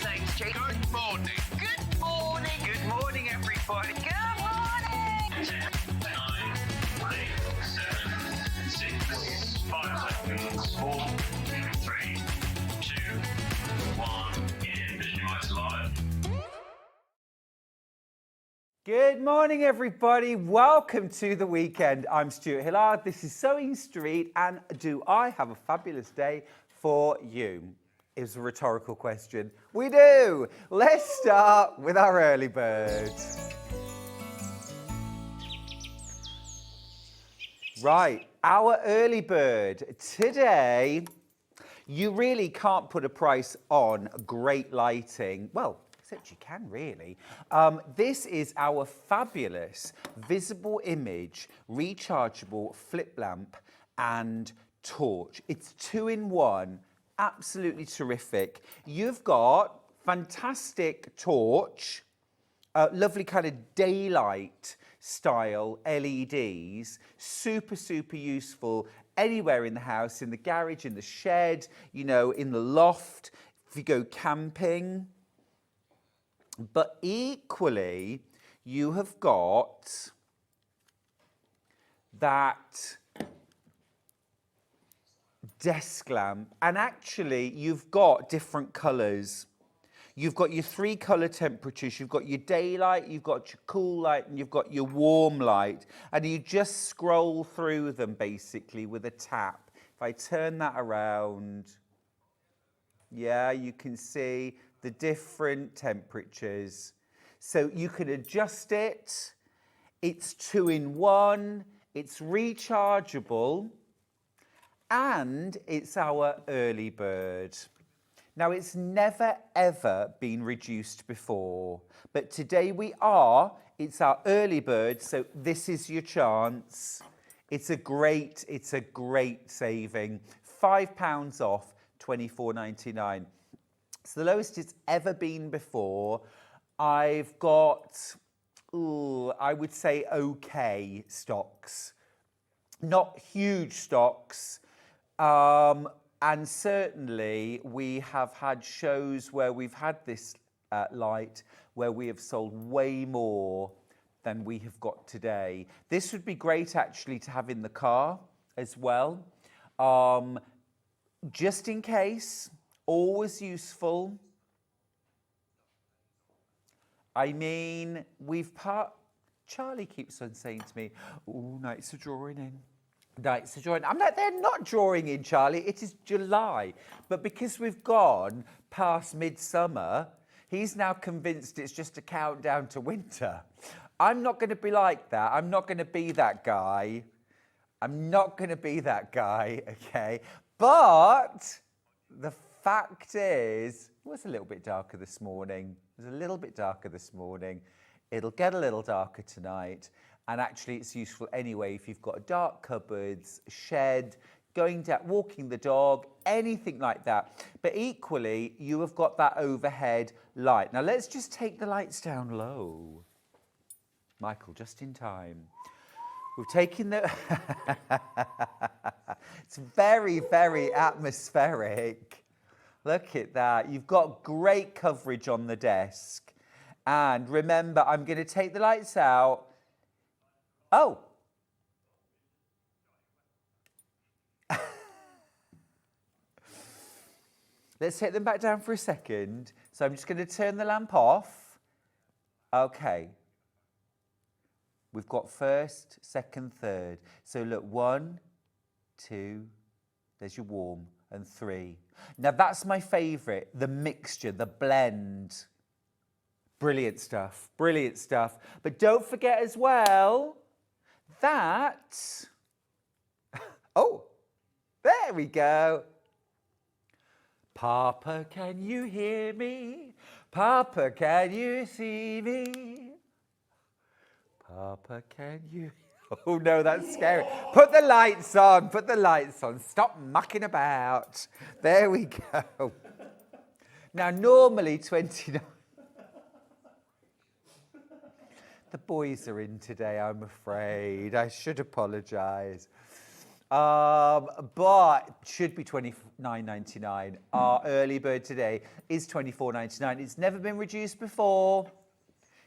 saying, Stu? Good morning. Good morning. Good morning, everybody. Good morning. 10, 9, 8, 7, 6, 5 seconds, 4, 3, 2, 1, in Visualize Live. Good morning, everybody. Welcome to the weekend. I'm Stuart Hillard. This is Sewing Street, and do I have a fabulous day for you? Is a rhetorical question. We do. Let's start with our early bird. Right, our early bird. Today, you really can't put a price on great lighting. Well, except you can really. This is our fabulous visible image, rechargeable flip lamp and torch. It's 2-in-1, absolutely terrific. You've got fantastic torch, lovely kind of daylight style LEDs, super useful anywhere in the house, in the garage, in the shed, you know, in the loft, if you go camping. But equally, you have got that desk lamp, and actually you've got different colours. You've got your 3 colour temperatures. You've got your daylight, you've got your cool light, and you've got your warm light. And you just scroll through them basically with a tap. If I turn that around, yeah, you can see the different temperatures. So you can adjust it. It's 2-in-1. It's rechargeable. And it's our early bird. Now, it's never, ever been reduced before, but today we are. It's our early bird, so this is your chance. It's a great saving. £5 off, £24.99. It's the lowest it's ever been before. I've got, I would say okay stocks. Not huge stocks. And certainly we have had shows where we've had this light where we have sold way more than we have got today. This would be great actually to have in the car as well. Just in case, always useful. I mean, Charlie keeps on saying to me, oh, nights are drawing in. Nights are drawing. I'm like, they're not drawing in, Charlie. It is July. But because we've gone past midsummer, he's now convinced it's just a countdown to winter. I'm not going to be like that. I'm not going to be that guy. I'm not going to be that guy, okay? But the fact is, it was a little bit darker this morning. It was a little bit darker this morning. It'll get a little darker tonight. And actually, it's useful anyway if you've got dark cupboards, shed, going down, walking the dog, anything like that. But equally, you have got that overhead light. Now, let's just take the lights down low. Michael, just in time. We've taken the... It's very atmospheric. Look at that. You've got great coverage on the desk. And remember, I'm going to take the lights out. Oh. Let's take them back down for a second. So I'm just going to turn the lamp off. Okay. We've got first, second, third. So look, 1, 2, there's your warm, and 3. Now that's my favourite, the mixture, the blend. Brilliant stuff, brilliant stuff. But don't forget as well, that, oh, there we go. Papa, can you hear me? Papa, can you see me? Papa, can you? Oh no, that's scary. Put the lights on, put the lights on. Stop mucking about. There we go. Now, normally 29. The boys are in today, I'm afraid. I should apologise. But should be $29.99. Our early bird today is $24.99. It's never been reduced before.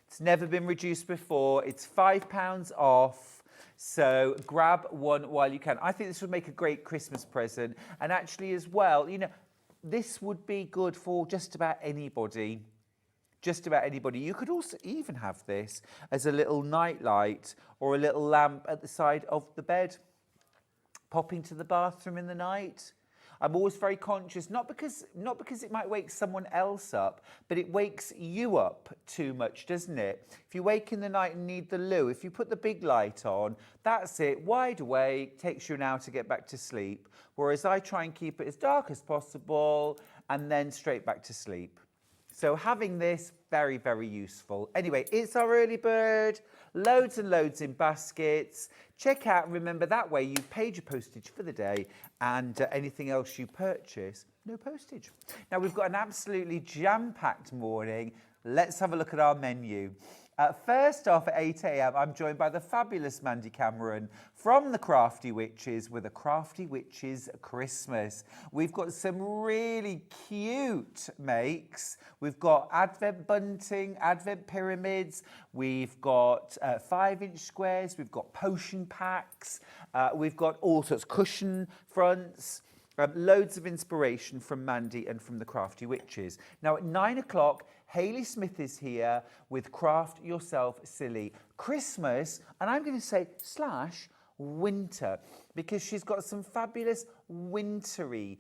It's never been reduced before. It's £5 off. So grab one while you can. I think this would make a great Christmas present. And actually as well, you know, this would be good for just about anybody. Just about anybody. You could also even have this as a little night light or a little lamp at the side of the bed. Popping to the bathroom in the night. I'm always very conscious, not because it might wake someone else up, but it wakes you up too much, doesn't it? If you wake in the night and need the loo, if you put the big light on, that's it, wide awake, takes you an hour to get back to sleep. Whereas I try and keep it as dark as possible and then straight back to sleep. So having this, very, very useful. Anyway, it's our early bird, loads and loads in baskets. Check out, remember that way you've paid your postage for the day and anything else you purchase, no postage. Now we've got an absolutely jam-packed morning. Let's have a look at our menu. First off at 8 a.m, I'm joined by the fabulous Mandy from the Crafty Witches with a Crafty Witches Christmas. We've got some really cute makes. We've got Advent bunting, Advent pyramids. We've got 5-inch squares. We've got potion packs. We've got all sorts of cushion fronts. Loads of inspiration from Mandy and from the Crafty Witches. Now at 9 o'clock, Hayley Smith is here with Craft Yourself Silly Christmas, and I'm going to say / winter, because she's got some fabulous wintry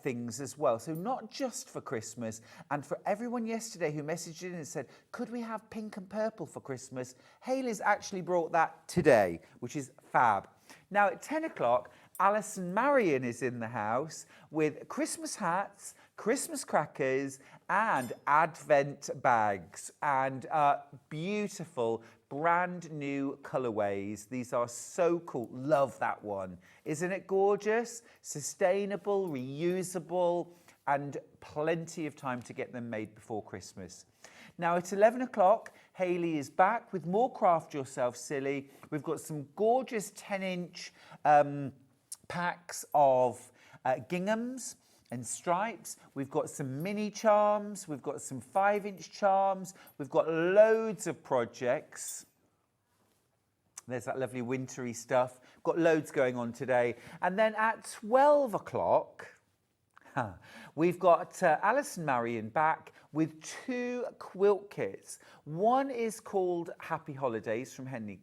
things as well. So not just for Christmas, and for everyone yesterday who messaged in and said, could we have pink and purple for Christmas? Hayley's actually brought that today, which is fab. Now at 10 o'clock, Allison Maryon is in the house with Christmas hats, Christmas crackers and Advent bags and beautiful brand new colorways. These are so cool. Love that one. Isn't it gorgeous? Sustainable, reusable and plenty of time to get them made before Christmas. Now at 11 o'clock, Hayley is back with more Craft Yourself Silly. We've got some gorgeous 10-inch packs of ginghams and stripes. We've got some mini charms. We've got some 5-inch charms. We've got loads of projects. There's that lovely wintry stuff. Got loads going on today. And then at 12 o'clock, we've got Allison Maryon back with 2 quilt kits. One is called Happy Holidays from Henry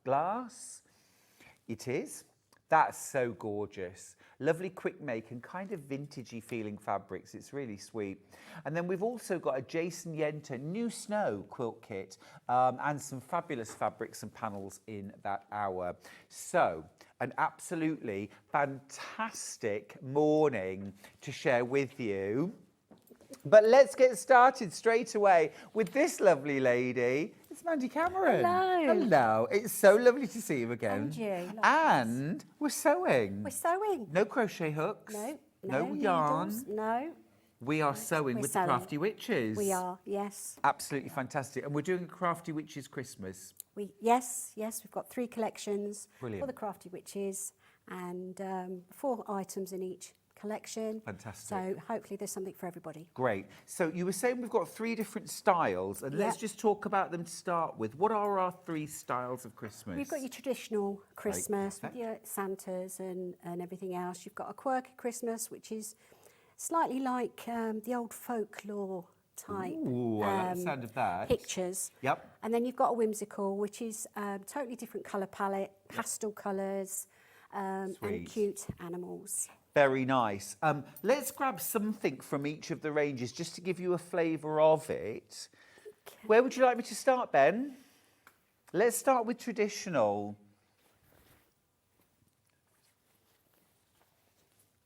Glass. It is. That's so gorgeous. Lovely quick make and kind of vintagey feeling fabrics. It's really sweet. And then we've also got a Jason Yenter Nysno quilt kit and some fabulous fabrics and panels in that hour. So an absolutely fantastic morning to share with you. But let's get started straight away with this lovely lady. It's Mandy Cameron. Hello. Hello. It's so lovely to see you again. And you. And we're sewing. We're sewing. No crochet hooks. No yarn. needles, no. We are sewing with the Crafty Witches. We are, yes. Absolutely fantastic. And we're doing a Crafty Witches Christmas. Yes, we've got 3 collections Brilliant. for the Crafty Witches and 4 items in each collection. Fantastic. So hopefully there's something for everybody. Great. So you were saying we've got 3 different styles, and let's just talk about them to start with. What are our 3 styles of Christmas? You've got your traditional Christmas Right. with your Santas and everything else. You've got a quirky Christmas, which is slightly like the old folklore type Ooh, I like the sound of that. pictures. Yep. And then you've got a whimsical, which is totally different colour palette, pastel colours, and Sweet. cute animals. Very nice. Let's grab something from each of the ranges just to give you a flavour of it. Okay. Where would you like me to start, Ben? Let's start with traditional.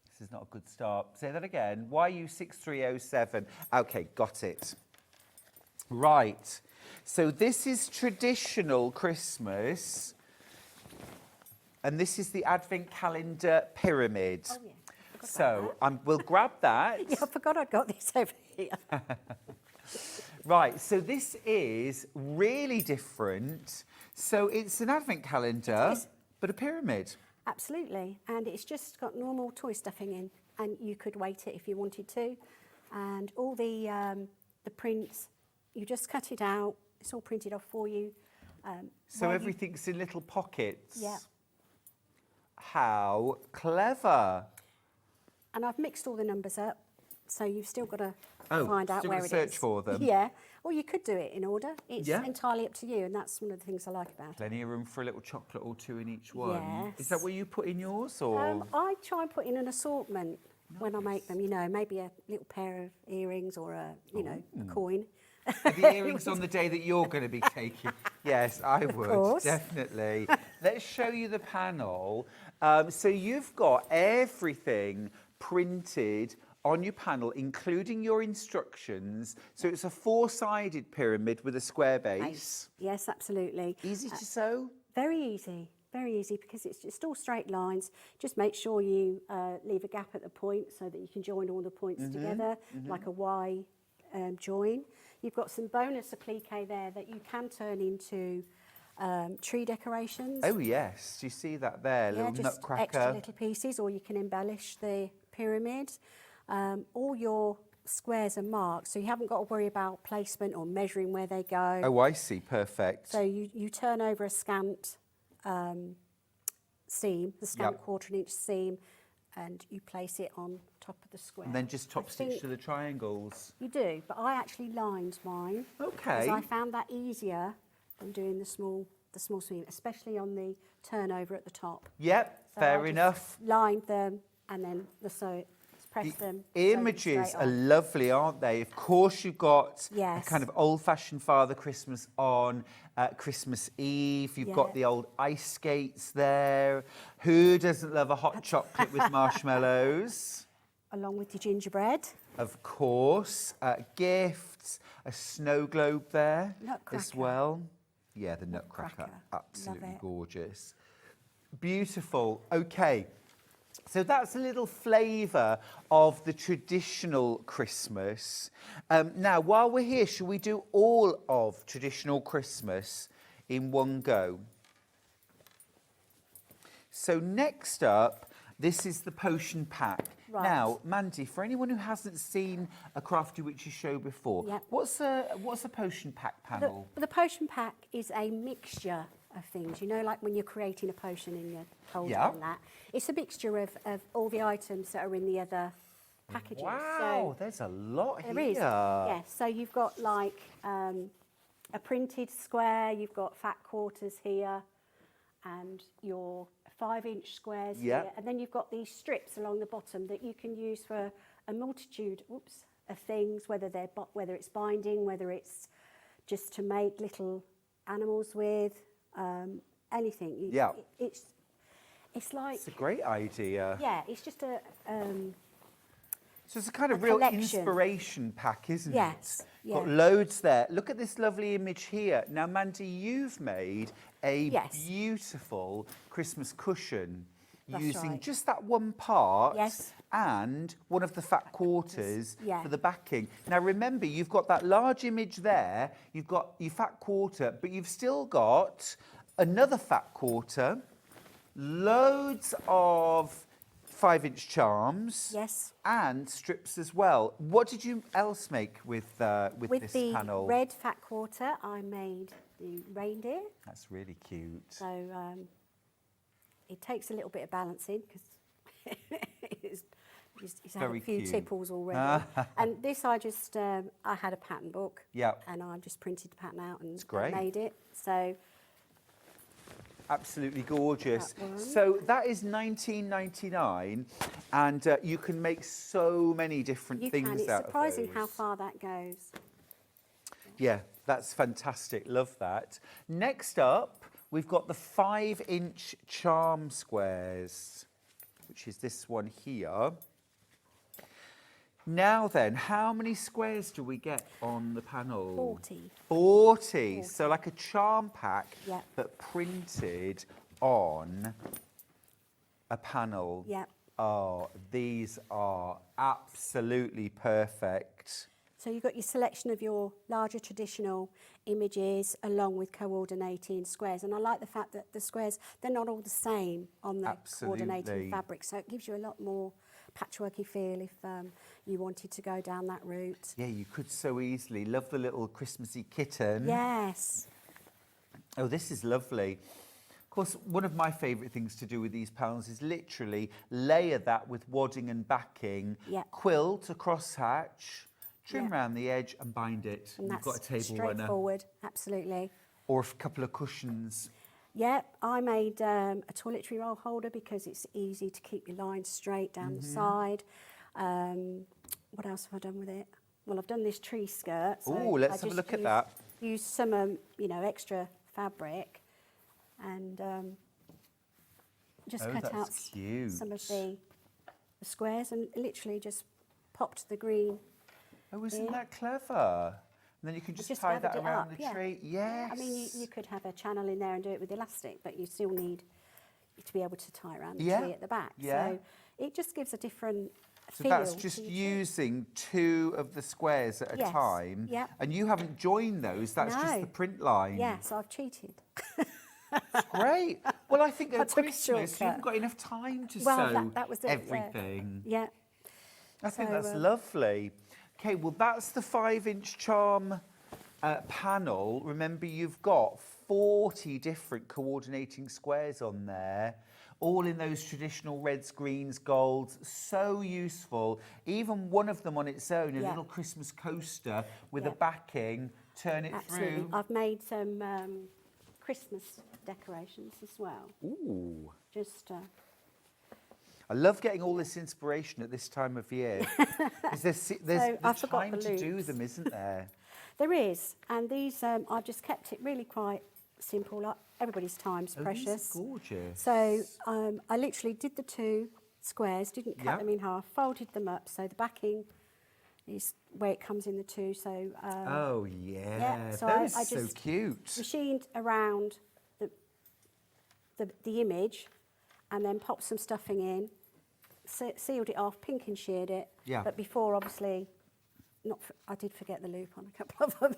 This is not a good start. Say that again. YU6307. Okay, got it. Right. So this is traditional Christmas. And this is the Advent calendar pyramid. Oh, yeah. So we'll grab that. Yeah, I forgot I'd got this over here. Right, so this is really different. So it's an Advent calendar, but a pyramid. Absolutely, and it's just got normal toy stuffing in, and you could weight it if you wanted to. And all the prints, you just cut it out. It's all printed off for you. So everything's in little pockets. Yeah. How clever! And I've mixed all the numbers up, so you've still got to Oh, find out still where gotta it search is. for them. Yeah, or you could do it in order. It's Yeah. entirely up to you, and that's one of the things I like about it. Plenty of room for a little chocolate or two in each one. Is that Yes. where you put in yours, or? I try and put in an assortment when I make them. You know, maybe a little pair of earrings or a coin. Are the earrings on the day that you're going to be taking? Yes, I would, course. definitely. Let's show you the panel. So you've got everything printed on your panel, including your instructions. So it's a four-sided pyramid with a square base. Yes, absolutely. Easy to sew? Very easy because it's just all straight lines. Just make sure you leave a gap at the point so that you can join all the points together, like a Y join. You've got some bonus applique there that you can turn into tree decorations. Oh, yes. Do you see that there? Yeah, Little just nutcracker. extra little pieces, or you can embellish the pyramid. All your squares are marked, so you haven't got to worry about placement or measuring where they go. Oh, I see. Perfect. So you turn over a scant seam, the scant Yep. 1/4 inch seam, and you place it on top of the square. And then just top I stitch think to the triangles. You do, but I actually lined mine. Okay. Because I found that easier than doing the small seam, especially on the turnover at the top. Yep, So fair I just enough. Lined them and then press them. The sew them images straight are on. lovely, aren't they? Of course, you've got Yes. a kind of old-fashioned Father Christmas on Christmas Eve. You've got Yeah. the old ice skates there. Who doesn't love a hot chocolate with marshmallows? Along with your gingerbread. Of course. Gifts, a snow globe there as Nutcracker. well. Yeah, the nutcracker. Nutcracker. Absolutely Love it. gorgeous. Beautiful. Okay. So that's a little flavour of the traditional Christmas. Now, while we're here, shall we do all of traditional Christmas in one go? So next up, this is the potion pack. Right. Now, Mandy, for anyone who hasn't seen a Crafty Witches show before, Yep. what's a potion pack panel? The potion pack is a mixture of things, you know, like when you're creating a potion in your cauldron Yeah. and that. It's a mixture of all the items that are in the other packages. Wow, So there's a lot there here. is. Yes, so you've got like a printed square, you've got fat quarters here, and your 5-inch squares Yeah. here. And then you've got these strips along the bottom that you can use for a multitude of things, whether it's binding, whether it's just to make little animals with, anything. Yeah. It's like, It's a great idea. yeah, it's just a, So it's a kind of A real collection. inspiration pack, isn't Yes, it? Got yeah. loads there. Look at this lovely image here. Now, Mandy, you've made a Yes. beautiful Christmas cushion That's using right. just that one part Yes. and one of the fat quarters Yeah. for the backing. Now, remember, you've got that large image there, you've got your fat quarter, but you've still got another fat quarter, loads of 5-inch charms. Yes. And strips as well. What did you else make with with this the panel? red fat quarter, I made the reindeer. That's really cute. So it takes a little bit of balancing because he's had Very a few cute. tipples already. And this I just, I had a pattern book. Yep. And I just printed the pattern out and great. made it. So Absolutely gorgeous. That one. So that is $19.99, and you can make so many different you things can. It's out surprising of how those. far that goes. Yeah, that's fantastic. Love that. Next up, we've got the 5-inch charm squares, which is this one here. Now then, how many squares do we get on the panel? 40. 40. So like a charm pack, Yep. but printed on a panel. Yep. Oh, these are absolutely perfect. So you've got your selection of your larger traditional images along with coordinating squares. And I like the fact that the squares, they're not all the same on the coordinating fabric. So it gives you a lot more patchworky feel if you wanted to go down that route. Yeah, you could so easily. Love the little Christmassy kitten. Yes. Oh, this is lovely. Of course, one of my favourite things to do with these panels is literally layer that with wadding and backing, quilt a crosshatch, trim around the edge and bind it. And you've got a table straightforward, absolutely. Or a couple of cushions. Yeah, I made a toiletry roll holder because it's easy to keep your lines straight down the side. What else have I done with it? Well, I've done this tree skirt. So oh, let's have a look at that. Use some, extra fabric and just cut out some of the squares and literally just popped the green. Oh, isn't that clever? And then you can just tie that around the tree. Yes. I mean, you could have a channel in there and do it with elastic, but you still need to be able to tie around the tree at the back. Yeah. So it just gives a different so feel. That's just using 2 of the squares at a time. Yeah. And you haven't joined those, that's just the print line. Yeah, so I've cheated. Great. Well, I think at took a Christmas, shortcut. you haven't got enough time to Well, sew that was it, everything. Yeah. I think that's lovely. Okay, well, that's the 5-inch charm panel. Remember, you've got 40 different coordinating squares on there, all in those traditional reds, greens, golds. So useful. Even one of them on its own, a little Christmas coaster with a backing, turn it through. I've made some Christmas decorations as well. Ooh. Just... I love getting all this inspiration at this time of year. There's the time to do them, isn't there? There is, and these I've just kept it really quite simple. Like everybody's time's precious. These are gorgeous. So I literally did the 2 squares, didn't cut them in half, folded them up. So the backing is where it comes in the 2. So oh yeah, so that is I so just cute. machined around the image, and then popped some stuffing in. Sealed it off, pink and sheared it. Yeah. But before, obviously, I did forget the loop on a couple of them.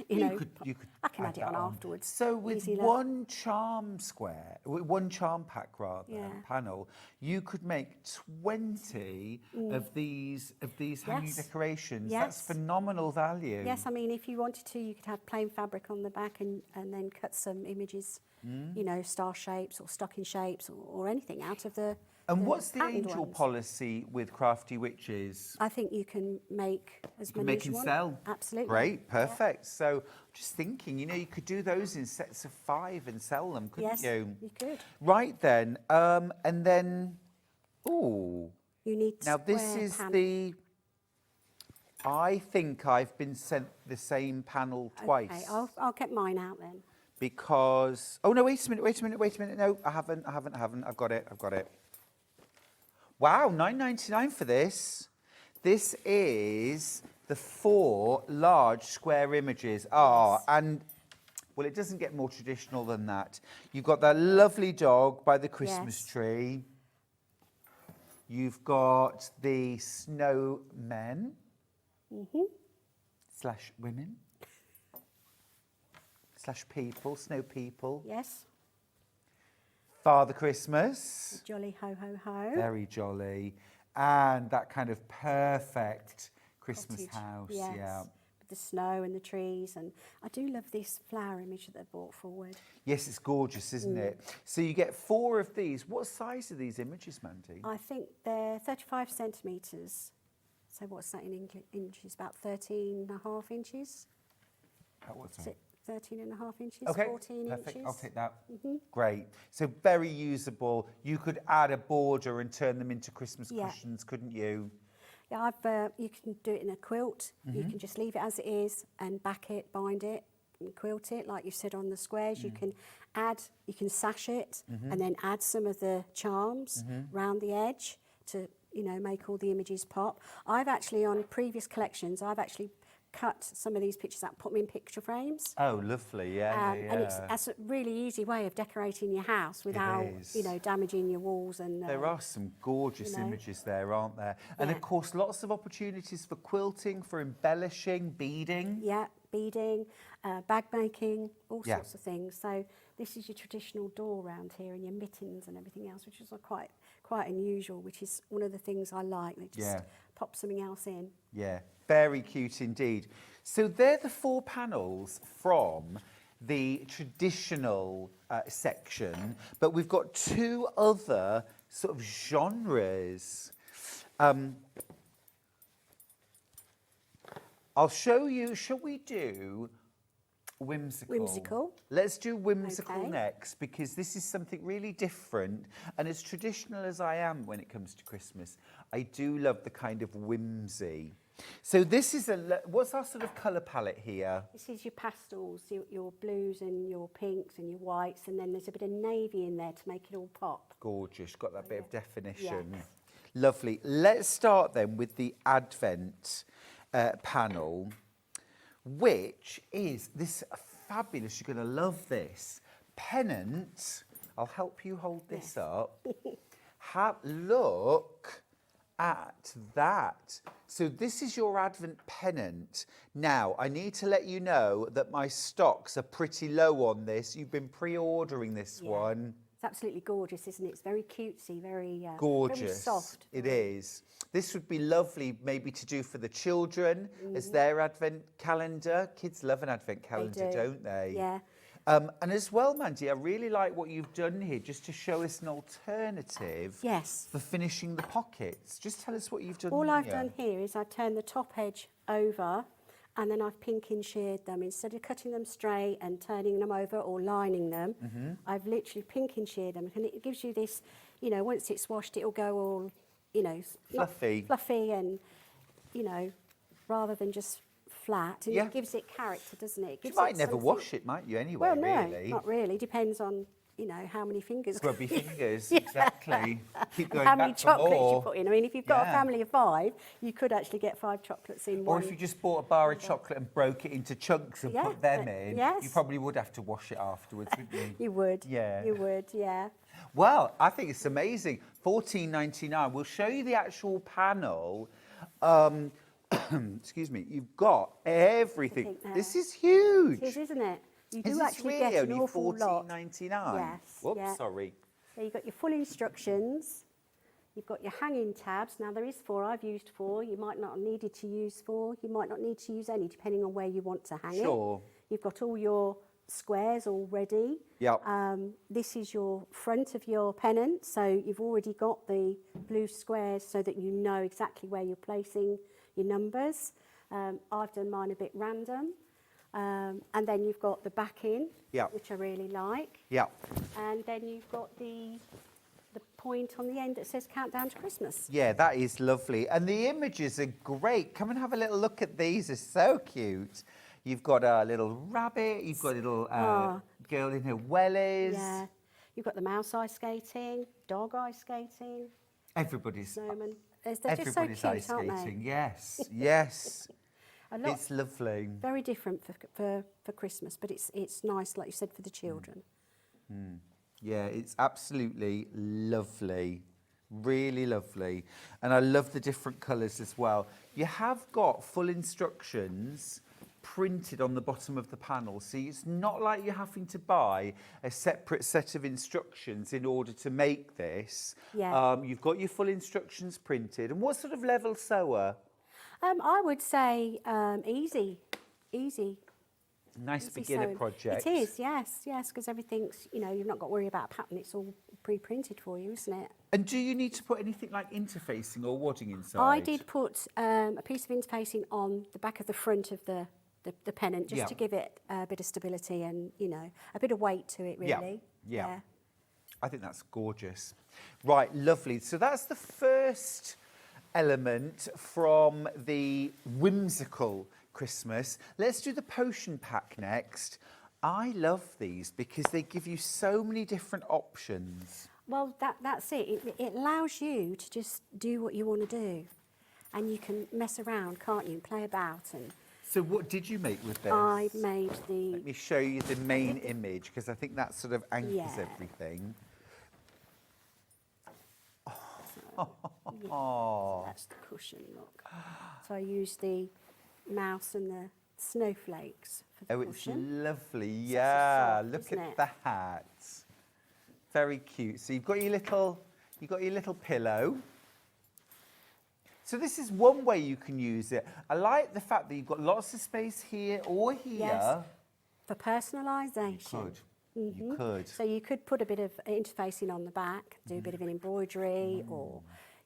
You could I can add it on afterwards. So with one charm square, one charm pack rather, panel, you could make 20 of these hanging decorations. Yes. That's phenomenal value. Yes, I mean, if you wanted to, you could have plain fabric on the back and then cut some images, star shapes or stocking shapes or anything out of the. And what's the angel policy with Crafty Witches? I think you can make as many as you want. Sell. Absolutely. Great, perfect. So just thinking, you could do those in sets of 5 and sell them, couldn't you? You could. Right then, and then, ooh. You need now this is panel. I think I've been sent the same panel twice. Okay, I'll get mine out then. Because, oh no, wait a minute. No, I haven't. I've got it. Wow, $9.99 for this. This is the 4 large square images. And, well, it doesn't get more traditional than that. You've got that lovely dog by the Christmas tree. You've got the snowmen / women / people, snow people. Yes. Father Christmas. Jolly ho, ho, ho. Very jolly. And that kind of perfect Christmas house. Yes. Yeah. With the snow and the trees. And I do love this flower image that they've brought forward. Yes, it's gorgeous, isn't it? So you get 4 of these. What size are these images, Mandy? I think they're 35 centimetres. So what's that in inches? About 13.5 inches. What's Is it 13.5 inches? Okay, 14 perfect. inches? I'll take that. Great. So very usable. You could add a border and turn them into Christmas cushions, couldn't you? Yeah, you can do it in a quilt. You can just leave it as it is and back it, bind it, and quilt it, like you said on the squares. You can sash it and then add some of the charms round the edge to, make all the images pop. I've actually, on previous collections, I've actually cut some of these pictures out, put them in picture frames. Oh, lovely. Yeah, yeah, And it's yeah. that's a really easy way of decorating your house without, is. you know, damaging your walls. And There are some gorgeous you know. images there, aren't there? And Yeah. of course, lots of opportunities for quilting, for embellishing, beading. Yeah, beading, bag making, all Yeah. sorts of things. So this is your traditional door round here, and your mittens and everything else, which is quite unusual, which is one of the things I like. They just Yeah. pop something else in. Yeah, very cute indeed. So they're the 4 panels from the traditional section, but we've got 2 other sort of genres. I'll show you, shall we do whimsical? Whimsical. Let's do whimsical Okay. next, because this is something really different. And as traditional as I am when it comes to Christmas, I do love the kind of whimsy. So this is what's our sort of colour palette here? This is your pastels, your blues and your pinks and your whites, and then there's a bit of navy in there to make it all pop. Gorgeous, got that bit of definition. Yes. Lovely. Let's start then with the Advent panel, which is this fabulous, you're going to love this, pennant. I'll help you hold this up. Look at that. So this is your Advent pennant. Now, I need to let you know that my stocks are pretty low on this. You've been pre-ordering this one. It's absolutely gorgeous, isn't it? It's very cutesy, very Gorgeous. very soft. It is. This would be lovely maybe to do for the children as their Advent calendar. Kids love an Advent calendar, do. don't they? Yeah. And as well, Mandy, I really like what you've done here, just to show us an alternative Yes. for finishing the pockets. Just tell us what you've done All here. I've done here is I've turned the top edge over, and then I've pink and sheared them. Instead of cutting them straight and turning them over or lining them, I've literally pink and sheared them. And it gives you this, you know, once it's washed, it'll go all, you know, not Fluffy. fluffy and, you know, rather than just flat. And Yeah. it gives it character, doesn't it? It You gives might it never something- wash it, might you, anyway, Well, no, really? not really. Depends on, you know, how many fingers. Grubby fingers, exactly. Keep And going how many back for chocolates more. you put in. I mean, if you've got Yeah. a family of 5, you could actually get 5 chocolates in Or one. if you just bought a bar of chocolate and broke it into chunks and Yeah, put them in, yes. you probably would have to wash it afterwards, wouldn't you? You would. Yeah. You would, yeah. Well, I think it's amazing. $14.99. We'll show you the actual panel. Excuse me. You've got everything. Everything there. This is huge. It is, isn't it? You Is do this actually really get an only awful lot. $14.99? Yes, Whoops, yeah. sorry. So you've got your full instructions. You've got your hanging tabs. Now there is 4. I've used 4. You might not have needed to use 4. You might not need to use any, depending on where you want to hang it. Sure. You've got all your squares all ready. Yep. This is your front of your pennant. So you've already got the blue squares so that you know exactly where you're placing your numbers. I've done mine a bit random. And then you've got the backing, Yep. which I really like. Yeah. And then you've got the point on the end that says countdown to Christmas. Yeah, that is lovely. And the images are great. Come and have a little look at these. They're so cute. You've got a little rabbit. You've got a little girl in her wellies. Yeah. You've got the mouse eye skating, dog eye skating, Everybody's snowman. They're just so Everybody's cute, ice aren't skating. they? Yes, yes. A lot, It's lovely. very different for Christmas, but it's nice, like you said, for the children. Yeah, it's absolutely lovely. Really lovely. And I love the different colours as well. You have got full instructions printed on the bottom of the panel. See, it's not like you're having to buy a separate set of instructions in order to make this. Yeah. You've got your full instructions printed. And what sort of level sewer? I would say easy. Nice Easy beginner sewing. project. It is, yes, because everything's, you know, you've not got to worry about a pattern. It's all pre-printed for you, isn't it? And do you need to put anything like interfacing or wadding inside? I did put a piece of interfacing on the back of the front of the pennant just Yeah. to give it a bit of stability and, you know, a bit of weight to it, Yeah, really. yeah. I think that's gorgeous. Right, lovely. So that's the first element from the whimsical Christmas. Let's do the potion pack next. I love these because they give you so many different options. Well, that's it. It allows you to just do what you want to do. And you can mess around, can't you, and play about. And So what did you make with this? I made the... Let me show you the main image, because I think that sort of anchors Yeah. everything. So that's the cushion, look. So I used the mouse and the snowflakes for the Oh, it's cushion. lovely. Such a Yeah, soft, look isn't at it? that. Very cute. So you've got your little pillow. So this is one way you can use it. I like the fact that you've got lots of space here or here. Yes, for personalisation. Good. You could. So you could put a bit of interfacing on the back, do a bit of an embroidery, or,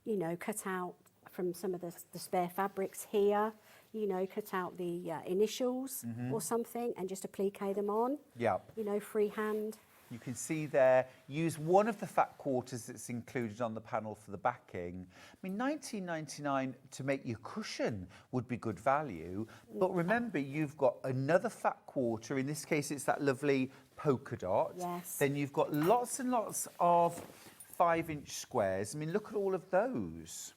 you know, cut out from some of the spare fabrics here, you know, cut out the initials or something and just applique them on. Yeah. You know, freehand. You can see there, use one of the fat quarters that's included on the panel for the backing. I mean, $19.99 to make your cushion would be good value. But remember, you've got another fat quarter. In this case, it's that lovely polka dot. Yes. Then you've got lots and lots of 5-inch squares. I mean, look at all of those.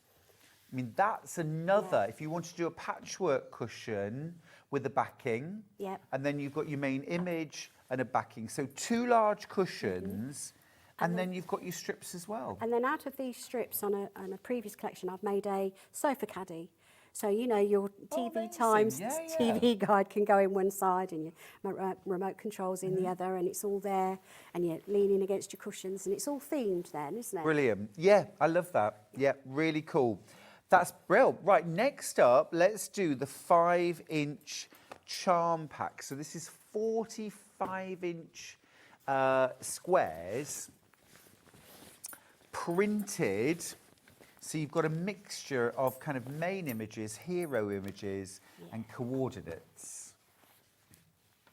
I mean, that's another, if you want to do a patchwork cushion with a backing. Yep. And then you've got your main image and a backing. So 2 large cushions, and then you've got your strips as well. And then out of these strips on a previous collection, I've made a sofa caddy. So, you know, your TV amazing. Times Yeah, yeah. TV guide can go in one side and your remote controls in the other, and it's all there, and you're leaning against your cushions, and it's all themed then, isn't it? Brilliant. Yeah, I love that. Yeah, really cool. That's brilliant. Right, next up, let's do the 5-inch charm pack. So this is 45-inch squares printed. So you've got a mixture of kind of main images, hero images, and coordinates.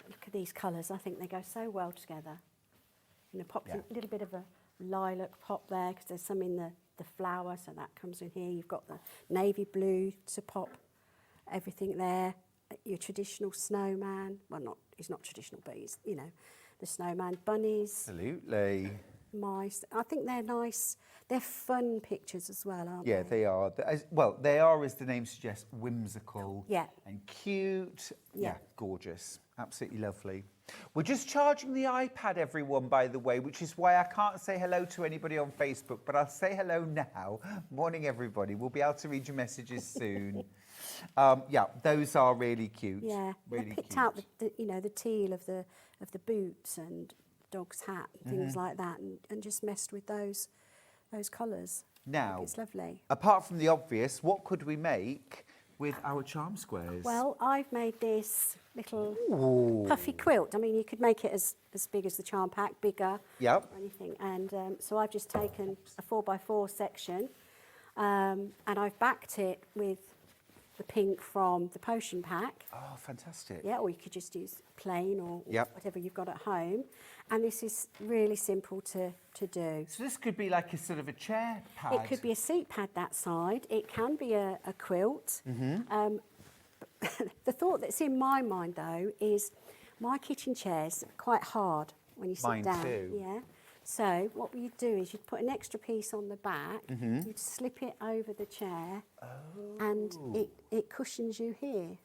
Look at these colours. I think they go so well together. You know, pops Yeah. a little bit of a lilac pop there because there's some in the flower, so that comes in here. You've got the navy blue to pop everything there. Your traditional snowman. Well, he's not traditional, but he's, you know, the snowman, bunnies, Absolutely. mice. I think they're nice. They're fun pictures as well, aren't Yeah, they? they are. Well, they are, as the name suggests, whimsical Yeah. and cute. Yeah. Gorgeous. Absolutely lovely. We're just charging the iPad, everyone, by the way, which is why I can't say hello to anybody on Facebook, but I'll say hello now. Morning, everybody. We'll be able to read your messages soon. Yeah, those are really cute. Yeah. Really They picked cute. out the you know, the teal of the boots and dog's hat and Mm-hmm. things like that, and just messed with those colours. Now, It's lovely. apart from the obvious, what could we make with our charm squares? Well, I've made this little Ooh. puffy quilt. I mean, you could make it as big as the charm pack, bigger, Yep. or anything. And so I've just taken a 4x4 section, and I've backed it with the pink from the potion pack. Oh, fantastic. Yeah, or you could just use plain or Yep. whatever you've got at home. And this is really simple to do. So this could be like a sort of a chair pad. It could be a seat pad that side. It can be a quilt. The thought that's in my mind, though, is my kitchen chair's quite hard when you sit Mine down. too. Yeah. So what you'd do is you'd put an extra piece on the back, you'd slip it over the chair, and it cushions you here.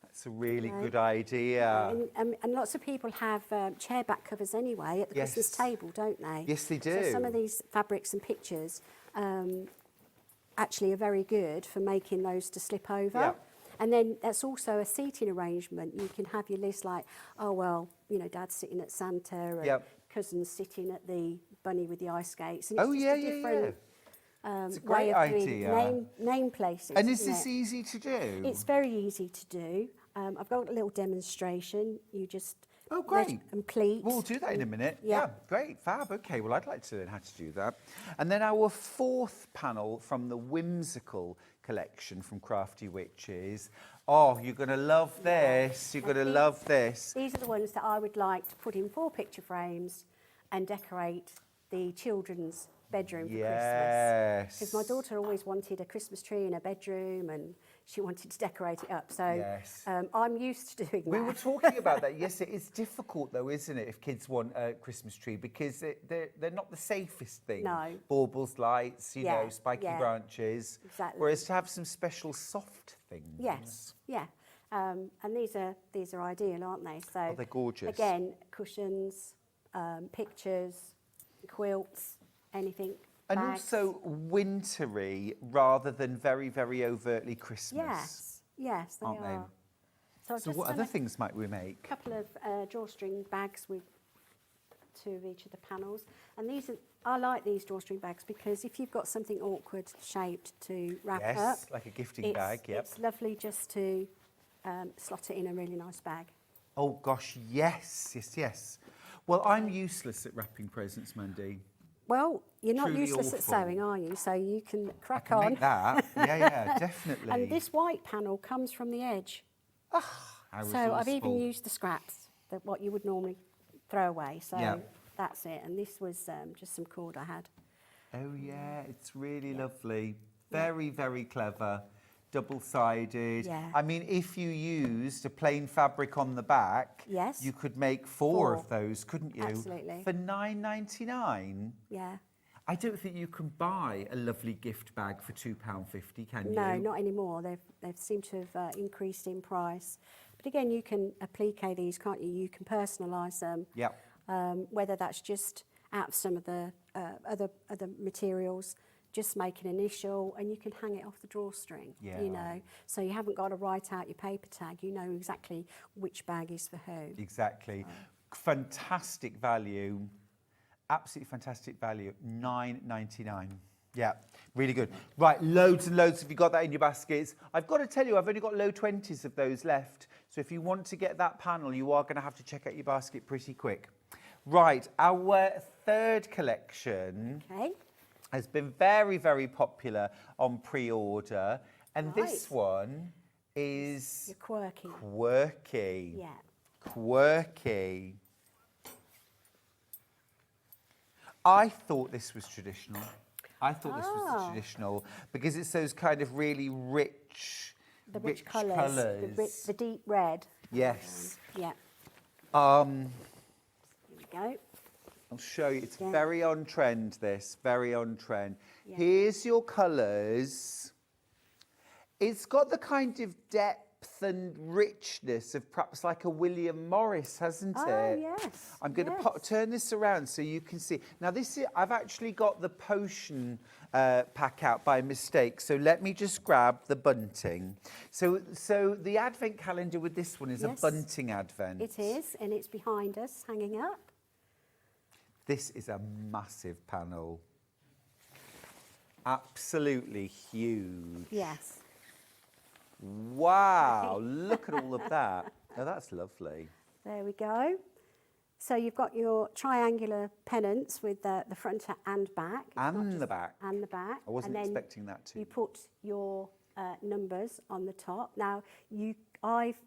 That's a really Right. good idea. And lots of people have chair back covers anyway at the Christmas Yes. table, don't they? Yes, they So some do. of these fabrics and pictures actually are very good for making those to slip over. Yeah. And then that's also a seating arrangement. You can have your list like, oh, well, you know, Dad's sitting at Santa and Yep. cousin's sitting at the bunny with the ice skates. And it's Oh, just yeah, a yeah, different It's a way great of doing idea. name places. And is isn't this it? easy to do? It's very easy to do. I've got a little demonstration. You just Oh, great. and pleat. We'll do that in a minute. Yeah. Great, fab. Okay, well, I'd like to learn how to do that. And then our fourth panel from the whimsical collection from Crafty Witches. Oh, you're going to love this. You're going to love this. These are the ones that I would like to put in 4 picture frames and decorate the children's bedroom for Christmas. Yes. Because my daughter always wanted a Christmas tree in her bedroom and she wanted to decorate it up. So Yes. I'm used to doing We that. were talking about that. Yes, it is difficult though, isn't it, if kids want a Christmas tree, because they're not the safest thing. No. Baubles, lights, you Yeah, know, spiky yeah. branches. Exactly. Whereas to have some special soft things. Yes, yeah. And these are ideal, aren't they? So Oh, they're gorgeous. Again, cushions, pictures, quilts, anything. And bags. also wintry rather than very, very overtly Christmas. Yes, they aren't they? are. So I've So just what done other a things might we make? couple of drawstring bags with 2 of each of the panels. And I like these drawstring bags because if you've got something awkward shaped to wrap up, Yes, like a gifting bag, yep. it's lovely just to slot it in a really nice bag. Oh gosh, yes, yes, yes. Well, I'm useless at wrapping presents, Mandy. Well, you're not Truly useless at awful. sewing, are you? So you can I crack can on. make that. Yeah, definitely. And this white panel comes from the edge. How So I've even resourceful. used the scraps, what you would normally throw away. So Yeah. that's it. And this was just some cord I had. Oh yeah, it's really lovely. Very, very clever. Double-sided. Yeah. I mean, if you used a plain fabric on the back, Yes. you could make four of Four. those, couldn't you? Absolutely. For $9.99. Yeah. I don't think you can buy a lovely gift bag for £2.50, can you? No, not anymore. They've seemed to have increased in price. But again, you can applique these, can't you? You can personalise them. Yeah. Whether that's just out of some of the other materials, just make an initial, and you can hang it off the drawstring. Yeah. You know, so you haven't got to write out your paper tag. You know exactly which bag is for who. Exactly. Fantastic value. Absolutely fantastic value. $9.99. Yeah, really good. Right, loads and loads. Have you got that in your baskets? I've got to tell you, I've only got low 20s of those left. So if you want to get that panel, you are going to have to check out your basket pretty quick. Right, our third collection Okay. has been very, very popular on pre-order. And this Right. one is You're quirky. quirky. Yeah. Quirky. I thought this was traditional. I thought this was traditional because it's those kind of really rich, The rich colours. colours. The deep red. Yes. Yeah. Here Um, we go. I'll show you. It's Yeah. very on trend, this. Very on trend. Yeah. Here's your colours. It's got the kind of depth and richness of perhaps like a William Morris, hasn't Oh, it? yes, I'm going yes. to turn this around so you can see. Now, I've actually got the potion pack out by mistake, so let me just grab the bunting. So the advent calendar with this one is Yes. a bunting advent. It is, and it's behind us, hanging up. This is a massive panel. Absolutely huge. Yes. Wow, look at all of that. Oh, that's lovely. There we go. So you've got your triangular pennants with the front and back. It's not And just- the back. And the back. I wasn't And then expecting that too. You put your numbers on the top. Now, I've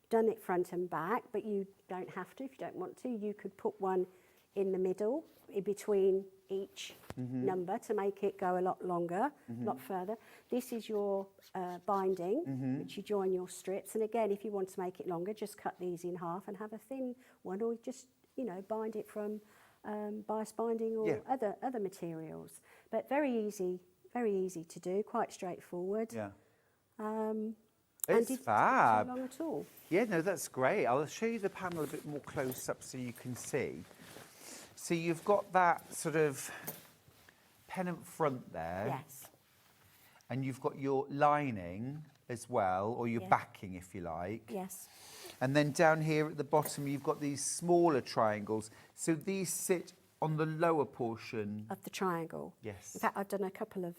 done it front and back, but you don't have to if you don't want to. You could put one in the middle, in between each number to make it go a lot longer, a lot further. This is your binding, which you join your strips. And again, if you want to make it longer, just cut these in half and have a thin one, or just, bind it from bias binding or Yeah. other materials. But very easy to do, quite straightforward. Yeah. And It's didn't take fab. too long at all. Yeah, no, that's great. I'll show you the panel a bit more close up so you can see. So you've got that sort of pennant front there. Yes. And you've got your lining as well, or your Yeah. backing, if you like. Yes. And then down here at the bottom, you've got these smaller triangles. So these sit on the lower portion. Of the triangle. Yes. In fact, I've done a couple of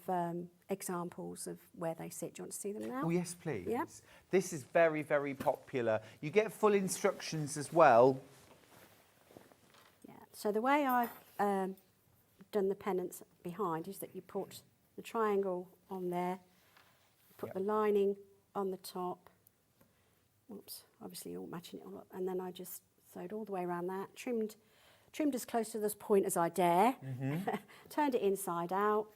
examples of where they sit. Do you want to see them now? Oh, yes, please. Yeah. This is very, very popular. You get full instructions as well. Yeah. So the way I've done the pennants behind is that you put the triangle on there, put Yep. the lining on the top. Oops, obviously you're matching it all up. And then I just sewed all the way around that, trimmed as close to this point as I dare, turned it inside out.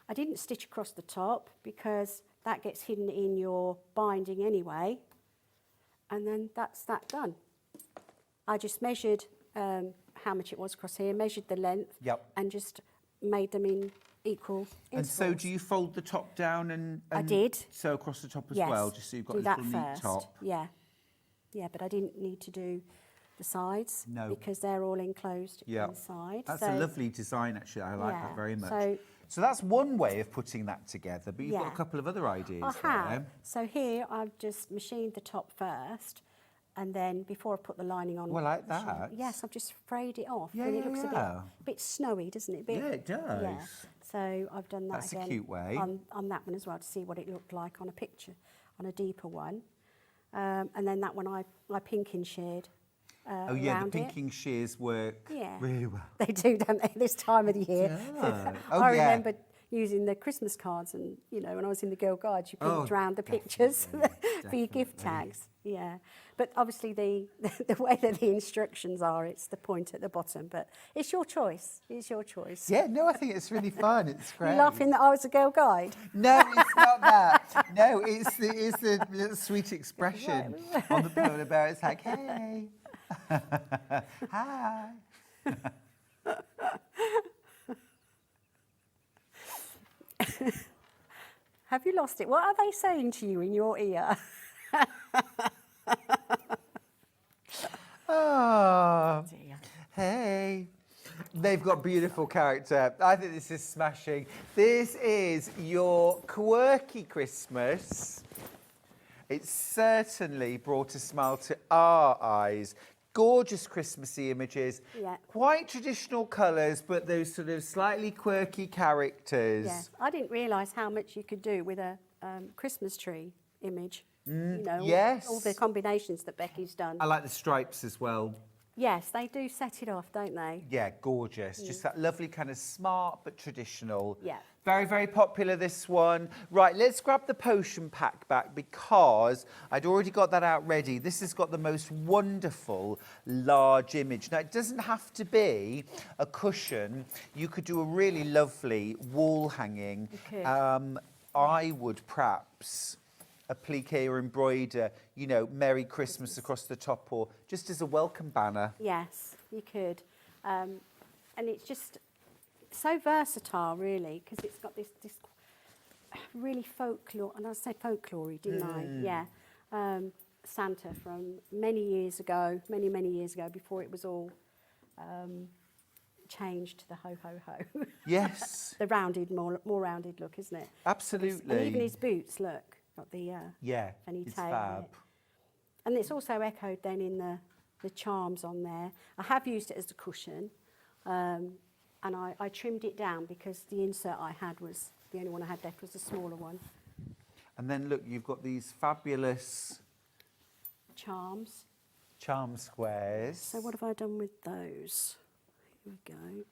I didn't stitch across the top because that gets hidden in your binding anyway. And then that's that done. I just measured how much it was across here, measured the length, Yep. and just made them in equal And intervals. so do you fold the top down and I did. sew across the top as Yes. well, just so you've got do a that little neat first. top? Yeah. Yeah, but I didn't need to do the sides No. because they're all enclosed Yeah. inside. That's so, a lovely design, actually. I like Yeah, that very much. so- So that's one way of putting that together, but you've got Yeah. a couple of other ideas I there. have. So here I've just machined the top first, and then before I put the lining on. Oh, I like machine- that. Yes, I've just frayed it off, Yeah, and it yeah, looks yeah. a bit snowy, doesn't it? Yeah, it does. Yeah. So I've done that That's a again cute way. on that one as well to see what it looked like on a picture, on a deeper one, and then that one I pinking sheared. Oh yeah, the around it. pinking shears work Yeah. really well. They do, don't they, this time of the year? Yeah. Oh, I yeah. remember using the Christmas cards and, you know, when I was in the Girl Guides, you pinked Oh, around the pictures for your gift definitely. tags. Yeah. But obviously the way that the instructions are, it's the point at the bottom. But it's your choice. It's your choice. Yeah, no, I think it's really fun. It's great. You're laughing that I was a Girl Guide. No, it's not that. No, it's the little sweet expression on the polar bear. It's like, hey, hi. Have you lost it? What are they saying to you in your ear? Oh, Dear. hey. They've got beautiful character. I think this is smashing. This is your quirky Christmas. It's certainly brought a smile to our eyes. Gorgeous Christmassy images. Yeah. Quite traditional colours, but those sort of slightly quirky characters. Yeah. I didn't realise how much you could do with a Christmas tree image. You know, yes. all the combinations that Becky's done. I like the stripes as well. Yes, they do set it off, don't they? Yeah, gorgeous. Just that lovely kind of smart but traditional. Yeah. Very, very popular, this one. Right, let's grab the potion pack back because I'd already got that out ready. This has got the most wonderful large image. Now, it doesn't have to be a cushion. You could do a really lovely wall hanging. You could. I would perhaps applique or embroider, you know, Merry Christmas across the top, or just as a welcome banner. Yes, you could. And it's just so versatile, really, because it's got this really folklore, and I said folklory, didn't I? Yeah. Santa from many years ago, many years ago, before it was all changed to the ho, ho, ho. Yes. The rounded, more rounded look, isn't it? Absolutely. And even his boots, look, got the Yeah, funny it's tail on fab. it. And it's also echoed then in the charms on there. I have used it as a cushion, and I trimmed it down because the insert I had was, the only one I had left was a smaller one. And then look, you've got these fabulous Charms. charm squares. So what have I done with those? Here we go.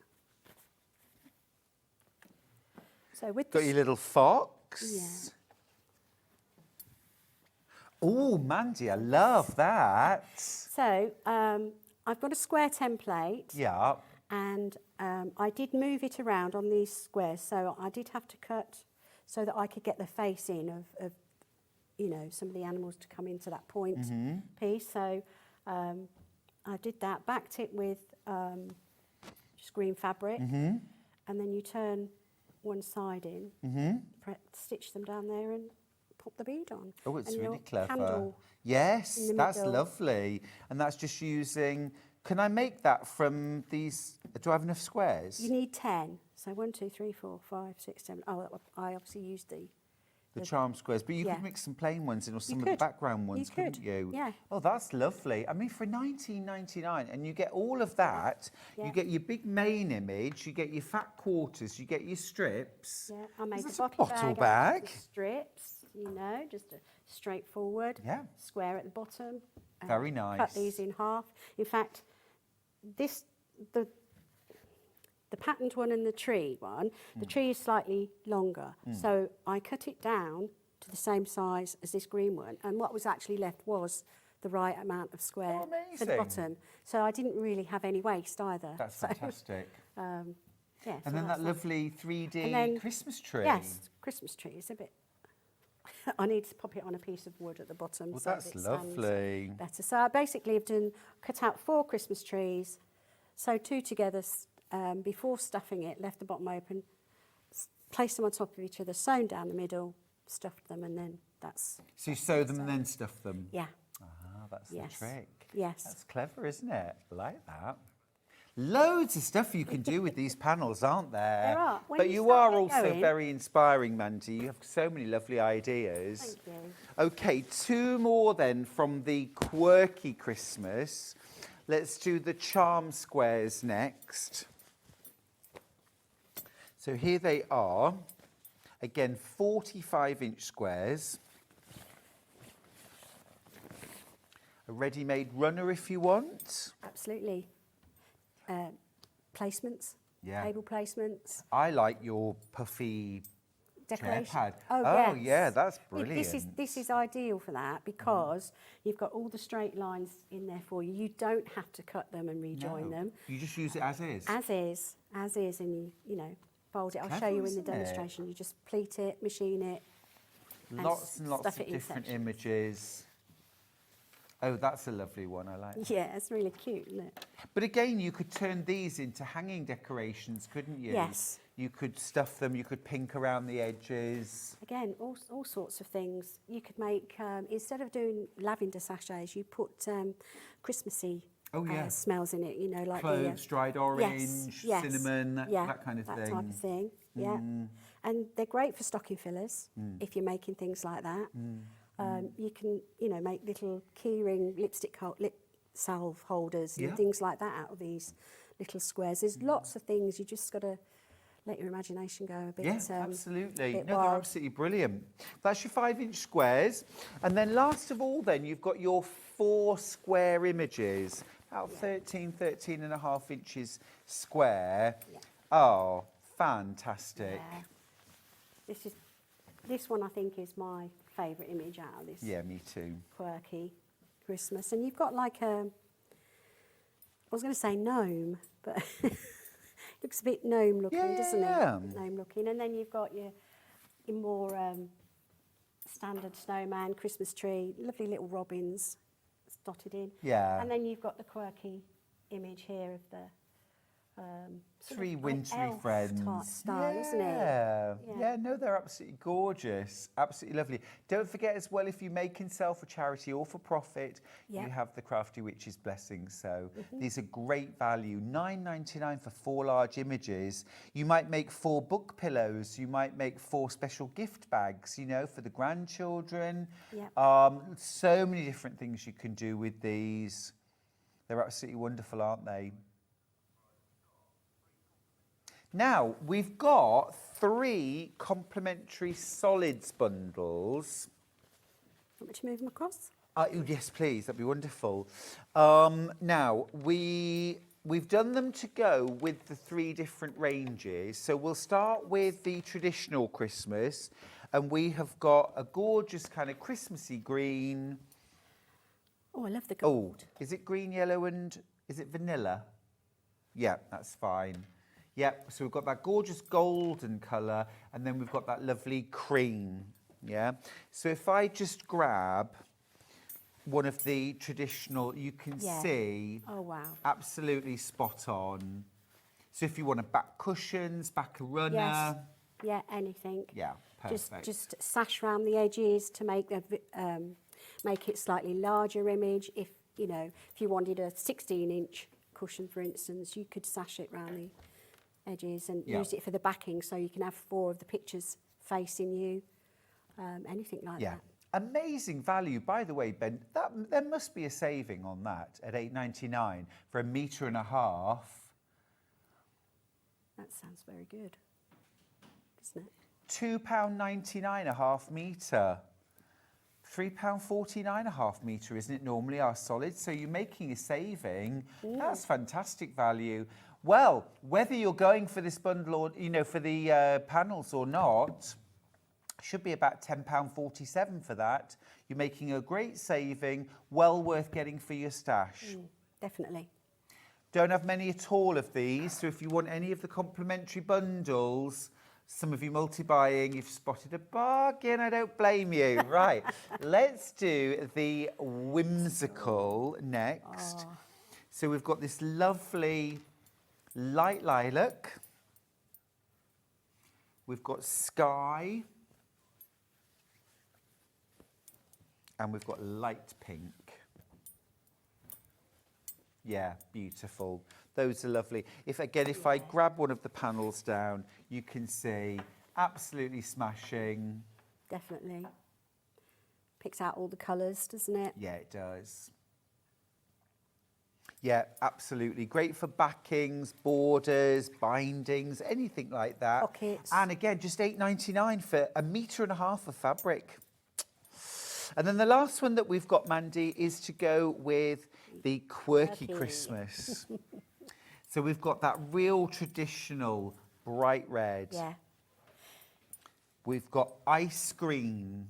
So with Got the your little fox. Yeah. Oh, Mandy, I love that. So I've got a square template. Yeah. And I did move it around on these squares, so I did have to cut so that I could get the face in of you know, some of the animals to come into that point piece. So I did that, backed it with just green fabric, and then you turn one side in, stitch them down there and pop the bead on. Oh, it's And your really clever. candle Yes, in the that's middle. lovely. And that's just using, can I make that from these, do I have enough squares? You need 10. So 1, 2, 3, 4, 5, 6, 7. Oh, I obviously used the charm squares, but you Yeah. could mix some plain ones in or some of could. the background ones, You could, couldn't you? yeah. Oh, that's lovely. I mean, for $19.99, and you get all of that. Yeah. You get your big main image, you get your fat quarters, you get your strips. Yeah, I made Is the that a bottle bottle bag, out bag? of the strips, you know, just a straightforward Yeah. square at the bottom. Very Cut nice. these in half. In fact, the patterned one and the tree one, the tree is slightly longer. So I cut it down to the same size as this green one, and what was actually left was the right amount of square for the amazing. bottom. So I didn't really have any waste either. That's So, fantastic. yeah, And so then that that's lovely 3D And then- Christmas tree. Yes, Christmas tree is a bit. I need to pop it on a piece of wood at the bottom. Well, so that that's it stands lovely. better. So I basically have cut out 4 Christmas trees, sewed 2 together before stuffing it, left the bottom open, placed them on top of each other, sewn down the middle, stuffed them, and then that's... So you sew them and then stuff them? Yeah. Ah, that's Yes. the trick. Yes. That's clever, isn't it? I like that. Loads of stuff you can do with these panels, aren't there? There are. When But you you start are it also going- very inspiring, Mandy. You have so many lovely ideas. Thank you. Okay, 2 more then from the quirky Christmas. Let's do the charm squares next. So here they are. Again, 45-inch squares. A ready-made runner if you want. Absolutely. Placements, Yeah. table placements, I like your puffy decoration. chair pad. Oh, yes. Yeah, that's Yeah, brilliant. This is ideal for that because you've got all the straight lines in there for you. You don't have to cut them and rejoin No, them. you just use it as is. As is, and you know, fold it. I'll show Clever, you in the isn't it? demonstration. You just pleat it, machine it. Lots and lots stuff of it in different sections. images. Oh, that's a lovely one. I like that. Yeah, it's really cute, isn't it? But again, you could turn these into hanging decorations, couldn't you? Yes. You could stuff them, you could pink around the edges. Again, all sorts of things. You could make, instead of doing lavender sachets, you put Christmassy Oh, yeah. smells in it, you know, like Cloves, dried orange, yes, cinnamon, yeah, that kind of that thing. type of thing, yeah. And they're great for stocking fillers if you're making things like that. You can, you know, make little keyring lip salve holders and Yeah. things like that out of these little squares. There's lots of things. You just got to let your imagination go a bit. Yeah, absolutely. bit No, they're wild. absolutely brilliant. That's your 5-inch squares. And then last of all, then, you've got your 4 square images, about 13 and a half inches square. Yeah. Oh, fantastic. Yeah. This one I think is my favourite image out of this Yeah, me too. quirky Christmas. And you've got like I was going to say gnome, but looks a bit gnome looking, doesn't Yeah. it? Gnome looking. And then you've got your more standard snowman, Christmas tree, lovely little robins dotted in. Yeah. And then you've got the quirky image here of the sort 3 of like wintry elf friends. type style, isn't it? Yeah. Yeah. Yeah, no, they're absolutely gorgeous. Absolutely lovely. Don't forget as well, if you make and sell for charity or for profit, Yeah. you have the Crafty Witches blessing. So these are great value. $9.99 for 4 large images. You might make 4 book pillows. You might make 4 special gift bags, you know, for the grandchildren. Yeah. So many different things you can do with these. They're absolutely wonderful, aren't they? Now, we've got 3 complimentary solids bundles. Want me to move them across? Oh, yes, please. That'd be wonderful. Now, we've done them to go with the 3 different ranges. So we'll start with the traditional Christmas. And we have got a gorgeous kind of Christmassy green. Oh, I love the Oh, gold. is it green, yellow, and is it vanilla? Yeah, that's fine. Yep, so we've got that gorgeous golden colour, and then we've got that lovely cream, yeah? So if I just grab one of the traditional, you can Yeah. see, Oh, wow. absolutely spot on. So if you want a back cushions, back a runner, Yes. Yeah, anything. yeah, perfect. Just sash around the edges to make make it slightly larger image. If you wanted a 16-inch cushion, for instance, you could sash it around the edges and Yeah. use it for the backing, so you can have 4 of the pictures facing you. Anything like Yeah. that. Amazing value. By the way, Ben, there must be a saving on that at $8.99 for 1.5 meters. That sounds very good, doesn't it? £2.99 a half metre. £3.49 a half metre, isn't it normally our solid? So you're making a saving. That's fantastic value. Well, whether you're going for this bundle or, for the panels or not, should be about £10.47 for that. You're making a great saving, well worth getting for your stash. Definitely. Don't have many at all of these, so if you want any of the complimentary bundles, some of you multi-buying, you've spotted a bargain, I don't blame you. Right, let's do the whimsical next. So we've got this lovely light lilac, We've got sky. And we've got light pink. Yeah, beautiful. Those are lovely. If I grab one of the panels down, you can see absolutely smashing. Definitely. Picks out all the colours, doesn't it? Yeah, it does. Yeah, absolutely. Great for backings, borders, bindings, anything like that. Pockets. And again, just $8.99 for 1.5 meters of fabric. And then the last one that we've got, Mandy, is to go with the quirky Christmas. So we've got that real traditional bright red. Yeah. We've got ice green.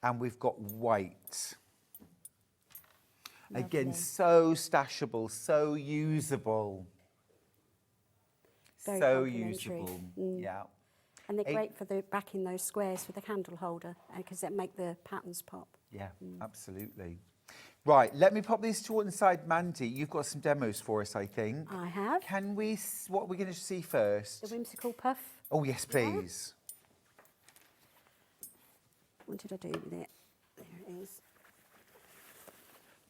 And we've got white. Lovely. Again, so stashable, so usable. Very so complimentary. usable. Yeah. And they're great for backing those squares for the candle holder because they make the patterns pop. Yeah, absolutely. Right, let me pop these to one side. Mandy, you've got some demos for us, I think. I have. Can we, what are we going to see first? The whimsical puff. Oh, yes, please. What did I do with it? There it is.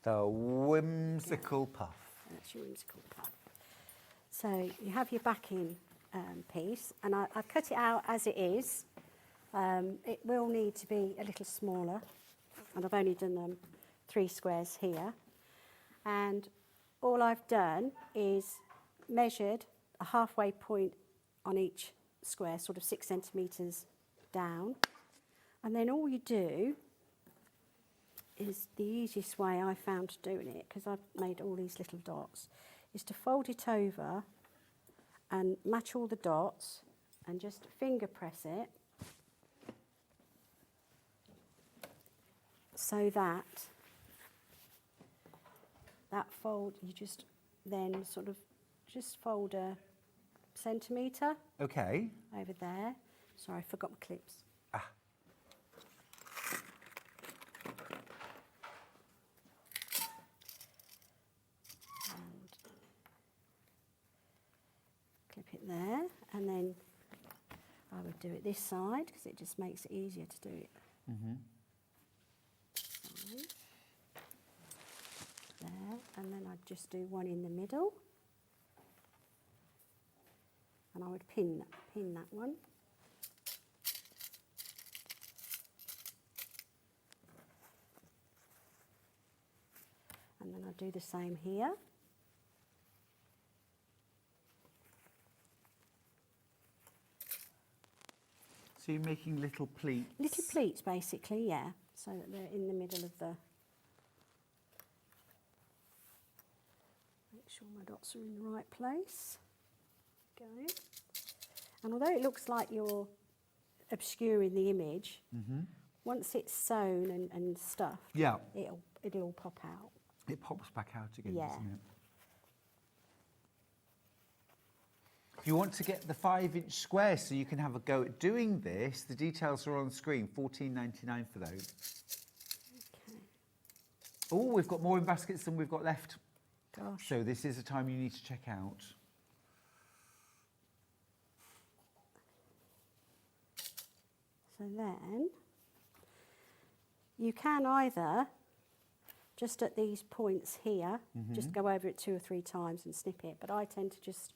The whimsical puff. That's your whimsical puff. So you have your backing piece, and I've cut it out as it is. It will need to be a little smaller, and I've only done 3 squares here. And all I've done is measured a halfway point on each square, sort of 6 centimetres down. And then all you do is the easiest way I found doing it, because I've made all these little dots, is to fold it over and match all the dots and just finger press it so that fold, you just then sort of just fold a centimetre Okay. over there. Sorry, I forgot my clips. Clip it there, and then I would do it this side because it just makes it easier to do it. There, and then I'd just do one in the middle, and I would pin that one. And then I'd do the same here. So you're making little pleats? Little pleats, basically, yeah, so that they're in the middle of the... Make sure my dots are in the right place. Go. And although it looks like you're obscuring the image, once it's sewn and stuffed, Yeah. it'll all pop out. It pops back out again, Yeah. doesn't it? If you want to get the 5-inch square so you can have a go at doing this, the details are on screen, $14.99 for those. Okay. Oh, we've got more in baskets than we've got left. Gosh. So this is a time you need to check out. So then you can either just at these points here, just go over it 2 or 3 times and snip it, but I tend to just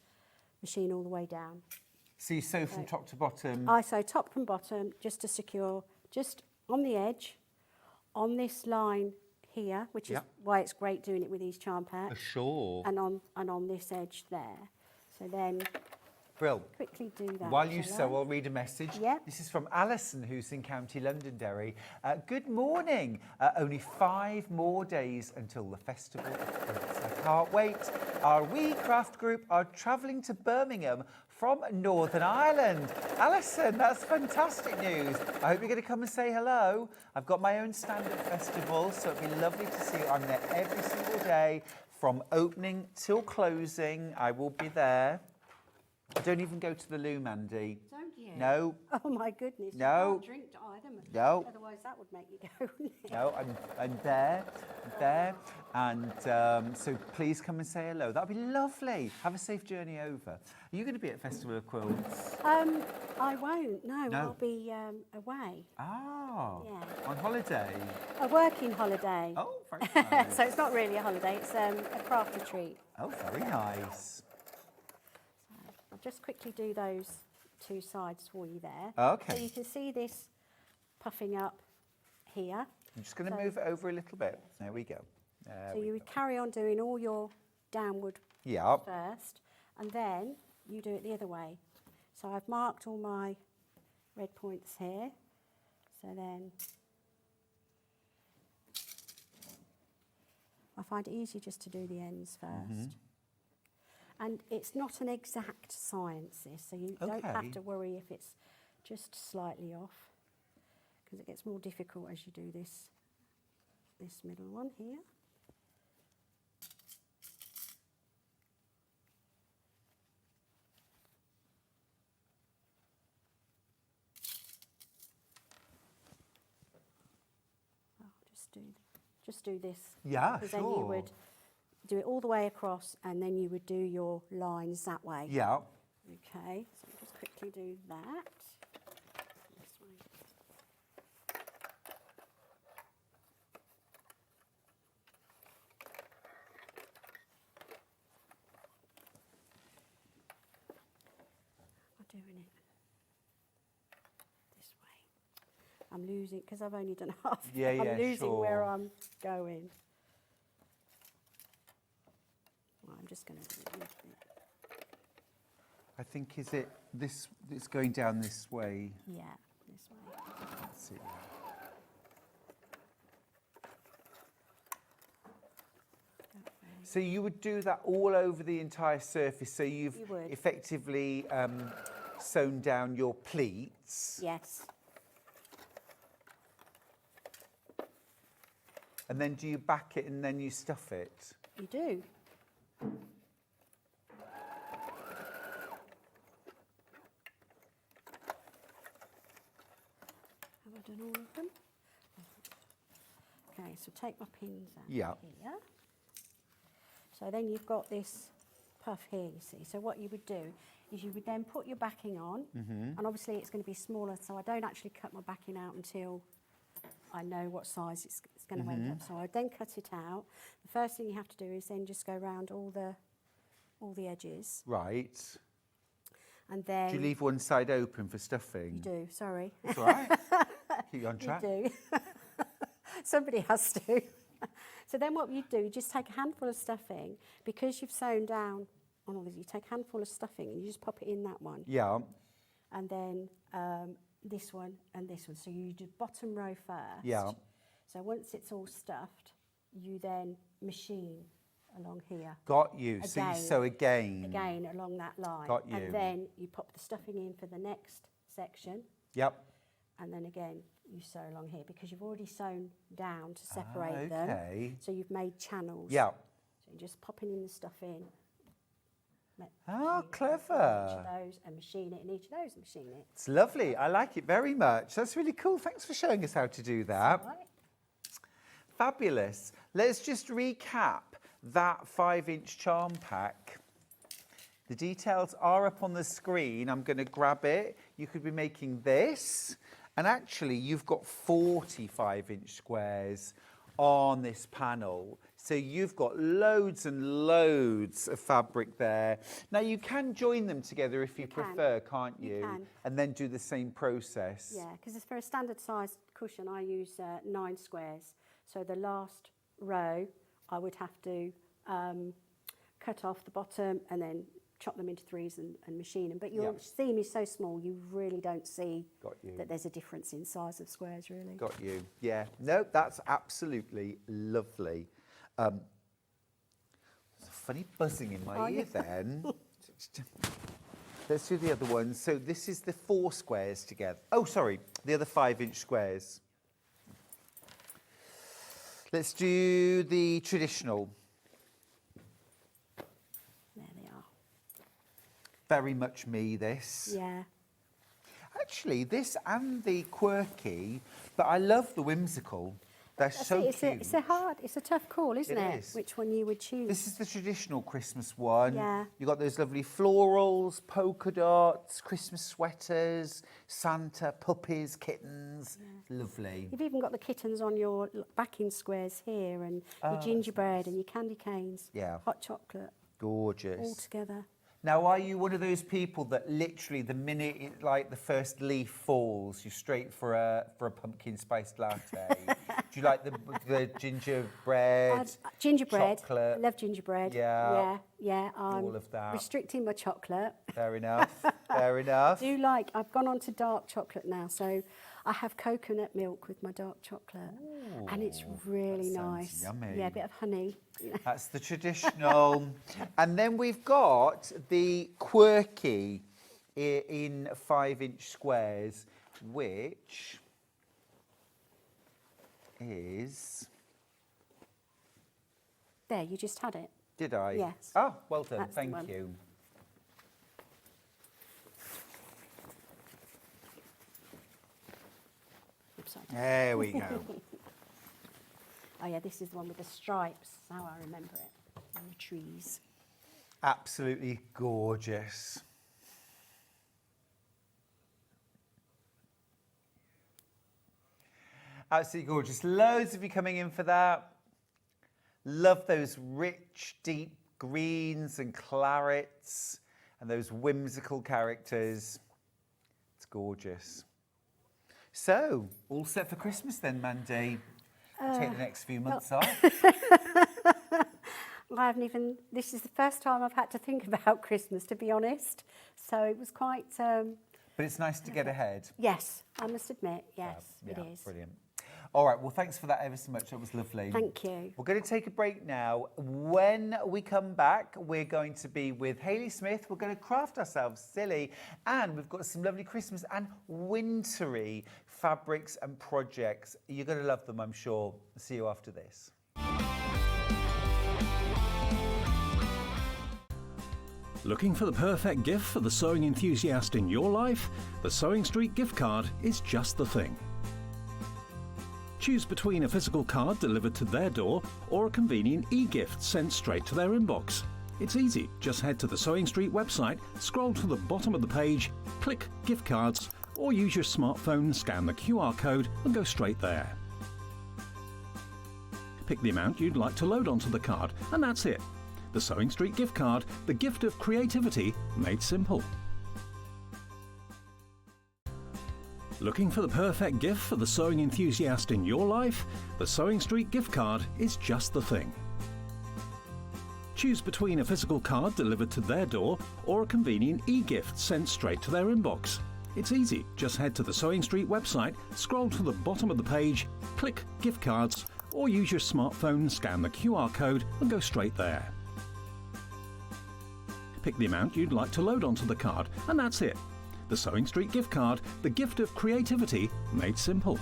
machine all the way down. So you sew from top to bottom. I sew top and bottom just to secure, just on the edge, on this line here, which is why it's great doing it with these charm packs. Sure. And on this edge there. So then Brill. quickly do that. While you shall sew, I? I'll read a message. Yeah. This is from Allison, who's in County Londonderry. Good morning. Only 5 more days until the Festival of Quilts. I can't wait. Our wee craft group are travelling to Birmingham from Northern Ireland. Allison, that's fantastic news. I hope you're going to come and say hello. I've got my own stand at festival, so it'd be lovely to see you. I'm there every single day from opening till closing. I will be there. I don't even go to the loo, Mandy. Don't you? No. Oh my goodness. No. You can't drink either. No. Otherwise that would make you go, wouldn't it? No, I'm there, and so please come and say hello. That'd be lovely. Have a safe journey over. Are you going to be at Festival of Quilts? I won't, no, No. I'll be away. Oh, Yeah. on holiday. A working holiday. Oh, very nice. So it's not really a holiday, it's a craft retreat. Oh, very nice. I'll just quickly do those two sides for you there. Okay. So you can see this puffing up here. I'm just going to So- move it over a little bit. There we go. So you would carry on doing all your downward Yeah. first, and then you do it the other way. So I've marked all my red points here. So then I find it easy just to do the ends first. And it's not an exact science, this, so you don't have Okay. to worry if it's just slightly off, because it gets more difficult as you do this middle one here. Just do this. Yeah, Because then you would do it all the way across, and then you would do your lines that way. Yeah. Okay, so I'll just quickly do that. This way. I'm doing it this way. I'm losing, because I've only done half. Yeah, yeah, I'm losing where sure. I'm going. Well, I'm just going to do it a little bit. I think, is it this, it's going down this way. Yeah, this way. Let's see. So you would do that all over the entire surface, so you've You would. effectively sewn down your pleats, Yes. and then do you back it and then you stuff it? You do. Have I done all of them? Okay, so take my pins out Yeah. here. So then you've got this puff here, you see. So what you would do is you would then put your backing on, and obviously it's going to be smaller, so I don't actually cut my backing out until I know what size it's going to end up. So I then cut it out. The first thing you have to do is then just go around all the edges, Right. and then Do you leave one side open for stuffing? you do. Sorry, That's all right. Keep you on you track. do. Somebody has to. So then what you do, you just take a handful of stuffing, because you've sewn down on all these, you take a handful of stuffing and you just pop it in that one, Yeah. and then this one and this one. So you do bottom row first. Yeah. So once it's all stuffed, you then machine along here. Got you. So you Again. sew again. Again, along that line. Got you. And then you pop the stuffing in for the next section, Yep. and then again you sew along here, because you've already sewn down to separate okay. them. So you've made channels. Yeah. So you're just popping in the stuff in. Ah, Each clever. of those, and machine it, and each of those, and machine it. It's lovely. I like it very much. That's really cool. Thanks for showing us how to do that. Right. Fabulous. Let's just recap that 5-inch charm pack. The details are up on the screen. I'm going to grab it. You could be making this. And actually, you've got 45-inch squares on this panel. So you've got loads and loads of fabric there. Now, you can join them together if you can. prefer, can't you? You can. And then do the same process. Yeah, because for a standard sized cushion, I use 9 squares. So the last row, I would have to cut off the bottom and then chop them into 3s and machine them. But your Yeah. seam is so small, you really don't see Got you. that there's a difference in size of squares, really. Got you. Yeah. No, that's absolutely lovely. There's a funny buzzing in my Oh, ear yeah. then. Let's do the other one. So this is the 4 squares together. Oh, sorry, the other 5-inch squares. Let's do the traditional. There they are. Very much me, this. Yeah. Actually, this and the quirky, but I love the whimsical. They're so It's cute. it's a tough call, isn't it? It is. Which one you would choose? This is the traditional Christmas one. Yeah. You got those lovely florals, polka dots, Christmas sweaters, Santa, puppies, kittens. Lovely. You've even got the kittens on your backing squares here, and your gingerbread and your candy canes. Yeah. Hot chocolate, Gorgeous. all together. Now, are you one of those people that literally the minute like the first leaf falls, you're straight for a pumpkin spiced latte? Do you like the gingerbread? Gingerbread. Chocolate. I love gingerbread. Yeah. Yeah. I'm All of that. restricting my chocolate. Fair enough. Fair enough. I've gone on to dark chocolate now, so I have coconut milk with my dark chocolate, and it's really that sounds nice. yummy. Yeah, a bit of honey. That's the traditional. And then we've got the quirky in 5-inch squares, which is... There, you just had it. Did I? Yes. Oh, well done. That's the Thank one. you. Upside down. There we go. Oh yeah, this is the one with the stripes. That's how I remember it. And the trees. Absolutely gorgeous. Absolutely gorgeous. Loads of you coming in for that. Love those rich, deep greens and clarets and those whimsical characters. It's gorgeous. So, all set for Christmas then, Mandy? Take the next few months off. I haven't even, this is the first time I've had to think about Christmas, to be honest. So it was quite, But it's nice to get ahead. yes, I must admit, yes, it Yeah, is. brilliant. All right, well, thanks for that ever so much. That was lovely. Thank you. We're going to take a break now. When we come back, we're going to be with Hayley Smith. We're going to craft ourselves silly, and we've got some lovely Christmas and wintry fabrics and projects. You're going to love them, I'm sure. See you after this. Looking for the perfect gift for the sewing enthusiast in your life? The Sewing Street gift card is just the thing. Choose between a physical card delivered to their door or a convenient e-gift sent straight to their inbox. It's easy. Just head to the Sewing Street website, scroll to the bottom of the page, click Gift Cards, or use your smartphone, scan the QR code and go straight there. Pick the amount you'd like to load onto the card, and that's it. The Sewing Street gift card, the gift of creativity made simple. Looking for the perfect gift for the sewing enthusiast in your life? The Sewing Street gift card is just the thing. Choose between a physical card delivered to their door or a convenient e-gift sent straight to their inbox. It's easy. Just head to the Sewing Street website, scroll to the bottom of the page, click Gift Cards, or use your smartphone, scan the QR code and go straight there. Pick the amount you'd like to load onto the card, and that's it. The Sewing Street gift card, the gift of creativity made simple.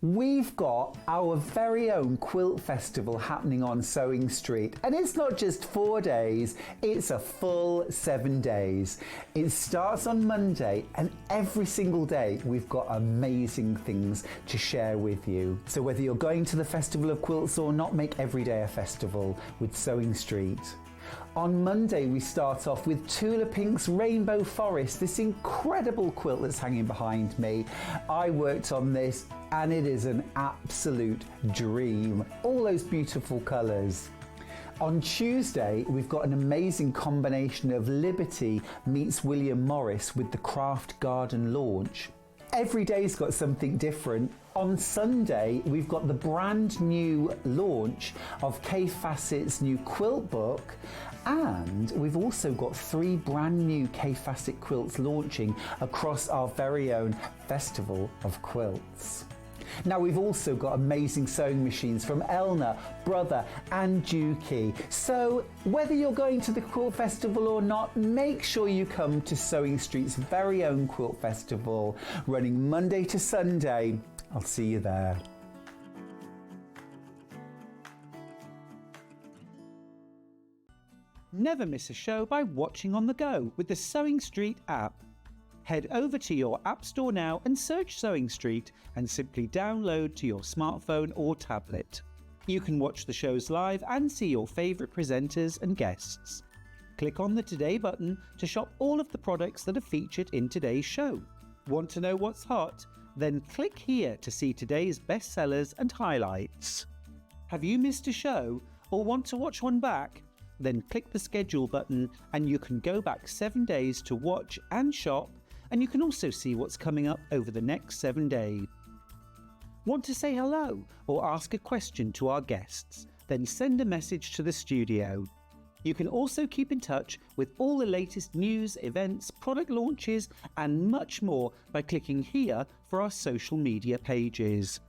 We've got our very own quilt festival happening on Sewing Street, and it's not just 4 days, it's a full 7 days. It starts on Monday, and every single day we've got amazing things to share with you. So whether you're going to the Festival of Quilts or not, make every day a festival with Sewing Street. On Monday, we start off with Tula Pink's Rainbow Forest, this incredible quilt that's hanging behind me. I worked on this and it is an absolute dream. All those beautiful colours. On Tuesday, we've got an amazing combination of Liberty meets William Morris with the Craft Garden launch. Every day's got something different. On Sunday, we've got the brand new launch of Kay Fassett's new quilt book, and we've also got 3 brand new Kay Fassett quilts launching across our very own Festival of Quilts. Now we've also got amazing sewing machines from Elna, Brother and Juki. So whether you're going to the Quilt Festival or not, make sure you come to Sewing Street's very own Quilt Festival, running Monday to Sunday. I'll see you there. Never miss a show by watching on the go with the Sewing Street app. Head over to your App Store now and search Sewing Street and simply download to your smartphone or tablet. You can watch the shows live and see your favourite presenters and guests. Click on the Today button to shop all of the products that are featured in today's show. Want to know what's hot? Then click here to see today's bestsellers and highlights. Have you missed a show or want to watch one back? Then click the schedule button and you can go back 7 days to watch and shop, and you can also see what's coming up over the next 7 days. Want to say hello or ask a question to our guests? Then send a message to the studio. You can also keep in touch with all the latest news, events, product launches and much more by clicking here for our social media pages.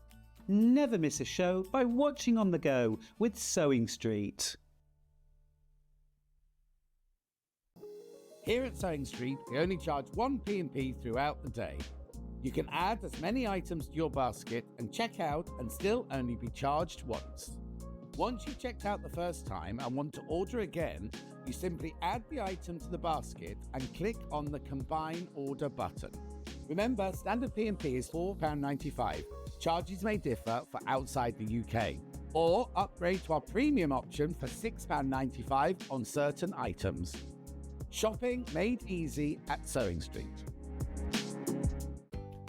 Never miss a show by watching on the go with Sewing Street. Here at Sewing Street, we only charge one P&P throughout the day. You can add as many items to your basket and check out and still only be charged once. Once you've checked out the first time and want to order again, you simply add the item to the basket and click on the Combine Order button. Remember, standard P&P is £4.95. Charges may differ for outside the UK. Or upgrade to our premium option for £6.95 on certain items. Shopping made easy at Sewing Street.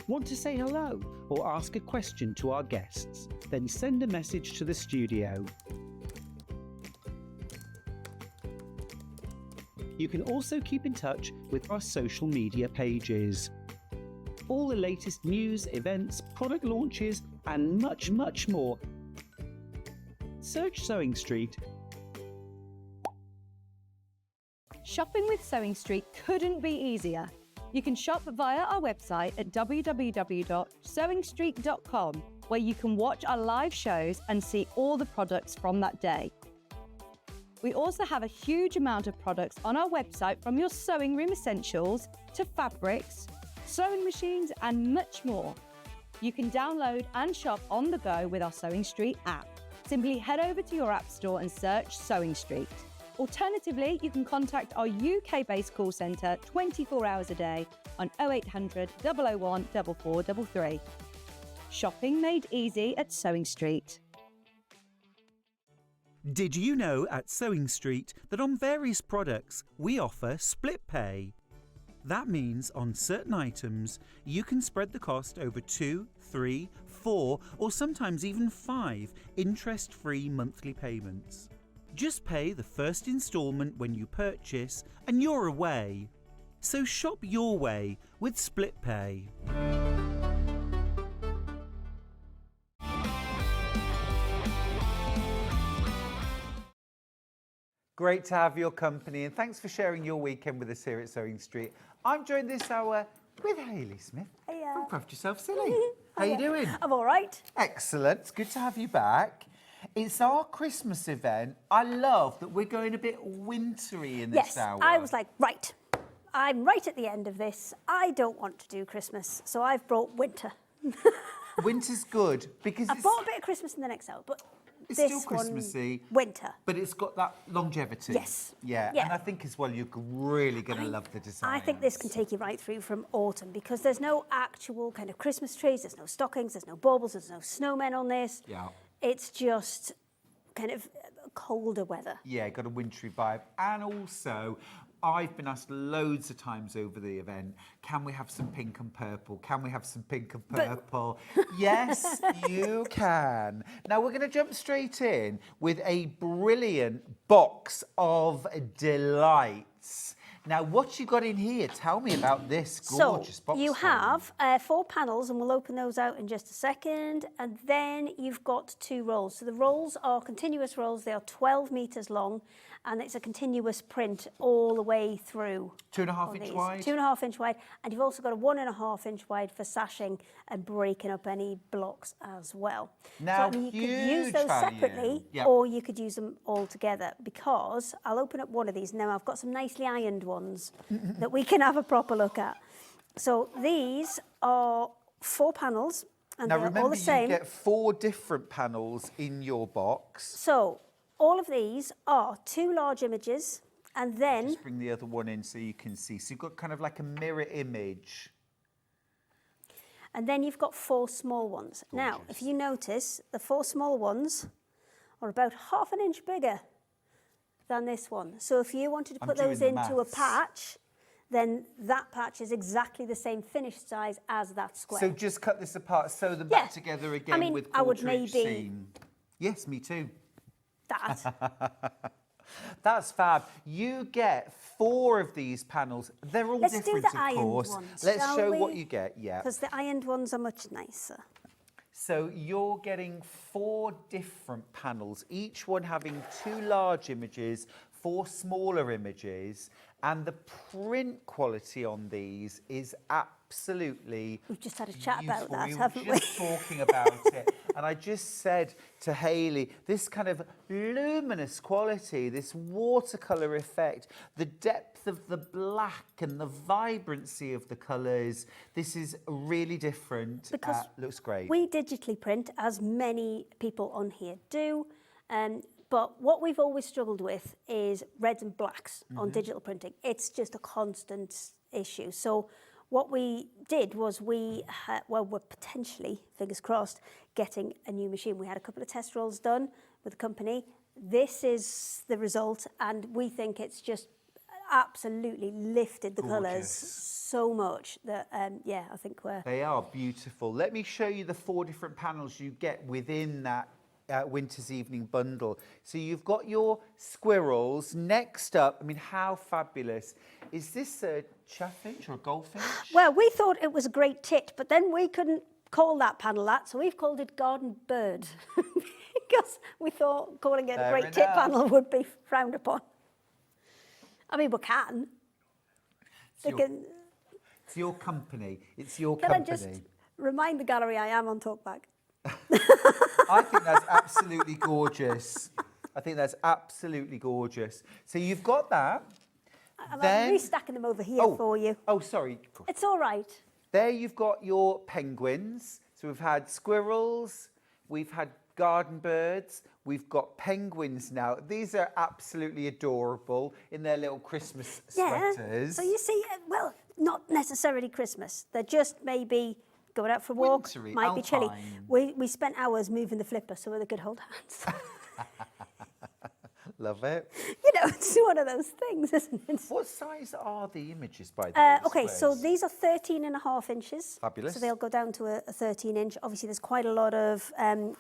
Want to say hello or ask a question to our guests? Then send a message to the studio. You can also keep in touch with our social media pages. All the latest news, events, product launches and much more. Search Sewing Street. Shopping with Sewing Street couldn't be easier. You can shop via our website at www.sewingstreet.com, where you can watch our live shows and see all the products from that day. We also have a huge amount of products on our website, from your sewing room essentials to fabrics, sewing machines and much more. You can download and shop on the go with our Sewing Street app. Simply head over to your App Store and search Sewing Street. Alternatively, you can contact our UK-based call centre 24 hours a day on 0800 001 4433. Shopping made easy at Sewing Street. Did you know at Sewing Street that on various products we offer split pay? That means on certain items you can spread the cost over 2, 3, 4 or sometimes even 5 interest-free monthly payments. Just pay the first instalment when you purchase and you're away. So shop your way with split pay. Great to have your company and thanks for sharing your weekend with us here at Sewing Street. I'm joined this hour with Hayley Smith from Craft Yourself Silly. How you doing? I'm all right. Excellent. It's good to have you back. It's our Christmas event. I love that we're going a bit wintry in this hour. Yes, I was like, right, I'm right at the end of this. I don't want to do Christmas, so I've brought winter. Winter's good because I've brought a bit of Christmas in the next hour, but it's this still Christmassy. Winter. But it's got that longevity. Yes. Yeah, and I think as well you're really going to love the design. I think this can take you right through from autumn because there's no actual kind of Christmas trees, there's no stockings, there's no baubles, there's no snowmen on this. Yeah. It's just kind of colder weather. Yeah, got a wintry vibe. And also, I've been asked loads of times over the event, can we have some pink and purple? Can we have some pink and purple? Yes, you can. Now, we're going to jump straight in with a brilliant box of delights. Now, what you got in here? Tell me about this gorgeous box. So, you have 4 panels, and we'll open those out in just a second. And then you've got 2 rolls. So the rolls are continuous rolls. They are 12 metres long, and it's a continuous print all the way through. 2.5 inch wide? 2.5 inch wide. And you've also got a 1.5 inch wide for sashing and breaking up any blocks as well. Now, so, I mean, you could use those separately, or you could use them all together, because I'll open up one of these. Now, I've got some nicely ironed ones that we can have a proper look at. So these are 4 panels, and now, they're remember, all the same. you get 4 different panels in your box. So all of these are 2 large images And then, Just bring the other one in so you can see. So you've got kind of like a mirror image. and then you've got 4 small ones. Now, Gorgeous. if you notice, the 4 small ones are about ½ an inch bigger than this one. So if you wanted to I'm put doing those the into a maths. patch, then that patch is exactly the same finished size as that square. So just cut this apart, sew them Yeah. back together again mean, with I would quarter-inch maybe- seam. Yes, me too. that. That's fab. You get 4 of these panels. They're all Let's do different, the of ironed course. ones, Let's shall show we? what you get. Yeah. Because the ironed ones are much nicer. So you're getting 4 different panels, each one having 2 large images, 4 smaller images, and the print quality on these is absolutely We've just had a chat about beautiful. that, We were haven't we? just talking about it, and I just said to Hayley, this kind of luminous quality, this watercolor effect, the depth of the black and the vibrancy of the colors, this is really different. Because looks great. We digitally print, as many people on here do, but what we've always struggled with is reds and blacks on digital printing. It's just a constant issue. So what we did was we're potentially, fingers crossed, getting a new machine. We had a couple of test rolls done with the company. This is the result, and we think it's just absolutely lifted the colours Gorgeous. so much that, yeah, I think we're... They are beautiful. Let me show you the 4 different panels you get within that Winter's Evening bundle. So you've got your squirrels. Next up, I mean, how fabulous. Is this a chaffinch or a goldfinch? Well, we thought it was a great tit, but then we couldn't call that panel that, so we've called it Garden Bird because we thought calling it a Fair great tit enough. panel would be frowned upon. I mean, we can. It's your company. It's your Can company. I just remind the gallery I am on Talkback? I think that's absolutely gorgeous. I think that's absolutely gorgeous. So you've got that. I'm Then- restacking them over here for you. Oh, sorry. It's all right. There you've got your penguins. So we've had squirrels, we've had garden birds, we've got penguins now. These are absolutely adorable in their little Christmas sweaters. So you see, well, not necessarily Christmas. They're just maybe going out for a walk. Wintry, Might be chilly. alpine. We spent hours moving the flipper so they could hold hands. Love it. You know, it's one of those things, isn't it? What size are the images, by the way? the Okay, so squares? these are 13.5 inches. Fabulous. So they'll go down to a 13 inch. Obviously, there's quite a lot of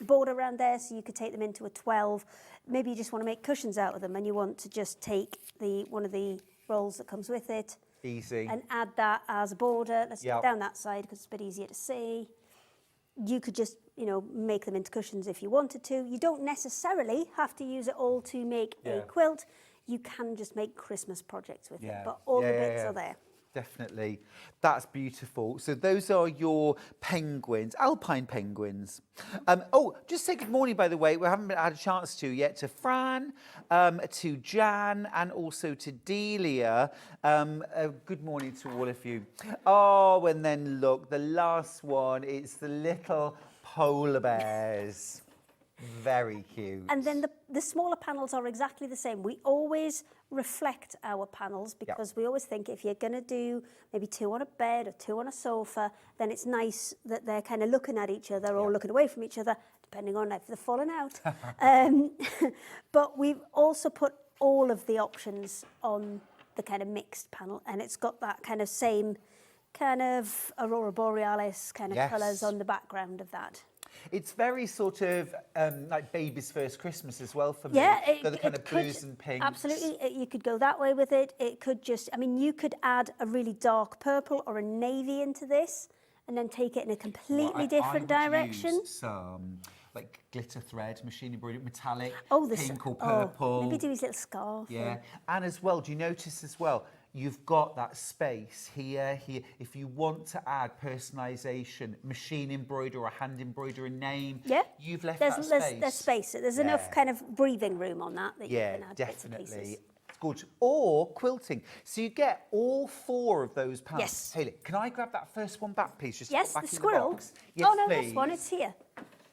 border around there, so you could take them into a 12. Maybe you just want to make cushions out of them and you want to just take one of the rolls that comes with it Easy. and add that as a border. Let's Yep. go down that side because it's a bit easier to see. You could just, you know, make them into cushions if you wanted to. You don't necessarily have to use it all to make a quilt. You can just make Christmas projects with it, but all the bits are there. Definitely. That's beautiful. So those are your penguins, alpine penguins. Oh, just say good morning, by the way. We haven't had a chance to yet, to Fran, to Jan, and also to Delia. Good morning to all of you. Oh, and then look, the last one, it's the little polar bears. Very cute. And then the smaller panels are exactly the same. We always reflect our panels because we always think if you're going to do maybe 2 on a bed or 2 on a sofa, then it's nice that they're kind of looking at each other or looking away from each other, depending on if they're falling out. But we've also put all of the options on the kind of mixed panel, and it's got that kind of same kind of Aurora Borealis kind of colours on the background of that. It's very sort of like Baby's First Christmas as well for me. Yeah, the kind of blues and pinks. Absolutely, you could go that way with it. It could just, I mean, you could add a really dark purple or a navy into this and then take it in a completely different direction. Use some like glitter thread, machine embroidered metallic, This pink or purple. maybe do his little scarf. Yeah, and as well, do you notice as well, you've got that space here. If you want to add personalisation, machine embroider or hand embroider a name, you've left that space. There's space. There's enough kind of breathing room on that you can add bits and definitely. pieces. It's gorgeous. Or quilting. So you get all 4 of those panels. Yes. Hayley, can I grab that first one back, please? Just Yes, back the in squirrel. box. Yes, Oh no, please. this one, it's here.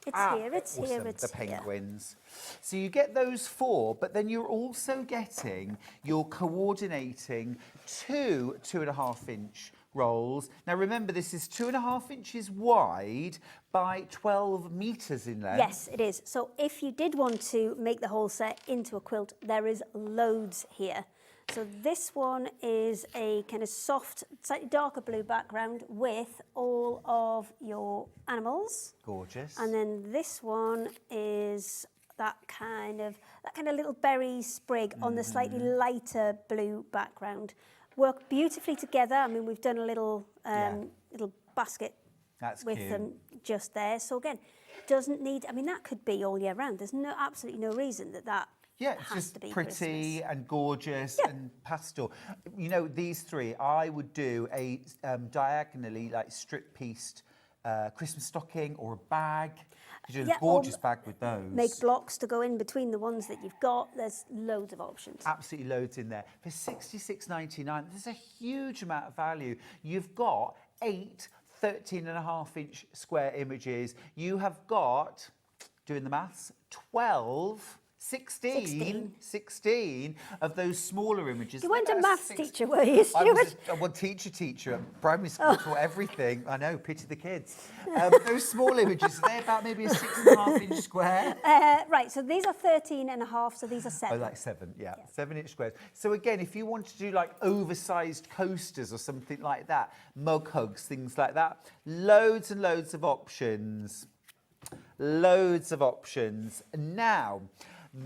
It's awesome. here, it's the here. penguins. So you get those 4, but then you're also getting, you're coordinating 2 2.5-inch rolls. Now remember, this is 2.5 inches wide by 12 metres in length. Yes, it is. So if you did want to make the whole set into a quilt, there is loads here. So this one is a kind of soft, slightly darker blue background with all of your animals. Gorgeous. And then this one is that kind of little berry sprig on the slightly lighter blue background. Work beautifully together. I mean, we've done a little little basket with cute. them just there. So again, doesn't need. I mean, that could be all year round. There's absolutely no reason that. Yeah, it's has just to be pretty Christmas. and gorgeous and pastel. You know, these 3, I would do a diagonally, like strip-pieced Christmas stocking or a bag. You do a gorgeous bag with those. Make blocks to go in between the ones that you've got. There's loads of options. Absolutely loads in there. For $66.99, there's a huge amount of value. You've got 8 13.5-inch square images. You have got, doing the maths, 16 of those smaller images. You weren't a maths teacher, were you, Stuart? I was a teacher at primary school for everything. I know, pity the kids. Those small images, they're about maybe a 6.5-inch square. Right, so these are 13.5, so these are 7. Oh, like 7, yeah. 7-inch squares. So again, if you want to do like oversized coasters or something like that, mug hugs, things like that, loads and loads of options. Loads of options. Now,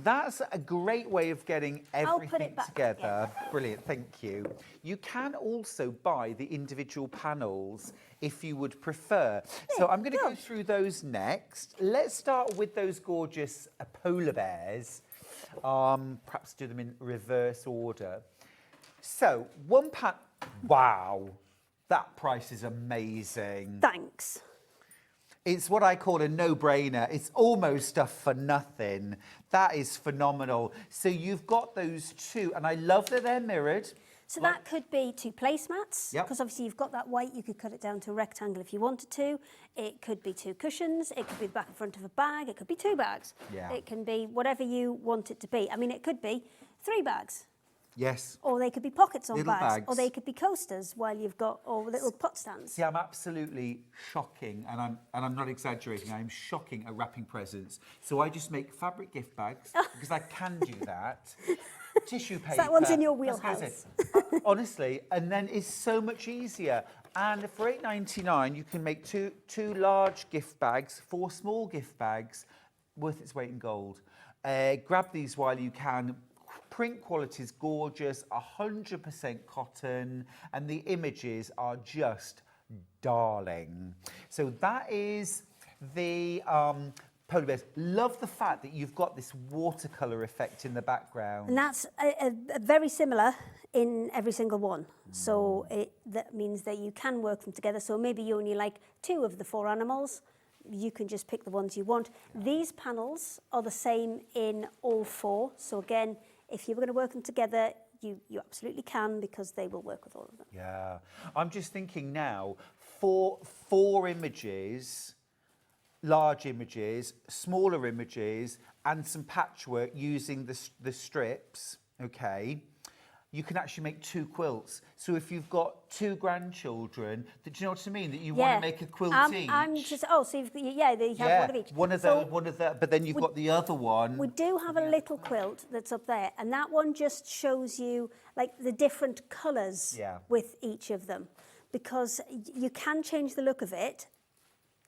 that's a great way of getting everything together. Brilliant, thank you. You can also buy the individual panels if you would prefer. So I'm going to go through those next. Let's start with those gorgeous polar bears. Perhaps do them in reverse order. So one pan. Wow, that price is amazing. Thanks. It's what I call a no-brainer. It's almost stuff for nothing. That is phenomenal. So you've got those 2, and I love that they're mirrored. So that could be 2 placemats, Yep. because obviously you've got that white, you could cut it down to a rectangle if you wanted to. It could be 2 cushions, it could be the back and front of a bag, it could be 2 bags. Yeah. It can be whatever you want it to be. I mean, it could be 3 bags. Yes. Or they could be pockets on Little bags. or they could be coasters while you've got, or little pot stands. See, I'm absolutely shocking, and I'm not exaggerating. I'm shocking at wrapping presents. So I just make fabric gift bags because I can do that. Tissue paper. So that one's in your that's wheelhouse. Honestly, and then it's so much easier. And for $8.99, you can make two large gift bags, 4 small gift bags, worth its weight in gold. Grab these while you can. Print quality is gorgeous, 100% cotton, and the images are just darling. So that is the polar bears. Love the fact that you've got this watercolour effect in the background. And that's very similar in every single one. So that means that you can work them together. So maybe you only like 2 of the 4 animals. You can just pick the ones you want. These panels are the same in all 4. So again, if you were going to work them together, you absolutely can, because they will work with all of them. Yeah. I'm just thinking now, 4 images, large images, smaller images, and some patchwork using the strips, okay? You can actually make 2 quilts. So if you've got 2 grandchildren, do you know what I mean? That you want to make a quilt each. I'm just, so you've, they have one of each. One of the, but then you've got the other one. We do have a little quilt that's up there, and that one just shows you like the different colours with each of them, because you can change the look of it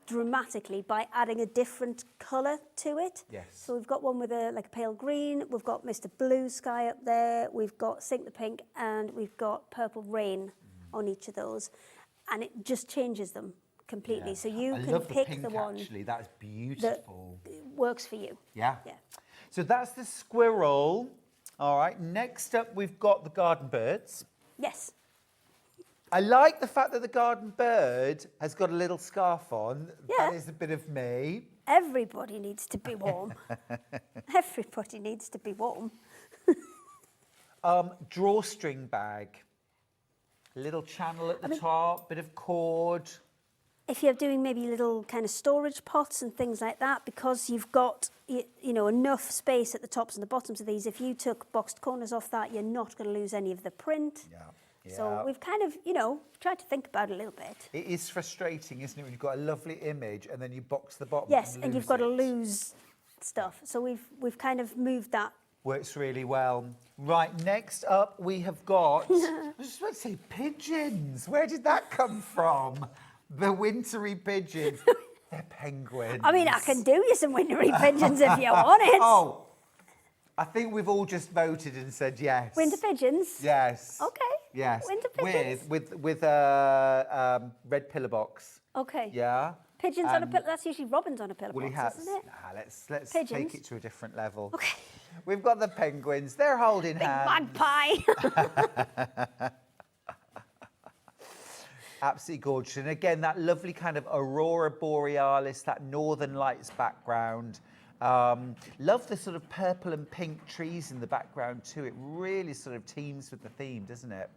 dramatically by adding a different colour to it. Yes. So we've got one with a pale green, we've got Mr. Blue Sky up there, we've got Sink the Pink, and we've got Purple Rain on each of those, and it just changes them completely. Yeah. So you I can love pick the pink, the one actually. That's beautiful. that works for you. Yeah. Yeah. So that's the squirrel. All right. Next up, we've got the garden birds. Yes. I like the fact that the garden bird has got a little scarf on. Yeah. That is a bit of me. Everybody needs to be warm. Everybody needs to be warm. Drawstring bag. Little channel at the top, bit of cord. if you're doing maybe little kind of storage pots and things like that, because you've got, you know, enough space at the tops and the bottoms of these, if you took boxed corners off that, you're not going to lose any of the print. Yeah. So we've kind of, you know, tried to think about it a little bit. It is frustrating, isn't it, when you've got a lovely image and then you box the bottom. Yes, and lose you've got to it. lose stuff. So we've kind of moved that. Works really well. Right, next up we have got, I was just about to say pigeons. Where did that come from? The wintry pigeons. They're penguins. I mean, I can do you some wintry pigeons if you want it. Oh, I think we've all just voted and said yes. Winter pigeons? Yes. Okay. Yes. Winter pigeons. With a red pillar box. Okay. Yeah. Pigeons on a pillow. That's usually robins on a pillow Woolly box, hats. isn't it? Nah, let's Pigeons. take it to a different level. Okay. We've got the penguins. They're holding Big hands. magpie. Absolutely gorgeous. And again, that lovely kind of aurora borealis, that northern lights background. Love the sort of purple and pink trees in the background too. It really sort of teams with the theme, doesn't it?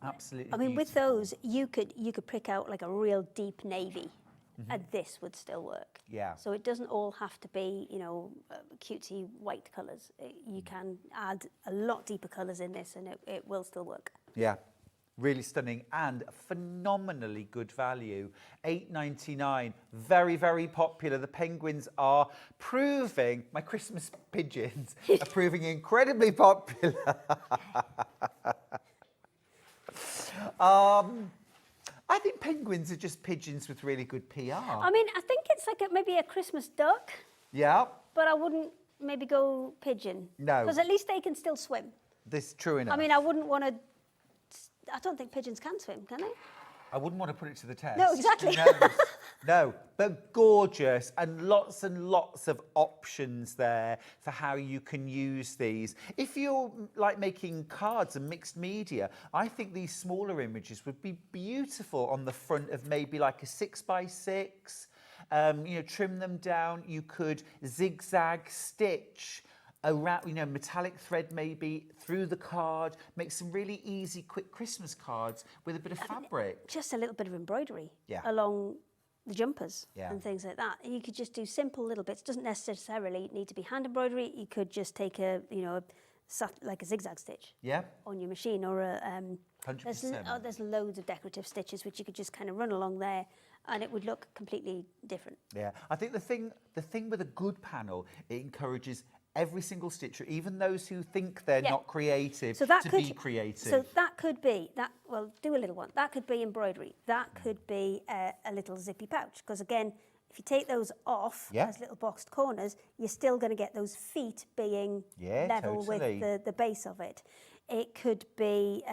Absolutely. I mean, with beautiful. those, you could pick out like a real deep navy, and this would still work. Yeah. So it doesn't all have to be, you know, cutesy white colours. You can add a lot deeper colours in this, and it will still work. Yeah. Really stunning and phenomenally good value. $8.99, very, very popular. The penguins are proving, my Christmas pigeons are proving incredibly popular. I think penguins are just pigeons with really good PR. I mean, I think it's like maybe a Christmas duck, Yeah, but I wouldn't maybe go pigeon. No. Because at least they can still swim. this is true enough. I mean, I wouldn't want to. I don't think pigeons can swim, can they? I wouldn't want to put it to the test. No, exactly. No, but gorgeous and lots of options there for how you can use these. If you're like making cards and mixed media, I think these smaller images would be beautiful on the front of maybe like a 6x6. You know, trim them down. You could zigzag stitch around, you know, metallic thread maybe through the card, make some really easy, quick Christmas cards with a bit of fabric. Just a little bit of embroidery Yeah. along the jumpers Yeah. and things like that. You could just do simple little bits. Doesn't necessarily need to be hand embroidery. You could just take like a zigzag stitch Yeah, on your machine, or a 100%. there's loads of decorative stitches which you could just kind of run along there, and it would look completely different. Yeah, I think the thing with a good panel, it encourages every single stitcher, even those who think they're Yeah. not creative, So that to could be creative. So that could be that. Well, do a little one. That could be embroidery. That could be a little zippy pouch. Because again, if you take those off Yeah. as little boxed corners, you're still going to get those feet being Yeah, level totally. with the base of it. It could be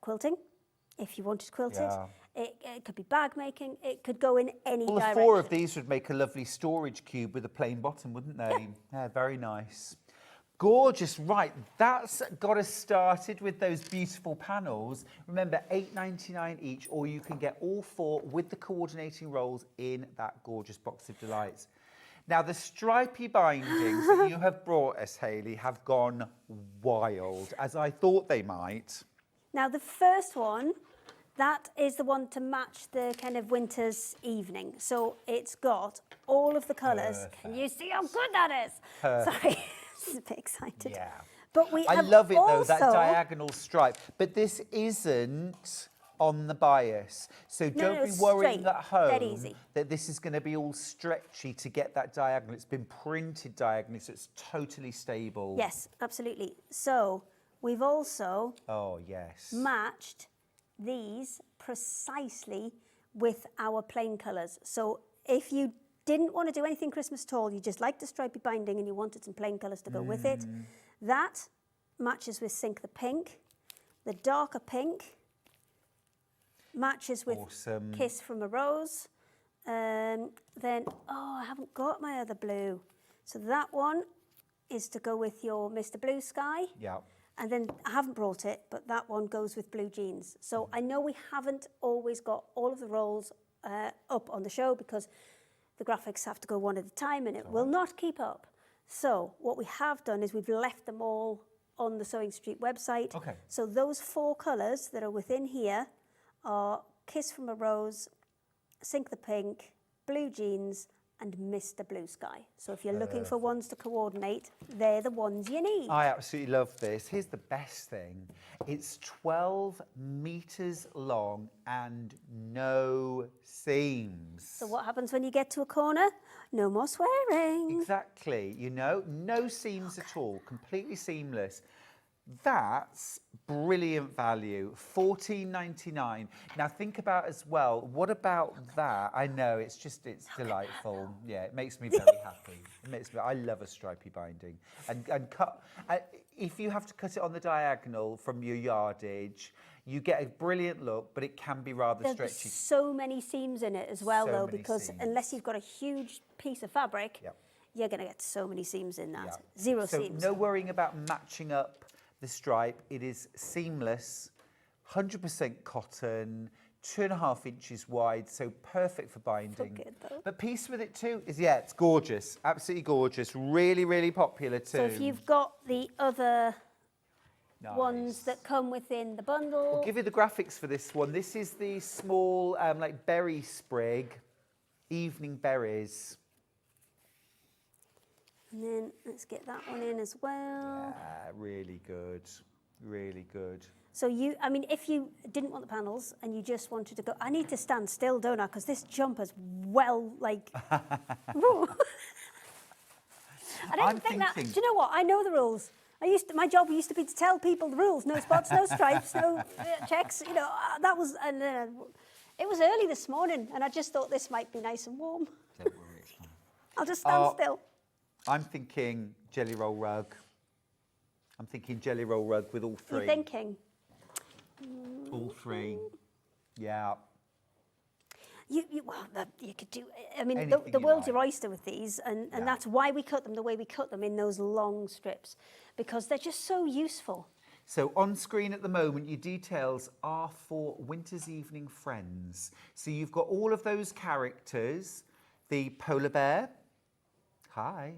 quilting, if you wanted quilted. Yeah. It could be bag making. It could go in any Well, the direction. 4 of these would make a lovely storage cube with a plain bottom, wouldn't they? Yeah, very nice. Gorgeous. Right, that's got us started with those beautiful panels. Remember, $8.99 each, or you can get all 4 with the coordinating rolls in that gorgeous box of delights. Now, the stripy bindings that you have brought us, Hayley, have gone wild, as I thought they might. Now, the first one, that is the one to match the kind of winter's evening. So it's got all of the colours. Can you see how good that is? Sorry, I'm a bit excited. Yeah. But we I have love it though, that also- diagonal stripe. But this isn't on the bias. So don't no, be worrying straight, at home dead easy. that this is going to be all stretchy to get that diagonal. It's been printed diagonally, so it's totally stable. Yes, absolutely. So we've also Oh, yes. matched these precisely with our plain colours. So if you didn't want to do anything Christmas at all, you just liked the stripy binding and you wanted some plain colours to go with it, that matches with Sync the Pink. The darker pink matches with Awesome. Kiss from a Rose. Then, I haven't got my other blue. So that one is to go with your Mr. Blue Sky. Yeah. And then I haven't brought it, but that one goes with blue jeans. So I know we haven't always got all of the rolls up on the show because the graphics have to go one at a time and it will not keep up. So what we have done is we've left them all on the Sewing Street website. Okay. So those 4 colours that are within here are Kiss from a Rose, Sink the Pink, Blue Jeans, and Mr. Blue Sky. So if you're looking for ones to coordinate, they're the ones you need. I absolutely love this. Here's the best thing. It's 12 metres long and no seams. So what happens when you get to a corner? No more swearing. Exactly, you know, no seams at all, completely seamless. That's brilliant value, $14.99. Now think about as well, what about that? I know, it's delightful. Yeah, it makes me very happy. I love a stripy binding. And cut, if you have to cut it on the diagonal from your yardage, you get a brilliant look, but it can be rather There's stretchy. so many seams in it as well, So though, many because seams. unless you've got a huge piece of fabric, Yep. you're going to get so many seams in that. Yeah. Zero So seams. no worrying about matching up the stripe. It is seamless, 100% cotton, 2.5 inches wide, so perfect for binding. good, though. But piece with it too is, yeah, it's gorgeous, absolutely gorgeous, really, really popular too. So if you've got the other Nice. ones that come within the bundle, I'll give you the graphics for this one. This is the small, like berry sprig, evening berries. and then let's get that one in as well. Really good, really good. So if you didn't want the panels and you just wanted to go, I need to stand still, don't I? Because this jumper's well, like, woo. I don't think that, do you know what? I know the rules. My job used to be to tell people the rules. No spots, no stripes, no checks. You know, that was, it was early this morning and I just thought this might be nice and warm. Don't worry, it's fine. I'll just stand still. I'm thinking jelly roll rug. I'm thinking jelly roll rug with all three. You're thinking? All three. Yeah. You could do, I mean, Anything the you world's like. your oyster with these, and that's why we cut them the way we cut them in those long strips, because they're just so useful. So on screen at the moment, your details are for Winter's Evening Friends. So you've got all of those characters, the polar bear, hi,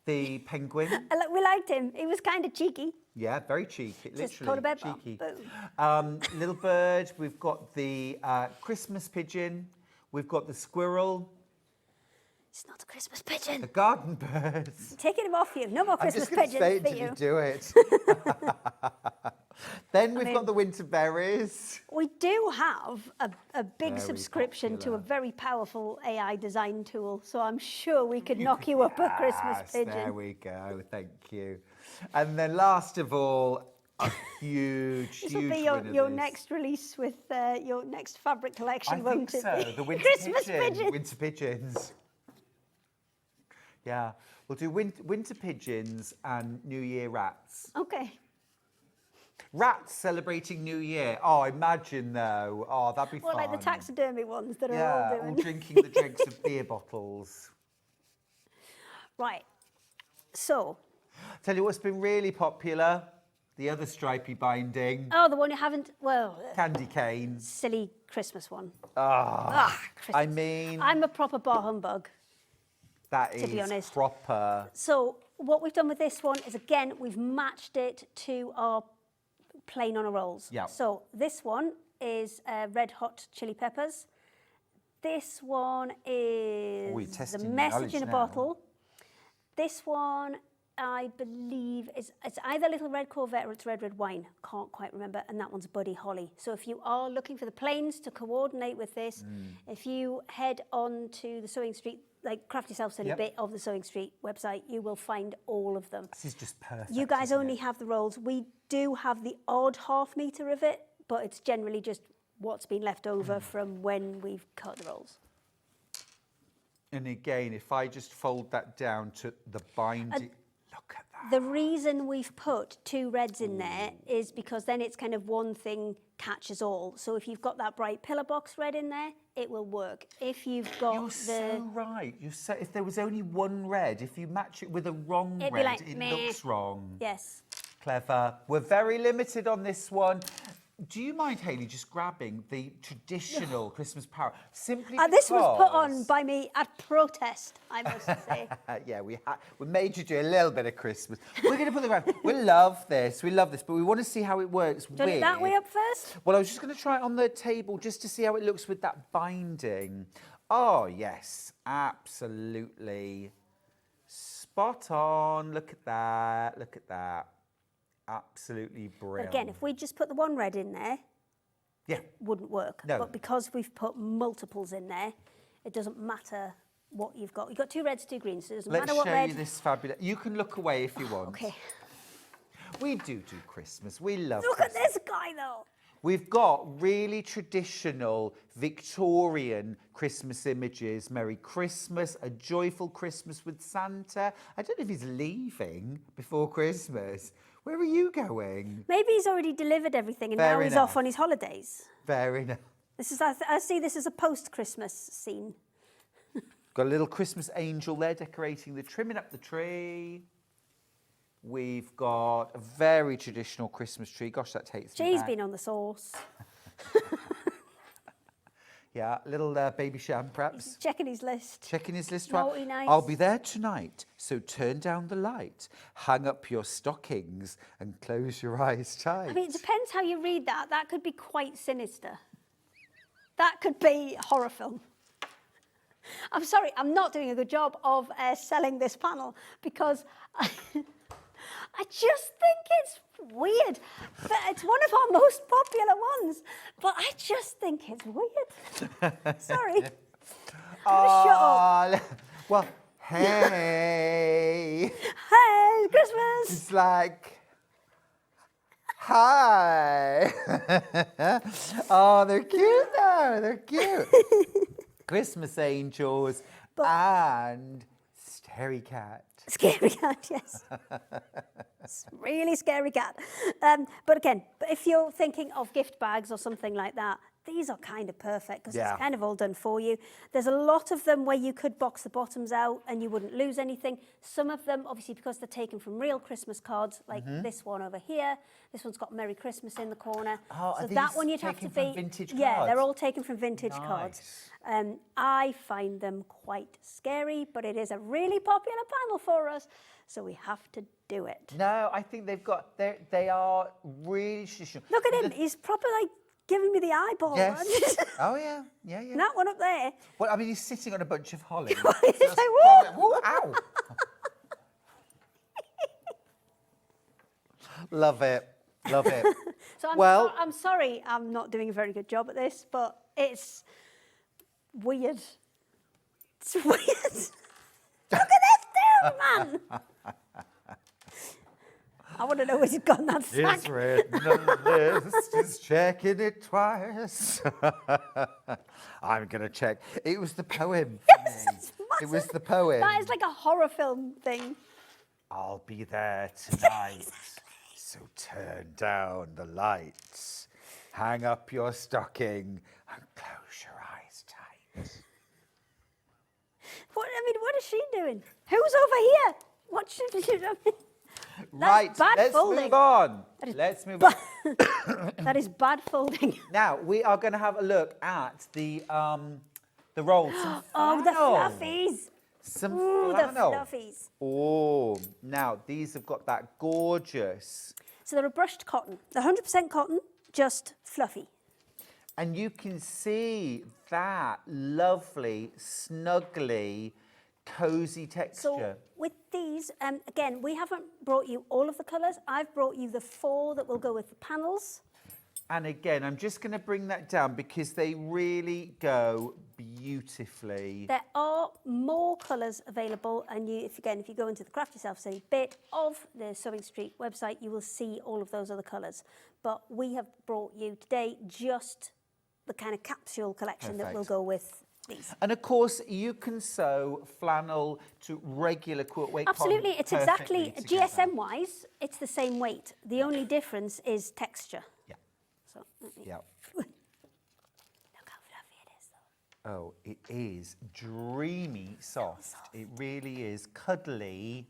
the penguin. We liked him. He was kind of cheeky. Yeah, very cheeky, Just literally polar bear bomb. cheeky. Boom. Little bird, we've got the Christmas pigeon, we've got the squirrel, It's not a Christmas pigeon. the garden birds. Taking him off you. No more I'm Christmas just going to pigeons say it for till you. you do it. Then we've got the winter berries. We do have a big Very subscription to a popular. very powerful AI design tool, so I'm sure we could knock you up a Christmas Yes, pigeon. there we go. Thank you. And then last of all, a huge, This huge will be winner your this. next release with your next fabric collection, I think won't so. it be? The winter Christmas pigeon. Winter pigeons. Yeah, we'll do winter pigeons and New Year rats. Okay. Rats celebrating New Year. Oh, imagine though. Oh, that'd be Well, fun. like the taxidermy ones that are Yeah, all all doing. drinking the dregs of beer bottles. Right. So, Tell you what's been really popular. The other stripy binding. the one you haven't, Candy canes. silly Christmas one. Christmas. I mean, I'm a proper bar humbug. that to be is honest. proper. So what we've done with this one is, again, we've matched it to our plain on a rolls. Yeah. So this one is red hot chili peppers. This one is you're the testing message in a knowledge now. bottle. This one, I believe, it's either Little Red Corvette or it's Red Red Wine. Can't quite remember. And that one's Buddy Holly. So if you are looking for the plains to coordinate with this, if you head on to the Sewing Street, like Crafty Self-Study Yep. bit of the Sewing Street website, you will find all of them. This is just perfect. You guys isn't only it? have the rolls. We do have the odd half metre of it, but it's generally just what's been left over from when we've cut the rolls. And again, if I just fold that down to the binding, look at that. The reason we've put two reds in there is because then it's kind of one thing catches all. So if you've got that bright pillar box red in there, it will work. If you've got You're so right. You're so. If there was only one red, if you match it with a wrong It'd be red, like, it meh. looks wrong. Yes. Clever. We're very limited on this one. Do you mind, Hayley, just grabbing the traditional Christmas parrot? Simply This was put on because- by me at protest, I must say. Yeah, we made you do a little bit of Christmas. We're going to put the ground. We love this, but we want to see how it works Do you want it that way up first? Well, I was just going to try it on the table just to see how it looks with that binding. Oh, yes, absolutely. Spot on. Look at that. Look at that. Absolutely brilliant. But again, if we just put the one red in there, it wouldn't work. No. But because we've put multiples in there, it doesn't matter what you've got. You've got 2 reds, 2 greens, so it doesn't Let's matter what show red. you this fabulous. You can look away if you want. Okay. We do Christmas. We love Look Christmas. at this guy, though. We've got really traditional Victorian Christmas images. Merry Christmas, a joyful Christmas with Santa. I don't know if he's leaving before Christmas. Where are you going? Maybe he's already delivered everything and now he's off on his holidays. Fair enough. This is, I see this as a post-Christmas scene. Got a little Christmas angel there decorating trimming up the tree. We've got a very traditional Christmas tree. Gosh, that takes me Jay's back. been on the sauce. Yeah, little baby sham, perhaps. Checking his list. Checking his list. Naughty nice. I'll be there tonight, so turn down the light, hang up your stockings, and close your eyes tight. I mean, it depends how you read that. That could be quite sinister. That could be a horror film. I'm sorry, I'm not doing a good job of selling this panel because I just think it's weird. But it's one of our most popular ones, but I just think it's weird. Sorry. Shut up. Well, hey. Hey, Christmas. It's like, hi. Oh, they're cute though. They're cute. Christmas angels and Scary Cat. Scary cat, yes. It's a really scary cat. But again, if you're thinking of gift bags or something like that, these are kind of perfect because it's kind of all done for you. There's a lot of them where you could box the bottoms out and you wouldn't lose anything. Some of them, obviously, because they're taken from real Christmas cards, like this one over here. This one's got Merry Christmas in the corner. Oh, so are that these one you'd have taken to from be. vintage Yeah, cards? they're all taken from vintage cards. Nice. I find them quite scary, but it is a really popular panel for us, so we have to do it. No, I think they are really traditional. Look at him, he's proper like giving me the eyeball. Yes. Oh, yeah. And that one up there. Well, I mean, he's sitting on a bunch of holly. It's like, whoa! Whoa, ow. Love it. Love it. So Well- I'm sorry I'm not doing a very good job at this, but it's weird. It's weird. Look at this dude, man! I want to know where's he gone that sack. It's written on the list, just checking it twice. I'm going to check. It was the poem. Yes, it's It was massive. the poem. That is like a horror film thing. I'll be there tonight. So turn down the lights, hang up your stocking, and close your eyes tight. What is she doing? Who's over here? What should she do? Right, bad let's folding. move on. Let's move on. That is bad folding. Now, we are going to have a look at the rolls. Some Oh, the flannel. fluffies. Some Ooh, the flannel. fluffies. Oh, now these have got that gorgeous. So they're a brushed cotton. They're 100% cotton, just fluffy. And you can see that lovely, snuggly, cozy texture. So with these, again, we haven't brought you all of the colours. I've brought you the 4 that will go with the panels. And again, I'm just going to bring that down because they really go beautifully. There are more colours available, and if you go into the Craft Yourself Save bit of the Sewing Street website, you will see all of those other colours. But we have brought you today just the kind of capsule collection that will go with these. And of course, you can sew flannel to regular quilt weight. Absolutely, it's exactly, perfectly together. GSM-wise, it's the same weight. The only difference is texture. Yeah. So, let me- Yeah. Look how fluffy it is, though. Oh, it is dreamy soft. It really is cuddly.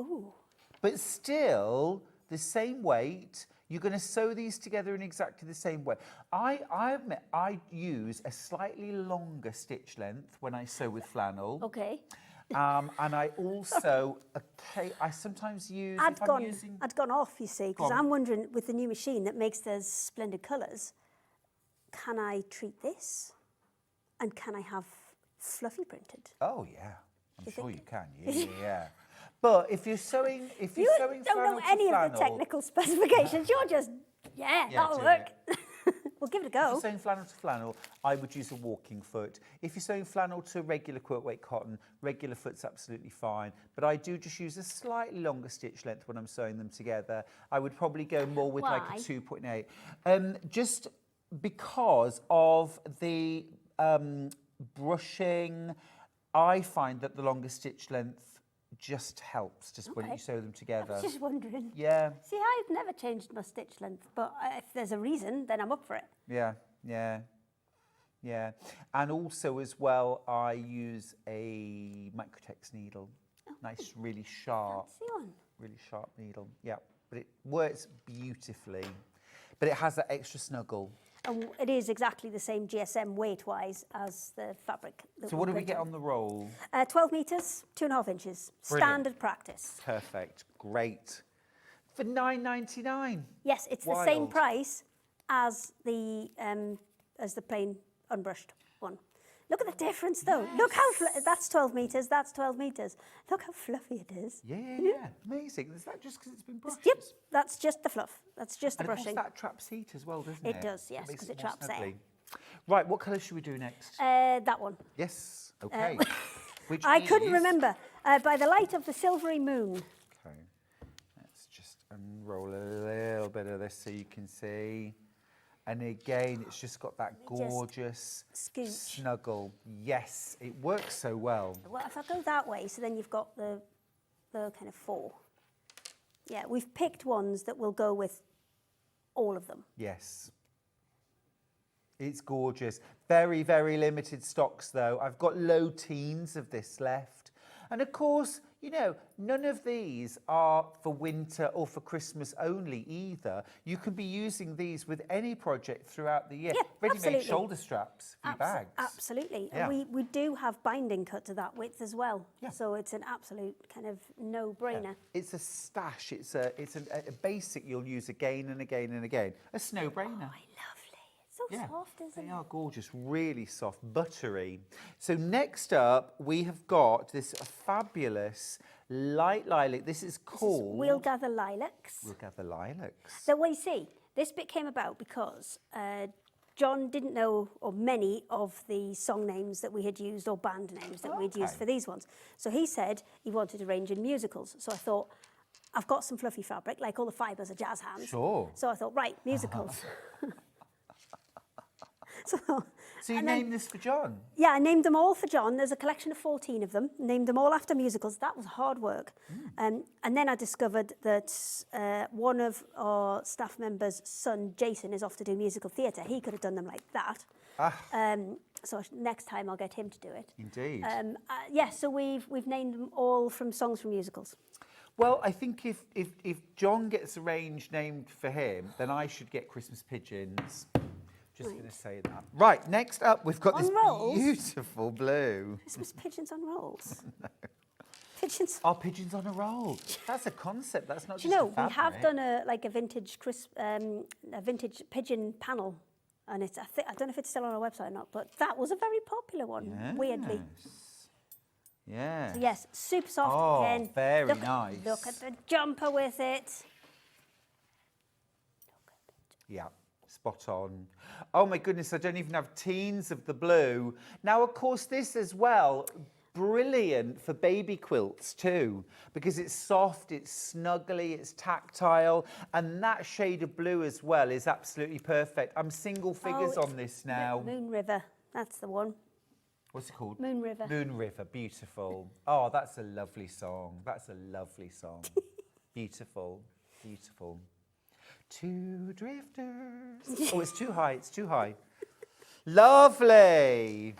Ooh. But still the same weight. You're going to sew these together in exactly the same way. I admit I use a slightly longer stitch length when I sew with flannel. Okay. And I also, I sometimes use, I'd gone off, you see, because I'm wondering, with the new machine that makes those splendid colours, can I treat this? And can I have fluffy printed? Oh, yeah. I'm sure you can. Yeah. But if you're sewing, flannel don't know any of the technical specifications. You're just, that'll work. We'll give it a go. If you're sewing flannel to flannel, I would use a walking foot. If you're sewing flannel to regular quilt weight cotton, regular foot's absolutely fine. But I do just use a slightly longer stitch length when I'm sewing them together. I would probably go more with like a 2.8. Just because of the brushing, I find that the longer stitch length just helps when you sew them together. I was just wondering. Yeah. See, I've never changed my stitch length, but if there's a reason, then I'm up for it. Yeah. And also as well, I use a Microtex needle. Nice, really sharp. Really sharp needle. Yeah, but it works beautifully. But it has that extra snuggle. And it is exactly the same GSM weight-wise as the fabric. So what do we get on the roll? 12 metres, 2.5 inches. Brilliant. Standard practice. Perfect. Great. For $9.99. Yes, it's the same price as the plain unbrushed one. Look at the difference, though. Yes. Look how that's 12 metres. That's 12 metres. Look how fluffy it is. Yeah. Amazing. Is that just because it's been brushed? Yep. That's just the fluff. That's just the brushing. And that traps heat as well, doesn't it? It does, yes, because it traps air. Right. What colour should we do next? That one. Yes. Okay. Which I couldn't remember. By the light of the silvery moon. Okay. Let's just unroll a little bit of this so you can see. And again, it's just got that gorgeous snuggle. Yes, it works so well. Well, if I go that way, so then you've got the kind of 4. Yeah, we've picked ones that will go with all of them. Yes. It's gorgeous. Very, very limited stocks, though. I've got low teens of this left. And of course, you know, none of these are for winter or for Christmas only either. You can be using these with any project throughout the year. Yeah, ready-made shoulder straps for your bags. Absolutely. Yeah. And we do have binding cut to that width as well. Yeah. So it's an absolute kind of no-brainer. Yeah. It's a stash. It's a basic you'll use again and again and again. A no-brainer. Oh, so soft, isn't it? They are gorgeous, really soft, buttery. So next up, we have got this fabulous light lilac. This is called... We'll Gather Lilacs. We'll Gather Lilacs. So, well, you see, this bit came about because John didn't know, or many of the song names that we had used, or band names that we'd used for these ones. So he said he wanted to range in musicals. So I thought, I've got some fluffy fabric, like all the fibres are jazz hands. Sure. So I thought, right, musicals. So you named this for John? Yeah, I named them all for John. There's a collection of 14 of them. Named them all after musicals. That was hard work. And then I discovered that one of our staff members' son, Jason, is off to do musical theatre. He could have done them like that. So next time I'll get him to do it. Indeed. So we've named them all from songs from musicals. Well, I think if John gets a range named for him, then I should get Christmas pigeons. Just going to say that. Right, next up, we've got this beautiful blue. Christmas pigeons on rolls. No. Pigeons. Oh, pigeons on a roll. That's a concept. That's not just a fabric. We have done a vintage pigeon panel, and it's I don't know if it's still on our website or not, but that was a very popular one. Yes. Weirdly. Yeah. So yes, super soft. Oh, again. Very nice. Look at the jumper with it. Yeah. Spot on. Oh my goodness, I don't even have teens of the blue. Now, of course, this as well, brilliant for baby quilts too, because it's soft, it's snuggly, it's tactile, and that shade of blue as well is absolutely perfect. I'm single figures on this now. Moon River, that's the one. What's it called? Moon River. Moon River, beautiful. Oh, that's a lovely song. That's a lovely song. Beautiful, beautiful. Two drifters. Oh, it's too high. It's too high. Lovely.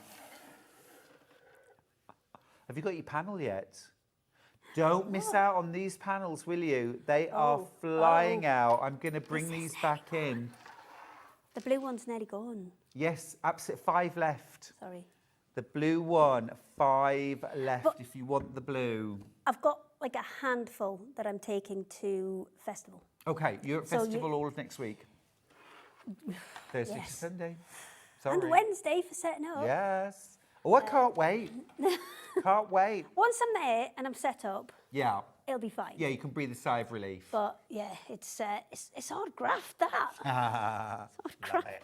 Have you got your panel yet? Don't miss out on these panels, will you? They are flying out. I'm going to bring these back in. The blue one's nearly gone. Yes, absolutely. 5 left. Sorry. The blue one, 5 left if you want the blue. I've got like a handful that I'm taking to festival. Okay, you're at festival all of next week. Thursday to Sunday. Sorry. And Wednesday for setting up. Yes. Oh, I can't wait. Can't wait. Once I'm there and I'm set up, Yeah. it'll be fine. Yeah, you can breathe a sigh of relief. But yeah, it's hard graft, that. Love it.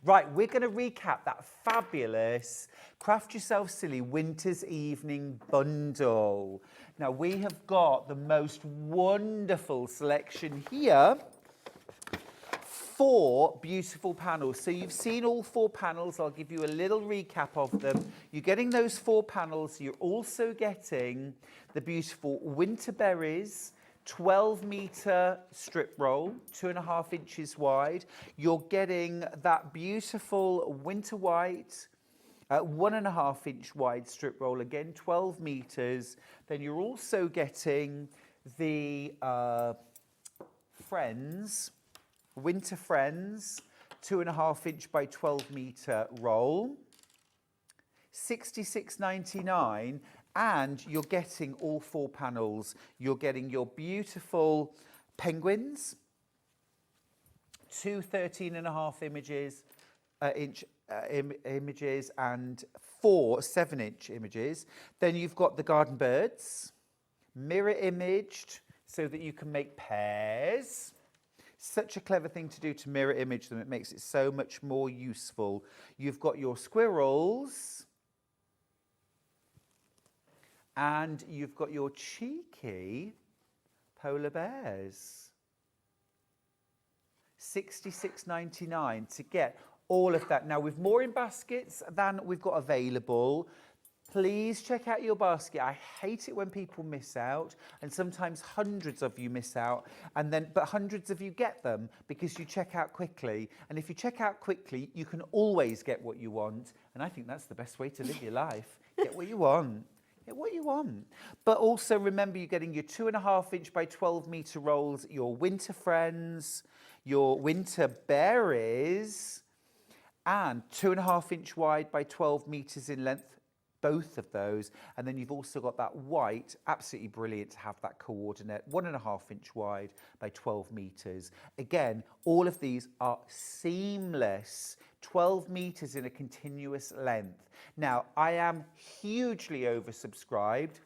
Right, we're going to recap that fabulous Craft Yourself Silly Winter's Evening bundle. Now, we have got the most wonderful selection here. 4 beautiful panels. So you've seen all 4 panels. I'll give you a little recap of them. You're getting those 4 panels. You're also getting the beautiful Winter Berries 12-meter strip roll, 2.5 inches wide. You're getting that beautiful Winter White 1.5 inch wide strip roll, again 12 meters. Then you're also getting the Friends, Winter Friends, 2.5 inch by 12 meter roll, $66.99, and you're getting all 4 panels. You're getting your beautiful penguins, 2 13.5 inch images and 4 7-inch images. Then you've got the garden birds, mirror imaged so that you can make pairs. Such a clever thing to do to mirror image them. It makes it so much more useful. You've got your squirrels. And you've got your cheeky polar bears. $66.99 to get all of that. Now, with more in baskets than we've got available, please check out your basket. I hate it when people miss out, and sometimes hundreds of you miss out, but hundreds of you get them because you check out quickly. And if you check out quickly, you can always get what you want. And I think that's the best way to live your life. Get what you want. Get what you want. But also remember, you're getting your 2.5 inch by 12 meter rolls, your Winter Friends, your Winter Berries, and 2.5 inch wide by 12 meters in length, both of those. And then you've also got that white, absolutely brilliant to have that coordinate, 1.5 inch wide by 12 meters. Again, all of these are seamless, 12 meters in a continuous length. Now, I am hugely oversubscribed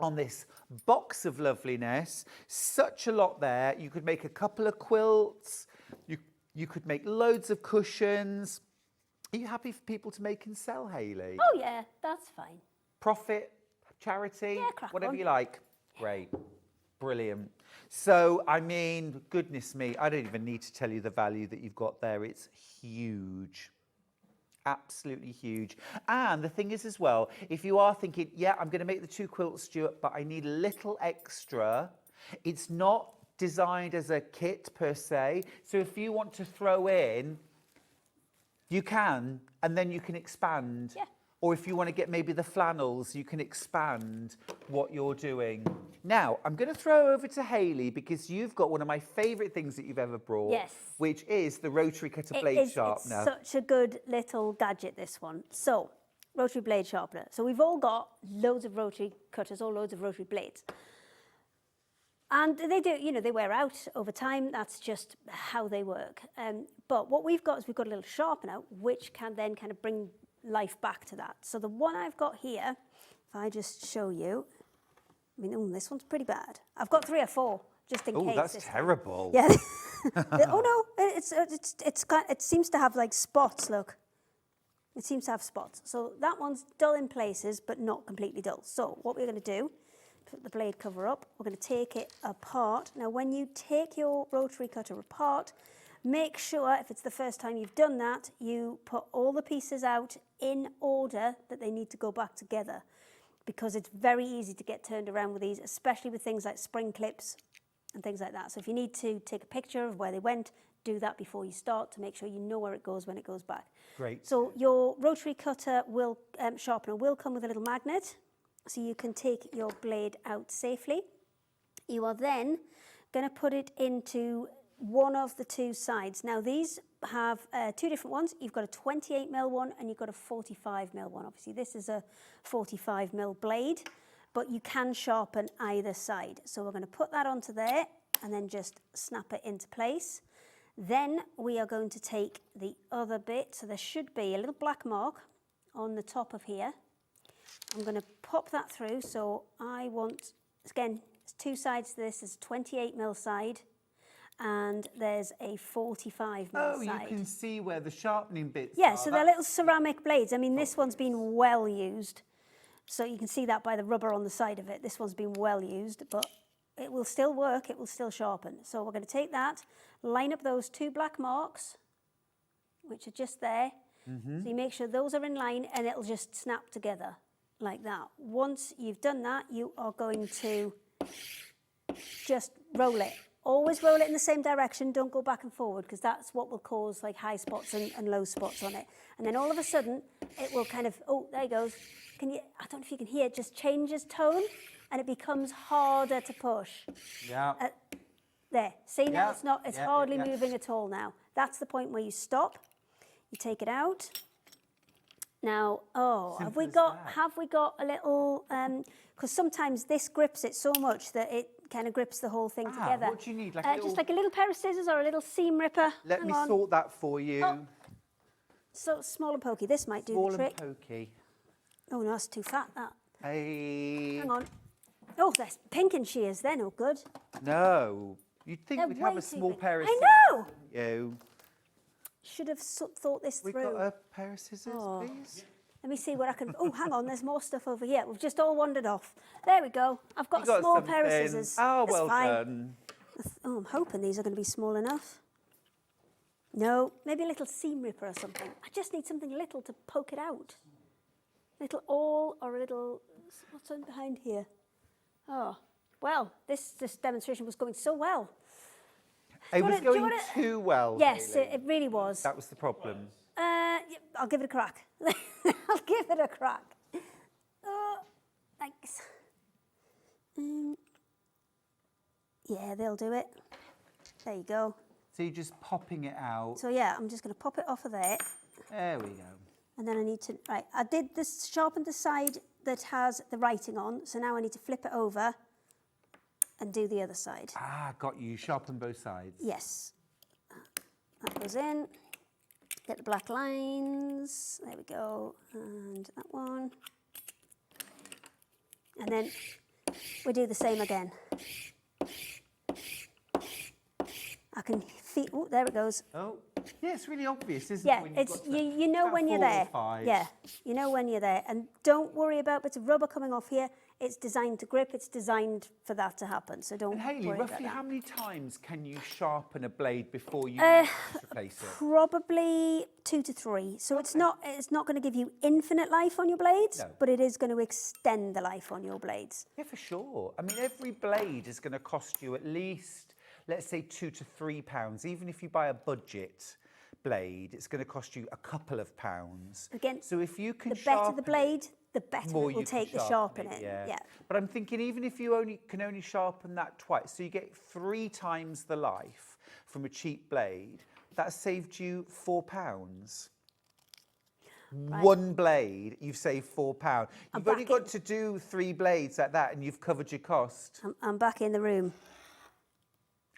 on this box of loveliness. Such a lot there. You could make a couple of quilts. You could make loads of cushions. Are you happy for people to make and sell, Hayley? Oh yeah, that's fine. Profit, charity, Yeah, crack whatever on. you like. Great. Brilliant. So, I mean, goodness me, I don't even need to tell you the value that you've got there. It's huge. Absolutely huge. And the thing is as well, if you are thinking, yeah, I'm going to make the 2 quilts, Stuart, but I need a little extra, it's not designed as a kit per se. So if you want to throw in, you can, and then you can expand. Yeah. Or if you want to get maybe the flannels, you can expand what you're doing. Now, I'm going to throw over to Hayley because you've got one of my favourite things that you've ever brought. Yes. Which is the rotary cutter blade sharpener. It's such a good little gadget, this one. So, rotary blade sharpener. So we've all got loads of rotary cutters or loads of rotary blades. And they do, you know, they wear out over time. That's just how they work. But what we've got is we've got a little sharpener, which can then kind of bring life back to that. So the one I've got here, if I just show you, I mean, this one's pretty bad. I've got 3 or 4, just in case. Oh, that's terrible. Yeah. Oh no, it seems to have like spots. Look, it seems to have spots. So that one's dull in places, but not completely dull. So what we're going to do, put the blade cover up. We're going to take it apart. Now, when you take your rotary cutter apart, make sure, if it's the first time you've done that, you put all the pieces out in order that they need to go back together, because it's very easy to get turned around with these, especially with things like spring clips and things like that. So if you need to take a picture of where they went, do that before you start to make sure you know where it goes when it goes back. Great. So your rotary cutter sharpener will come with a little magnet, so you can take your blade out safely. You are then going to put it into one of the two sides. Now these have two different ones. You've got a 28mm one and you've got a 45mm one. Obviously this is a 45mm blade, but you can sharpen either side. So we're going to put that onto there and then just snap it into place. Then we are going to take the other bit. So there should be a little black mark on the top of here. I'm going to pop that through. So I want, again, there's two sides to this. There's a 28mm side and there's a 45mm side. Oh, you can see where the sharpening bits Yeah, are. so they're little ceramic blades. I mean, this one's been well used. So you can see that by the rubber on the side of it. This one's been well used, but it will still work. It will still sharpen. So we're going to take that, line up those two black marks, which are just there. So you make sure those are in line and it'll just snap together like that. Once you've done that, you are going to just roll it. Always roll it in the same direction. Don't go back and forward because that's what will cause like high spots and low spots on it. And then all of a sudden it will kind of, oh, there it goes. Can you, I don't know if you can hear it, just changes tone and it becomes harder to push. Yeah. There, see now Yeah. it's not, it's Yeah, hardly yeah. moving at all now. That's the point where you stop, you take it out. Now, have we got a little, because sometimes this grips it so much that it kind of grips the whole thing together. What do you need? Like a just like a little pair of scissors or a little seam ripper. Let Hang me on. sort that for you. Oh, so small and pokey, this might do Small the trick. and pokey. Oh no, that's too fat, that. Hey. Hang on. Oh, there's pink and shears, they're no good. No. You'd think They're we'd have way a too small big. pair of I scissors. know! You. Should have thought this We through. got a pair of scissors, Oh. please? Let me see what I can... Oh, hang on, there's more stuff over here. We've just all wandered off. There we go. I've got You a small something. pair of scissors. Oh, That's well fine. done. Oh, I'm hoping these are going to be small enough. No, maybe a little seam ripper or something. I just need something little to poke it out. Little awl or a little... What's on behind here? Oh, well, this demonstration was going so well. It was do you going wanna- too well. Yes, Hayley. it really was. That was the problem. Yeah, I'll give it a crack. I'll give it a crack. Thanks. Yeah, they'll do it. There you go. So you're just popping it out. So yeah, I'm just going to pop it off of there. There we go. And then I need to, right, I did this, sharpened the side that has the writing on. So now I need to flip it over and do the other side. Ah, got you. Sharpen both sides. Yes. That goes in. Get the black lines. There we go. And that one. And then we do the same again. I can feel, oh, there it goes. Oh, yeah, it's really obvious, isn't Yeah, it? when you've it's got to- you know about when you're 4 or there. 5. Yeah, you know when you're there. And don't worry about bits of rubber coming off here. It's designed to grip. It's designed for that to happen. So don't And Hayley, worry roughly about how that. many times can you sharpen a blade before you replace it? Probably 2 to 3. So it's not going to give you infinite life on your blades, No. but it is going to extend the life on your blades. Yeah, for sure. I mean, every blade is going to cost you at least, let's say, £2 to £3. Even if you buy a budget blade, it's going to cost you a couple of pounds. Again, so if you can the better the sharpen blade, the better more it will you can take the sharpen sharpening. Yeah. But I'm thinking even if you can only sharpen that twice, so you get 3 times the life from a cheap blade, that saved you £4. Right. One blade, you've saved £4. I'm You've only back got to do 3 blades like that and you've covered your cost. I'm back in the room.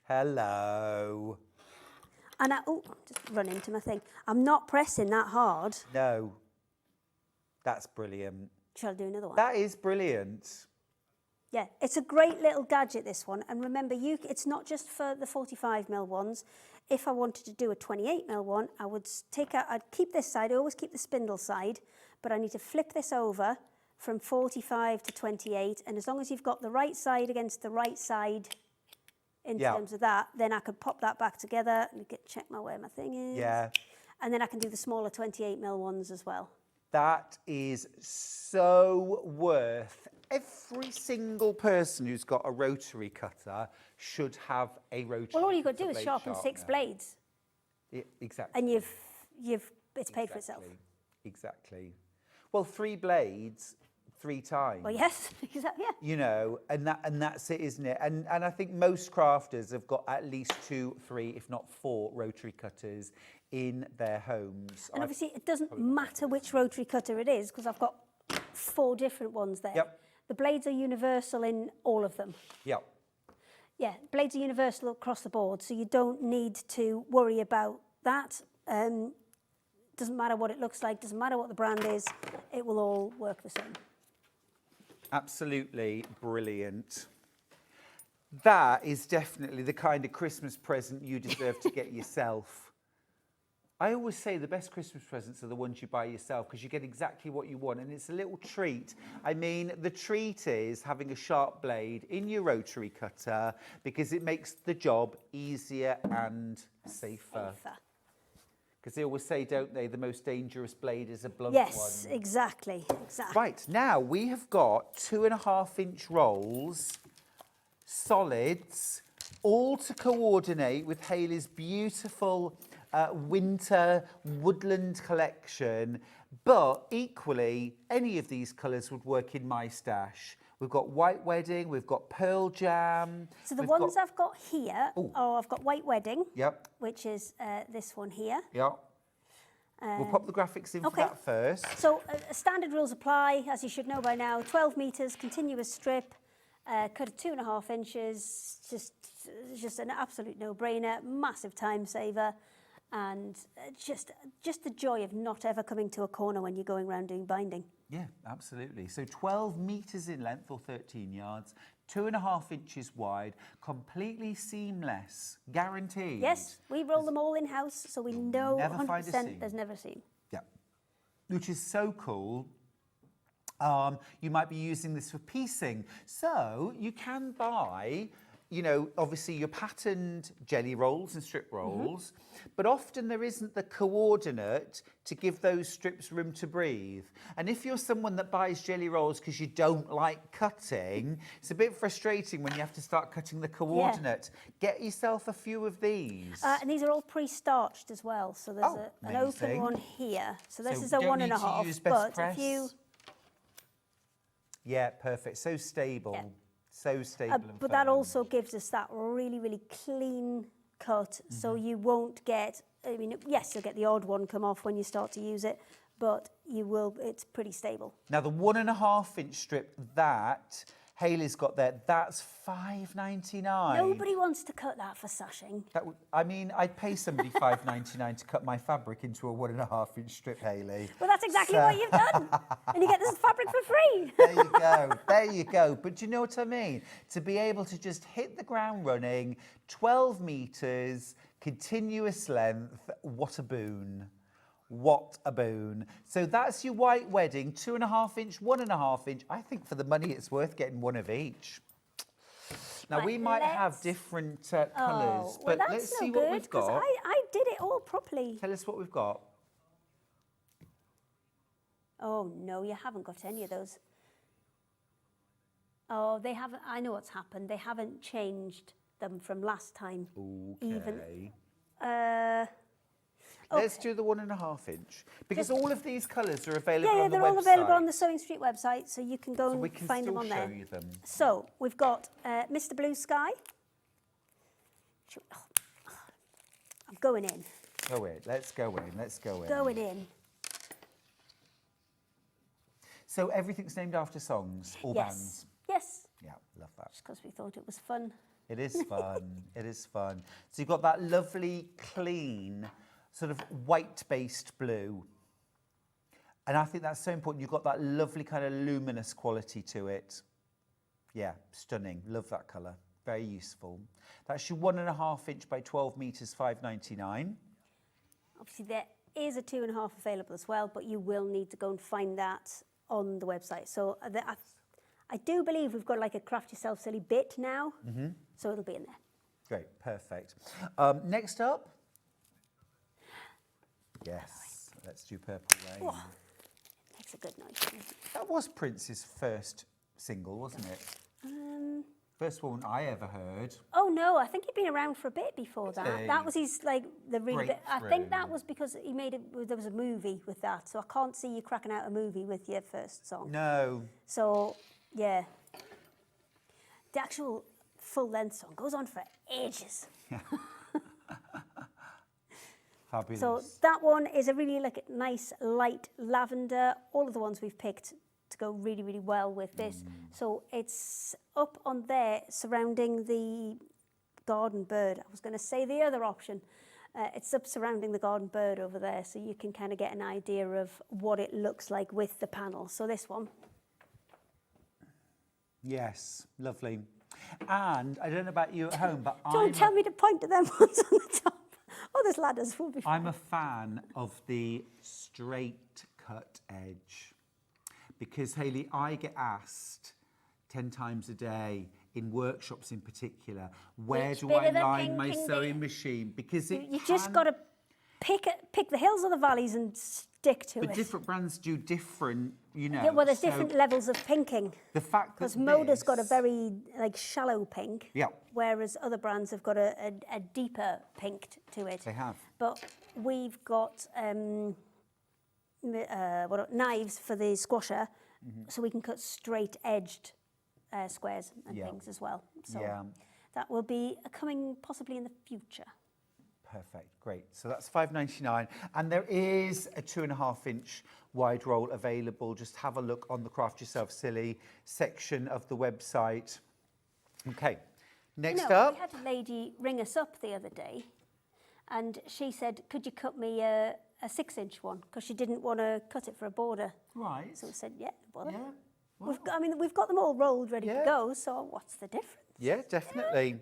Hello. And just run into my thing. I'm not pressing that hard. No. That's brilliant. Shall I do another one? That is brilliant. Yeah, it's a great little gadget, this one. And remember, it's not just for the 45mm ones. If I wanted to do a 28mm one, I'd keep this side. I always keep the spindle side, but I need to flip this over from 45 to 28. And as long as you've got the right side against the right side in terms of that, then I could pop that back together and check where my thing is. Yeah. And then I can do the smaller 28mm ones as well. That is so worth. Every single person who's got a rotary cutter should have a rotary. Well, all you've got to do blade is sharpen 6 sharpener. blades. Yeah, exactly. And it's paid for itself. Exactly. Well, 3 blades 3 times. Well, yes, exactly. Yeah. You know, and that's it, isn't it? And I think most crafters have got at least 2, 3, if not 4 rotary cutters in their homes. And obviously, it doesn't matter which rotary cutter it is because I've got 4 different ones there. Yep. The blades are universal in all of them. Yep. Yeah, blades are universal across the board, so you don't need to worry about that. Doesn't matter what it looks like, doesn't matter what the brand is, it will all work the same. Absolutely brilliant. That is definitely the kind of Christmas present you deserve to get yourself. I always say the best Christmas presents are the ones you buy yourself because you get exactly what you want and it's a little treat. I mean, the treat is having a sharp blade in your rotary cutter because it makes the job easier and safer. Because they always say, don't they, the most dangerous blade is a blunt one. Yes, exactly. Right, now we have got 2.5-inch rolls, solids, all to coordinate with Hayley's beautiful winter woodland collection, but equally, any of these colours would work in my stash. We've got White Wedding, we've got Pearl Jam. So the ones I've got here, I've got White Wedding, yep, which is this one here. Yep. We'll pop the graphics in for that first. So standard rules apply, as you should know by now. 12 metres, continuous strip, cut at 2.5 inches, just an absolute no-brainer, massive time saver, and just the joy of not ever coming to a corner when you're going around doing binding. Yeah, absolutely. So 12 metres in length or 13 yards, 2.5 inches wide, completely seamless, guaranteed. Yes, we roll them all in-house, so we know 100% there's never a seam. Yeah, which is so cool. You might be using this for piecing. So you can buy, you know, obviously your patterned jelly rolls and strip rolls, but often there isn't the coordinate to give those strips room to breathe. And if you're someone that buys jelly rolls because you don't like cutting, it's a bit frustrating when you have to start cutting the coordinate. Yeah. Get yourself a few of these. And these are all pre-starched as well. So there's an open one here. So this is a 1.5, but if you... Yeah, perfect. So stable. Yeah. So stable and but firm. that also gives us that really, really clean cut, so you won't get, I mean, yes, you'll get the odd one come off when you start to use it, but you will, it's pretty stable. Now, the 1.5-inch strip that Hayley's got there, that's $5.99. Nobody wants to cut that for sashing. I mean, I'd pay somebody $5.99 to cut my fabric into a 1.5-inch strip, Hayley. Well, that's exactly what you've done. And you get this fabric for free. There you go. There you go. But do you know what I mean? To be able to just hit the ground running, 12 metres, continuous length, what a boon. What a boon. So that's your White Wedding, 2.5-inch, 1.5-inch. I think for the money it's worth getting one of each. Now, right, we might have different colours, but let's see what we've got. I did it all properly. Tell us what we've got. Oh, no, you haven't got any of those. Oh, they haven't. I know what's happened. They haven't changed them from last time. Okay. Even. Let's do the 1.5-inch because all of these colours are available on the website. Yeah, they're all available on the Sewing Street website, so you can go and find them on there. We can still show you them. So we've got Mr. Blue Sky. I'm going in. Go in. Let's go in. Let's go in. Going in. So everything's named after songs or bands. Yes. Yeah, love that. Just because we thought it was fun. It is fun. It is fun. So you've got that lovely, clean, sort of white-based blue. And I think that's so important. You've got that lovely kind of luminous quality to it. Yeah, stunning. Love that colour. Very useful. That's your 1.5-inch by 12 metres, $5.99. Obviously, there is a 2.5 available as well, but you will need to go and find that on the website. So I do believe we've got like a Craft Yourself Silly bit now, so it'll be in there. Great, perfect. Next up. Yes, let's do Purple Rain. Oh, makes a good noise. That was Prince's first single, wasn't it? First one I ever heard. Oh no, I think he'd been around for a bit before that. he? That was his, like, the really bit. I think that Breakthrough. was because he made it, there was a movie with that. So I can't see you cracking out a movie with your first song. No. So, yeah. The actual full-length song goes on for ages. Fabulous. So that one is a really like nice light lavender. All of the ones we've picked to go really, really well with this. So it's up on there surrounding the garden bird. I was going to say the other option. It's up surrounding the garden bird over there, so you can kind of get an idea of what it looks like with the panel. So this one. Yes, lovely. And I don't know about you at home, but Don't tell me to point to them ones on the top. Oh, there's ladders. We'll be fine. I'm a fan of the straight cut edge because, Hayley, I get asked 10 times a day in workshops in particular, where Which do bit I of the line my pinking sewing bit? machine? Because it You just got to pick the hills or the valleys and stick to But it. different brands do different, you know. Yeah, well, there's so different levels of pinking. The fact that Because Moda's got a this- very like shallow pink, Yeah. whereas other brands have got a deeper pink to it. They have. But we've got knives for the squasher, so we can cut straight-edged squares and Yeah. things as well. So Yeah. that will be coming possibly in the future. Perfect, great. So that's $5.99, and there is a 2.5-inch wide roll available. Just have a look on the Craft Yourself Silly section of the website. Okay, next up. We had a lady ring us up the other day, and she said, "Could you cut me a 6-inch one?" Because she didn't want to cut it for a border. Right. So we said, "Yeah, no bother." Yeah. We've got them all rolled, ready Yeah. to go. So what's the difference? Yeah, definitely.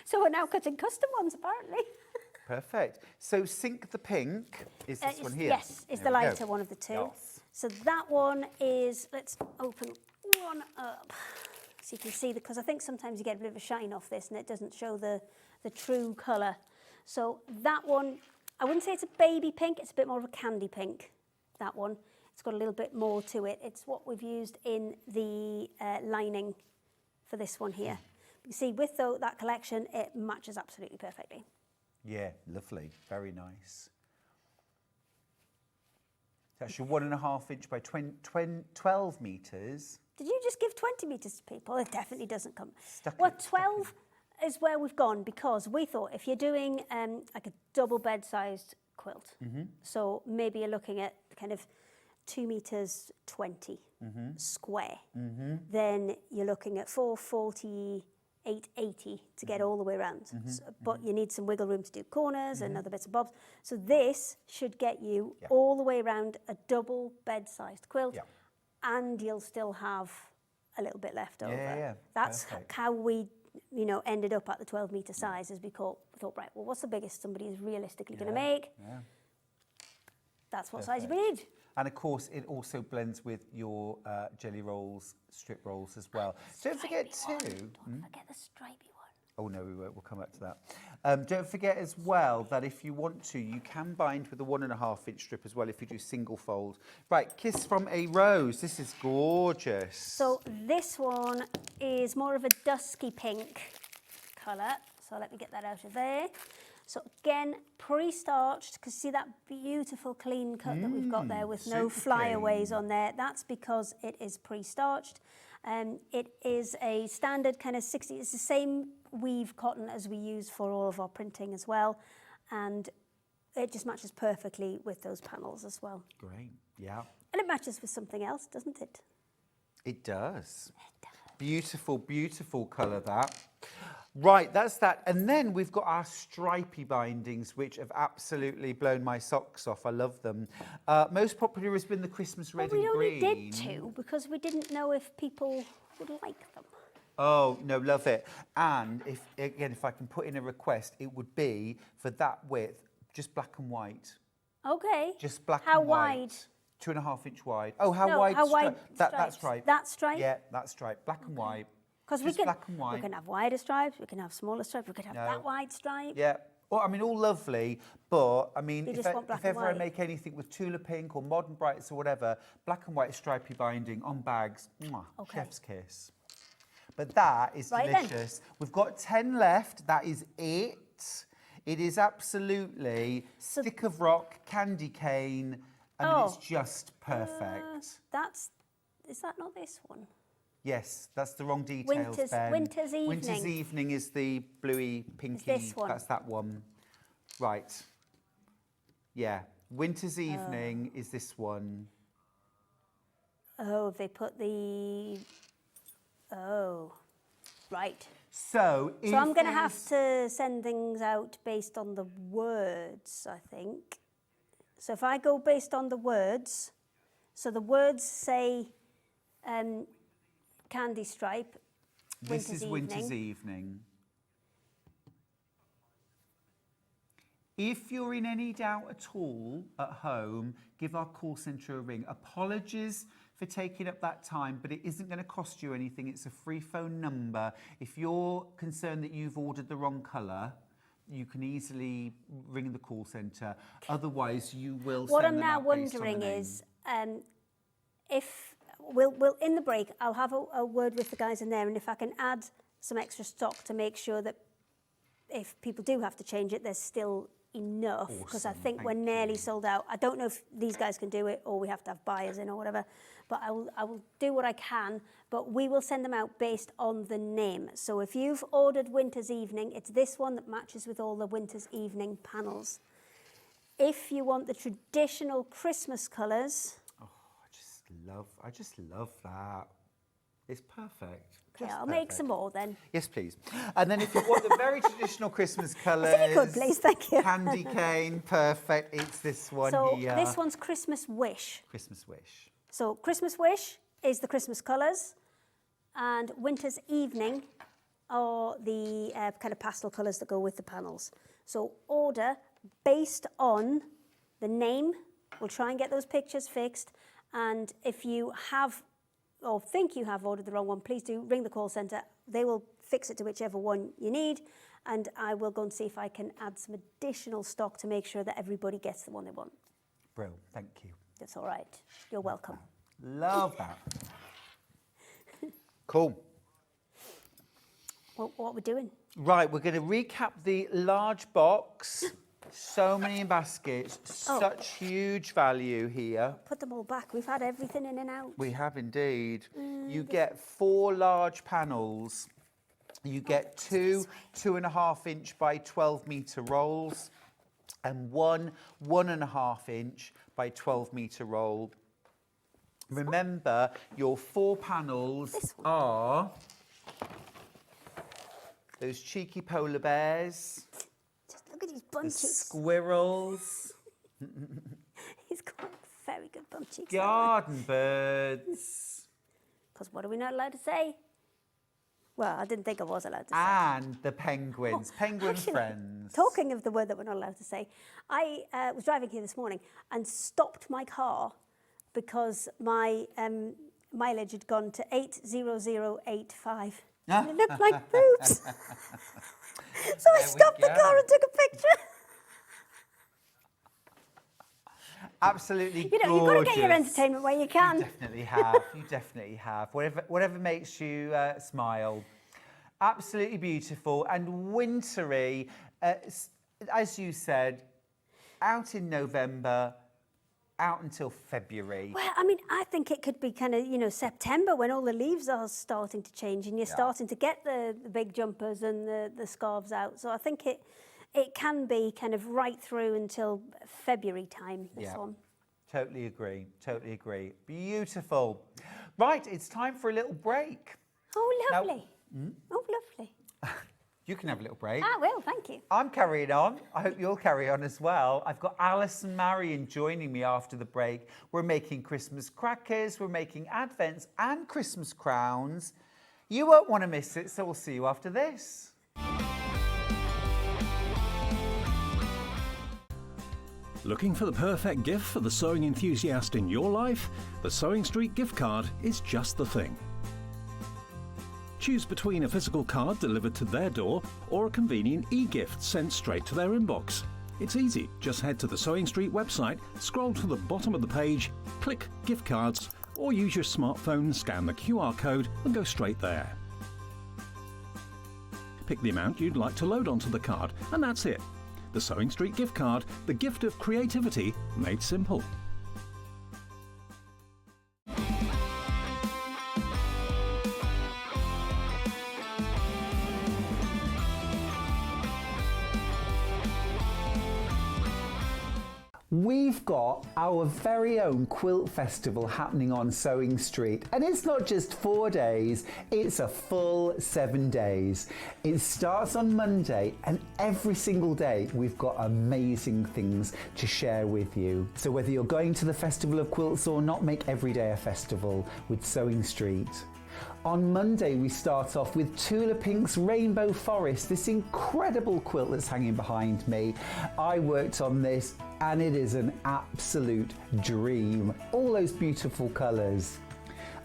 So we're now cutting custom ones, apparently. Perfect. So Sink the Pink is this one here. Yes, it's There the we go. lighter one of the two. Yes. So that one is, let's open one up. So you can see, because I think sometimes you get a bit of a shine off this and it doesn't show the true colour. So that one, I wouldn't say it's a baby pink, it's a bit more of a candy pink, that one. It's got a little bit more to it. It's what we've used in the lining for this one here. You see, with that collection, it matches absolutely perfectly. Yeah, lovely. Very nice. It's actually 1.5-inch by 12 metres. Did you just give 20 metres to people? It definitely doesn't come. Stuck Well, it, stuck 12 is where we've gone, because we thought if you're doing like a double bed-sized quilt, so maybe you're looking at kind of 2 metres 20 square, then you're looking at 440, 880 to get all the way around. But you need some wiggle room to do corners and other bits and bobs. So this should get you all the way around a double bed-sized quilt, Yeah. and you'll still have a little bit left over. yeah, That's perfect. how we, ended up at the 12-metre size, is we thought, right, well, what's the biggest somebody is realistically going to make? Yeah. That's what size we need. And of course, it also blends with your jelly rolls, strip rolls as well. Don't forget too. Don't forget the stripy one. Oh no, we won't. We'll come back to that. Don't forget as well that if you want to, you can bind with a 1.5-inch strip as well if you do single fold. Right, Kiss from a Rose. This is gorgeous. So this one is more of a dusky pink colour. So let me get that out of there. So again, pre-starched, because see that beautiful clean cut that we've got there with no super flyaways clean. on there. That's because it is pre-starched. It is a standard kind of 60, it's the same weave cotton as we use for all of our printing as well. And it just matches perfectly with those panels as well. Great, yeah. And it matches with something else, doesn't it? It does. Beautiful, beautiful colour that. Right, that's that. And then we've got our stripy bindings, which have absolutely blown my socks off. I love them. Most popular has been the Christmas red Well, we and only green. did 2 because we didn't know if people would like them. Oh, no, love it. And if I can put in a request, it would be for that width, just black and white. Okay. Just black How and white. wide? 2.5-inch wide. Oh, how No, wide? how wide That's stripes? right. That stripe? Yeah, that stripe. Black and white. Because we Just can, black and white. we can have wider stripes, we can have smaller stripes, we could have No. that wide stripe. Yeah. Well, I mean, all lovely, but I mean, You if, just want black if and ever I white. make anything with Tula Pink or Modern Brights or whatever, black and white stripy binding on bags, mwah, Okay. chef's kiss. But that is Right then. delicious. We've got 10 left. That is it. It is absolutely stick of rock, candy cane. I mean, it's just perfect. Is that not this one? Yes, that's the wrong details, Ben. Winter's Evening. Winter's Evening is the bluey, pinky. It's this one. That's that one. Right. Yeah. Winter's Evening is this one. Oh, they put the... Oh, right. So I'm going to have to send things out based on the words, I think. So if I go based on the words, so the words say candy stripe, This is Winter's Evening. If you're in any doubt at all at home, give our call centre a ring. Apologies for taking up that time, but it isn't going to cost you anything. It's a free phone number. If you're concerned that you've ordered the wrong colour, you can easily ring the call centre. Otherwise, you will What send I'm them now out based on the wondering name. is if we'll in the break, I'll have a word with the guys in there, and if I can add some extra stock to make sure that if people do have to change it, there's still enough, because I think we're nearly sold out. I don't know if these guys can do it or we have to have buyers in or whatever, but I will do what I can, but we will send them out based on the name. So if you've ordered Winter's Evening, it's this one that matches with all the Winter's Evening panels. If you want the traditional Christmas colours... Oh, I just love that. It's perfect. Okay, I'll make some more then. Yes, please. And then if you want the very traditional Christmas colours... If you could, please, thank you. Candy cane, perfect. It's this one here. So this one's Christmas Wish. Christmas Wish. So Christmas Wish is the Christmas colours, and Winter's Evening are the kind of pastel colours that go with the panels. So order based on the name. We'll try and get those pictures fixed. And if you have or think you have ordered the wrong one, please do ring the call centre. They will fix it to whichever one you need, and I will go and see if I can add some additional stock to make sure that everybody gets the one they want. Brill, thank you. That's all right. You're welcome. Love that. Cool. Well, what we're doing? Right, we're going to recap the large box. So many baskets, such huge value here. Put them all back. We've had everything in and out. We have indeed. You get 4 large panels. You get 2 2.5 inch by 12 metre rolls and 1 1.5 inch by 12 metre roll. Remember, your 4 panels are those cheeky polar bears. Look at these bunches. The squirrels. He's got very good bunches. Garden birds. Because what are we not allowed to say? Well, I didn't think I was allowed to say. And the penguins. Penguin Actually, friends. Talking of the word that we're not allowed to say, I was driving here this morning and stopped my car because my mileage had gone to 80085. And it looked like boobs. So I stopped the car and took a picture. Absolutely gorgeous. You know, you've got to get your entertainment where you can. You definitely have. You definitely have. Whatever makes you smile. Absolutely beautiful and wintry. As you said, out in November, out until February. Well, I mean, I think it could be kind of, you know, September when all the leaves are starting to change and you're starting to get the big jumpers and the scarves out. So I think it can be kind of right through until February time, this one. Totally agree. Totally agree. Beautiful. Right, it's time for a little break. Oh, lovely. Oh, lovely. You can have a little break. I will, thank you. I'm carrying on. I hope you'll carry on as well. I've got Allison Maryon joining me after the break. We're making Christmas crackers, we're making Advents and Christmas crowns. You won't want to miss it, so we'll see you after this. Looking for the perfect gift for the sewing enthusiast in your life? The Sewing Street gift card is just the thing. Choose between a physical card delivered to their door or a convenient e-gift sent straight to their inbox. It's easy. Just head to the Sewing Street website, scroll to the bottom of the page, click Gift Cards, or use your smartphone, scan the QR code and go straight there. Pick the amount you'd like to load onto the card, and that's it. The Sewing Street gift card, the gift of creativity made simple. We've got our very own quilt festival happening on Sewing Street, and it's not just 4 days, it's a full 7 days. It starts on Monday, and every single day we've got amazing things to share with you. So whether you're going to the Festival of Quilts or not, make every day a festival with Sewing Street. On Monday, we start off with Tula Pink's Rainbow Forest, this incredible quilt that's hanging behind me. I worked on this and it is an absolute dream. All those beautiful colours.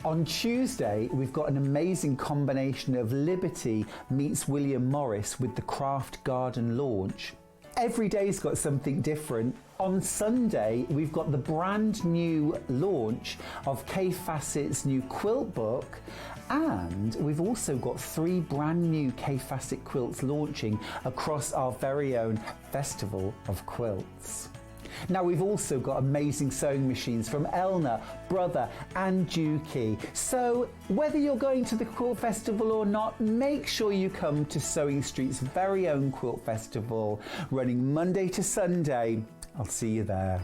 On Tuesday, we've got an amazing combination of Liberty meets William Morris with the Craft Garden launch. Every day's got something different. On Sunday, we've got the brand new launch of Kay Fassett's new quilt book, and we've also got 3 brand new Kay Fassett quilts launching across our very own Festival of Quilts. Now, we've also got amazing sewing machines from Elna, Brother and Juki. So whether you're going to the Quilt Festival or not, make sure you come to Sewing Street's very own Quilt Festival, running Monday to Sunday. I'll see you there.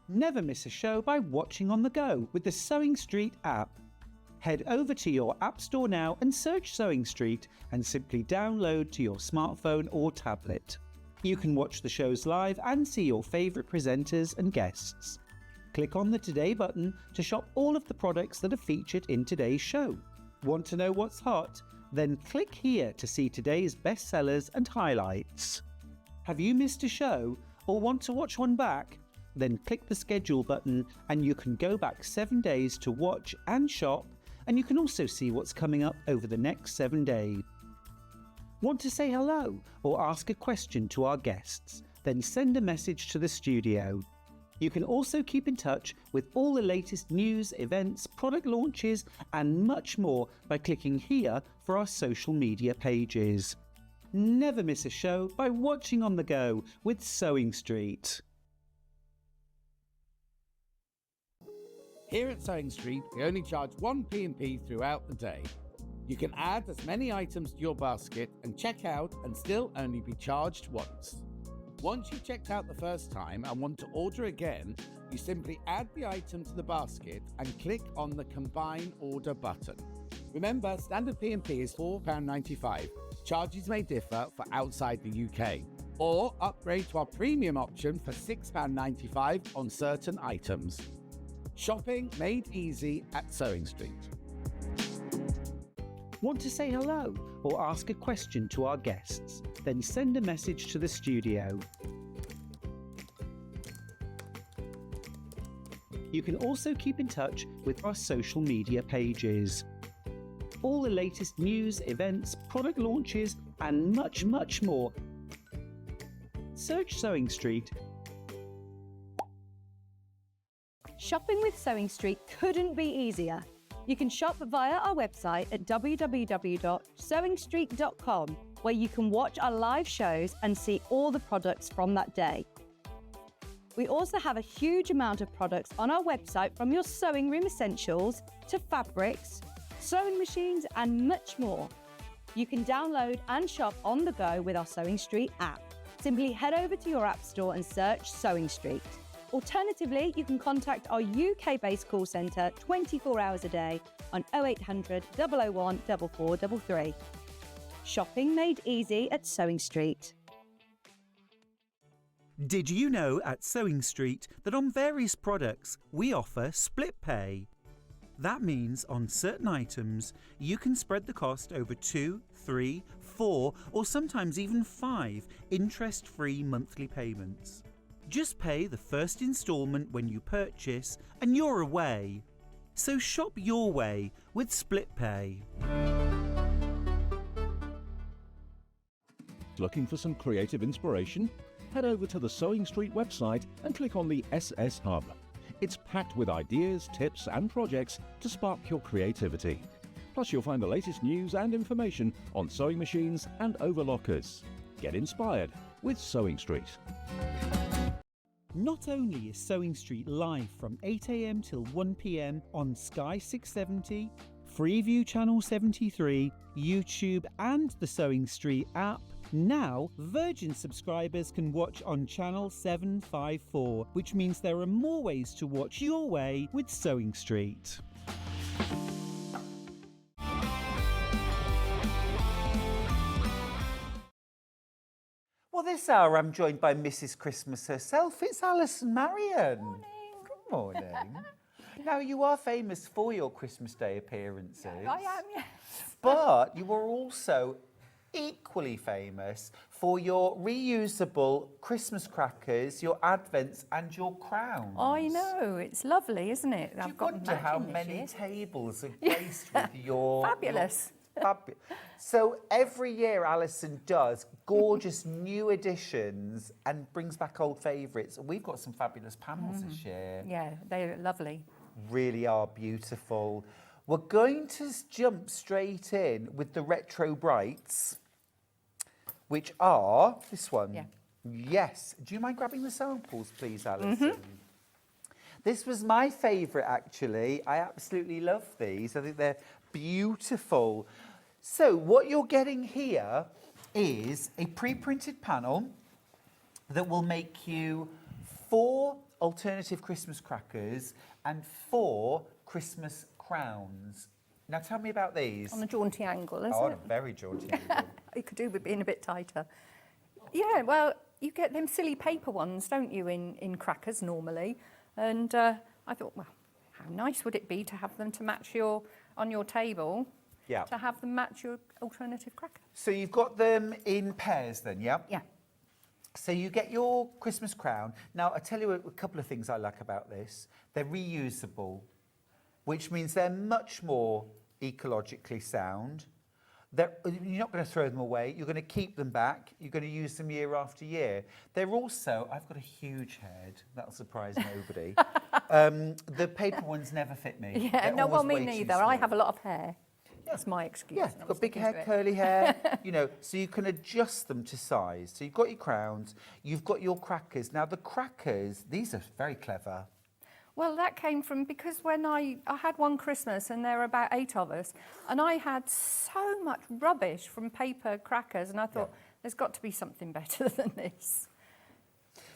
Never miss a show by watching on the go with the Sewing Street app. Head over to your App Store now and search Sewing Street and simply download to your smartphone or tablet. You can watch the shows live and see your favourite presenters and guests. Click on the Today button to shop all of the products that are featured in today's show. Want to know what's hot? Then click here to see today's bestsellers and highlights. Have you missed a show or want to watch one back? Then click the schedule button and you can go back 7 days to watch and shop, and you can also see what's coming up over the next 7 days. Want to say hello or ask a question to our guests? Then send a message to the studio. You can also keep in touch with all the latest news, events, product launches and much more by clicking here for our social media pages. Never miss a show by watching on the go with Sewing Street. Here at Sewing Street, we only charge 1 P&P throughout the day. You can add as many items to your basket and check out and still only be charged once. Once you've checked out the first time and want to order again, you simply add the item to the basket and click on the Combine Order button. Remember, standard P&P is £4.95. Charges may differ for outside the UK. Or upgrade to our premium option for £6.95 on certain items. Shopping made easy at Sewing Street. Want to say hello or ask a question to our guests? Then send a message to the studio. You can also keep in touch with our social media pages. All the latest news, events, product launches and much more. Search Sewing Street. Shopping with Sewing Street couldn't be easier. You can shop via our website at www.sewingstreet.com, where you can watch our live shows and see all the products from that day. We also have a huge amount of products on our website, from your sewing room essentials to fabrics, sewing machines and much more. You can download and shop on the go with our Sewing Street app. Simply head over to your App Store and search Sewing Street. Alternatively, you can contact our UK-based call centre 24 hours a day on 0800 001 4433. Shopping made easy at Sewing Street. Did you know at Sewing Street that on various products we offer split pay? That means on certain items you can spread the cost over 2, 3, 4 or sometimes even 5 interest-free monthly payments. Just pay the first instalment when you purchase and you're away. So shop your way with split pay. Looking for some creative inspiration? Head over to the Sewing Street website and click on the SS Hub. It's packed with ideas, tips and projects to spark your creativity. Plus you'll find the latest news and information on sewing machines and overlockers. Get inspired with Sewing Street. Not only is Sewing Street live from 8 a.m. till 1 p.m. on Sky 670, Freeview Channel 73, YouTube and the Sewing Street app, now Virgin subscribers can watch on Channel 754, which means there are more ways to watch your way with Sewing Street. Well, this hour I'm joined by Mrs. Christmas herself. It's Allison Maryon. Morning. Good morning. Now, you are famous for your Christmas Day appearances. I am, yes. But you are also equally famous for your reusable Christmas crackers, your advents and your crowns. I know, it's lovely, isn't it? Do you wonder how many tables are graced with your... Fabulous. So every year Alison does gorgeous new additions and brings back old favourites. We've got some fabulous panels this year. Yeah, they're lovely. Really are beautiful. We're going to jump straight in with the Retro Brights, which are this one. Yeah. Yes. Do you mind grabbing the samples, please, Alison? This was my favourite, actually. I absolutely love these. I think they're beautiful. So what you're getting here is a pre-printed panel that will make you 4 alternative Christmas crackers and 4 Christmas crowns. Now tell me about these. On a jaunty angle, isn't Oh, it? on a very jaunty angle. You could do with being a bit tighter. Yeah, well, you get them silly paper ones, don't you, in crackers normally? And I thought, well, how nice would it be to have them to match on your table? Yeah. To have them match your alternative cracker. So you've got them in pairs then, yeah? Yeah. So you get your Christmas crown. Now, I tell you a couple of things I like about this. They're reusable, which means they're much more ecologically sound. You're not going to throw them away. You're going to keep them back. You're going to use them year after year. They're also, I've got a huge head. That'll surprise nobody. The paper ones never fit me. Yeah, They're no, well, always me way too neither. small. I have a lot of hair. That's my excuse. Yeah, you've got big hair, curly hair, you know, so you can adjust them to size. So you've got your crowns, you've got your crackers. Now the crackers, these are very clever. Well, that came from, because when I had one Christmas and there were about 8 of us, and I had so much rubbish from paper crackers, and I thought, there's got to be something better than this.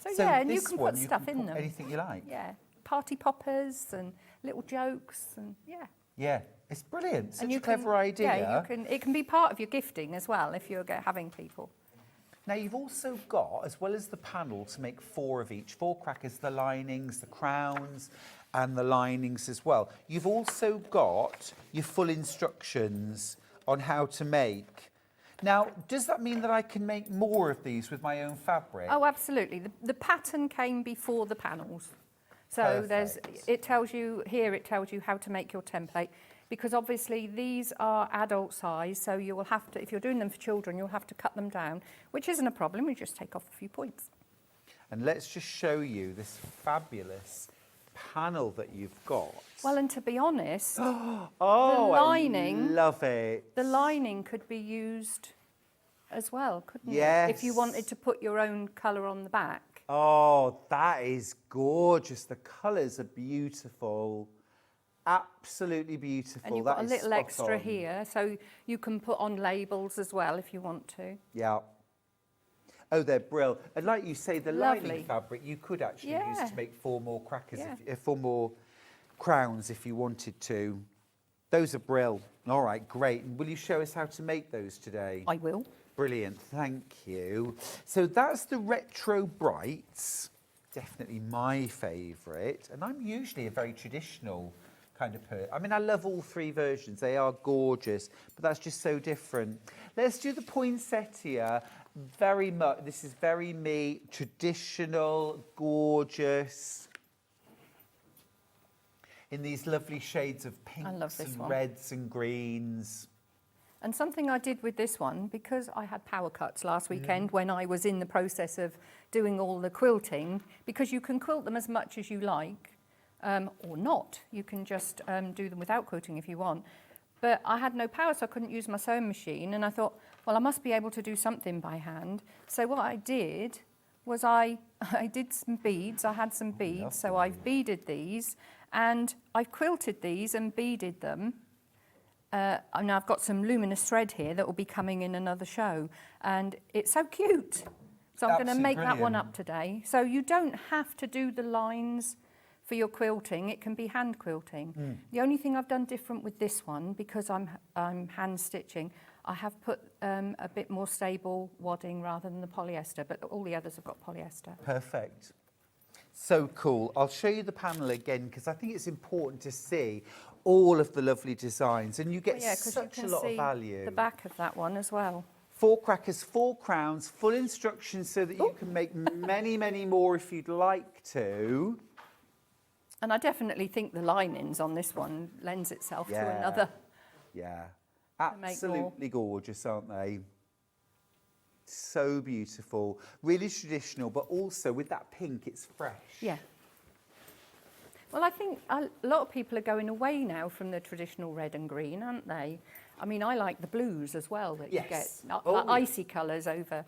So yeah, and you can put stuff in them. Anything you like. Yeah, party poppers and little jokes, and yeah. Yeah, it's brilliant. Such And you a clever idea. Yeah, it can be part of your gifting as well if you're having people. Now you've also got, as well as the panel, to make 4 of each. 4 crackers, the linings, the crowns, and the linings as well. You've also got your full instructions on how to make. Now, does that mean that I can make more of these with my own fabric? Oh, absolutely. The pattern came before the panels. So it tells you how to make your template, because obviously these are adult size, so you will have to, if you're doing them for children, you'll have to cut them down, which isn't a problem. We just take off a few points. And let's just show you this fabulous panel that you've got. Well, and to be honest, oh, the lining, I love it. The lining could be used as well, couldn't Yes. it? If you wanted to put your own colour on the back. Oh, that is gorgeous. The colours are beautiful. Absolutely beautiful. And you've That got a is little spot extra on. here, so you can put on labels as well if you want to. Yeah. Oh, they're brilliant. And like you say, the Lovely. lining fabric you could actually use Yeah. to make 4 more crackers, Yeah. 4 more crowns if you wanted to. Those are brilliant. All right, great. And will you show us how to make those today? I will. Brilliant, thank you. So that's the Retro Brights, definitely my favourite. And I'm usually a very traditional kind of person. I mean, I love all 3 versions. They are gorgeous, but that's just so different. Let's do the poinsettia. Very much, this is very me, traditional, gorgeous. In these lovely shades of pinks and reds and greens. And something I did with this one, because I had power cuts last weekend when I was in the process of doing all the quilting, because you can quilt them as much as you like, or not. You can just do them without quilting if you want. But I had no power, so I couldn't use my sewing machine. And I thought, well, I must be able to do something by hand. So what I did was I did some beads. I had some beads, so I've beaded these. And I've quilted these and beaded them. And I've got some luminous thread here that will be coming in another show. And it's so cute. So I'm going to make that one up today. So you don't have to do the lines for your quilting. It can be hand quilting. The only thing I've done different with this one, because I'm hand stitching, I have put a bit more stable wadding rather than the polyester, but all the others have got polyester. Perfect. So cool. I'll show you the panel again because I think it's important to see all of the lovely designs, and you get such a lot of value. The back of that one as well. 4 crackers, 4 crowns, full instructions so that you can make many, many more if you'd like to. And I definitely think the linings on this one lends itself to another. Yeah, absolutely gorgeous, aren't they? So beautiful, really traditional, but also with that pink, it's fresh. Yeah. Well, I think a lot of people are going away now from the traditional red and green, aren't they? I mean, I like the blues as well that you get, icy colours over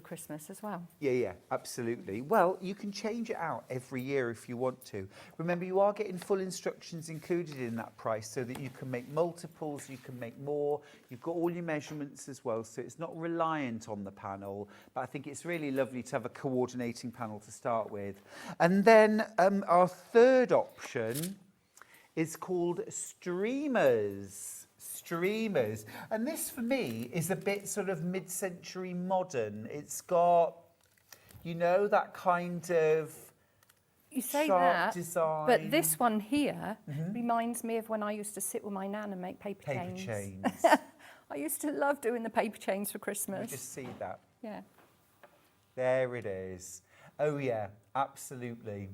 Christmas as well. Yeah, absolutely. Well, you can change it out every year if you want to. Remember, you are getting full instructions included in that price so that you can make multiples, you can make more. You've got all your measurements as well, so it's not reliant on the panel. But I think it's really lovely to have a coordinating panel to start with. And then our third option is called streamers. And this for me is a bit sort of mid-century modern. It's got, you know, that kind of sharp design. But this one here reminds me of when I used to sit with my nan and make paper chains. I used to love doing the paper chains for Christmas. You just see that. Yeah. There it is. Oh yeah, absolutely.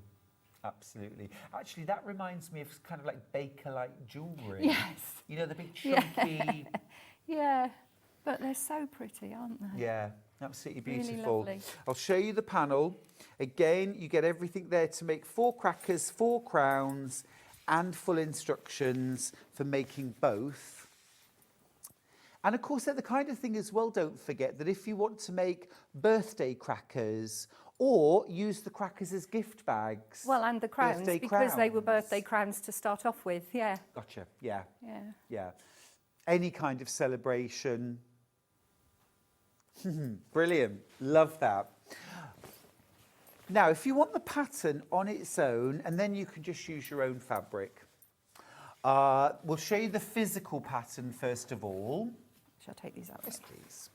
Absolutely. Actually, that reminds me of kind of like baker-like jewellery. Yes. You know, the big chunky... Yeah, but they're so pretty, aren't they? Yeah, absolutely beautiful. Really lovely. I'll show you the panel. Again, you get everything there to make 4 crackers, 4 crowns, and full instructions for making both. And of course, they're the kind of thing as well, don't forget, that if you want to make birthday crackers or use the crackers as gift bags. Well, and the crowns, because they were birthday crowns to start off with, yeah. Gotcha, yeah. Any kind of celebration. Brilliant, love that. Now, if you want the pattern on its own, and then you can just use your own fabric. We'll show you the physical pattern first of all. Shall I take these out? Yes, please.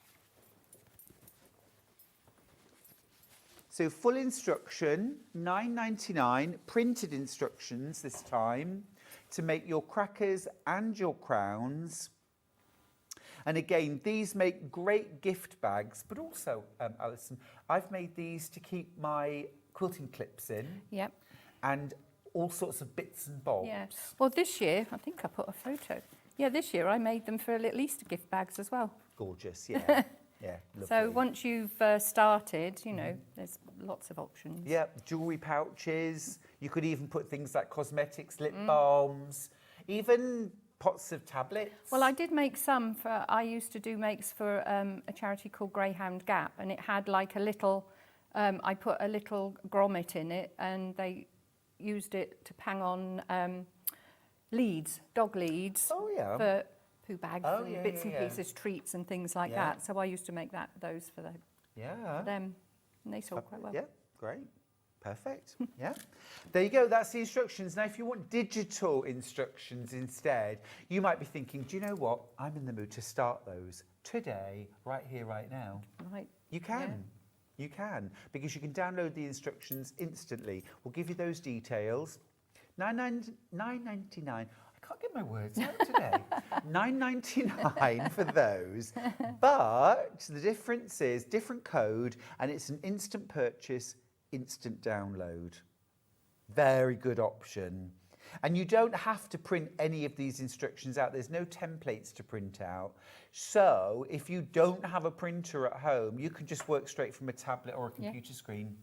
So full instruction, £9.99, printed instructions this time, to make your crackers and your crowns. And again, these make great gift bags, but also, Alison, I've made these to keep my quilting clips in. Yep. And all sorts of bits and bobs. Yeah. Well, this year, I think I put a photo. Yeah, this year I made them for little Easter gift bags as well. Gorgeous, yeah. Yeah, lovely. So once you've started, you know, there's lots of options. Yeah, jewellery pouches. You could even put things like cosmetics, lip balms, even pots of tablets. Well, I did make some for, I used to do makes for a charity called Greyhound Gap, and it had like a little, I put a little grommet in it, and they used it to hang on leads, dog leads. Oh, yeah. For poo bags and bits and pieces, treats and things like that. So I used to make those for them. Yeah. For them, and they sold quite well. Yeah, great. Perfect. Yeah. There you go. That's the instructions. Now, if you want digital instructions instead, you might be thinking, do you know what? I'm in the mood to start those today, right here, right now. Right. You can. You can, because you can download the instructions instantly. We'll give you those details. $9.99. I can't get my words out today. $9.99 for those. But the difference is different code, and it's an instant purchase, instant download. Very good option. And you don't have to print any of these instructions out. There's no templates to print out. So if you don't have a printer at home, you can just work straight from a tablet or a computer screen.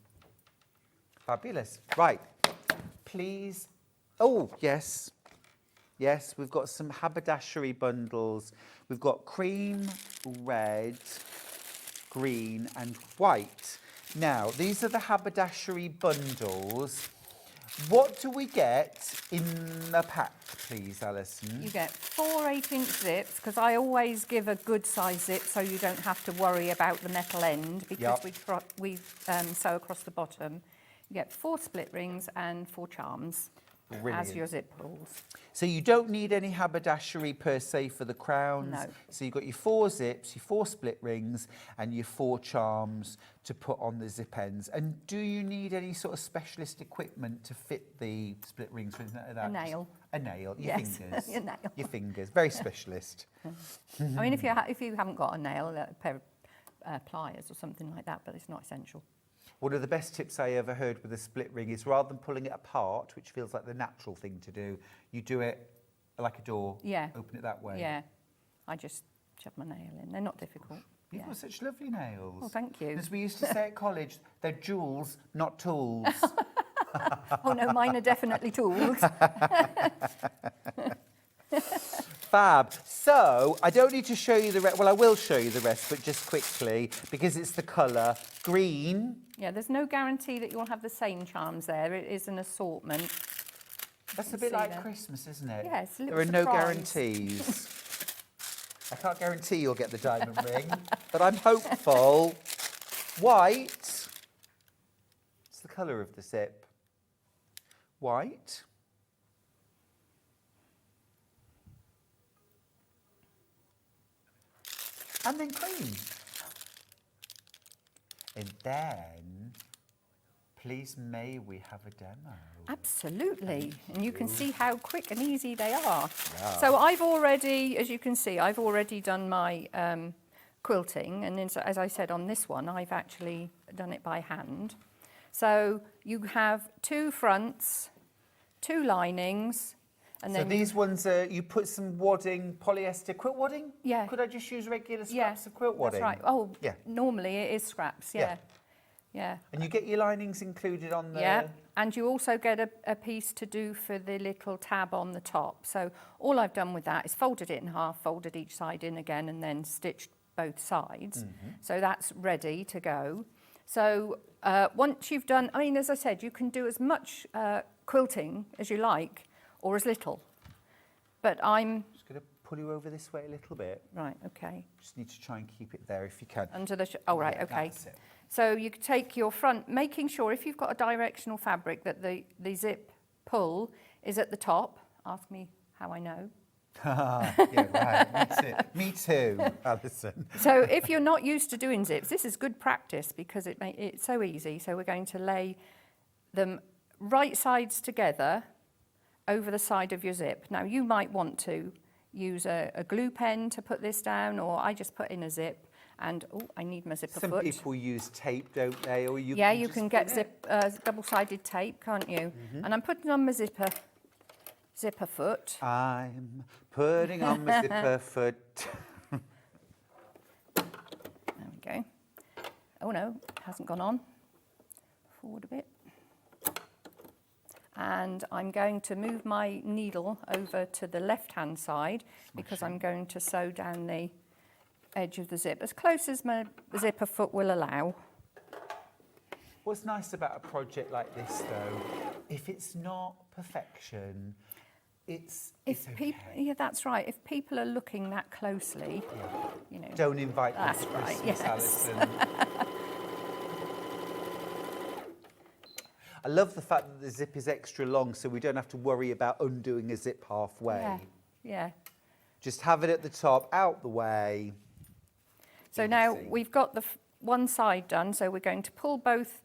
Fabulous. Right. Please Oh, yes. Yes, we've got some haberdashery bundles. We've got cream, red, green and white. Now, these are the haberdashery bundles. What do we get in the pack, please, Alison? You get 4 8-inch zips, because I always give a good size zip so you don't have to worry about the metal end, because we sew across the bottom. You get 4 split rings and 4 charms as your zip pulls. So you don't need any haberdashery per se for the crowns. No. So you've got your 4 zips, your 4 split rings and your 4 charms to put on the zip ends. And do you need any sort of specialist equipment to fit the split rings? A nail. A nail, your fingers. Your nail. Your fingers, very specialist. I mean, if you haven't got a nail, a pair of pliers or something like that, but it's not essential. One of the best tips I ever heard with a split ring is rather than pulling it apart, which feels like the natural thing to do, you do it like a door. Yeah. Open it that way. Yeah. I just shove my nail in. They're not difficult. You've got such lovely nails. Oh, thank you. As we used to say at college, they're jewels, not tools. Oh, no, mine are definitely tools. Fab. So, I don't need to show you the rest. Well, I will show you the rest, but just quickly, because it's the colour. Green. Yeah, there's no guarantee that you'll have the same charms there. It is an assortment. That's a bit like Christmas, isn't it? Yeah, it's a little There are no surprise. guarantees. I can't guarantee you'll get the diamond ring, but I'm hopeful. White. It's the colour of the zip. White. And then cream. And then, please may we have a demo? Absolutely. And you can see how quick and easy they are. Yeah. So I've already, as you can see, I've already done my quilting. And as I said on this one, I've actually done it by hand. So you have 2 fronts, 2 linings. And then so these ones, you put some wadding, polyester quilt wadding? Yeah. Could I just use regular scraps of quilt wadding? That's right. Oh, yeah. Normally it is scraps, yeah. Yeah. And you get your linings included on the... Yeah, and you also get a piece to do for the little tab on the top. So all I've done with that is folded it in half, folded each side in again, and then stitched both sides. So that's ready to go. So once you've done, I mean, as I said, you can do as much quilting as you like, or as little. But I'm... Just going to pull you over this way a little bit. Right, okay. Just need to try and keep it there if you can. Under the... oh, right, yeah, okay. That's it. So you take your front, making sure if you've got a directional fabric that the zip pull is at the top. Ask me how I know. Yeah, right. Me too, Alison. So if you're not used to doing zips, this is good practice because it's so easy. So we're going to lay them right sides together over the side of your zip. Now you might want to use a glue pen to put this down, or I just put in a zip. And oh, I need my zipper foot. Some people use tape, don't they? Or you yeah, you can get double-sided tape, can't you? And I'm putting on my zipper foot. I'm putting on my zipper foot. There we go. Oh no, it hasn't gone on. Forward a bit. And I'm going to move my needle over to the left-hand side because I'm going to sew down the edge of the zip as close as my zipper foot will allow. What's nice about a project like this, though, if it's not perfection, it's okay. Yeah, that's right. If people are looking that closely, you know. Don't invite them That's to right, Christmas, yes. Alison. I love the fact that the zip is extra long, so we don't have to worry about undoing a zip halfway. Yeah. Just have it at the top, out the way. So now we've got the one side done, so we're going to pull both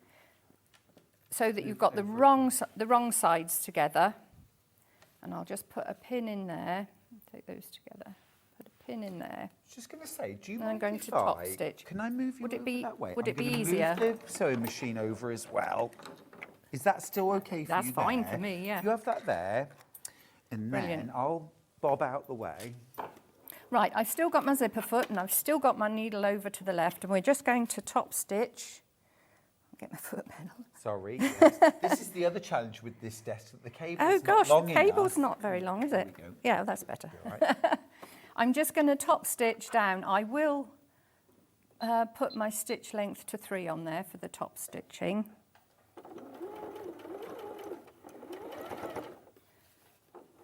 so that you've got the wrong sides together. And I'll just put a pin in there. Take those together. Put a pin in there. Just going to say, do you And mind I'm going if to top stitch. Can I move you Would it over be- that way? would I'm it be gonna easier? Move the sewing machine over as well. Is that still okay for That's you fine there? for me, yeah. If you have that there, and Brilliant. then I'll bob out the way. Right, I've still got my zipper foot and I've still got my needle over to the left, and we're just going to top stitch. Get my foot pedal. Sorry. Yes. This is the other challenge with this desk. That the cable Oh is gosh, not long the cable's enough. not very long, is it? we go. Yeah, that's better. All right. I'm just going to top stitch down. I will put my stitch length to 3 on there for the top stitching.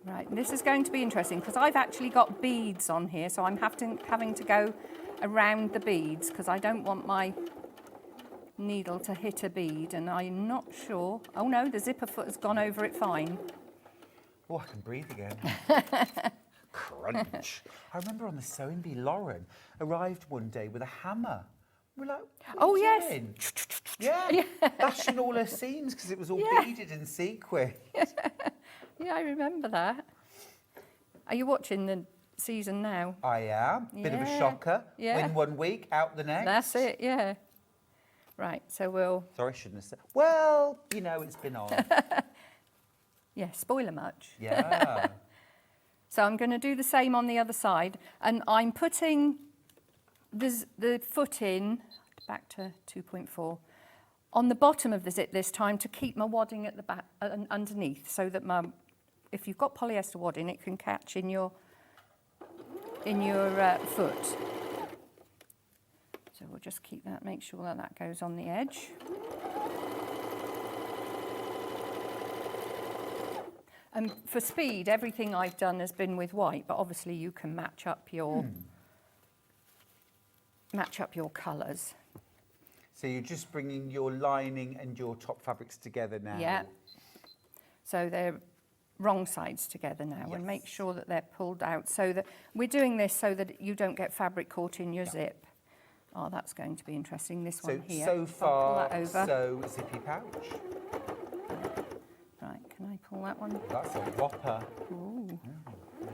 Right, this is going to be interesting because I've actually got beads on here, so I'm having to go around the beads because I don't want my needle to hit a bead, and I'm not sure. Oh no, the zipper foot has gone over it fine. Oh, I can breathe again. Crunch. I remember on the sewing bee, Lauren arrived one day with a hammer. We're like, what Oh are you yes. doing? Yeah, bashing all her seams because it was all Yeah. beaded and sequined. Yeah, I remember that. Are you watching the season now? I am. Bit of a Yeah, shocker. yeah. Win one week, out the next. That's it, yeah. Right, so we'll, Sorry, I shouldn't have said. Well, you know, it's been on. yeah, spoiler much. Yeah. So I'm going to do the same on the other side, and I'm putting the foot in, back to 2.4, on the bottom of the zip this time to keep my wadding at the back, underneath, so that if you've got polyester wadding, it can catch in your foot. So we'll just keep that, make sure that that goes on the edge. And for speed, everything I've done has been with white, but obviously you can match up your colours. So you're just bringing your lining and your top fabrics together now. Yeah. So they're wrong sides together now, and Yes. make sure that they're pulled out. So that we're doing this so that you don't get fabric caught in your zip. Oh, that's going to be interesting. This one here. So I'll far, pull that over. so zippy pouch. Right, can I pull that one? That's a whopper. Ooh,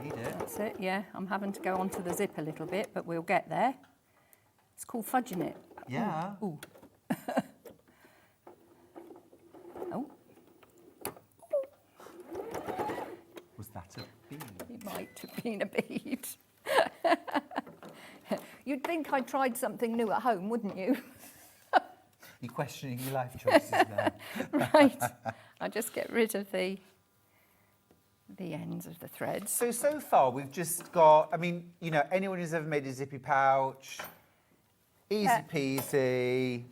Need it. that's it. Yeah, I'm having to go onto the zip a little bit, but we'll get there. It's called fudging it. Yeah. Ooh. Oh, Was that a bead? it might have been a bead. You'd think I'd tried something new at home, wouldn't you? You're questioning your life choices now. Right. I just get rid of the ends of the threads. So far we've just got, I mean, you know, anyone who's ever made a zippy pouch, easy peasy,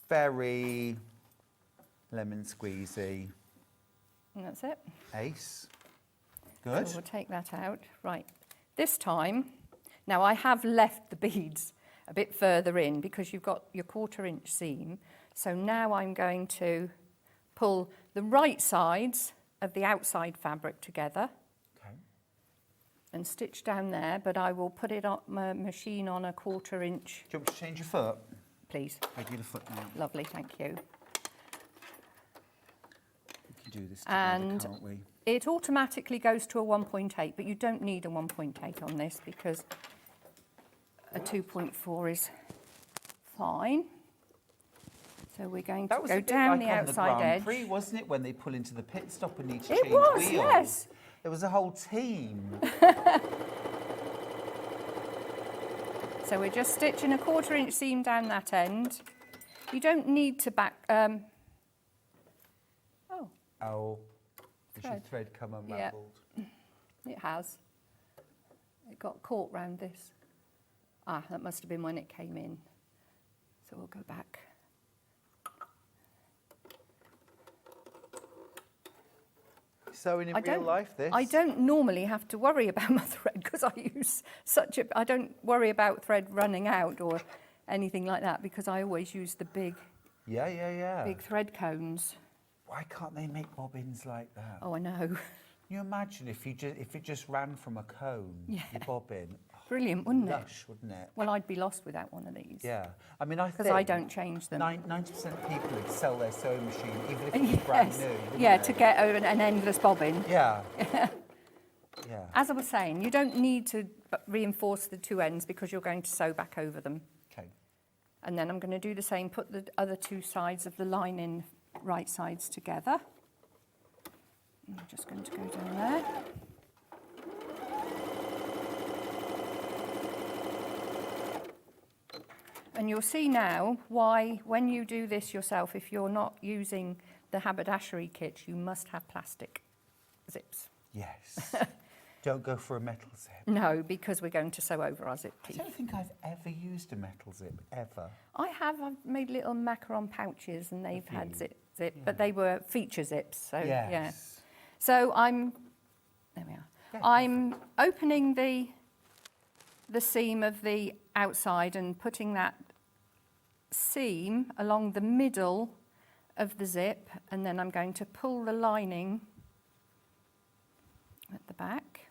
very lemon squeezy. And that's it. Ace. So Good. we'll take that out. Right. This time, now I have left the beads a bit further in because you've got your 1/4 inch seam. So now I'm going to pull the right sides of the outside fabric together Okay. and stitch down there, but I will put it on my machine on a 1/4 inch, Do you want me to change your foot? please. Regular foot now. Lovely, thank you. We can do this together, And can't we? it automatically goes to a 1.8, but you don't need a 1.8 on this because a 2.4 is fine. So we're going to That was go a bit down like the on outside the Grand edge. Prix, wasn't it, when they pull into the pit stop and need to It change was, wheels? yes. There was a whole team. So we're just stitching a 1/4 inch seam down that end. You don't need to back. Oh, Oh, did your Thread. thread come Yeah. unravelled? it has. It got caught round this. Ah, that must have been when it came in. So we'll go back. Sewing in real life, this? I don't normally have to worry about my thread because I use I don't worry about thread running out or anything like that because I always use the big Yeah. thread cones. Why can't they make bobbins like that? Oh, I know. Can you imagine if it just ran from a cone, Yeah. your bobbin? Brilliant, wouldn't it? Lush, wouldn't it? Well, I'd be lost without one of these. Yeah. I mean, I think Because I don't change them. 90% of people would sell their sewing machine, even if it was brand Yes. new. wouldn't Yeah, they? to get an endless bobbin. Yeah. Yeah. As I was saying, you don't need to reinforce the two ends because you're going to sew back over them. Okay. And then I'm going to do the same, put the other two sides of the lining right sides together. I'm just going to go down there. And you'll see now why, when you do this yourself, if you're not using the haberdashery kit, you must have plastic zips. Yes. Don't go for a metal zip. No, because we're going to sew over our zip I teeth. don't think I've ever used a metal zip, ever. I've made little macaron pouches and they've had you? zip, but they were feature zips, so Yes. yeah. So there we are. Yeah, I'm opening the seam of the outside and putting that seam along the middle of the zip, and then I'm going to pull the lining at the back.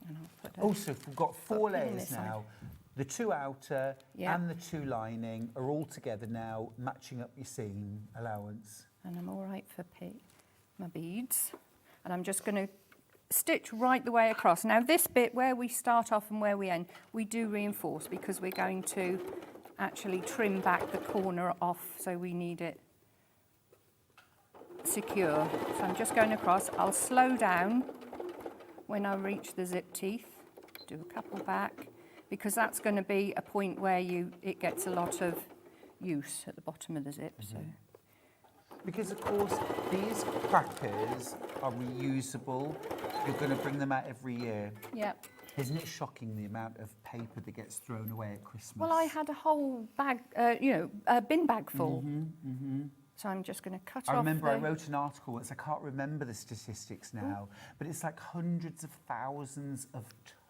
And I'll put Also, we've got 4 pin in layers this side. now. The 2 outer Yeah. and the 2 lining are all together now, matching up your seam allowance. and I'm all right for my beads. And I'm just going to stitch right the way across. Now this bit where we start off and where we end, we do reinforce because we're going to actually trim back the corner off, so we need it secure. So I'm just going across. I'll slow down when I reach the zip teeth, do a couple back, because that's going to be a point where it gets a lot of use at the bottom of the zip. So. Because, of course, these crackers are reusable. You're going to bring them out every year. Yeah. Isn't it shocking the amount of paper that gets thrown away at Christmas? Well, I had a whole bag, a bin bag full. So I'm just going to cut off. I remember I wrote an article once, I can't remember the statistics now, but it's like hundreds of thousands of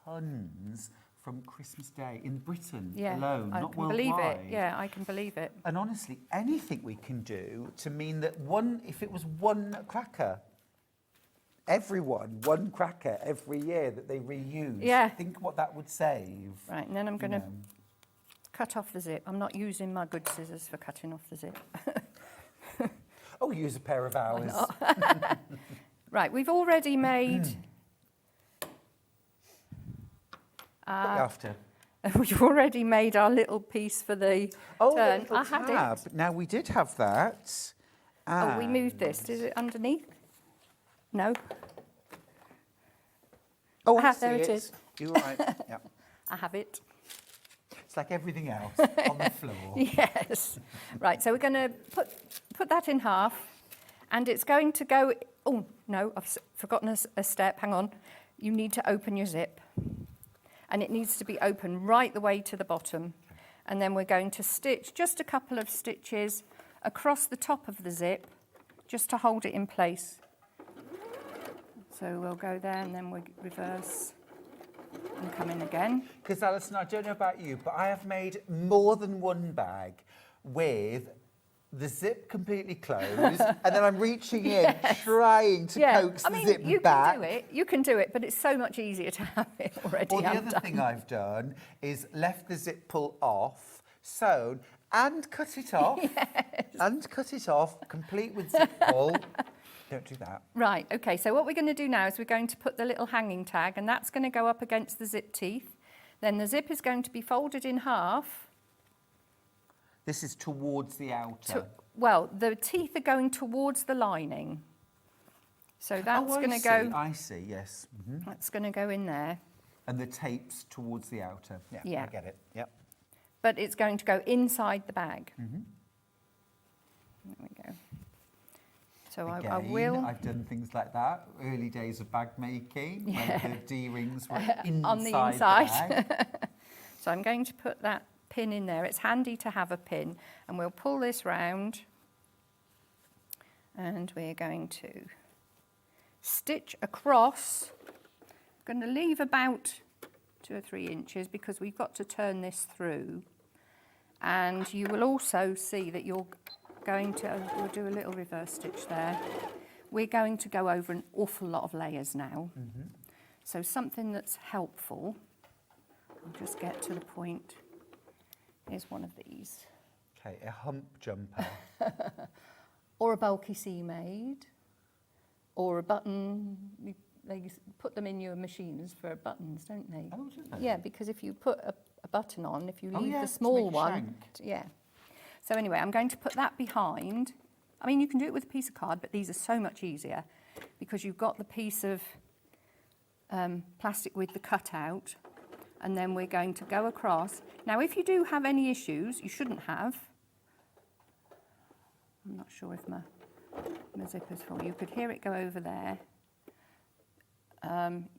tons from Christmas Day in Britain alone, I not can worldwide. believe it. Yeah, I can believe it. And honestly, anything we can do to mean that if it was one cracker, one cracker every year that they reuse. Yeah. Think what that would save. Right, and then I'm going to cut off the zip. I'm not using my good scissors for cutting off the zip. Oh, use a pair of ours. Right, we've already made... After. We've already made our little piece for the turn. Little I had tab. it. Now, we did have that. Oh, we moved this. Is it underneath? No. Oh, I there see it is. You're right. Yeah. I have it. It's like everything else on the floor. Yes. Right, so we're going to put that in half, and it's going to go... Oh, no, I've forgotten a step. Hang on. You need to open your zip, and it needs to be open right the way to the bottom. And then we're going to stitch just a couple of stitches across the top of the zip, just to hold it in place. So we'll go there, and then we'll reverse and come in again. Because, Alison, I don't know about you, but I have made more than one bag with the zip completely closed, and then I'm reaching in, trying to coax the zip you back. can do it. You can do it, but it's so much easier to have it already Or the undone. other thing I've done is left the zip pull off, sewn, and cut it off. And cut it off, complete with zip pull. Don't do that. Right, okay, so what we're going to do now is we're going to put the little hanging tag, and that's going to go up against the zip teeth. Then the zip is going to be folded in half. This is towards the outer. Well, the teeth are going towards the lining. So that's going to go... I see, yes. That's going to go in there. And the tape's towards the outer. Yeah, I get it. Yep. But it's going to go inside the bag. There we go. So Again, I will... I've done things like that. Early days of bag making, when the D-rings were inside on the inside. the bag. So I'm going to put that pin in there. It's handy to have a pin, and we'll pull this round, and we're going to stitch across. I'm going to leave about 2 or 3 inches because we've got to turn this through, and you will also see that you're going to, we'll do a little reverse stitch there. We're going to go over an awful lot of layers now. So something that's helpful, I'll just get to the point, is one of these. Okay, a hump jumper. Or a bulky seam aid, or a button. They put them in your machines for buttons, don't they? Oh, do they? Yeah, because if you put a button on, if you leave yeah, the to small make a one, shank. yeah. So anyway, I'm going to put that behind. I mean, you can do it with a piece of card, but these are so much easier because you've got the piece of plastic with the cutout, and then we're going to go across. Now, if you do have any issues, you shouldn't have. I'm not sure if my zipper's full. You could hear it go over there.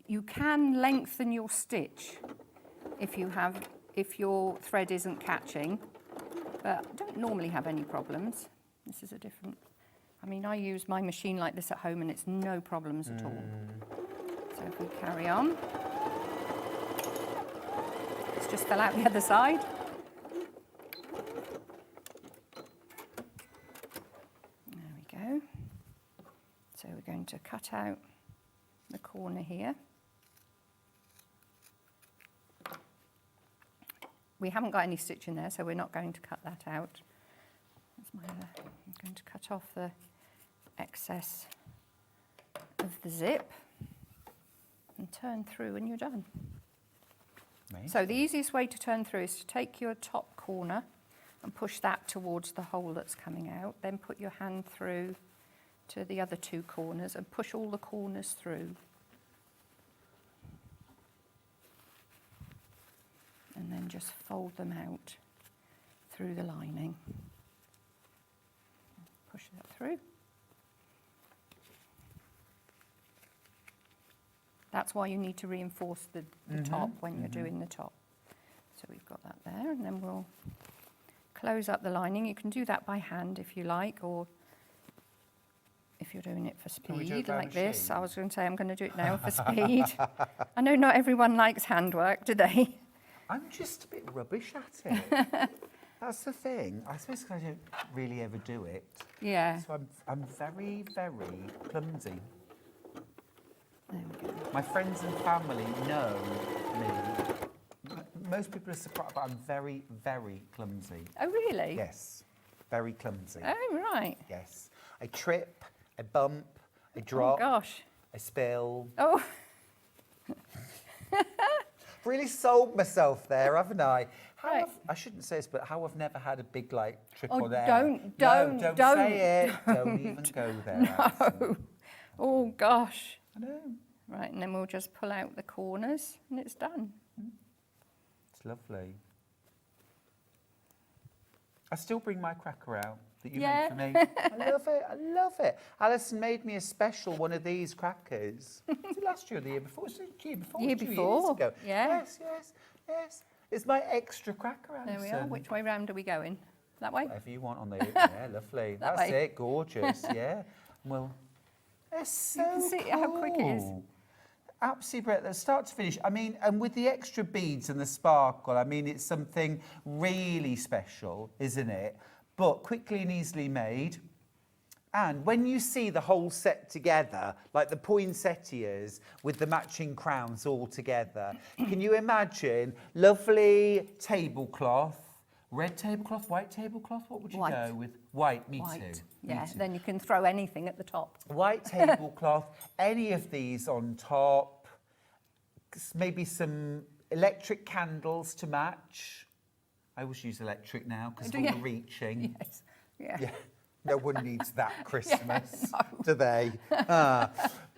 You can lengthen your stitch if your thread isn't catching, but I don't normally have any problems. This is a different, I mean, I use my machine like this at home and it's no problems at all. So if we carry on, it's just fell out the other side. There we go. So we're going to cut out the corner here. We haven't got any stitch in there, so we're not going to cut that out. That's my other. I'm going to cut off the excess of the zip and turn through and you're done. Amazing. So the easiest way to turn through is to take your top corner and push that towards the hole that's coming out, then put your hand through to the other two corners and push all the corners through. And then just fold them out through the lining. Push that through. That's why you need to reinforce the top when you're doing the top. So we've got that there, and then we'll close up the lining. You can do that by hand if you like, or if you're doing it for speed like this. I was going to say I'm going to do it now for speed. I know not everyone likes handwork, do they? I'm just a bit rubbish at it. That's the thing. I suppose 'cause I don't really ever do it. Yeah. So I'm very, very clumsy. There we go. My friends and family know me. Most people are surprised, but I'm very, very clumsy. Oh, really? Yes, very clumsy. Oh, right. Yes. I trip, I bump, I drop, Oh, gosh. I spill. Oh. Really sold myself there, haven't I? Right. I shouldn't say this, but how I've never had a big trip Oh, on air. don't don't say it. Don't even go there. Alison. No. Oh, gosh. I know. Right, and then we'll just pull out the corners and it's done. It's lovely. I still bring my cracker out that you made for me. I love it. I love it. Alison made me a special one of these crackers. Was it last year or the year before? Was it the year before? Year 2 before, years ago. yeah. Yes, yes, yes. It's my extra cracker, Alison. There we are. Which way round are we going? That way? Whatever you want on the... Yeah, lovely. That That's way. it. Gorgeous. Yeah. Well, it's so You can see how quick it is. Absolutely brilliant, start to finish. I mean, and with the extra beads and the sparkle, I mean, it's something really special, isn't it? But quickly and easily made. And when you see the whole set together, like the poinsettias with the matching crowns all together, can you imagine lovely tablecloth, red tablecloth, white tablecloth? What would you White. go with? White, me White. too. Yeah, Me too. then you can throw anything at the top. White tablecloth, any of these on top, maybe some electric candles to match. I always use electric now because of all the reaching. Yes. Yeah. Yeah, no one needs that Christmas, no. do they?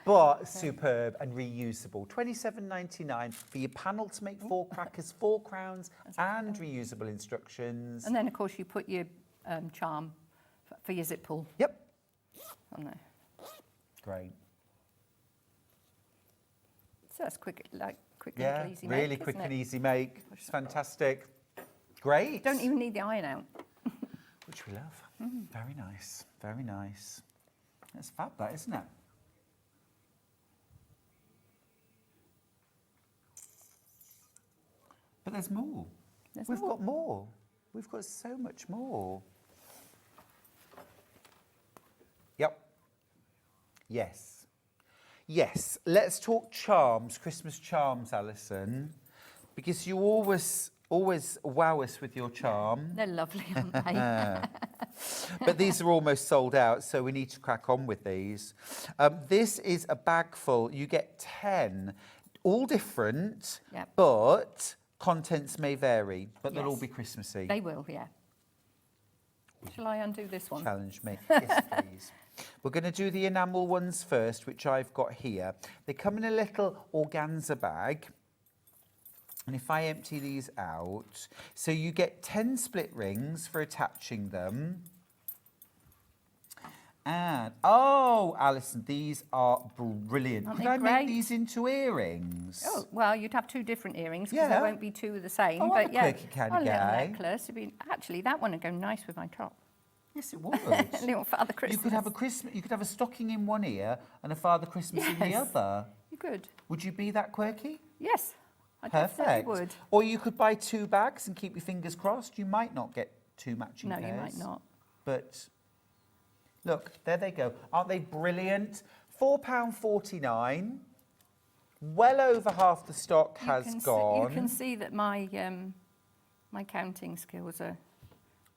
But superb and reusable. $27.99 for your panel to make 4 crackers, 4 crowns, and reusable instructions. And then, of course, you put your charm for your zip pull Yep, on there. great. So that's quick, quick Yeah, and easy really make, quick isn't and it? easy make. It's fantastic. Great. Don't even need the iron out. Which we love. Very nice, very nice. That's fab, that, isn't it? But there's more. We've got more. We've got so much more. Yep. Yes. Yes. Let's talk charms, Christmas charms, Alison, because you always wow us with your charm. They're lovely, aren't they? But these are almost sold out, so we need to crack on with these. This is a bag full. You get 10, all different, Yep. but contents may vary, but they'll all Yes. be Christmassy. They will, yeah. Shall I undo this one? Challenge me. Yes, please. We're going to do the enamel ones first, which I've got here. They come in a little organza bag. And if I empty these out, so you get 10 split rings for attaching them. And, oh, Alison, these are brilliant. Aren't Could they I make great? these into earrings? Oh, well, you'd have 2 different earrings because Yeah. there won't be 2 of the same. Oh, but I'm a yeah, quirky kind a of little guy. necklace. Actually, that one would go nice with my top. Yes, it would. A little Father Christmas. You could have a Christmas. You could have a stocking in one ear and a Father Christmas in the Yes. other. You could. Would you be that quirky? Yes, I definitely Perfect. would. Or you could buy 2 bags and keep your fingers crossed. You might not get 2 matching No, pairs. you might not. But look, there they go. Aren't they brilliant? £4.49. Well over half the stock has gone. You can see that my my counting skills are.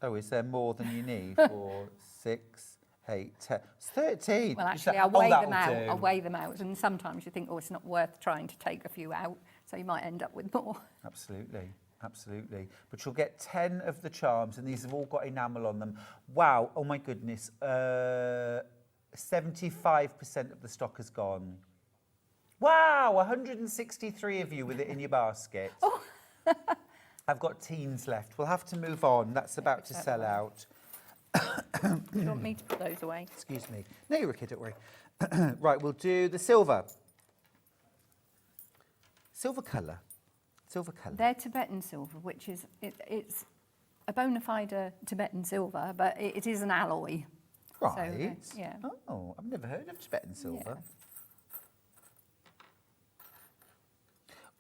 Oh, is there more than you need? 4, 6, 8, 10. It's 13. Well, You actually, say, I'll weigh them that'll out. do." I'll weigh them out, and sometimes you think, oh, it's not worth trying to take a few out, so you might end up with more. Absolutely, absolutely. But you'll get 10 of the charms, and these have all got enamel on them. Wow, oh my goodness. 75% of the stock has gone. Wow, 163 of you with it in your basket. Oh. I've got teens left. We'll have to move on. That's about to sell out. Do you want me to put those away? Excuse me. No, you're okay, don't worry. Right, we'll do the silver. Silver colour. Silver colour. They're Tibetan silver, which is it's a bona fide Tibetan silver, but it is an alloy. Right. So, yeah. Oh, I've never heard of Tibetan silver. Yeah.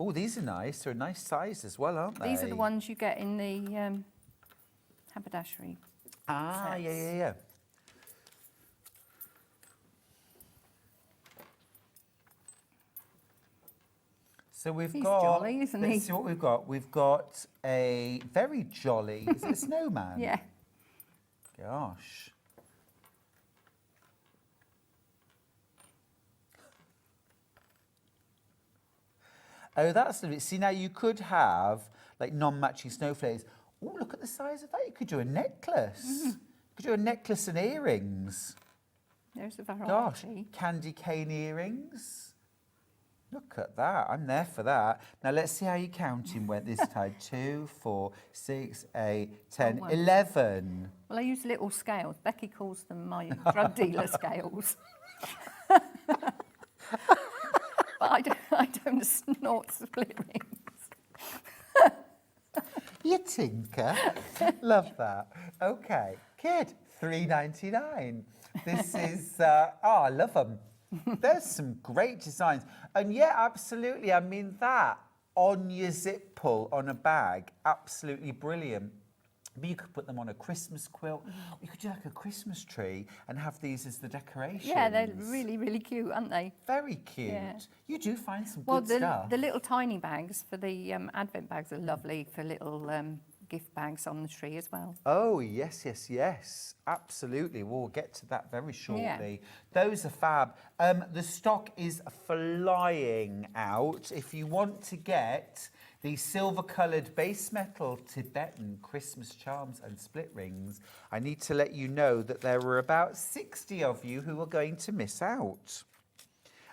Oh, these are nice. They're a nice size as well, aren't they? These are the ones you get in the haberdashery. Ah, sets. yeah. So we've He's got. jolly, isn't let's he? see what we've got. We've got a very jolly. Is it a snowman? Yeah. Gosh. Oh, that's lovely. See, now you could have like non-matching snowflakes. Oh, look at the size of that. You could do a necklace. You could do a necklace and earrings. There's a Gosh, variety. candy cane earrings. Look at that. I'm there for that. Now, let's see how you're counting went this time. 2, 4, 6, 8, 10, Oh, wow. 11. Well, I use little scales. Becky calls them my drug dealer scales. But I don't snort split rings. You tinker. Love that. Okay, kid, $3.99. This is, I love them. There's some great designs. And yeah, absolutely. I mean, that on your zip pull on a bag, absolutely brilliant. But you could put them on a Christmas quilt. You could do like a Christmas tree and have these as the decorations. Yeah, they're really, really cute, aren't they? Very cute. Yeah. You do find some Well, good stuff. the little tiny bags for the Advent bags are lovely for little gift bags on the tree as well. Oh, yes, yes, yes. Absolutely. We'll get to that very shortly. Those are fab. The stock is flying out. If you want to get the silver-coloured base metal Tibetan Christmas charms and split rings, I need to let you know that there were about 60 of you who are going to miss out.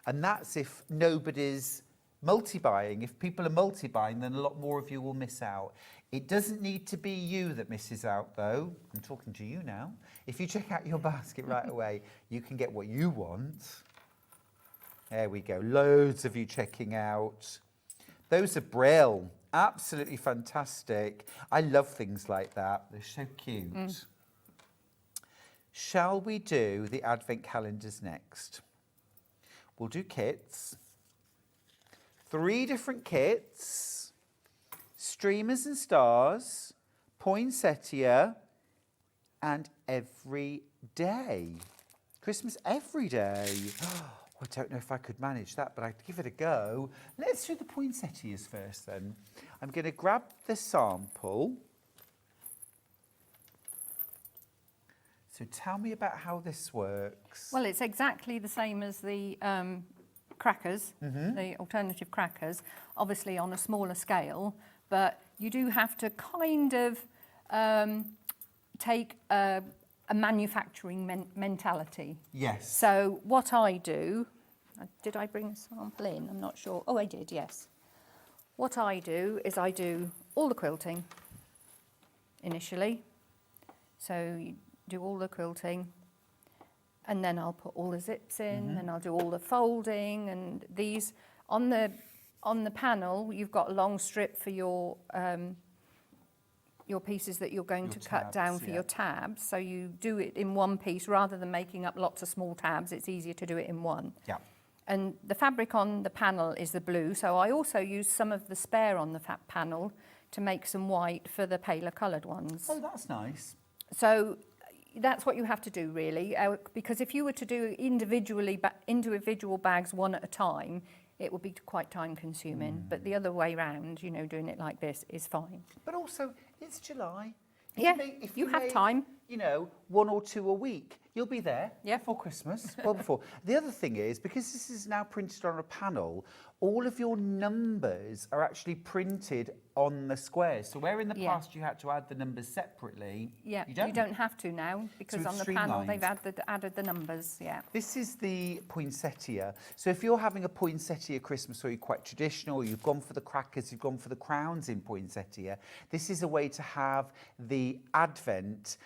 And that's if nobody's multi-buying. If people are multi-buying, then a lot more of you will miss out. It doesn't need to be you that misses out, though. I'm talking to you now. If you check out your basket right away, you can get what you want. There we go. Loads of you checking out. Those are brill. Absolutely fantastic. I love things like that. They're so cute. Shall we do the Advent calendars next? We'll do kits. 3 different kits. Streamers and stars. Poinsettia. And every day. Christmas every day. I don't know if I could manage that, but I'd give it a go. Let's do the poinsettias first then. I'm going to grab the sample. So tell me about how this works. Well, it's exactly the same as the crackers, the alternative crackers, obviously on a smaller scale, but you do have to kind of take a manufacturing mentality. Yes. So what I do, did I bring a sample in? I'm not sure. Oh, I did, yes. what I do is I do all the quilting initially. So you do all the quilting, and then I'll put all the zips in, and I'll do all the folding, and these on the panel you've got a long strip for your pieces that you're going to cut down for your tabs. So you do it in one piece rather than making up lots of small tabs. It's easier to do it in one. Yeah. And the fabric on the panel is the blue, so I also use some of the spare on the panel to make some white for the paler coloured ones. Oh, that's nice. So that's what you have to do really, because if you were to do individual bags one at a time, it would be quite time consuming. But the other way round, you know, doing it like this is fine. But also, it's July. If you have time. You know, 1 or 2 a week, you'll be there before Christmas, well before. The other thing is, because this is now printed on a panel, all of your numbers are actually printed on the squares. So where in the past you had to add the numbers separately, you don't have to now, because on the panel they've added the numbers, This is the poinsettia. So if you're having a poinsettia Christmas, or you're quite traditional, or you've gone for the crackers, you've gone for the crowns in poinsettia, this is a way to have the Advent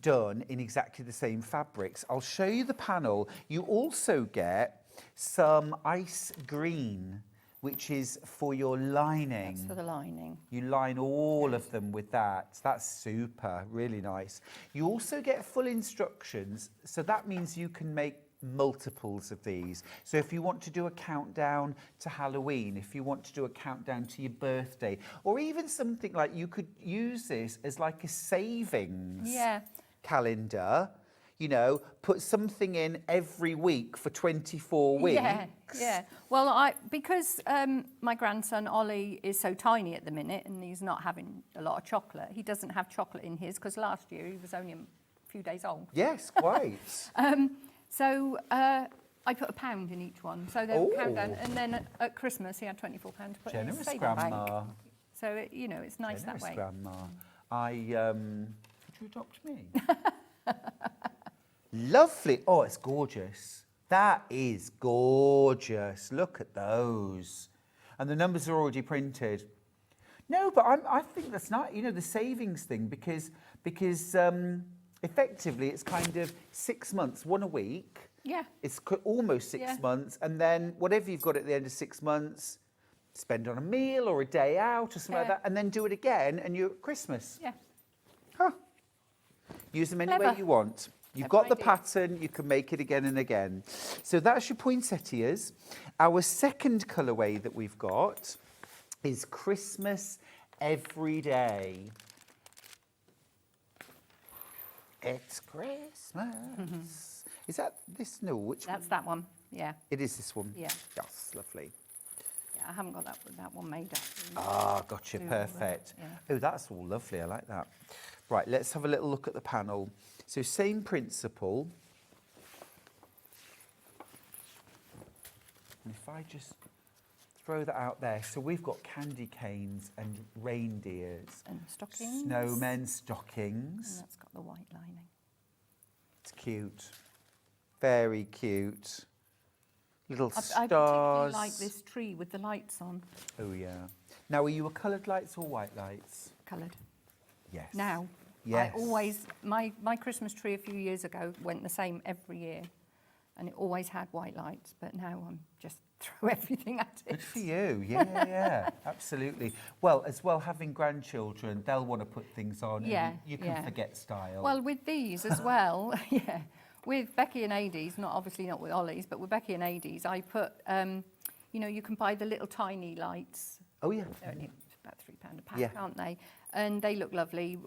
done in exactly the same fabrics. I'll show you the panel. You also get some ice green, which is for your lining. That's for the lining. You line all of them with that. That's super, really nice. You also get full instructions, so that means you can make multiples of these. So if you want to do a countdown to Halloween, if you want to do a countdown to your birthday, or even something like, you could use this as like a savings calendar, you know, put something in every week for 24 weeks. Yeah. Well, because my grandson Ollie is so tiny at the minute and he's not having a lot of chocolate, he doesn't have chocolate in his, because last year he was only a few days old. Yes, quite. So I put £1 in each one. So they would count down, and then at Christmas he had £24 to put in his saving Grandma. bank. So you know, it's nice that way. Grandma. Could you adopt me? Lovely. Oh, it's gorgeous. That is gorgeous. Look at those. And the numbers are already printed. No, but I think that's not, you know, the savings thing, because effectively it's kind of 6 months, one a week. Yeah. It's almost 6 months, and then whatever you've got at the end of 6 months, spend on a meal or a day out or something like that, and then do it again, and you're at Christmas. Yeah. Huh. Use them any way you want. You've got the pattern, you can make it again and again. So that's your poinsettias. Our second colourway that we've got is Christmas Every Day. It's Christmas. Is that this? No, which one? That's that one, yeah. It is this one? Yeah. Yes, lovely. Yeah, I haven't got that one made up. Ah, gotcha, perfect. Oh, that's all lovely, I like that. Right, let's have a little look at the panel. So same principle. And if I just throw that out there. So we've got candy canes and reindeers. And stockings. Snowmen, stockings. And that's got the white lining. It's cute. Very cute. Little stars. I particularly like this tree with the lights on. Oh, yeah. Now, are you a coloured lights or white lights? Coloured. Yes. Now. Yes. I always, my Christmas tree a few years ago went the same every year, and it always had white lights, but now I'm just throw everything at it. Good for you, yeah, absolutely. Well, as well, having grandchildren, they'll want to put things on, and you can forget style. Well, with these as well, with Becky and Adie's, obviously not with Ollie's, but with Becky and Adie's, I put, you know, you can buy the little tiny lights. Oh, yeah. They're only about £3 a pack, aren't they? And they look lovely,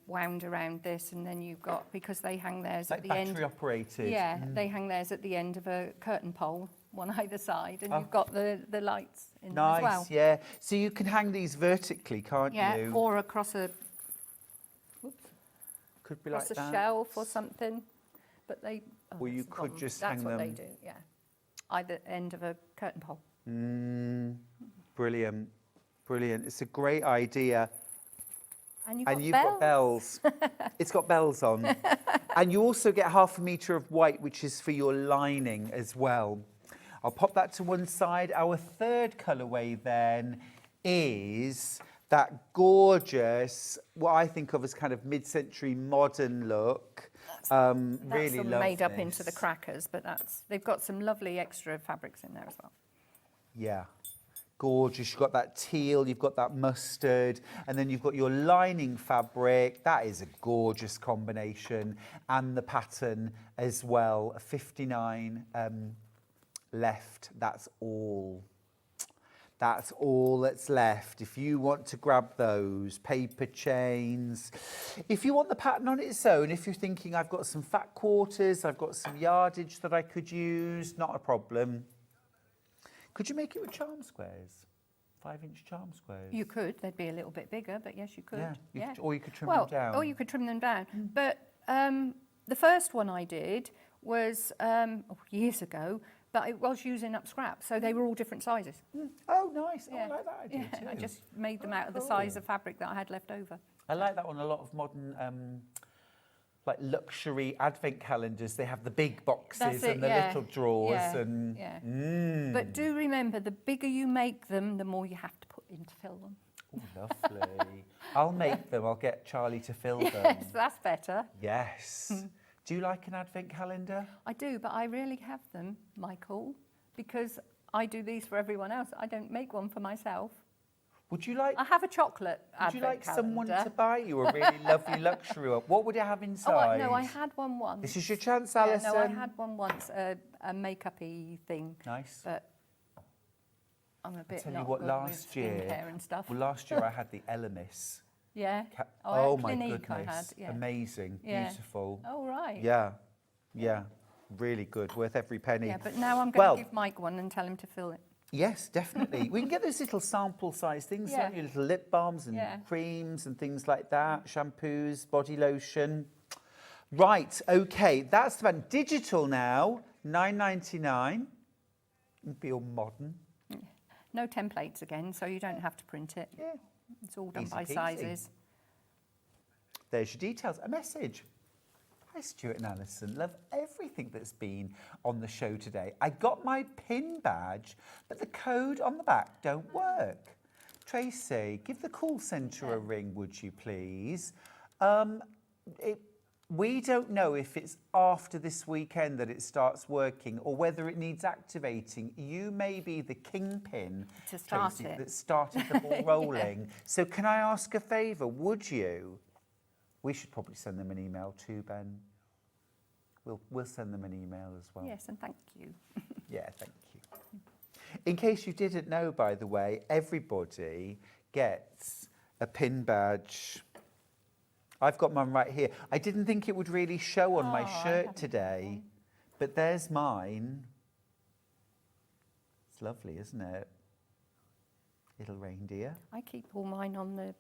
wound around this, and then you've got, because they hang theirs at the end. Battery operated. Yeah, they hang theirs at the end of a curtain pole, one either side, and you've got the lights in them as well. Nice, yeah. So you can hang these vertically, can't you? Yeah, or across a, could be like across a that. shelf or something. But they. Or you could just That's hang what them. they do, yeah. Either end of a curtain pole. Brilliant, brilliant. It's a great idea. And you've got bells. It's got bells on. And you also get 1/2 metre of white, which is for your lining as well. I'll pop that to one side. Our third colourway then is that gorgeous, what I think of as kind of mid-century modern look. Really That's all love made up this. into the crackers, but they've got some lovely extra fabrics in there as well. Yeah, gorgeous. You've got that teal, you've got that mustard, and then you've got your lining fabric. That is a gorgeous combination. And the pattern as well, 59 left. That's all. That's all that's left. If you want to grab those paper chains, if you want the pattern on its own, if you're thinking I've got some fat quarters, I've got some yardage that I could use, not a problem. Could you make it with charm squares? 5-inch charm squares? You could. They'd be a little bit bigger, but yes, you could. Yeah, or you could trim well, them down. or you could trim them down. But the first one I did was years ago, but I was using up scrap, so they were all different sizes. Oh, nice. Yeah. Oh, I like that idea too. I just made them out of the size of fabric that I had left over. I like that on a lot of modern, like luxury advent calendars. They have the big boxes That's it, and the yeah. little drawers. Yeah, And yeah. But do remember, the bigger you make them, the more you have to put in to fill them. Oh, lovely. I'll make them. I'll get Charlie to fill them. Yes, that's better. Yes. Do you like an advent calendar? I do, but I rarely have them, Michael, because I do these for everyone else. I don't make one for myself. Would you like? I have a chocolate Would you advent like someone calendar. to buy you a really lovely luxury one? What would it have inside? No, I had one once. This is your chance, Yeah, Alison. no, I had one once, a make-up-y thing. Nice. But I'm a bit Tell you not what, good last with year. skincare and stuff. Well, last year I had the Elemis. Yeah. Oh, I had my Clinique, goodness! I had, yeah. Amazing, Yeah. beautiful. Oh, right. Yeah, yeah, really good, worth every penny. Yeah, but now I'm going Well, to give Mike one and tell him to fill it. yes, definitely. We can get those little sample-sized things, Yeah. don't you? Little lip balms and Yeah. creams and things like that, shampoos, body lotion. Right, okay, that's the one. Digital now, $9.99. Be all modern. No templates again, so you don't have to print it. Yeah. It's all done Easy by peasy. sizes. There's your details. A message. Hi, Stuart and Alison. Love everything that's been on the show today. I got my PIN badge, but the code on the back don't work. Tracy, give the call centre a ring, would you please? We don't know if it's after this weekend that it starts working or whether it needs activating. You may be the kingpin, To start Tracy, it. that started the ball rolling. So can I ask a favour? Would you? We should probably send them an email too, Ben. We'll send them an email as well. Yes, and thank you. Yeah, thank you. In case you didn't know, by the way, everybody gets a PIN badge. I've got mine right here. I didn't think it would really show on my shirt today, but there's mine. It's lovely, isn't it? Little reindeer. I keep all mine on the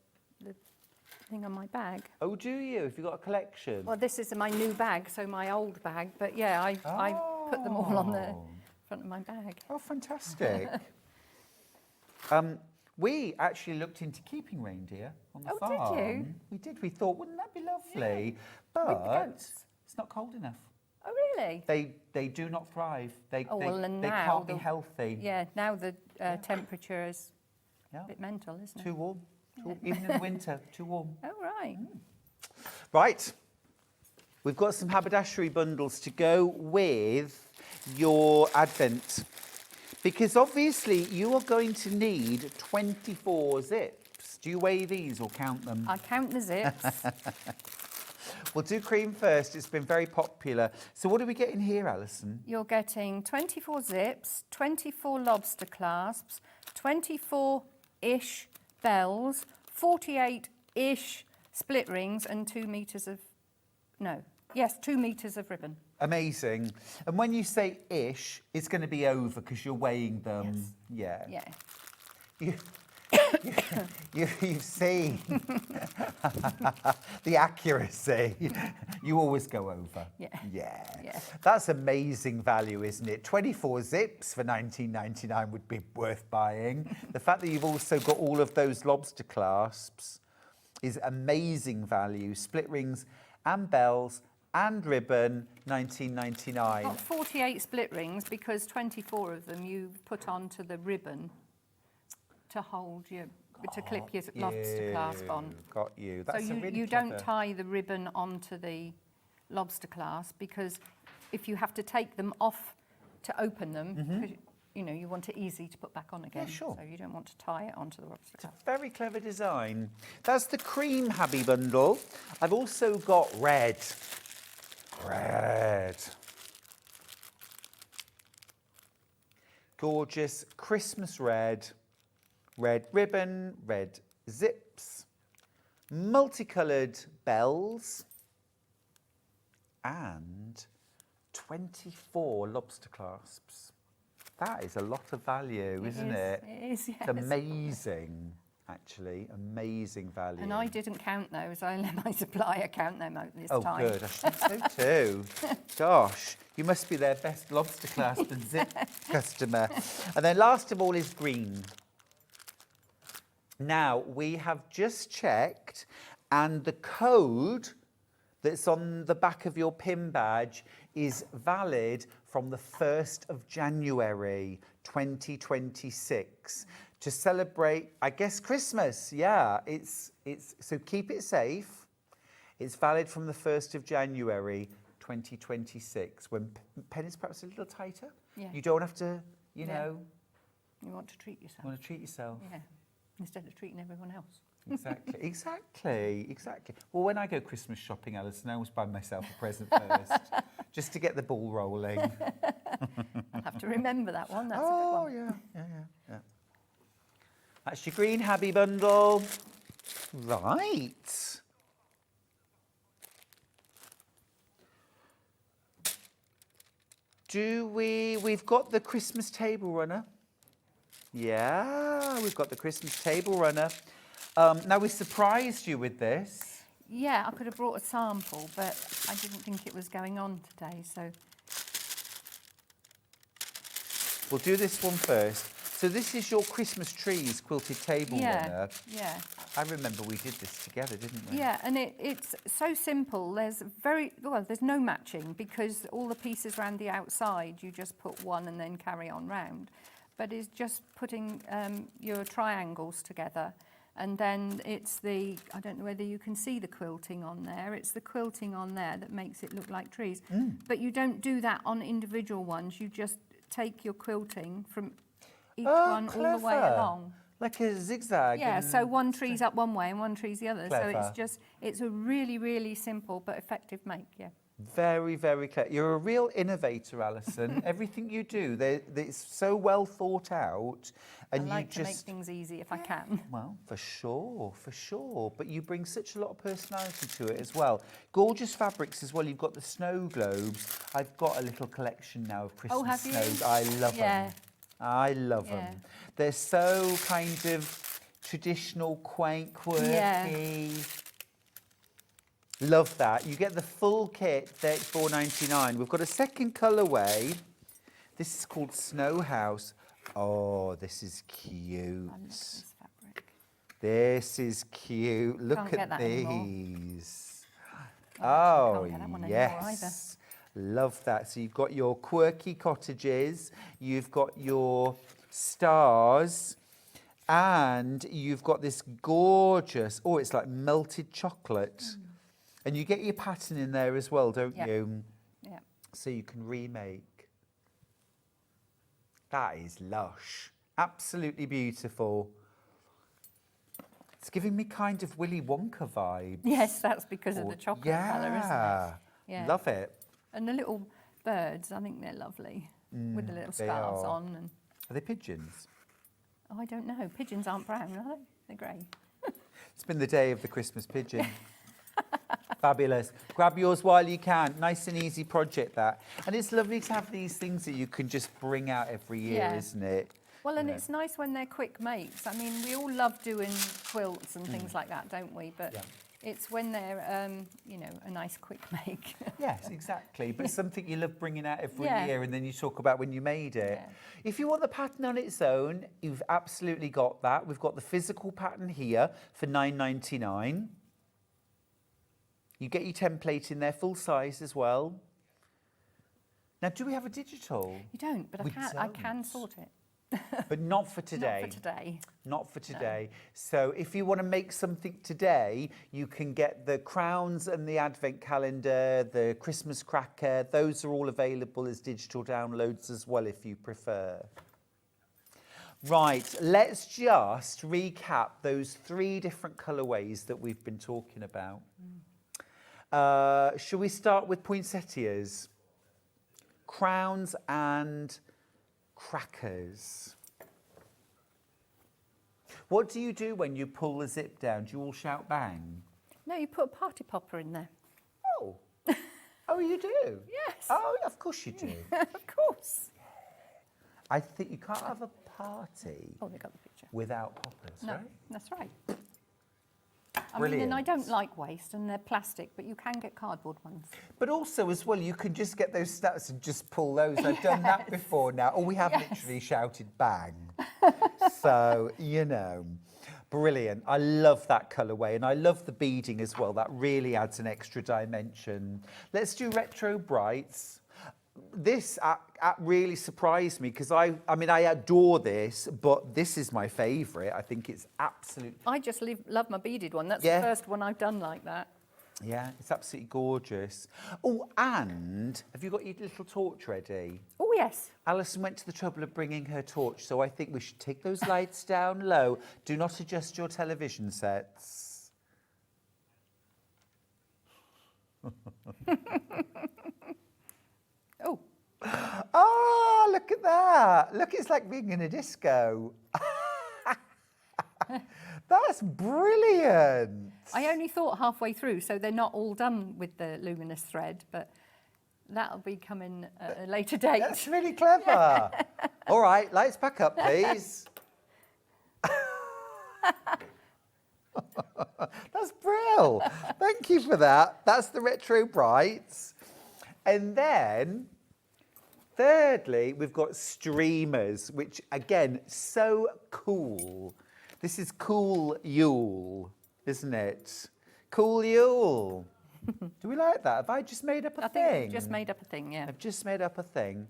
thing on my bag. Oh, do you? Have you got a collection? Well, this is my new bag, so my old bag. But yeah, I put them all on the front of my bag. Oh, fantastic. We actually looked into keeping reindeer on the farm. Oh, did you? We did. We thought, wouldn't that be lovely? With the But goats. it's not cold enough. Oh, really? They do not thrive. They And they now can't be healthy. Yeah, now the temperature is Yeah. a bit mental, isn't it? Too warm. Even in the winter, too warm. Oh, right. Right. We've got some haberdashery bundles to go with your Advent. Because obviously you are going to need 24 zips. Do you weigh these or count them? I count the zips. We'll do cream first. It's been very popular. So what are we getting here, Alison? You're getting 24 zips, 24 lobster clasps, 24-ish bells, 48-ish split rings, and 2 meters of ribbon. Amazing. And when you say ish, it's going to be over because you're weighing them. Yes. Yeah. Yeah. You've seen the accuracy. You always go over. Yeah. Yeah. That's amazing value, isn't it? 24 zips for $19.99 would be worth buying. The fact that you've also got all of those lobster clasps is amazing value. Split rings and bells and ribbon, £19.99. Got 48 split rings because 24 of them you put onto the ribbon to hold your, to clip your lobster clasp on. Got you. So That's you, really you clever. don't tie the ribbon onto the lobster clasp, because if you have to take them off to open them, 'cause, you know, you want it easy to put back on again. sure. So you don't want to tie it onto the lobster clasp. Very clever design. That's the cream Happy Bundle. I've also got red. Red. Gorgeous Christmas red. Red ribbon, red zips, multicoloured bells, and 24 lobster clasps. That is a lot of value, isn't it? It is, yes. It's amazing, actually, amazing value. And I didn't count those. I let my supplier count them out this Oh, time. good. I think so too. Gosh, you must be their best lobster clasp and zip customer. And then last of all is green. Now, we have just checked, and the code that's on the back of your PIN badge is valid from the 1st of January 2026 to celebrate, I guess, Christmas. Yeah, it's so keep it safe. It's valid from the 1st of January 2026, when pen is perhaps a little tighter. Yeah. You don't have to, you Yeah. know, You want to treat yourself. want to treat yourself. Yeah, instead of treating everyone else. Exactly. Well, when I go Christmas shopping, Alison, I always buy myself a present first, just to get the ball rolling. I'll have to remember that one. That's a Oh, good one. yeah. That's your green Happy Bundle. Right. We've got the Christmas table runner. Yeah, we've got the Christmas table runner. Now, we surprised you with this. Yeah, I could have brought a sample, but I didn't think it was going on today, so... We'll do this one first. So this is your Christmas trees quilted table runner. Yeah. I remember we did this together, didn't we? Yeah, and it's so simple. There's no matching, because all the pieces around the outside, you just put one and then carry on round. But it's just putting your triangles together. And then it's I don't know whether you can see the quilting on there. It's the quilting on there that makes it look like trees. But you don't do that on individual ones. You just take your quilting from each one all the way along. Like a zigzag. Yeah, and- so one tree's up one way and one tree's the other. Clever. So it's a really, really simple but effective make, yeah. Very, very clever. You're a real innovator, Alison. Everything you do, it's so well thought out. And I like you to make just, things easy if I can. well, for sure. But you bring such a lot of personality to it as well. Gorgeous fabrics as well. You've got the snow globes. I've got a little collection now of Christmas have you? snows. I love Yeah. them. I love Yeah. them. They're so kind of traditional, quaint, quirky. Yeah. Love that. You get the full kit, £34.99. We've got a second colourway. This is called Snow House. Oh, this is cute. I love this fabric. This is cute. Look Can't get at that anymore. these. Oh, Oh, can't get that one anymore yes. Love that. So you've got your quirky cottages, you've got your stars, and you've got this gorgeous, it's like melted chocolate. And you get your pattern in there as well, don't Yep. you? Yeah. So you can remake. That is lush. Absolutely beautiful. It's giving me kind of Willy Wonka vibes. Yes, that's because of the chocolate colour, isn't it? Yeah. Love it. And the little birds, I think they're lovely, with the little they scarves are. on. And Are they pigeons? I don't know. Pigeons aren't brown, are they? They're grey. It's been the day of the Christmas pigeon. Fabulous. Grab yours while you can. Nice and easy project, that. And it's lovely to have these things that you can just bring out every year, Yeah. isn't it? Well, and Yeah. it's nice when they're quick makes. I mean, we all love doing quilts and things like that, don't we? But Yeah. it's when they're, a nice quick make. Yes, exactly. But something you love bringing out every Yeah. year, and then you talk about when you made it. Yeah. If you want the pattern on its own, you've absolutely got that. We've got the physical pattern here for £9.99. You get your template in there, full size as well. Now, do we have a digital? You don't, but We I can don't. sort it. But not for today. Not for today. Not for today. So if you want to make something today, you can get the crowns and the advent calendar, the Christmas cracker. Those are all available as digital downloads as well if you prefer. Right, let's just recap those 3 different colourways that we've been talking about. Shall we start with poinsettias? Crowns and crackers. What do you do when you pull the zip down? Do you all shout bang? No, you put a party popper in there. Oh. Oh, you do? Yes. Oh, of course you do. Of course. I think you can't have a party Oh, they got the picture. without poppers, No, right? that's right. I mean, Brilliant. and I don't like waste, and they're plastic, but you can get cardboard ones. But also, as well, you can just get those snaps and just pull those. I've done that before now. Oh, we have literally shouted bang. So, you know, brilliant. I love that colourway, and I love the beading as well. That really adds an extra dimension. Let's do retro brights. This really surprised me because I mean, I adore this, but this is my favourite. I think it's absolute. I just love my beaded one. That's Yeah. the first one I've done like that. Yeah, it's absolutely gorgeous. Oh, and have you got your little torch ready? Oh, yes. Alison went to the trouble of bringing her torch, so I think we should take those lights down low. Do not adjust your television sets. Oh. Oh, look at that. Look, it's like being in a disco. That's brilliant. I only thought halfway through, so they're not all done with the luminous thread, but that'll be coming at a later date. That's really clever. All right, lights back up, please. That's brill. Thank you for that. That's the retro brights. And then, thirdly, we've got streamers, which, again, so cool. This is cool Yule, isn't it? Cool Yule. Do we like that? Have I just made up a thing? I think you've just made up a thing, yeah. I've just made up a thing.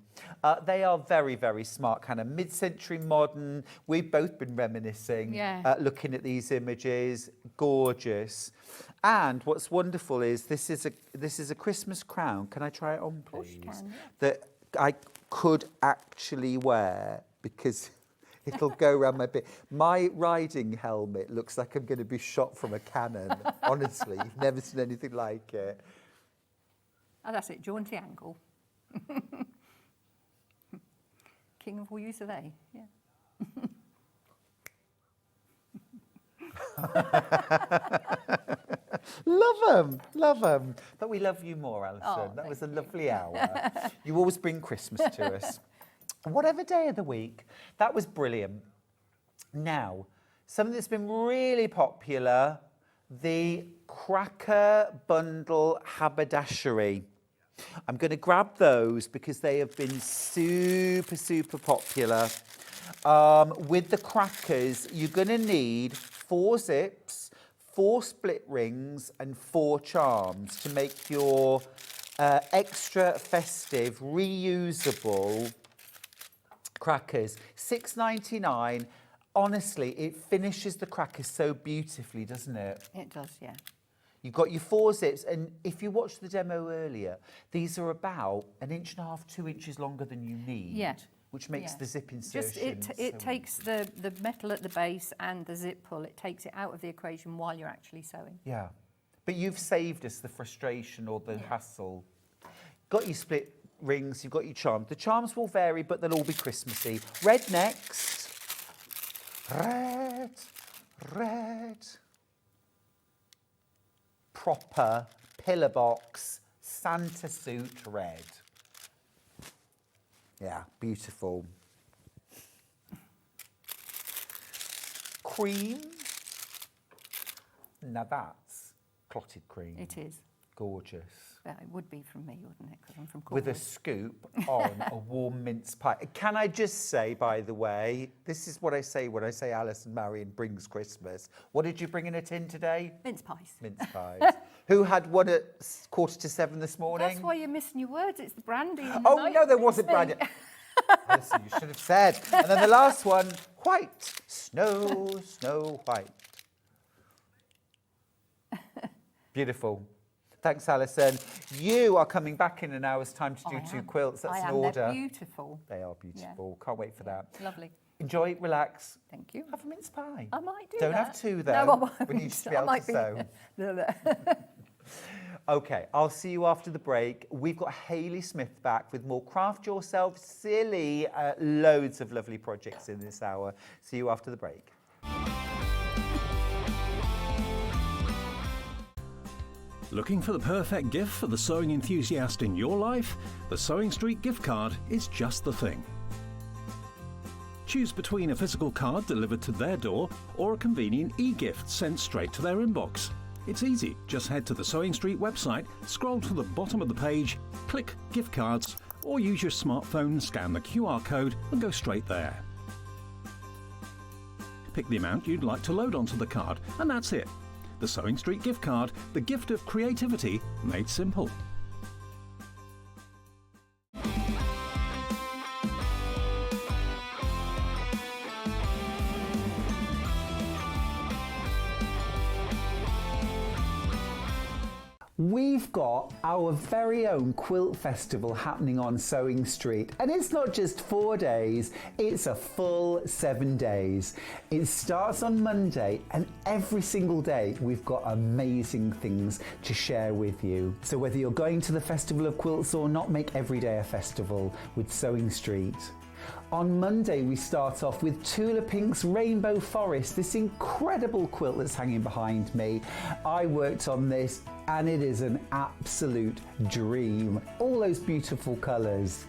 They are very, very smart, kind of mid-century modern. We've both been reminiscing, looking at these images. Gorgeous. And what's wonderful is this is a Christmas crown. Can I try it on, please? Of course you can, yeah. That I could actually wear because it'll go around my bit. My riding helmet looks like I'm going to be shot from a cannon. Honestly, you've never seen anything like it. Oh, that's it, jaunty angle. King of all use of A, yeah. Love them. But we love you more, Alison. Oh, that was a thank lovely hour. You always bring Christmas to us. Whatever day of the week, that was brilliant. Now, something that's been really popular, the cracker bundle haberdashery. I'm going to grab those because they have been super, super popular. With the crackers, you're going to need 4 zips, 4 split rings and 4 charms to make your extra festive, reusable crackers. $6.99. Honestly, it finishes the crackers so beautifully, doesn't it? It does, yeah. You've got your 4 zips, and if you watched the demo earlier, these are about 1.5 inches, 2 inches longer than you need. Yeah. Which makes the zip Just insertion. it takes the metal at the base and the zip pull, it takes it out of the equation while you're actually sewing. Yeah. But you've saved us the frustration or the hassle. Got your split rings, you've got your charms. The charms will vary, but they'll all be Christmassy. Red next. Red. Proper pillar box Santa suit red. Yeah, beautiful. Cream. Now that's clotted cream. It is. Gorgeous. Well, it would be from me, wouldn't it? Because I'm from with Cornwall. a scoop on a warm mince pie. Can I just say, by the way, this is what I say when I say Allison Maryon brings Christmas. What did you bring in a tin today? Mince pies. Mince pies. Who had one at 6:45 this morning? That's why you're missing your words. It's the brandy. And Oh, the no, there night. wasn't It's me. brandy. Alison, you should have said. And then the last one, white. Snow white. Beautiful. Thanks, Alison. You are coming back in an hour's time to do I 2 am. quilts. That's I an am. order. They're beautiful. They are beautiful. Can't wait for that. Lovely. Enjoy, relax. Thank you. Have a mince pie. I might do Don't that. have 2 though. No, I won't. We need to be I able might to sew. No. Okay, I'll see you after the break. We've got Hayley Smith back with more Craft Yourself Silly, loads of lovely projects in this hour. See you after the break. Looking for the perfect gift for the sewing enthusiast in your life? The Sewing Street gift card is just the thing. Choose between a physical card delivered to their door or a convenient e-gift sent straight to their inbox. It's easy. Just head to the Sewing Street website, scroll to the bottom of the page, click Gift Cards, or use your smartphone, scan the QR code and go straight there. Pick the amount you'd like to load onto the card, and that's it. The Sewing Street gift card, the gift of creativity made simple. We've got our very own quilt festival happening on Sewing Street, and it's not just 4 days, it's a full 7 days. It starts on Monday, and every single day we've got amazing things to share with you. So whether you're going to the Festival of Quilts or not, make every day a festival with Sewing Street. On Monday, we start off with Tula Pink's Rainbow Forest, this incredible quilt that's hanging behind me. I worked on this and it is an absolute dream. All those beautiful colours.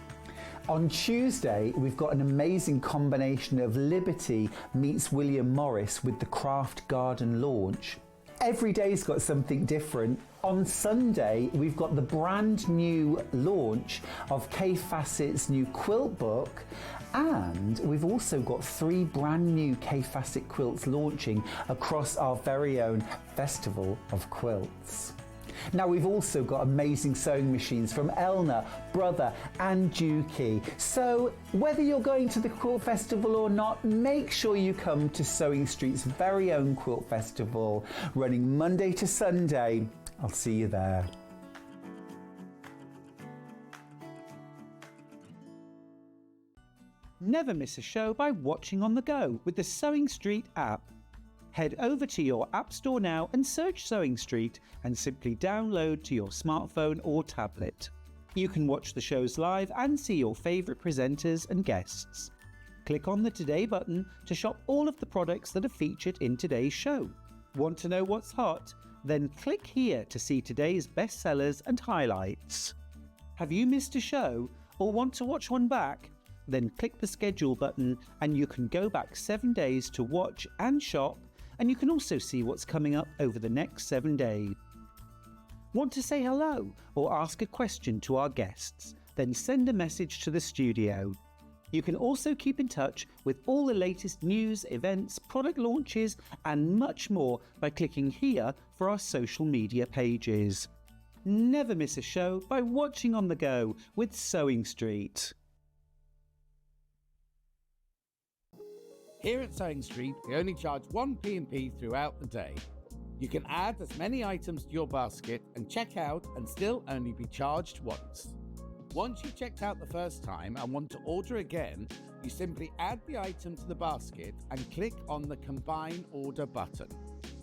On Tuesday, we've got an amazing combination of Liberty meets William Morris with the Craft Garden launch. Every day's got something different. On Sunday, we've got the brand new launch of Kay Fassett's new quilt book, and we've also got 3 brand new Kay Fassett quilts launching across our very own Festival of Quilts. Now, we've also got amazing sewing machines from Elna, Brother and Juki. So whether you're going to the Quilt Festival or not, make sure you come to Sewing Street's very own Quilt Festival, running Monday to Sunday. I'll see you there. Never miss a show by watching on the go with the Sewing Street app. Head over to your App Store now and search Sewing Street and simply download to your smartphone or tablet. You can watch the shows live and see your favourite presenters and guests. Click on the Today button to shop all of the products that are featured in today's show. Want to know what's hot? Then click here to see today's bestsellers and highlights. Have you missed a show or want to watch one back? Then click the schedule button and you can go back 7 days to watch and shop, and you can also see what's coming up over the next 7 days. Want to say hello or ask a question to our guests? Then send a message to the studio. You can also keep in touch with all the latest news, events, product launches and much more by clicking here for our social media pages. Never miss a show by watching on the go with Sewing Street. Here at Sewing Street, we only charge 1 P&P throughout the day. You can add as many items to your basket and check out and still only be charged once. Once you've checked out the first time and want to order again, you simply add the item to the basket and click on the Combine Order button.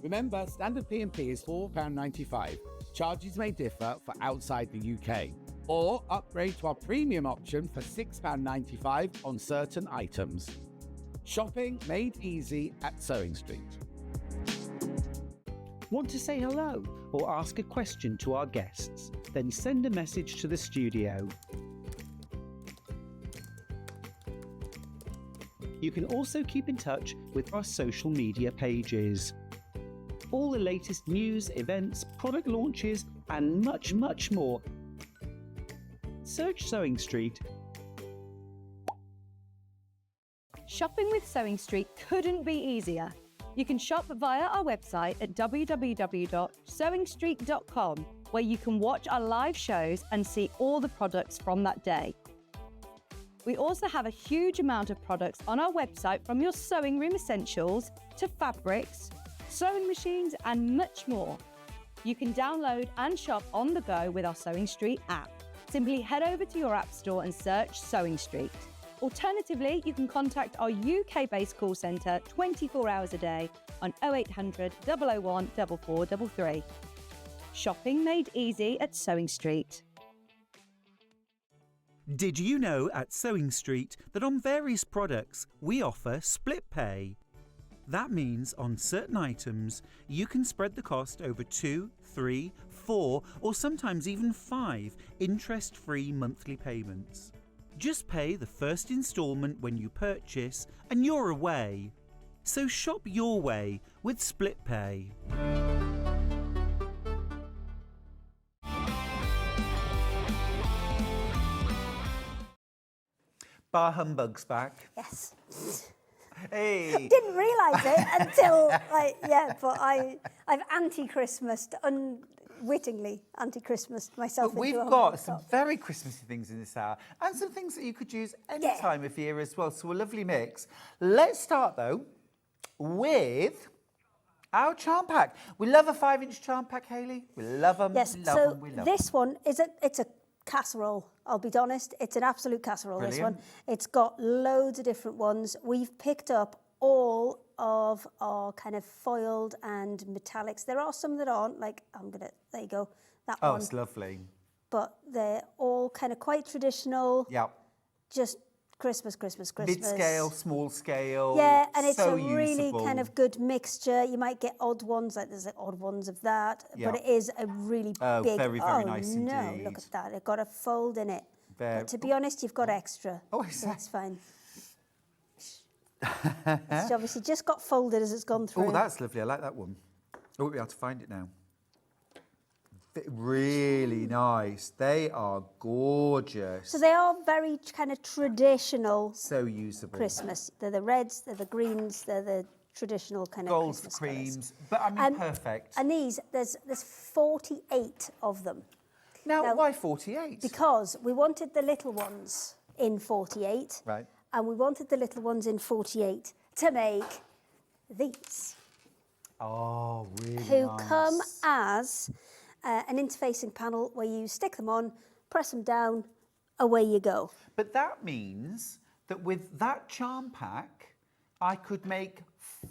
Remember, standard P&P is £4.95. Charges may differ for outside the UK. Or upgrade to our premium option for £6.95 on certain items. Shopping made easy at Sewing Street. Want to say hello or ask a question to our guests? Then send a message to the studio. You can also keep in touch with our social media pages. All the latest news, events, product launches and much, much more. Search Sewing Street. Shopping with Sewing Street couldn't be easier. You can shop via our website at www.sewingstreet.com, where you can watch our live shows and see all the products from that day. We also have a huge amount of products on our website, from your sewing room essentials to fabrics, sewing machines and much more. You can download and shop on the go with our Sewing Street app. Simply head over to your app store and search Sewing Street. Alternatively, you can contact our UK-based call centre 24 hours a day on 0800 001 4433. Shopping made easy at Sewing Street. Did you know at Sewing Street that on various products we offer split pay? That means on certain items you can spread the cost over 2, 3, 4 or sometimes even 5 interest-free monthly payments. Just pay the first instalment when you purchase and you're away. So shop your way with split pay. Bar Humbug's back. Yes. Hey. Didn't realise it until, but I've anti-Christmased, unwittingly anti-Christmased myself. But we've into a got humbug some top. very Christmassy things in this hour and some things that you could use any Yeah. time of year as well. So a lovely mix. Let's start though with our charm pack. We love a 5-inch charm pack, Hayley. We love them. Yes, we love so them. We love this them. one it's a casserole. I'll be honest, it's an absolute casserole. Brilliant. This one, it's got loads of different ones. We've picked up all of our kind of foiled and metallics. There are some that aren't. There you go, that Oh, one. it's lovely. But they're all kind of quite traditional. Yeah. Just Christmas. Mid-scale, small scale. Yeah, and it's so a really usable. kind of good mixture. You might get odd ones, like there's odd ones of that, Yeah. but it is a really Oh, big. very, very nice no, indeed. look at that! It's got a fold in it. Very- But to be honest, you've got extra. Oh, is so that- that's fine. It's obviously just got folded as it's gone through. Oh, that's lovely. I like that one. Oh, we'll be able to find it now. Really nice. They are gorgeous. So they are very kind of traditional So usable. Christmas. They're the reds, they're the greens, they're the traditional kind of Golds, Christmas creams. colours. But I mean, And- perfect. And these, there's 48 of them. Now, why 48? Because we wanted the little ones in 48. Right. And we wanted the little ones in 48 to make these. Oh, really Who nice. come as an interfacing panel where you stick them on, press them down, away you go. But that means that with that charm pack, I could make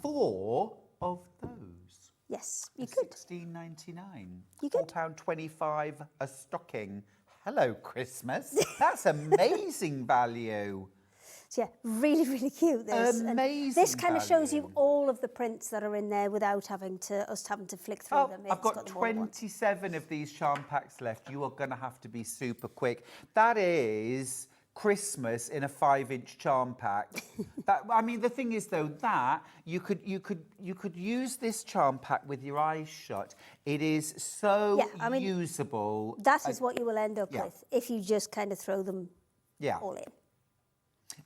4 of those. Yes, you could. £16.99. You could. £4.25 a stocking. Hello, Christmas. That's amazing value. So yeah, really, really cute. This. And Amazing this kind of shows you value. all of the prints that are in there without having to flick through Oh, them. I've It's got them all at once. 27 of these charm packs left. You are going to have to be super quick. That is Christmas in a 5-inch charm pack. I mean, the thing is though, that you could use this charm pack with your eyes shut. It is so Yeah, I mean, usable. That is what you will end up yeah. with if you just kind of throw them Yeah. all in.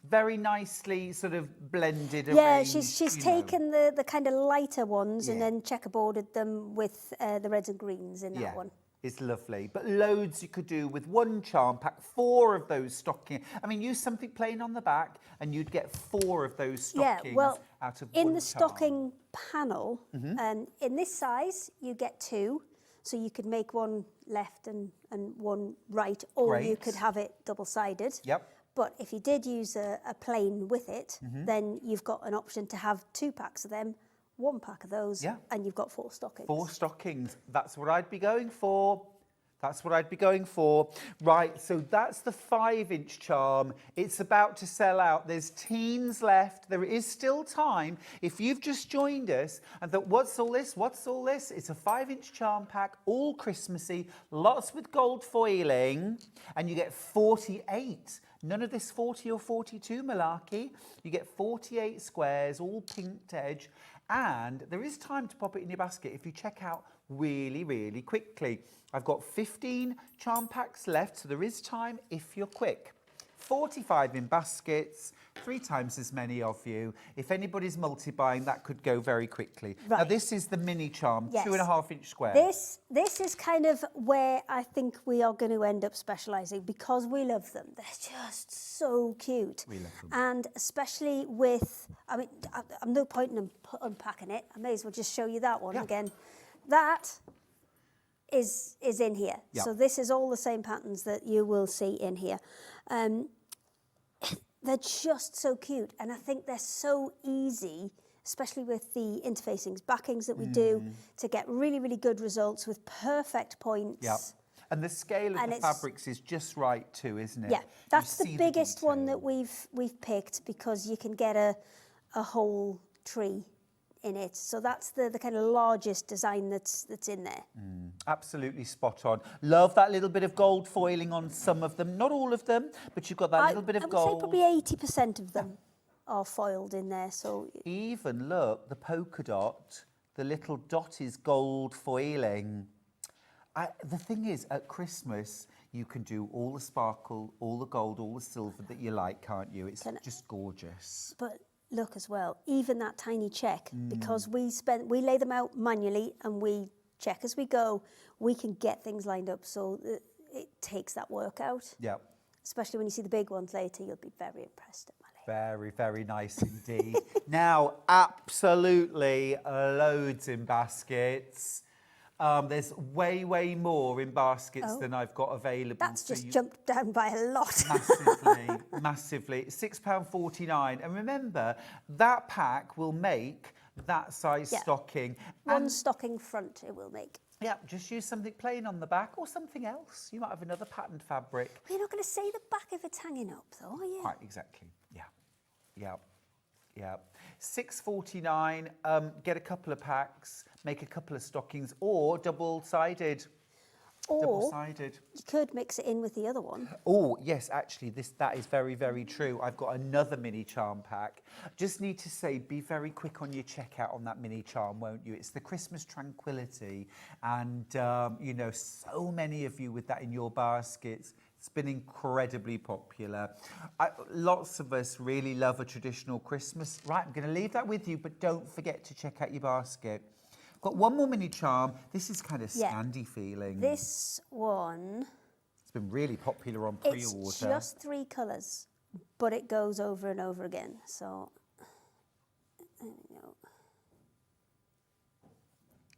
Very nicely sort of blended. Yeah, arranged, she's you know. taken the kind of lighter ones and Yeah. then checkerboarded them with the reds and greens in that Yeah, one. it's lovely. But loads you could do with one charm pack, 4 of those stocking. I mean, use something plain on the back and you'd get 4 of those stockings Yeah, well, out of in one the charm. stocking panel, in this size, you get 2. So you could make one left and one right, or you Great. could have it double-sided. Yep. But if you did use a plain with it, then you've got an option to have 2 packs of them, 1 pack of those, Yeah. and you've got 4 stockings. 4 stockings. That's what I'd be going for. That's what I'd be going for. Right, so that's the 5-inch charm. It's about to sell out. There's teens left. There is still time. If you've just joined us and thought, what's all this? What's all this? It's a 5-inch charm pack, all Christmassy, lots with gold foiling, and you get 48. None of this 40 or 42 malarkey. You get 48 squares, all pinked edge. And there is time to pop it in your basket if you check out really, really quickly. I've got 15 charm packs left, so there is time if you're quick. 45 in baskets, 3 times as many of you. If anybody's multi-buying, that could go very quickly. Now, Right. this is the mini charm, Yes. 2.5-inch square. This is kind of where I think we are going to end up specialising because we love them. They're just so cute. We love them. And especially with, I mean, I'm no point in unpacking it. I may as well just show you that one again. That is in here. Yeah. So this is all the same patterns that you will see in here. They're just so cute, and I think they're so easy, especially with the interfacings, backings that we do, to get really, really good results with perfect points. Yeah. And the scale of And the it's- fabrics is just right too, isn't it? Yeah, that's You the see biggest one detail. that we've picked because you can get a whole tree in it. So that's the kind of largest design that's in there. Absolutely spot on. Love that little bit of gold foiling on some of them. Not all of them, but you've got that little bit of I would gold. say probably 80% of them are foiled in there. So Even look, the polka dot, the little dot is gold foiling. The thing is, at Christmas, you can do all the sparkle, all the gold, all the silver that you like, can't you? It's just gorgeous. But look as well, even that tiny check, because we lay them out manually and we check as we go, we can get things lined up so it takes that work out. Yeah. Especially when you see the big ones later, you'll be very impressed at my lady. Very, very nice indeed. Now, absolutely loads in baskets. There's way, way more in baskets than I've got available. That's so just jumped down by a lot. Massively, massively. £6.49. And remember, that pack will make that size stocking. One stocking front it will make. Yeah, just use something plain on the back or something else. You might have another patterned fabric. You're not going to say the back if it's hanging up, though, are you? Right, exactly. Yeah, yeah, yeah. £6.49. Get a couple of packs, make a couple of stockings, or double-sided. Or Double-sided. you could mix it in with the other one. Oh, yes, actually, that is very, very true. I've got another mini charm pack. Just need to say, be very quick on your checkout on that mini charm, won't you? It's the Christmas Tranquility. And, you know, so many of you with that in your baskets. It's been incredibly popular. Lots of us really love a traditional Christmas. Right, I'm going to leave that with you, but don't forget to check out your basket. Got one more mini charm. This is kind of Scandi feeling. This one, It's been really popular on pre-order. it's just 3 colours, but it goes over and over again. So, there we go.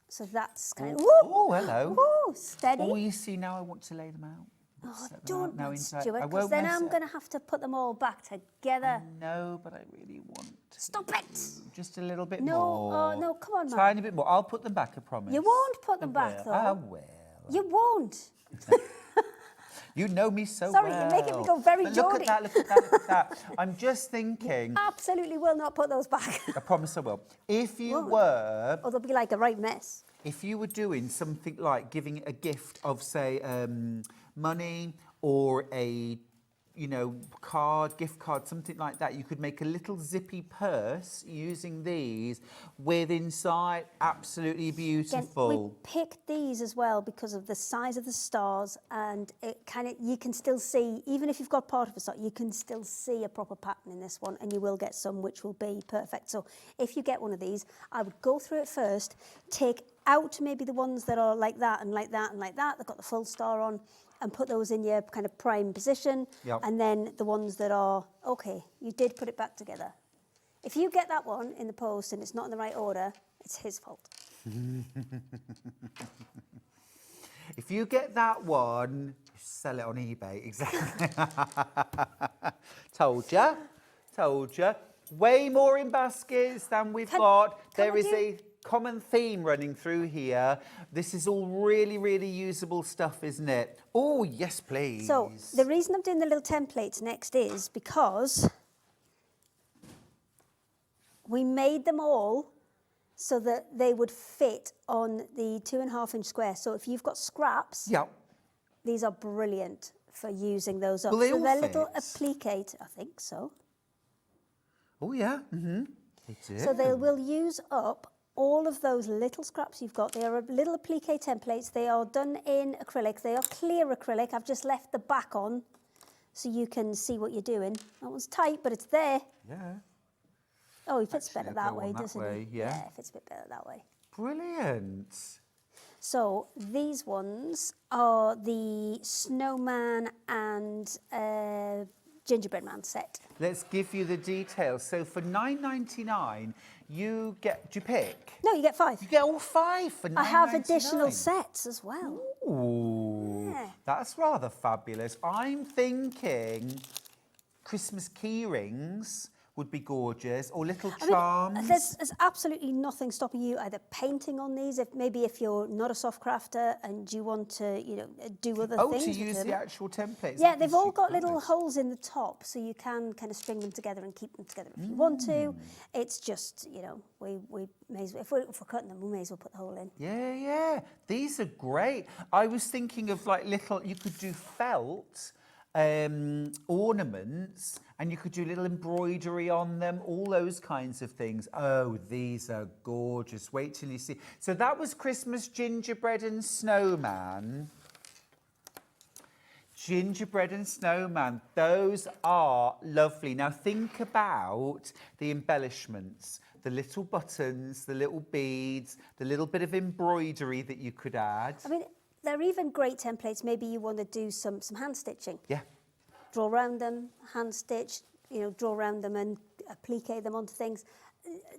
So that's kind of, Oh, hello. woo, steady. Oh, you see, now I want to lay them out. Oh, Set them don't out now mess, inside. Stuart, I because won't then mess I'm it. going to have to put them all back together. No, but I really want to. Stop it! Just a little bit No, more. no, come on, man. Tiny bit more. I'll put them back, I promise. You won't put them I back, will. though. I will. You won't. You know me so Sorry, well. you're making me go very But look Geordie. at that, look at that, look at that. I'm just thinking, Absolutely will not put those back. I promise I will. If you Won't. were Or they'll be like a right mess. If you were doing something like giving a gift of, say, money or a, you know, card, gift card, something like that, you could make a little zippy purse using these with inside, absolutely Again, beautiful. we picked these as well because of the size of the stars, and it kind of, you can still see, even if you've got part of a star, you can still see a proper pattern in this one, and you will get some which will be perfect. So if you get one of these, I would go through it first, take out maybe the ones that are like that and like that and like that, they've got the full star on, and put those in your kind of prime position. Yep. And then the ones that are, okay, you did put it back together. If you get that one in the post and it's not in the right order, it's his fault. If you get that one, sell it on eBay. Exactly. Told ya. Told ya. Way more in baskets than we've got. There is a common theme running through here. This is all really, really usable stuff, isn't it? Oh, yes, please. So the reason I'm doing the little templates next is because we made them all so that they would fit on the 2.5-inch square. So if you've got scraps, Yeah. these are brilliant for using those up. Will they so all they're little fit? applique, I think so. Oh, yeah. Mm-hmm. They do. So they will use up all of those little scraps you've got, they are little applique templates. They are done in acrylic. They are clear acrylic. I've just left the back on so you can see what you're doing. That one's tight, but it's there. Yeah. Oh, he fits Actually, better I'll that go way, on that doesn't way, he? yeah. It fits a bit better that way. Brilliant. So these ones are the snowman and gingerbread man set. Let's give you the details. So for $9.99, you get. Do you pick? No, you get 5. You get all 5 for $9.99. I have additional sets as well. Ooh, Yeah. that's rather fabulous. I'm thinking Christmas key rings would be gorgeous, or little charms. There's absolutely nothing stopping you either painting on these, if you're not a soft crafter and you want to, do other things. To with use them. the actual templates. Yeah, That'd be they've all super got little nice. holes in the top, so you can kind of string them together and keep them together if you want to. It's just, we may as well, if we're cutting them, we may as well put the hole in. Yeah. These are great. I was thinking of like little, you could do felt ornaments, and you could do little embroidery on them, all those kinds of things. Oh, these are gorgeous. Wait till you see. So that was Christmas gingerbread and snowman. Gingerbread and snowman, those are lovely. Now think about the embellishments, the little buttons, the little beads, the little bit of embroidery that you could add. I mean, they're even great templates. Maybe you want to do some hand stitching. Yeah. Draw around them, hand stitch, draw around them and applique them onto things.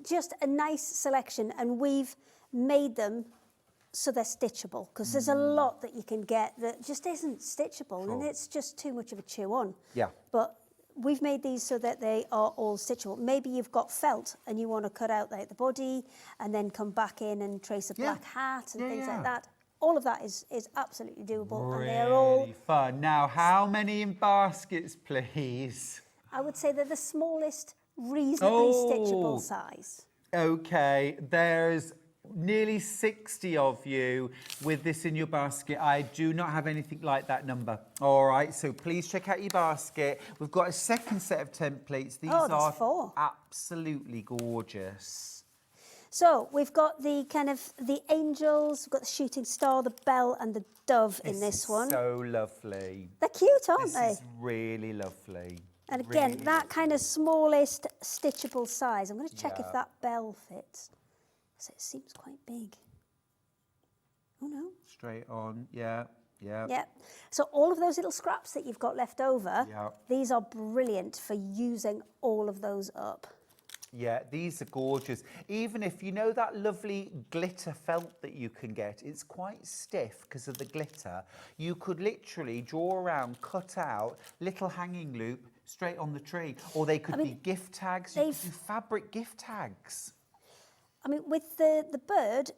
Just a nice selection, and we've made them so they're stitchable, because there's a lot that you can get that just isn't stitchable, and it's just too much of a chew on. Yeah. But we've made these so that they are all stitchable. Maybe you've got felt and you want to cut out the body and then come back in and trace a black hat and things like that. All of that is absolutely doable, and they're all Really fun. Now, how many in baskets, please? I would say they're the smallest reasonably stitchable size. Okay, there's nearly 60 of you with this in your basket. I do not have anything like that number. All right, so please check out your basket. We've got a second set of templates. These are 4. absolutely gorgeous. So we've got the the angels, we've got the shooting star, the bell and the dove in this one. So lovely. They're cute, aren't they? This is really lovely. And again, really that kind of smallest stitchable size. I'm going to check if that bell fits. So it seems quite big. Oh no. Straight on, yeah. Yep. So all of those little scraps that you've got left over, Yeah. these are brilliant for using all of those up. Yeah, these are gorgeous. Even if you know that lovely glitter felt that you can get, it's quite stiff because of the glitter. You could literally draw around, cut out, little hanging loop straight on the tree. Or they could be gift tags. You could do fabric gift tags. I mean, with the bird,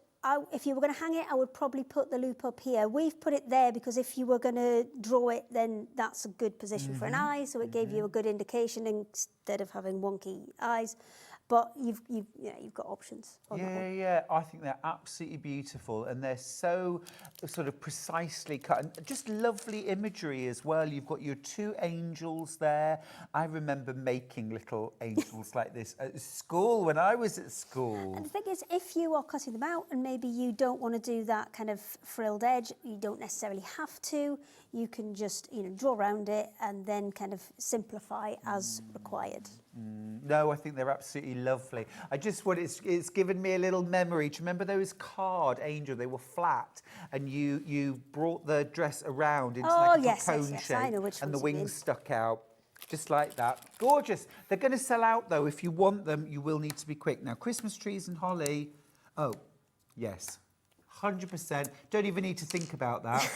if you were going to hang it, I would probably put the loop up here. We've put it there because if you were going to draw it, then that's a good position for an eye, so it gave you a good indication instead of having wonky eyes. But you've got options on that one. Yeah, I think they're absolutely beautiful, and they're so sort of precisely cut, and just lovely imagery as well. You've got your 2 angels there. I remember making little angels like this at school when I was at school. And the thing is, if you are cutting them out and maybe you don't want to do that kind of frilled edge, you don't necessarily have to. You can just draw around it and then kind of simplify as required. No, I think they're absolutely lovely. I just want it's given me a little memory. Do you remember those card angels? They were flat, and you brought the dress around into like a cone shape, I know which and the ones you mean. wings stuck out, just like that. Gorgeous. They're going to sell out though. If you want them, you will need to be quick. Now, Christmas trees and holly. Oh, yes. 100%. Don't even need to think about that.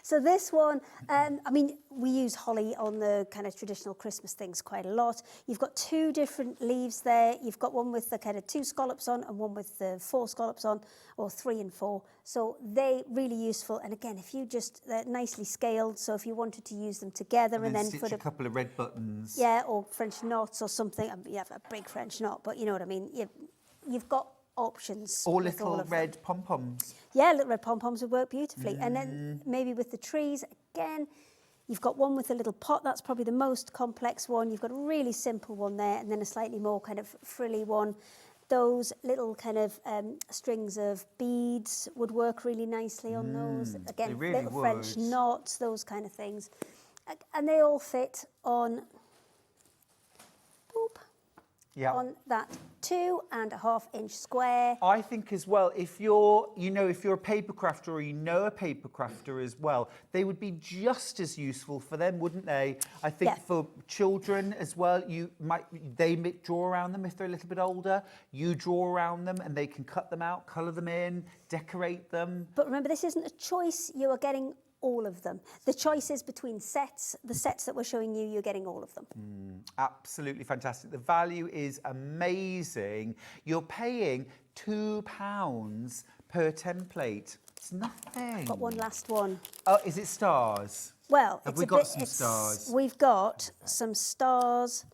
So this one, I mean, we use holly on the kind of traditional Christmas things quite a lot. You've got 2 different leaves there. You've got one with the kind of 2 scallops on and one with the 4 scallops on, or 3 and 4. So they're really useful. And again, if you just, they're nicely scaled. So if you wanted to use them together and then stitch put a couple of red buttons. Yeah, or French knots or something. You have a big French knot, but you know what I mean. You've got options. Or with all little of them. red pom-poms. Yeah, little red pom-poms would work beautifully. And then maybe with the trees, again, you've got one with a little pot. That's probably the most complex one. You've got a really simple one there, and then a slightly more kind of frilly one. those little kind of strings of beads would work really nicely on those. Again, they really little French would. knots, those kind of things. And they all fit on, Yeah. on that 2.5 inch square. I think as well, if you're a paper crafter or you know a paper crafter as well, they would be just as useful for them, wouldn't they? I think Yeah. for children as well, they draw around them if they're a little bit older. You draw around them and they can cut them out, colour them in, decorate them. But remember, this isn't a choice. You are getting all of them. The choice is between sets. The sets that we're showing you, you're getting all of them. Absolutely fantastic. The value is amazing. You're paying £2 per template. It's nothing. Got one last one. Oh, is it stars? Well, Have it's we a got bit, some it's- stars? We've got some stars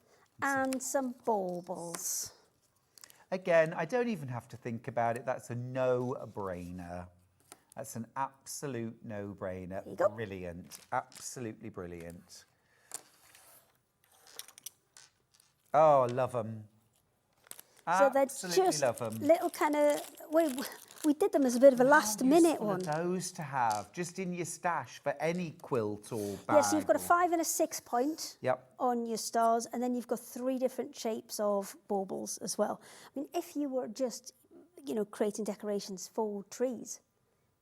and some baubles. Again, I don't even have to think about it. That's a no-brainer. That's an absolute no-brainer. you go. Brilliant. Absolutely brilliant. Oh, I love them. So they're Absolutely just love them. little kind of, we did them as a bit of a last minute one. Those to have just in your stash for any quilt or bag. Yes, you've got a or- 5 and a 6 point Yep. on your stars, and then you've got 3 different shapes of baubles as well. I mean, if you were just, creating decorations for trees,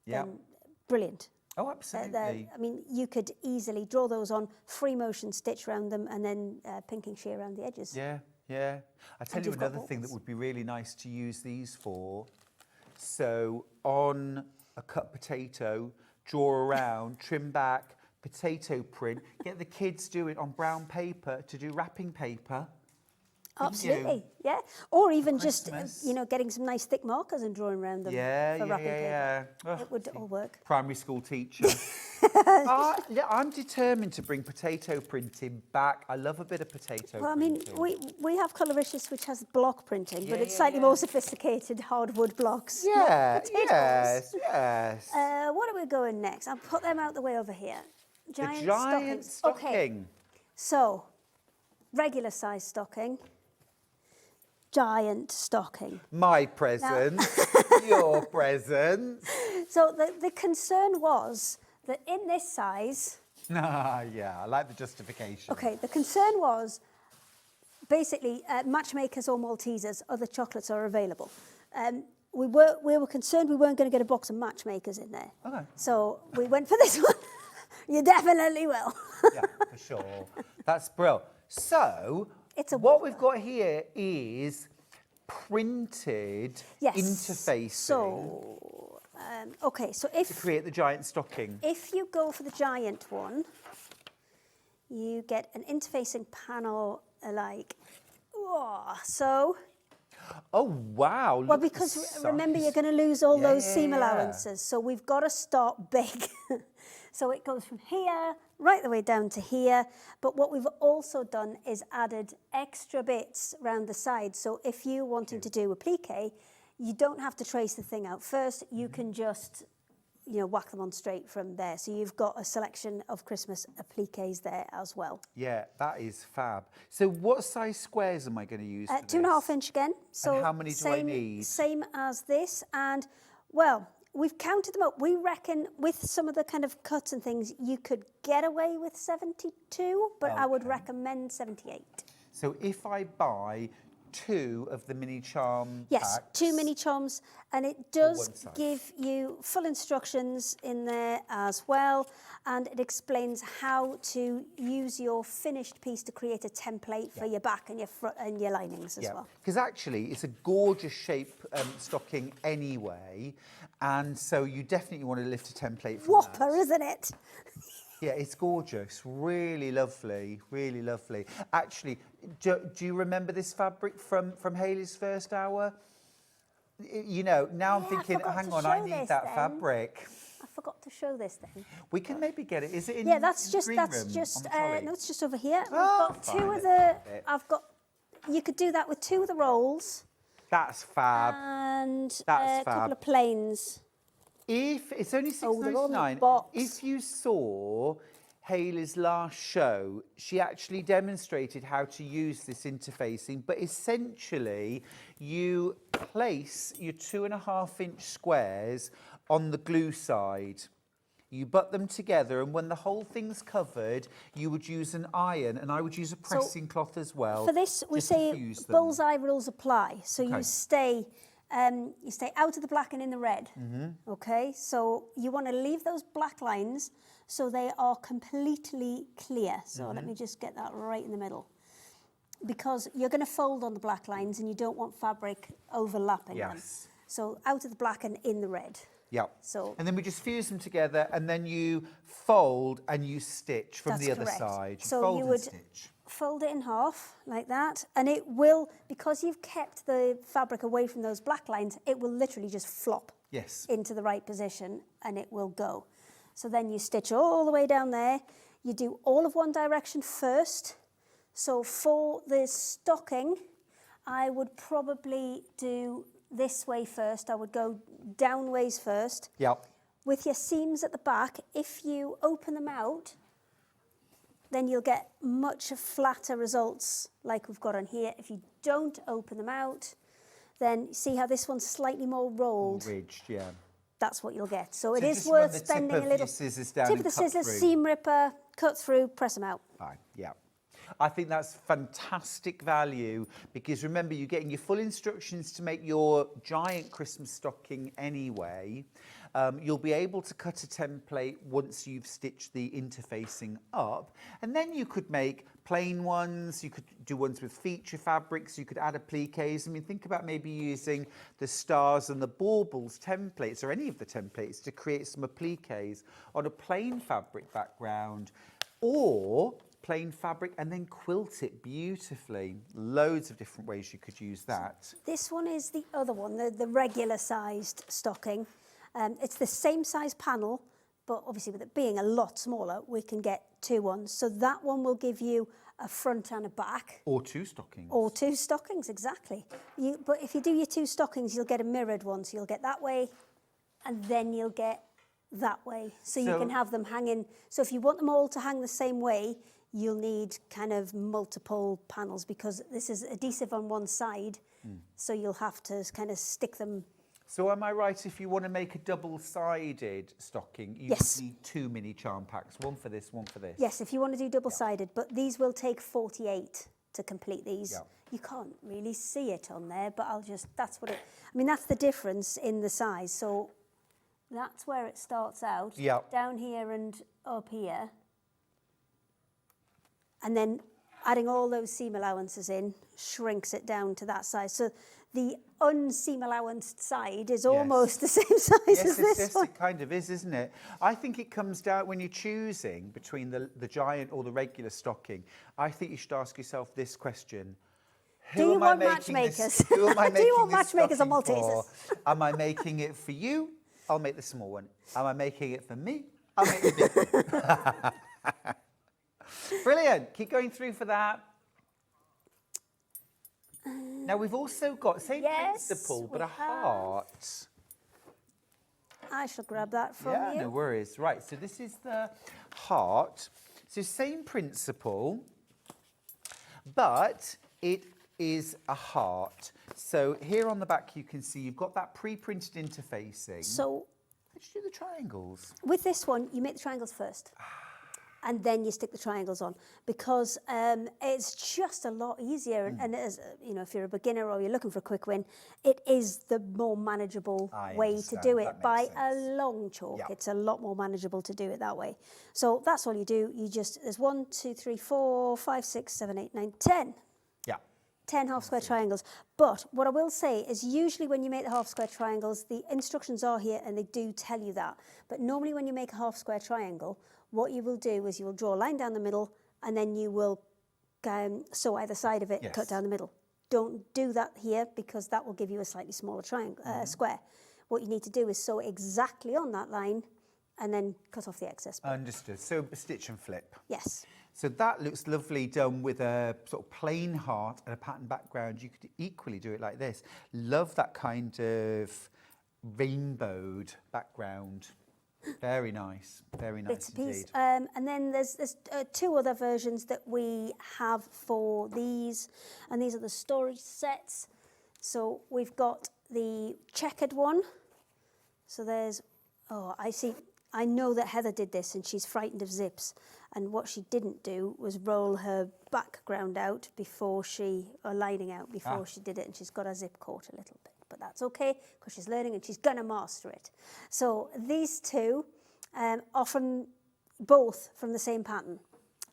Yep. then brilliant. Oh, absolutely. I mean, you could easily draw those on, free motion stitch around them, and then pinking shear around the edges. Yeah, yeah. I tell you you've got another thing that baubles. would be really nice to use these for. So on a cut potato, draw around, trim back, potato print, get the kids doing on brown paper to do wrapping paper. Absolutely, yeah. Or even just, Christmas. getting some nice thick markers and drawing around them Yeah, for yeah, wrapping yeah, paper. yeah. It would all work. Primary school teacher. I'm determined to bring potato printing back. I love a bit of potato Well, I mean, printing. we have Colouricious, which has block printing, but Yeah, it's yeah, slightly yeah. more sophisticated hardwood blocks. not Yeah, potatoes. yes. What are we going next? I'll put them out the way over here. The Giant giant stockings. Okay, stocking. so regular size stocking, giant stocking. My present, your present. So the concern was that in this size, Yeah, I like the justification. okay, the concern was basically matchmakers or Maltesers, other chocolates are available. We were concerned we weren't going to get a box of matchmakers in there. Okay. So we went for this one. You definitely will. Yeah, for sure. That's brilliant. So, It's a what whopper. we've got here is printed Yes. interfacing So, okay, so to create the giant stocking. if you go for the giant one, you get an interfacing panel so. Oh, wow. Well, look at the because remember, you're size. going to lose all Yeah, those yeah, seam yeah. allowances. So we've got to start big. So it goes from here right the way down to here. But what we've also done is added extra bits around the side. So if you're wanting to do a plique, you don't have to trace the thing out first. You can just, whack them on straight from there. So you've got a selection of Christmas appliques there as well. Yeah, that is fab. So what size squares am I going to use for 2.5 this? inch again. So how many do I need? Same as this. And, well, we've counted them up. We reckon with some of the kind of cuts and things, you could get away with 72, but I would Okay. recommend 78. So if I buy 2 of the mini charm Yes, packs, 2 mini charms, and it one does side. give you full instructions in there as well, and it explains how to use your finished piece to create a template for your back and your front and your linings as well. because actually it's a gorgeous shape stocking anyway, and so you definitely want to lift a template from Whopper, that. isn't it? Yeah, it's gorgeous, really lovely, really lovely. Actually, do you remember this fabric from Hayley's first hour? Now I'm Yeah, I thinking, forgot hang to on, I show need this that then. fabric. I forgot to show this then. We can maybe get it. Is it in? Yeah, that's in just the green room on the trolley? no, it's just over here. We've Oh, got fine, two of let's the. get it. I've got. You could do that with 2 of the rolls That's fab. and That's a couple fab. of plains. If it's only Oh, they're on the £6.99, box. if you saw Hayley's last show, she actually demonstrated how to use this interfacing, but essentially you place your 2.5-inch squares on the glue side. You butt them together, and when the whole thing's covered, you would use an iron, and I would use a pressing cloth as well. For this, we just to say fuse them. bullseye rules apply. So Okay. you stay out of the black and in the red. Okay, so you want to leave those black lines so they are completely clear. So let me just get that right in the middle. Because you're going to fold on the black lines and you don't want fabric overlapping them. Yes. So out of the black and in the red. Yeah. So and then we just fuse them together, and then you fold and you stitch from the That's other correct. side. So fold you and would stitch. fold it in half like that, and it will, because you've kept the fabric away from those black lines, it will literally just flop Yes. into the right position and it will go. So then you stitch all the way down there. You do all of one direction first. So for the stocking, I would probably do this way first. I would go down ways first. Yep. With your seams at the back, if you open them out, then you'll get much flatter results like we've got on here. If you don't open them out, then see how this one's slightly more rolled. Ridged, yeah. That's what you'll get. So it So is just run worth the tip spending of a little your scissors down tip and of the cut scissors, through. seam ripper, cut through, press them out. Fine, yeah. I think that's fantastic value, because remember, you're getting your full instructions to make your giant Christmas stocking anyway. You'll be able to cut a template once you've stitched the interfacing up, and then you could make plain ones, you could do ones with feature fabrics, you could add appliques. I mean, think about maybe using the stars and the baubles templates, or any of the templates, to create some appliques on a plain fabric background, or plain fabric and then quilt it beautifully. Loads of different ways you could use that. This one is the other one, the regular sized stocking. It's the same size panel, but obviously with it being a lot smaller, we can get 2 ones. So that one will give you a front and a back. Or 2 stockings. Or 2 stockings, exactly. But if you do your 2 stockings, you'll get a mirrored one. So you'll get that way, and then you'll get that way. So you can have them hanging. So if you want them all to hang the same way, you'll need kind of multiple panels, because this is adhesive on one side. So you'll have to kind of stick them. So am I right, if you want to make a double-sided stocking, you Yes. need 2 mini charm packs, one for this, one for this? Yes, if you want to do double-sided, but these will take 48 to complete these. Yeah. You can't really see it on there, but that's what it, I mean, that's the difference in the size. So that's where it starts out, Yeah. down here and up here. And then adding all those seam allowances in shrinks it down to that size. So the unseam allowanced side is almost the same size as this one. It kind of is, isn't it? I think it comes down, when you're choosing between the giant or the regular stocking, I think you should ask yourself this question. Do you Who am I want making matchmakers? this- Who am I Do you want making this matchmakers or stocking for? Maltesers? Am I making it for you? I'll make the small one. Am I making it for me? I'll make the big one. Brilliant. Keep going through for that. Now we've also got, same Yes, principle, but we a have. heart. I shall grab that from Yeah, you. no worries. Right, so this is the heart. So same principle, but it is a heart. So here on the back you can see you've got that pre-printed interfacing. So Let's do the triangles. with this one, you make the triangles first. And then you stick the triangles on, because it's just a lot easier. And as you know, if you're a beginner or you're looking for a quick win, it is the more manageable way to understand. do it That by makes a sense. long chalk. Yeah. It's a lot more manageable to do it that way. So that's all you do. You just, there's 1, 2, 3, 4, 5, 6, 7, 8, 9, 10. Yeah. 10 half square triangles. But what I will say is usually when you make the half square triangles, the instructions are here and they do tell you that. But normally when you make a half square triangle, what you will do is you will draw a line down the middle and then you will sew either side of it, Yes. cut down the middle. Don't do that here, because that will give you a slightly smaller triangle, square. What you need to do is sew exactly on that line and then cut off the excess bit. Understood. So stitch and flip. Yes. So that looks lovely done with a sort of plain heart and a pattern background. You could equally do it like this. Love that kind of rainbowed background. Very nice bits indeed. apiece. And then there's two other versions that we have for these, and these are the storage sets. So we've got the checkered one. So there's, I know that Heather did this and she's frightened of zips. And what she didn't do was roll her background out before lining out before she did it, and she's got her zip caught a little bit. But that's okay, because she's learning and she's going to master it. So these two are both from the same pattern.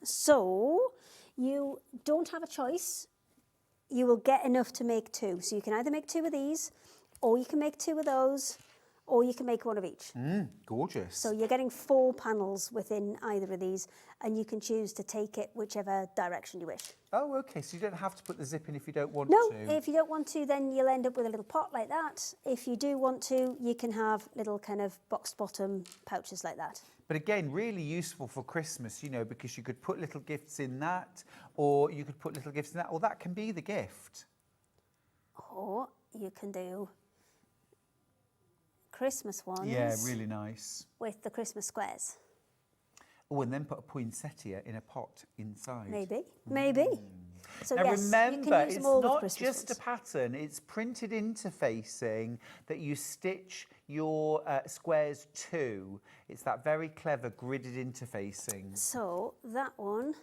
So you don't have a choice. You will get enough to make two. So you can either make two of these, or you can make two of those, or you can make one of each. Gorgeous. So you're getting 4 panels within either of these, and you can choose to take it whichever direction you wish. Oh, okay, so you don't have to put the zip in if you don't want No, to. if you don't want to, then you'll end up with a little pot like that. If you do want to, you can have little kind of box bottom pouches like that. But again, really useful for Christmas, you know, because you could put little gifts in that, or you could put little gifts in that, or that can be the gift. Or you can do Christmas ones. Yeah, really nice. With the Christmas squares. Oh, and then put a poinsettia in a pot inside. Maybe. So now yes, remember, you can use it's them all with not Christmas just ones. a pattern, it's printed interfacing that you stitch your squares to. It's that very clever gridded interfacing. So that one.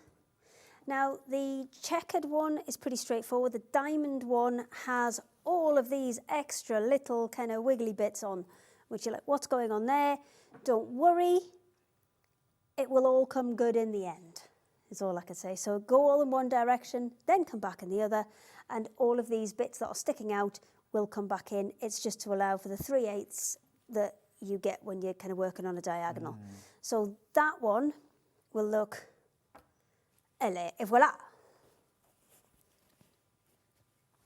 Now the checkered one is pretty straightforward. The diamond one has all of these extra little kind of wiggly bits on, which you're like, what's going on there? Don't worry, it will all come good in the end, is all I can say. So go all in one direction, then come back in the other, and all of these bits that are sticking out will come back in. It's just to allow for the 3/8 that you get when you're kind of working on a diagonal. So that one will look, et voilà.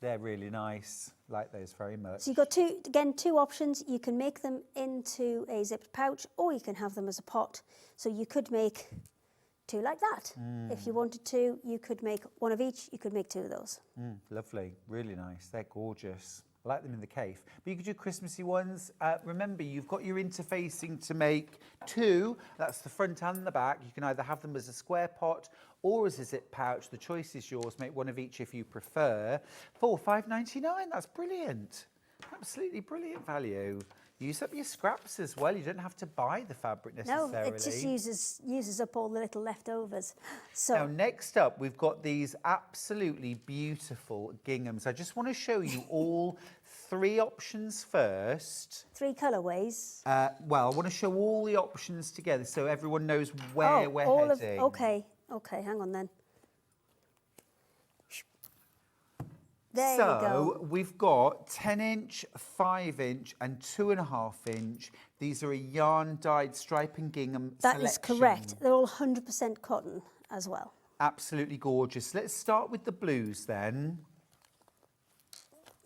They're really nice. Like those very much. So you've got two options. You can make them into a zipped pouch, or you can have them as a pot. So you could make 2 like that. If you wanted to, you could make 1 of each. You could make 2 of those. Lovely, really nice. They're gorgeous. I like them in the cave. But you could do Christmassy ones. Remember, you've got your interfacing to make 2. That's the front and the back. You can either have them as a square pot or as a zip pouch. The choice is yours. Make 1 of each if you prefer. For $5.99, that's brilliant. Absolutely brilliant value. Use up your scraps as well. You don't have to buy the fabric necessarily. No, it just uses up all the little leftovers. So now, next up, we've got these absolutely beautiful ginghams. I just want to show you all 3 options first. 3 colourways. Well, I want to show all the options together so everyone knows where we're heading. Okay, hang on then. There you So go. we've got 10-inch, 5-inch and 2.5-inch. These are a yarn-dyed stripe and gingham That is selection. correct. They're all 100% cotton as well. Absolutely gorgeous. Let's start with the blues then.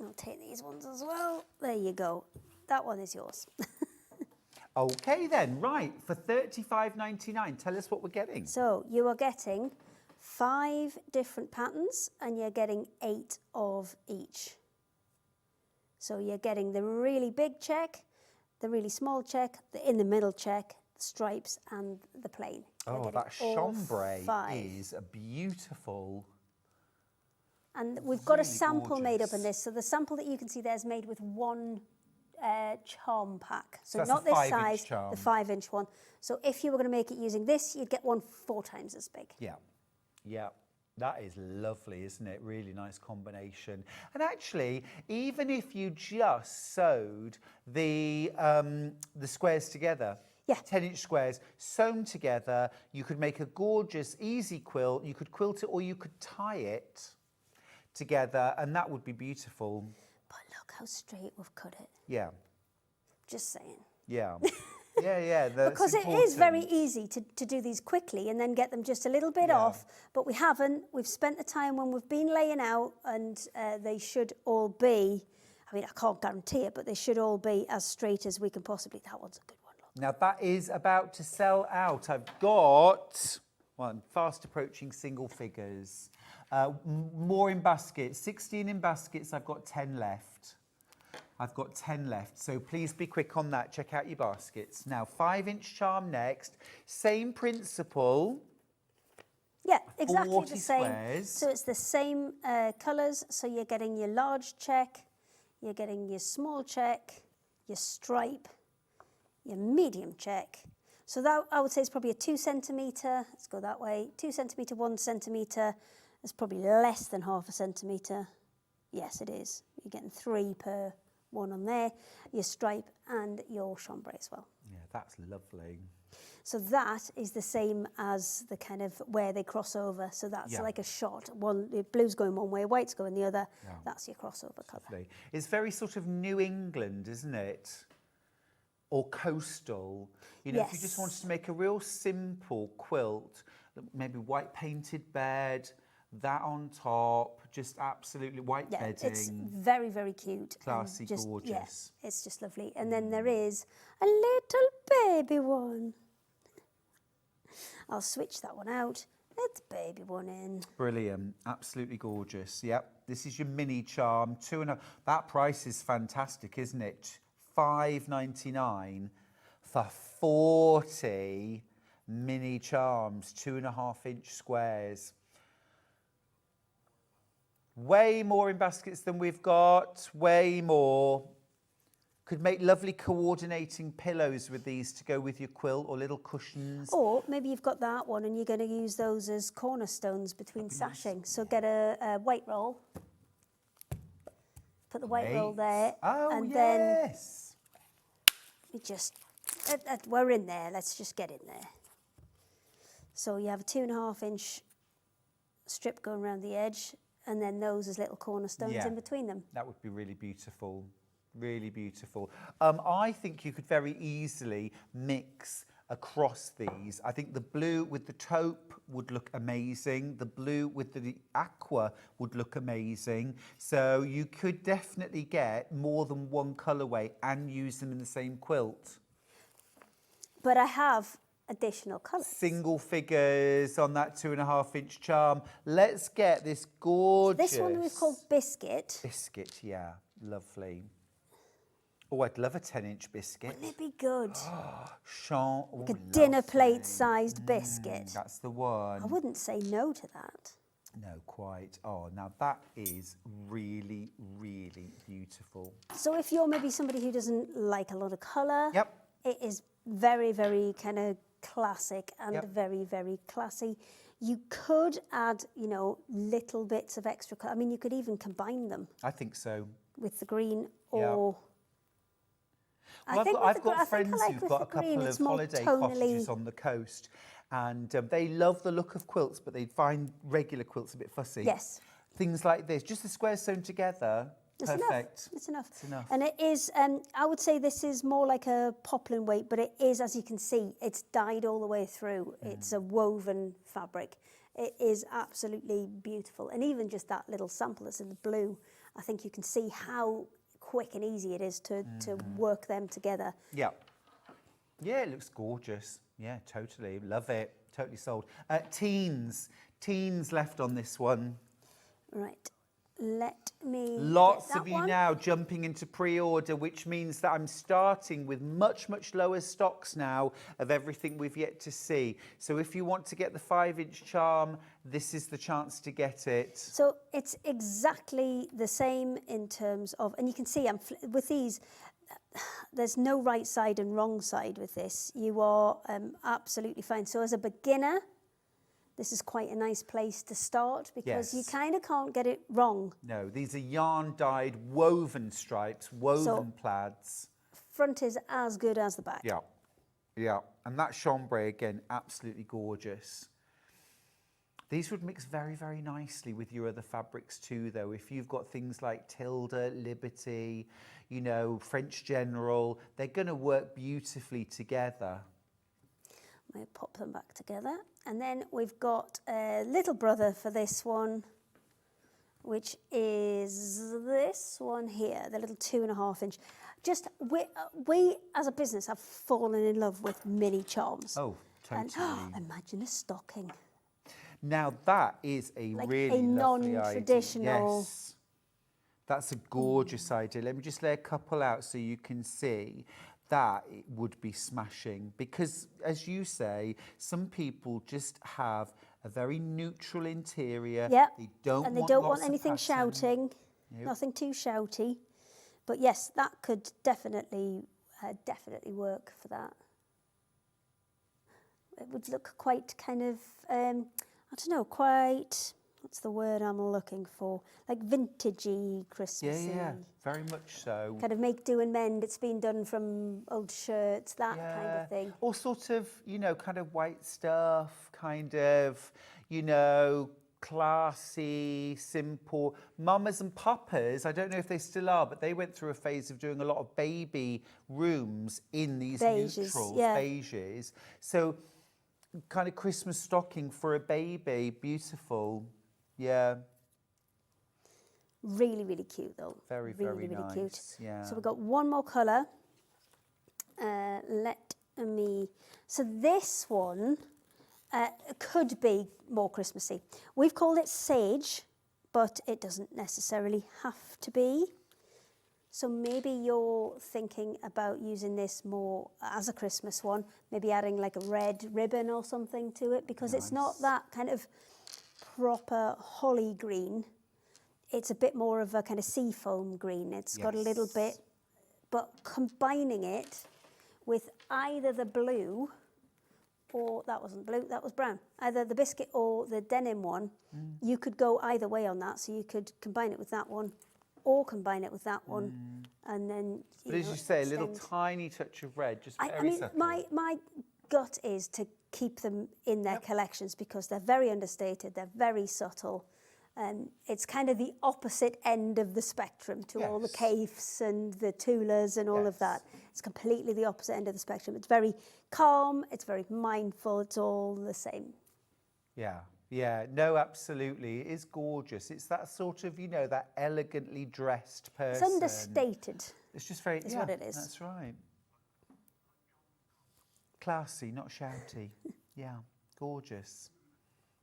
I'll take these ones as well. There you go. That one is yours. Okay then, right, for $35.99, tell us what we're getting. So you are getting 5 different patterns and you're getting 8 of each. So you're getting the really big check, the really small check, the in the middle check, the stripes and the plain. Oh, that chambray is beautiful. And we've got a Really sample made up in gorgeous. this. So the sample that you can see there is made with 1 charm pack. So that's not the this 5-inch size, charm. the 5-inch one. So if you were going to make it using this, you'd get one 4 times as big. Yeah, that is lovely, isn't it? Really nice combination. And actually, even if you just sewed the squares together, 10-inch squares sewn together, you could make a gorgeous, easy quilt. You could quilt it or you could tie it together, and that would be beautiful. But look how straight we've cut it. Yeah. Just saying. Yeah. Yeah. That's because it is very important. easy to do these quickly and then get them just a little bit off, but we haven't. We've spent the time when we've been laying out, and they should all be, I mean, I can't guarantee it, but they should all be as straight as we can possibly. That one's a good one. Look. Now that is about to sell out. I've got fast approaching single figures. More in baskets, 16 in baskets. I've got 10 left. I've got 10 left, so please be quick on that. Check out your baskets. Now, 5-inch charm next. Same principle. Yeah, exactly 40 the same. squares. So it's the same colours. So you're getting your large check, you're getting your small check, your stripe, your medium check. So that I would say is probably a 2 centimetre. Let's go that way. 2 centimetre, 1 centimetre. It's probably less than half a centimetre. Yes, it is. You're getting 3 per one on there. Your stripe and your chambray as well. Yeah, that's lovely. So that is the same as the kind of where they cross over. So that's like a shot. One, the blue's going one way, white's going the other. Yeah. That's your crossover colour. Lovely. It's very sort of New England, isn't it? Or coastal. You know, if you just wanted to make a real simple quilt, maybe white painted bed, that on top, just absolutely white bedding. It's very, very cute. Classy, just, gorgeous. Yeah, it's just lovely. And then there is a little baby one. I'll switch that one out. Let's baby one in. Brilliant. Absolutely gorgeous. Yep. This is your mini charm. That price is fantastic, isn't it? $5.99 for 40 mini charms, 2.5-inch squares. Way more in baskets than we've got. Way more. Could make lovely coordinating pillows with these to go with your quilt, or little cushions. Or maybe you've got that one and you're going to use those as cornerstones between sashing. So get a weight roll. Put the weight roll there. Oh, and yes. Then we just, we're in there. Let's just get in there. So you have a 2.5-inch strip going around the edge, and then those as little cornerstones in between them. That would be really beautiful. Really beautiful. I think you could very easily mix across these. I think the blue with the taupe would look amazing. The blue with the aqua would look amazing. So you could definitely get more than one colourway and use them in the same quilt. But I have additional colours. Single figures on that 2.5-inch charm. Let's get this gorgeous... This one we've called Biscuit. Biscuit, yeah. Lovely. Oh, I'd love a 10-inch biscuit. Wouldn't it be good? Like a dinner plate-sized biscuit. That's the one. I wouldn't say no to that. No, quite. Oh, now that is really, really beautiful. So if you're maybe somebody who doesn't like a lot of colour, it is very, very kind of classic and very, very classy. You could add, you know, little bits of extra colour. I mean, you could even combine them. I think so. With the green or... Well, I've got friends who've got a couple of holiday cottages on the coast, and they love the look of quilts, but they find regular quilts a bit fussy. Yes. Things like this, just the squares sewn together, perfect. It's enough. It's enough. And it is, I would say this is more like a poplin weight, but it is, as you can see, it's dyed all the way through. It's a woven fabric. It is absolutely beautiful. And even just that little sample that's in the blue, I think you can see how quick and easy it is to work them together. Yeah. Yeah, it looks gorgeous. Yeah, totally. Love it. Totally sold. Teens left on this one. Right. Let me Lots get that of you one. now jumping into pre-order, which means that I'm starting with much, much lower stocks now of everything we've yet to see. So if you want to get the 5-inch charm, this is the chance to get it. So it's exactly the same in terms of, and you can see with these, there's no right side and wrong side with this. You are absolutely fine. So as a beginner, this is quite a nice place to start because you kind of can't get it wrong. No, these are yarn-dyed woven stripes, woven plaids. Front is as good as the back. Yeah, yeah. And that chambray, again, absolutely gorgeous. These would mix very, very nicely with your other fabrics too, though. If you've got things like Tilda, Liberty, you know, French General, they're going to work beautifully together. I'm going to pop them back together. And then we've got a little brother for this one, which is this one here, the little 2.5-inch. Just, we as a business have fallen in love with mini charms. Oh, totally. And imagine a stocking. Now that is a Like really a lovely non-traditional. Yes. That's a gorgeous idea. Let me just lay a couple out so you can see that it would be smashing. Because, as you say, some people just have a very neutral interior. Yep. They don't and they want don't lots want of anything pattern. shouting, Nope. nothing too shouty. But yes, that could definitely work for that. It would look quite kind of, I don't know, quite, what's the word I'm looking for? Like vintagey, Christmassy. Yeah, very much so. Kind of make, do and mend. It's been done from old shirts, that kind of thing. Or sort of, you know, kind of white stuff, kind of, you know, classy, simple. Mamas and papas, I don't know if they still are, but they went through a phase of doing a lot of baby rooms in these neutrals, beiges. So kind of Christmas stocking for a baby, beautiful. Yeah. Really, really cute though. Very, really, very really nice. cute. Yeah. So we've got one more colour. So this one could be more Christmassy. We've called it Sage, but it doesn't necessarily have to be. So maybe you're thinking about using this more as a Christmas one, maybe adding like a red ribbon or something to it, because it's not that kind of proper holly green. It's a bit more of a kind of seafoam green. It's got a little bit, but combining it with either the blue, or that wasn't blue, that was brown, either the biscuit or the denim one, you could go either way on that. So you could combine it with that one or combine it with that one, and then, But as you say, a little tiny touch of red, just very I mean, subtle. my gut is to keep them in their collections because they're very understated, they're very subtle. It's kind of the opposite end of the spectrum to all the caifs and the tulas and all of that. It's completely the opposite end of the spectrum. It's very calm, it's very mindful, it's all the same. Yeah, no, absolutely. It is gorgeous. It's that sort of, you know, that elegantly dressed person. It's understated. It's just very, is what it is. That's right. Classy, not shouty. Yeah, gorgeous.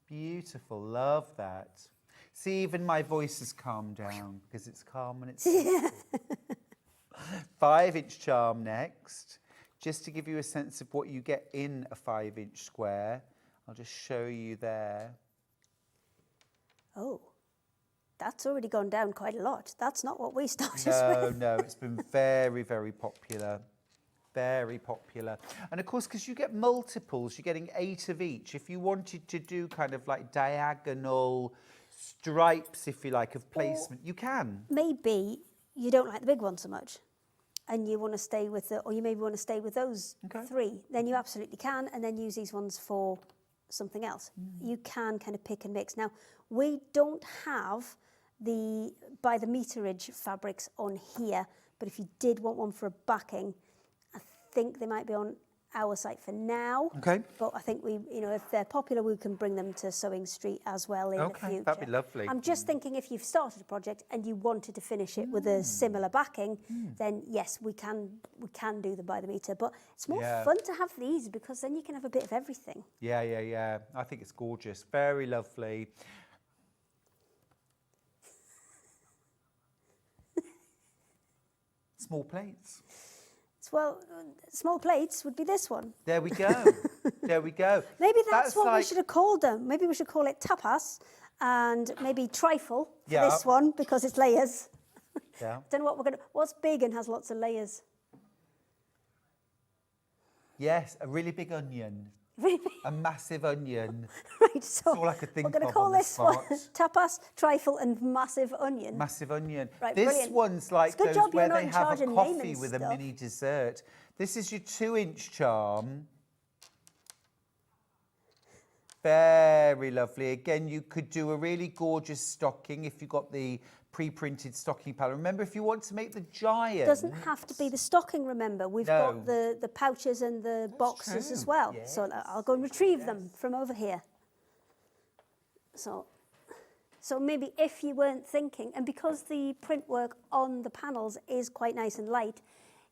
Beautiful, love that. See, even my voice has calmed down because it's calm and it's simple. 5-inch charm next. Just to give you a sense of what you get in a 5-inch square, I'll just show you there. Oh, that's already gone down quite a lot. That's not what we started with. No, it's been very, very popular. Very popular. And of course, because you get multiples, you're getting 8 of each. If you wanted to do kind of like diagonal stripes, if you like, of placement, you can. Maybe you don't like the big one so much and you want to stay with or you maybe want to stay with those 3, then you absolutely can, and then use these ones for something else. You can kind of pick and mix. Now, we don't have the by the meterage fabrics on here, but if you did want one for a backing, I think they might be on our site for now. Okay. But I think we, you know, if they're popular, we can bring them to Sewing Street as well in the future. That'd be lovely. I'm just thinking if you've started a project and you wanted to finish it with a similar backing, then yes, we can do them by the meter. But it's more fun to have these because then you can have a bit of everything. Yeah. I think it's gorgeous. Very lovely. Small plates. Well, small plates would be this one. There we go. There we go. Maybe that's what we like... should have called them. Maybe we should call it tapas and maybe trifle for Yeah. this one because it's layers. Yeah. Don't know what we're going to... What's big and has lots of layers? Yes, a really big onion. Really big? A massive onion. Right, so That's all I could think we're going to of call on the this one spot. tapas, trifle and massive onion. Massive onion. Right, this brilliant. one's like It's a good those job you're where not they in have charge a of coffee naming with a stuff. mini dessert. This is your 2-inch charm. Very lovely. Again, you could do a really gorgeous stocking if you got the pre-printed stocking pattern. Remember, if you want to make the giant... It doesn't have to be the stocking, remember. We've got the pouches and the boxes as well. Yes. So I'll go and retrieve them from over here. So maybe if you weren't thinking, and because the print work on the panels is quite nice and light,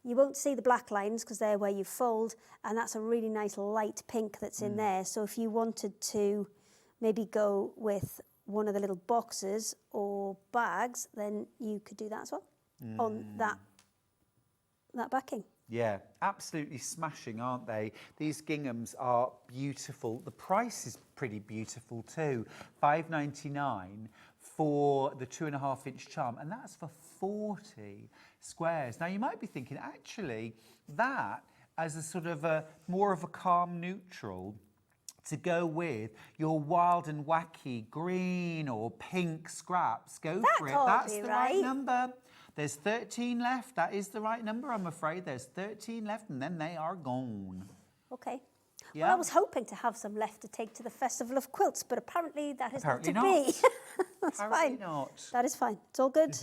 you won't see the black lines because they're where you fold, and that's a really nice light pink that's in there. So if you wanted to maybe go with one of the little boxes or bags, then you could do that as well on that backing. Yeah, absolutely smashing, aren't they? These ginghams are beautiful. The price is pretty beautiful too. $5.99 for the 2.5-inch charm, and that's for 40 squares. Now you might be thinking, actually, that as a sort of a more of a calm neutral to go with your wild and wacky green or pink scraps, go for it. That's the right number. There's 13 left. That is the right number, I'm afraid. There's 13 left, and then they are gone. Okay. Yeah. Well, I was hoping to have some left to take to the Festival of Quilts, but apparently that is not to be. That's apparently fine. not. That is fine. It's all good.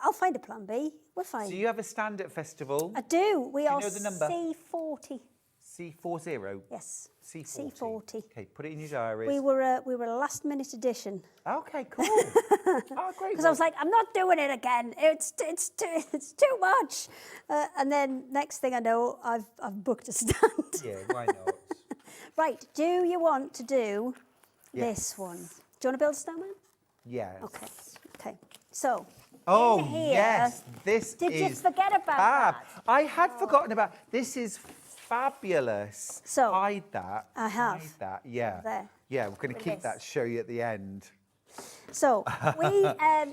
I'll find a plan B. We're fine. So you have a stand at festival? I do. We are know the number? C40. C40? Yes. C40. C40. Okay, put it in your diaries. We were a last-minute addition. Okay, cool. Oh, great. Because I was like, I'm not doing it again. It's too much. And then next thing I know, I've booked a stand. Yeah, why not? Right. Do you want to do this one? Do you want to build a snowman? Yes. Okay. Okay. So. Oh, in here, yes. This Did is you forget about fab. that? I had forgotten about. This is fabulous. So, hide that. I have. Hide that. Yeah. There. Yeah, we're going to With keep that this. show you at the end. So we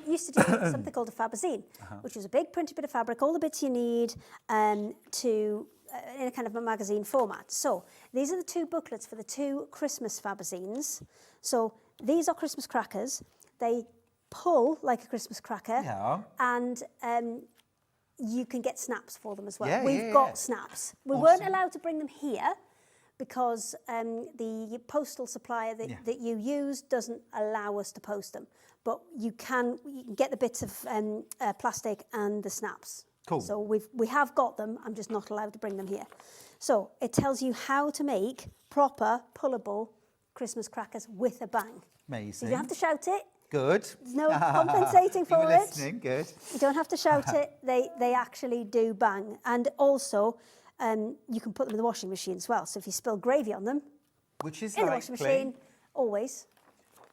used to do something called a fabazine, which was a big printed bit of fabric, all the bits you need to in a kind of a magazine format. So these are the 2 booklets for the 2 Christmas fabazines. So these are Christmas crackers. They pull like a Christmas cracker, and you can get snaps for them as well. Yeah, We've got snaps. We weren't allowed to bring them here because the postal supplier that you use doesn't allow us to post them. But you can get the bits of plastic and the snaps. Cool. So we have got them. I'm just not allowed to bring them here. So it tells you how to make proper pullable Christmas crackers with a bang. Amazing. So you don't have to shout it. Good. There's no compensating for you were it. listening. Good. You don't have to shout it. They actually do bang. And also, you can put them in the washing machine as well. So if you spill gravy on them, Which is in the likely. washing machine, always.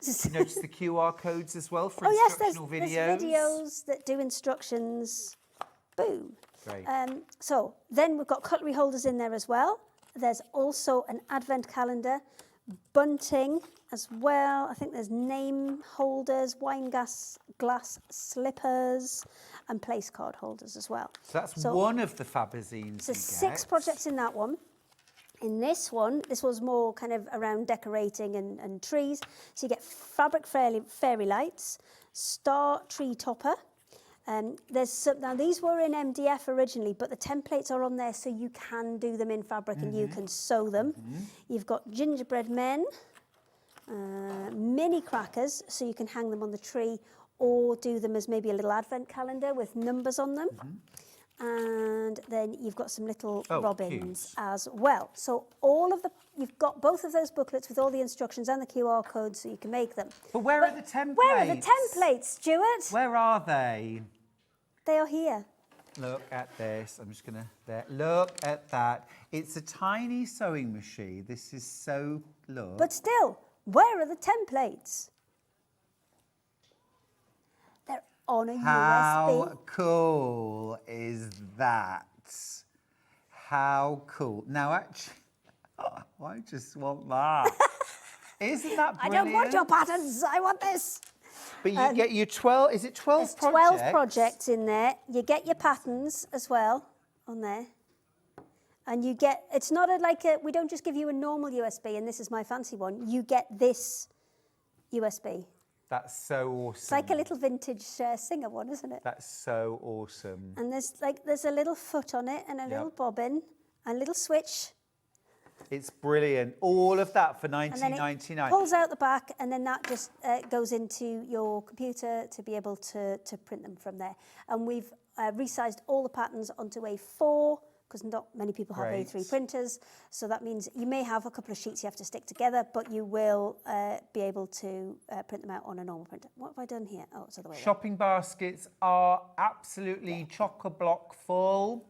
You notice the QR codes as well for There's instructional videos that do instructions. Boom. Great. So then we've got cutlery holders in there as well. There's also an advent calendar, bunting as well. I think there's name holders, wine glass slippers, and place card holders as well. So that's one of the fabazines. So 6 projects in that one. In this one, this was more kind of around decorating and trees. So you get fabric fairy lights, star tree topper. Now these were in MDF originally, but the templates are on there so you can do them in fabric and you can sew them. You've got gingerbread men, mini crackers, so you can hang them on the tree or do them as maybe a little advent calendar with numbers on them. And then you've got some little robins as well. So you've got both of those booklets with all the instructions and the QR codes so you can make them. But where are the templates? Where are the templates, Stuart? Where are they? They are here. Look at this. I'm just going to... Look at that. It's a tiny sewing machine. This is so... Look. But still, where are the templates? They're on a USB. How cool is that? How cool. Now, actually, I just want that. Isn't that brilliant? I don't want your patterns. I want this. But you get your 12, is it 12 There's projects? 12 projects in there. You get your patterns as well on there. And you get, it's not we don't just give you a normal USB and this is my fancy one. You get this USB. That's so awesome. It's like a little vintage Singer one, isn't it? That's so awesome. And there's a little foot on it and a little bobbin and a little switch. It's brilliant. All of that for And $19.99. then it pulls out the back and then that just goes into your computer to be able to print them from there. And we've resized all the patterns onto A4 because not many people have A3 printers. So that means you may have a couple of sheets you have to stick together, but you will be able to print them out on a normal printer. What have I done here? Oh, it's the other way around. Shopping baskets are absolutely chock-a-block full.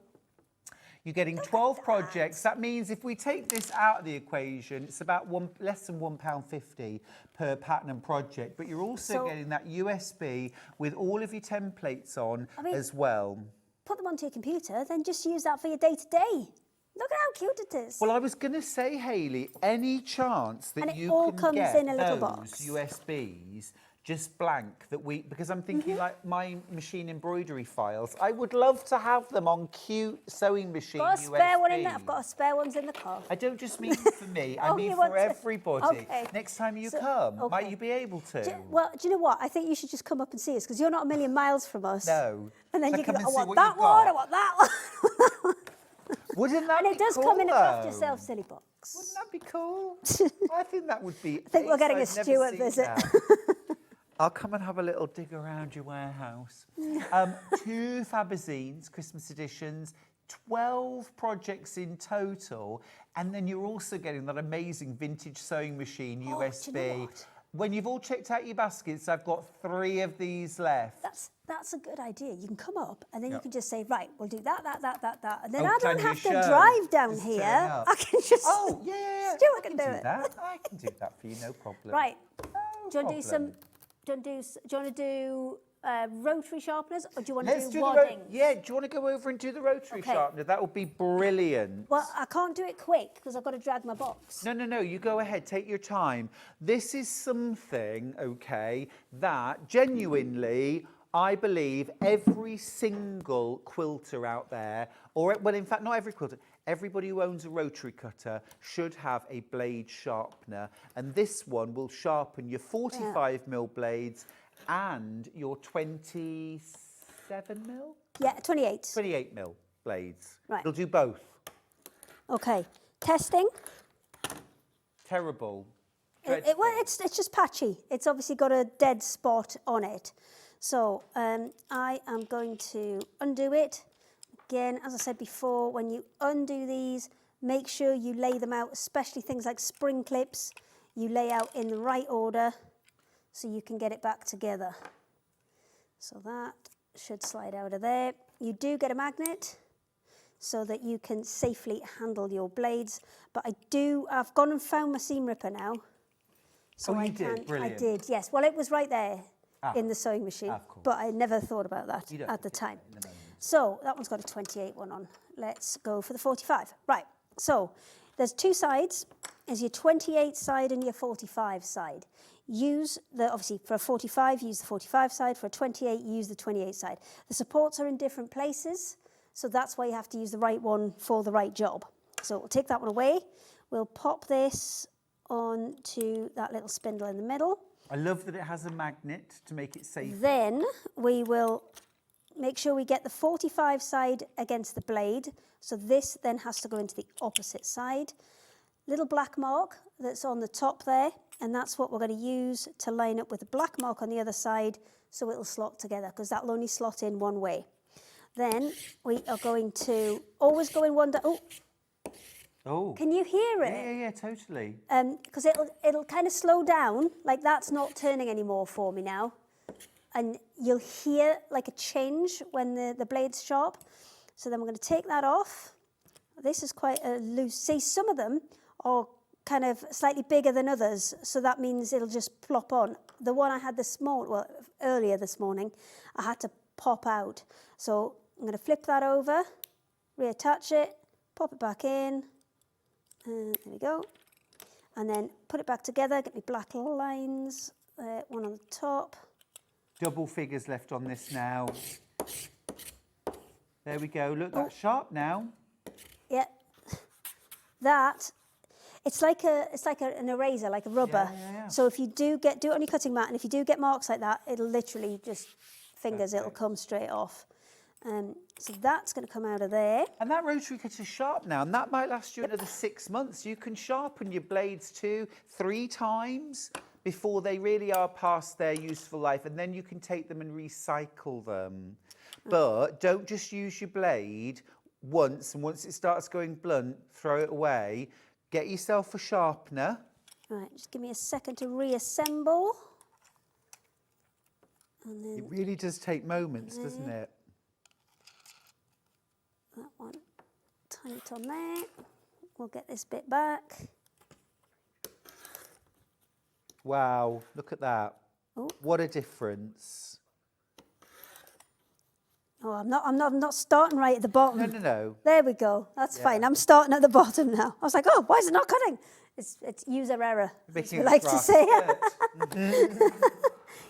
You're getting 12 projects. That means if we take this out of the equation, it's about less than £1.50 per pattern and project. But you're also getting that USB with all of your templates on as well. Put them onto your computer, then just use that for your day-to-day. Look at how cute it is. Well, I was going to say, Hayley, any chance that you all can comes get in a little those box. USBs just blank because I'm thinking like my machine embroidery files, I would love to have them on cute sewing machine Got a USBs. spare one in there. I've got a spare ones in the car. I don't just mean for me, I mean for everybody. Okay. Next time you come, might you be able to? Do you know what? I think you should just come up and see us because you're not a million miles from us. No. And then So you can come go, and I see want what that you've one, got. I want that one. Wouldn't that be cool? And it does come in a craft yourself silly box. Wouldn't that be cool? I think that would be. I think we're getting a I've never Stuart seen visit. that. I'll come and have a little dig around your warehouse. 2 Fabazines, Christmas editions, 12 projects in total, and then you're also getting that amazing vintage sewing machine USB. Do you know what? When you've all checked out your baskets, I've got 3 of these left. That's a good idea. You can come up and then you can just say, right, we'll do that. And then Oh, I don't plan your have to show. drive down Just here. turn up. I can just. Oh, yeah. Stuart I can do it. That. I can do that for you, no problem. Right. No Do you want to do problem. do you want to do rotary sharpeners or do you want Let's to do do the wadding? yeah, do you want to go over and do the rotary Okay. sharpener? That would be brilliant. Well, I can't do it quick because I've got to drag my box. No, you go ahead, take your time. This is something, okay, that genuinely, I believe every single quilter out there, well, in fact, not every quilter, everybody who owns a rotary cutter should have a blade sharpener. And this one will sharpen your 45mm blades and your 27mm? Yeah, 28. 28mm blades. Right. It'll do both. Okay. Testing. Terrible. Well, it's just patchy. It's obviously got a dead spot on it. So I am going to undo it. Again, as I said before, when you undo these, make sure you lay them out, especially things like spring clips, you lay out in the right order so you can get it back together. So that should slide out of there. You do get a magnet so that you can safely handle your blades. But I've gone and found my seam ripper now. So you did? Brilliant. I did, yes. Well, it was right there in the sewing machine, of course. but I never thought about that You don't at the think time. in the moment. So that one's got a 28 one on. Let's go for the 45. Right, so there's 2 sides. There's your 28 side and your 45 side. Obviously for a 45, use the 45 side. For a 28, use the 28 side. The supports are in different places, so that's why you have to use the right one for the right job. So we'll take that one away. We'll pop this onto that little spindle in the middle. I love that it has a magnet to make it safe. Then we will make sure we get the 45 side against the blade. So this then has to go into the opposite side. Little black mark that's on the top there, and that's what we're going to use to line up with the black mark on the other side so it'll slot together because that'll only slot in one way. Then we are going to always go in one Oh. Can you hear it? Yeah, totally. Because it'll kind of slow down, like that's not turning anymore for me now. And you'll hear like a change when the blade's sharp. So then we're going to take that off. This is quite a loose. See, some of them are kind of slightly bigger than others, so that means it'll just plop on. The one I had earlier this morning, I had to pop out. So I'm going to flip that over, reattach it, pop it back in. There we go. And then put it back together, get me black lines, one on the top. Double figures left on this now. There we go. Look, that's sharp now. Yeah. It's like an eraser, like a rubber. Yeah. So if you do it on your cutting mat, and if you do get marks like that, it'll literally just it'll come straight off. So that's going to come out of there. And that rotary cutter is sharp now, and that might last you another 6 months. You can sharpen your blades 2-3 times before they really are past their useful life, and then you can take them and recycle them. But don't just use your blade once, and once it starts going blunt, throw it away. Get yourself a sharpener. Right, just give me a second to reassemble. And then It really does take moments, doesn't it? that one hang it on there. We'll get this bit back. Wow, look at that. Oh. What a difference. Oh, I'm not starting right at the bottom. No. There we go. That's fine. I'm starting at the bottom now. I was like, oh, why is it not cutting? It's user error, as we like to say.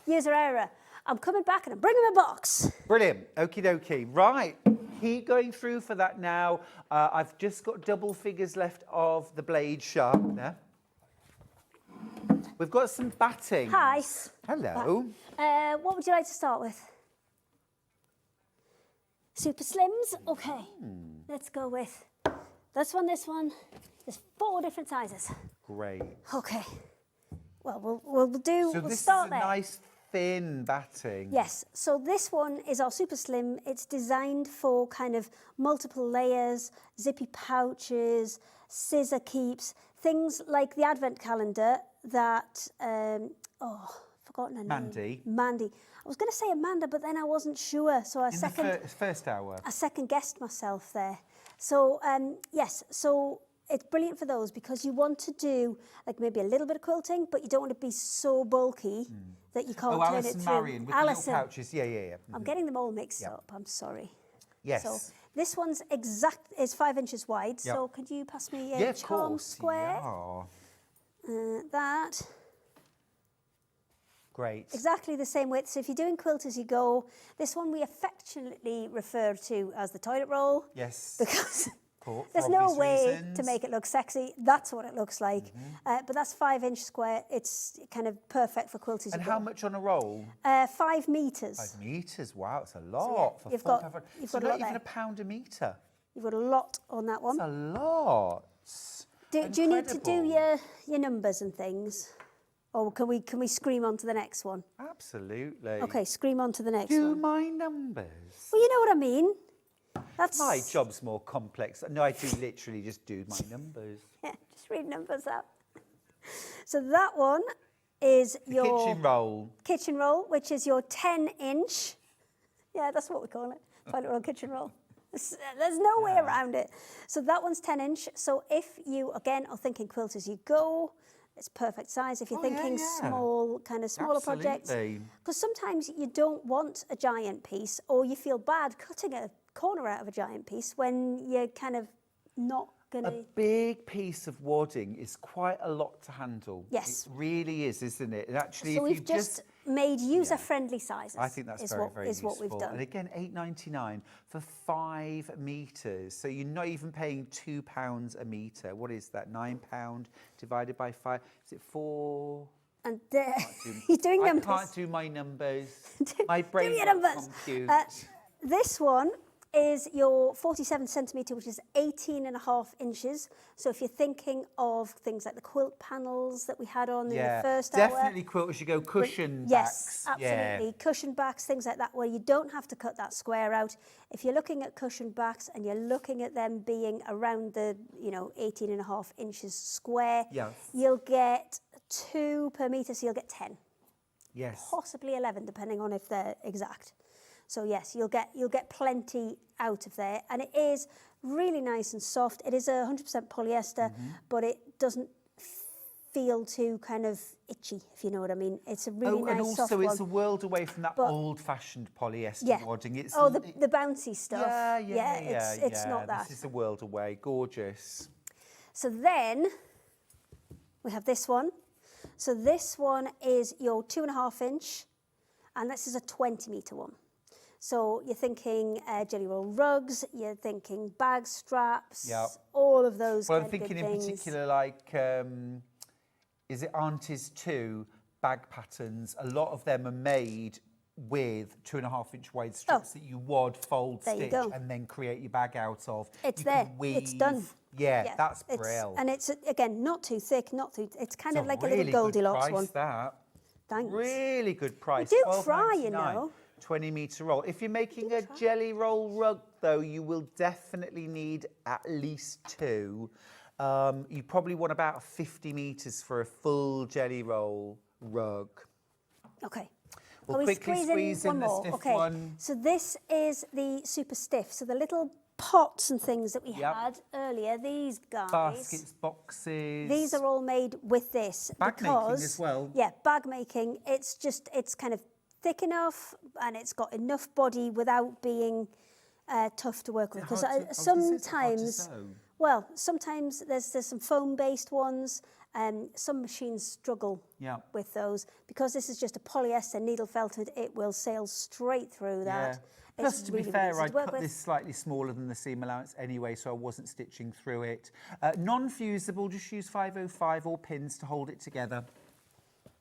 User error. I'm coming back and I'm bringing my box. Brilliant. Okie dokie. Right. Keep going through for that now. I've just got double figures left of the blade sharpener. We've got some batting. Hi. Hello. What would you like to start with? Super Slims? Okay. Let's go with this one. There's 4 different sizes. Great. Okay. Well, So we'll this start is a there. nice thin batting. Yes, so this one is our super slim. It's designed for kind of multiple layers, zippy pouches, scissor keeps, things like the advent calendar that, forgotten her name. Mandy. I was going to say Amanda, but then I wasn't sure. So I In the first hour. I second guessed myself there. So yes, so it's brilliant for those because you want to do like maybe a little bit of quilting, but you don't want to be so bulky that you can't turn Allison it through. Maryon with the little pouches. Yeah. I'm getting them all mixed up. I'm sorry. Yes. So this one's is 5 inches wide. So could you pass me a charm square? That. Great. Exactly the same width. So if you're doing quilt as you go, this one we affectionately refer to as the toilet roll. Yes. Because for there's no obvious way reasons. to make it look sexy. That's what it looks like. But that's 5 inch square. It's kind of perfect for quilt as And you go. how much on a roll? 5 meters. 5 meters. Wow, it's a lot. you've for got- you've so got a not lot even there. a pound a meter. You've got a lot on that one. That's a lot. Do you need to do Incredible. your numbers and things? Or can we scream on to the next one? Absolutely. Okay, scream on to the next Do one. my numbers. Well, you know what I mean. That's My job's more complex. No, I do literally just do my numbers. Yeah, just read numbers out. So that one is your Kitchen roll. which is your 10-inch. Yeah, that's what we call it. Toilet roll, kitchen roll. There's no way around it. So that one's 10-inch. So if you, again, are thinking quilt as you go, it's perfect size. If you're thinking small, kind of smaller projects. Because sometimes you don't want a giant piece or you feel bad cutting a corner out of a giant piece when you're kind of not going to... A big piece of wadding is quite a lot to handle. Yes. It really is, isn't it? And actually, So if we've you just made user-friendly sizes. I think that's is very, what, very is useful. what we've done. And again, $8.99 for 5 meters. So you're not even paying £2 a meter. What is that? £9 divided by 5. Is it 4? And you're doing numbers. I can't do my numbers. My brain do your can't numbers. compute. This one is your 47 centimetre, which is 18.5 inches. So if you're thinking of things like the quilt panels that we had on in the first hour. Definitely quilt as you go, cushion Yes, backs. absolutely. Cushion backs, things like that, where you don't have to cut that square out. If you're looking at cushion backs and you're looking at them being around the, 18.5 inches square, you'll get 2 per metre, so you'll get 10. Yes. Possibly 11, depending on if they're exact. So yes, you'll get plenty out of there, and it is really nice and soft. It is 100% polyester, but it doesn't feel too kind of itchy, if you know what I mean. It's a really nice soft one. And also it's a world away from that old-fashioned polyester wadding. It's the bouncy stuff. It's not that. This is a world away. Gorgeous. So then we have this one. So this one is your 2.5 inch, and this is a 20 metre one. So you're thinking jelly roll rugs, you're thinking bag straps, all of those Well, kind I'm thinking of good in things. particular like, is it Auntie's 2 bag patterns? A lot of them are made with 2.5 inch wide strips that you wad, fold, stitch, and then create your bag out of. It's you there. can weave. It's done. Yeah, that's brilliant. And it's, again, not too thick, it's kind of like a really little Goldilocks good price, one. That. Thanks. Really good price. We do $12.99, try, you know. 20 metre roll. If you're making a jelly roll rug, though, you will definitely need at least 2. You probably want about 50 metres for a full jelly roll rug. Okay. We'll quickly squeeze in the stiff one. So this is the super stiff. So the little pots and things that we Yep. had earlier, these guys. Baskets, boxes. These are all made with this. Bag making because, as well. Yeah, bag making. It's kind of thick enough and it's got enough body without being tough to work with. Because sometimes, well, sometimes there's some foam-based ones. Some machines struggle with those. Because this is just a polyester needle felted, it will sail straight through that. Yeah. Plus, to be really, fair, really I easy to work cut with. this slightly smaller than the seam allowance anyway, so I wasn't stitching through it. Non-fusible, just use 505 or pins to hold it together.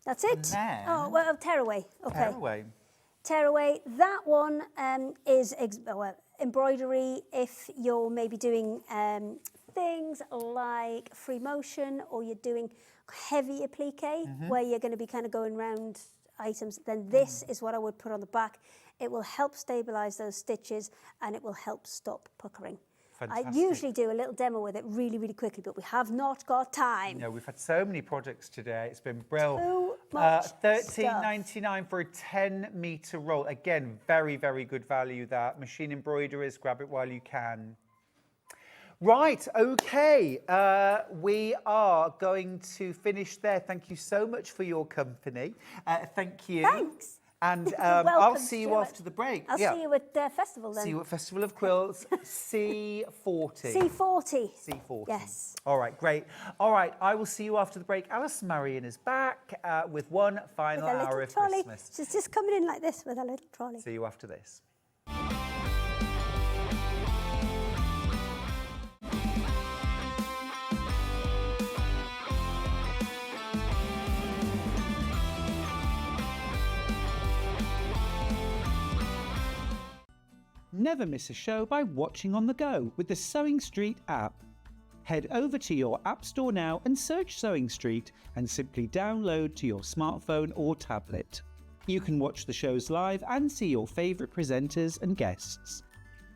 That's it. then- Oh, well, tearaway. Okay. Tear away. Tearaway. That one is embroidery if you're maybe doing things like free motion or you're doing heavy applique where you're going to be kind of going around items, then this is what I would put on the back. It will help stabilise those stitches and it will help stop puckering. Fantastic. I usually do a little demo with it really, really quickly, but we have not got time. No, we've had so many projects today. It's been brilliant. Too much $13.99 for a 10-metre roll. Again, very, very good value that. Machine embroiderers, grab it while you can. Right, okay. We are going to finish there. Thank you so much for your company. Thank you. Thanks. And Welcome, I'll see you Stuart. after the break. I'll see you at the festival then. See you at Festival of Quilts, C40. C40. C40. Yes. All right, great. All right, I will see you after the break. Allison Maryon is back with one final With a hour little of trolley. Christmas. She's just coming in like this with a little trolley. See you after this. Never miss a show by watching on the go with the Sewing Street app. Head over to your App Store now and search Sewing Street and simply download to your smartphone or tablet. You can watch the shows live and see your favourite presenters and guests.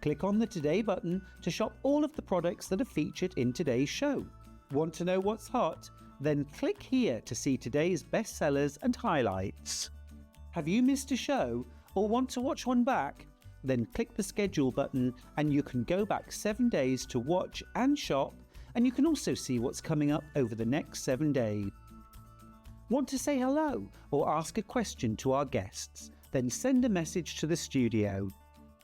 Click on the Today button to shop all of the products that are featured in today's show. Want to know what's hot? Then click here to see today's bestsellers and highlights. Have you missed a show or want to watch one back? Then click the schedule button and you can go back 7 days to watch and shop, and you can also see what's coming up over the next 7 days. Want to say hello or ask a question to our guests? Then send a message to the studio.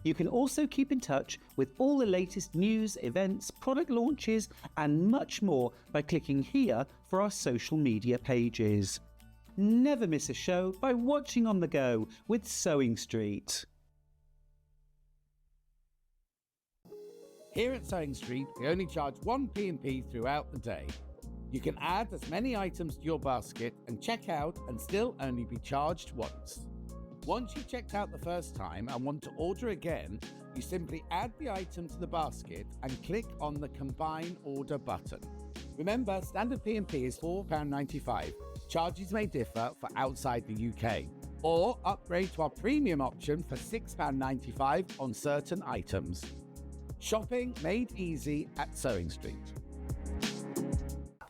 You can also keep in touch with all the latest news, events, product launches and much more by clicking here for our social media pages. Never miss a show by watching on the go with Sewing Street. Here at Sewing Street, we only charge one P&P throughout the day. You can add as many items to your basket and check out and still only be charged once. Once you've checked out the first time and want to order again, you simply add the item to the basket and click on the Combine Order button. Remember, standard P&P is £4.95. Charges may differ for outside the UK. Or upgrade to our premium option for £6.95 on certain items. Shopping made easy at Sewing Street.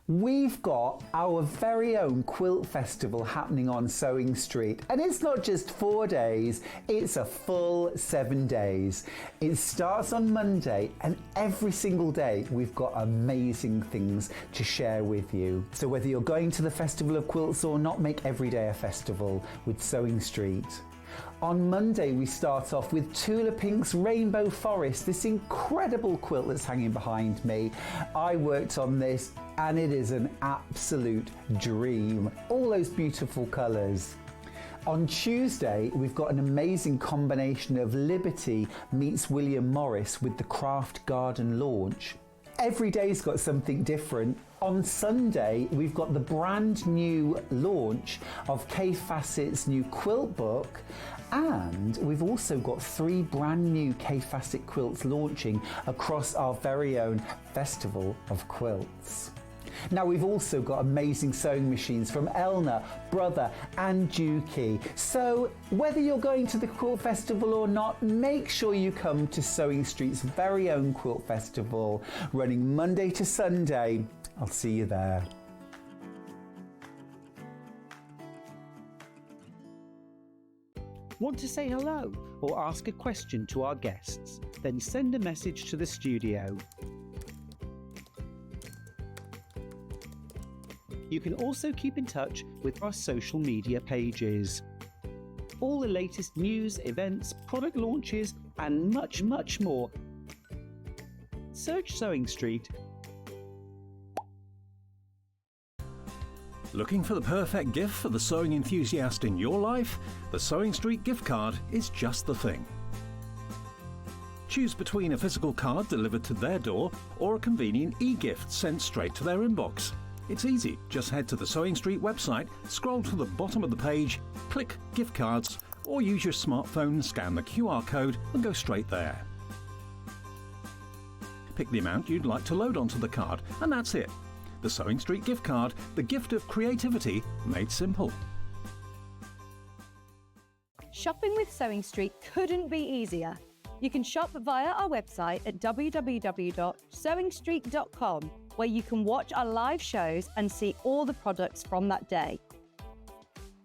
We've got our very own quilt festival happening on Sewing Street, and it's not just 4 days, it's a full 7 days. It starts on Monday, and every single day we've got amazing things to share with you. So whether you're going to the Festival of Quilts or not, make every day a festival with Sewing Street. On Monday, we start off with Tula Pink's Rainbow Forest, this incredible quilt that's hanging behind me. I worked on this and it is an absolute dream. All those beautiful colours. On Tuesday, we've got an amazing combination of Liberty meets William Morris with the Craft Garden launch. Every day's got something different. On Sunday, we've got the brand new launch of Kay Fassett's new quilt book, and we've also got 3 brand new Kay Fassett quilts launching across our very own Festival of Quilts. Now we've also got amazing sewing machines from Elna, Brother and Juki. So whether you're going to the Quilt Festival or not, make sure you come to Sewing Street's very own Quilt Festival, running Monday to Sunday. I'll see you there. Want to say hello or ask a question to our guests? Then send a message to the studio. You can also keep in touch with our social media pages. All the latest news, events, product launches, and much, much more. Search Sewing Street. Looking for the perfect gift for the sewing enthusiast in your life? The Sewing Street gift card is just the thing. Choose between a physical card delivered to their door or a convenient e-gift sent straight to their inbox. It's easy. Just head to the Sewing Street website, scroll to the bottom of the page, click Gift Cards, or use your smartphone, scan the QR code and go straight there. Pick the amount you'd like to load onto the card, and that's it. The Sewing Street gift card, the gift of creativity made simple. Shopping with Sewing Street couldn't be easier. You can shop via our website at www.sewingstreet.com, where you can watch our live shows and see all the products from that day.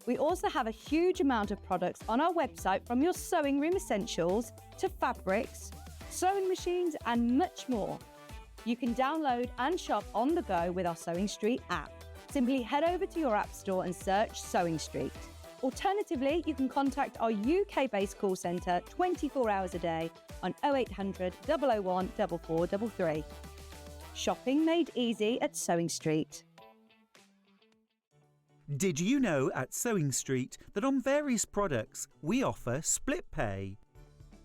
We also have a huge amount of products on our website, from your sewing room essentials to fabrics, sewing machines and much more. You can download and shop on the go with our Sewing Street app. Simply head over to your app store and search Sewing Street. Alternatively, you can contact our UK-based call centre 24 hours a day on 0800 001 4433. Shopping made easy at Sewing Street. Did you know at Sewing Street that on various products we offer split pay?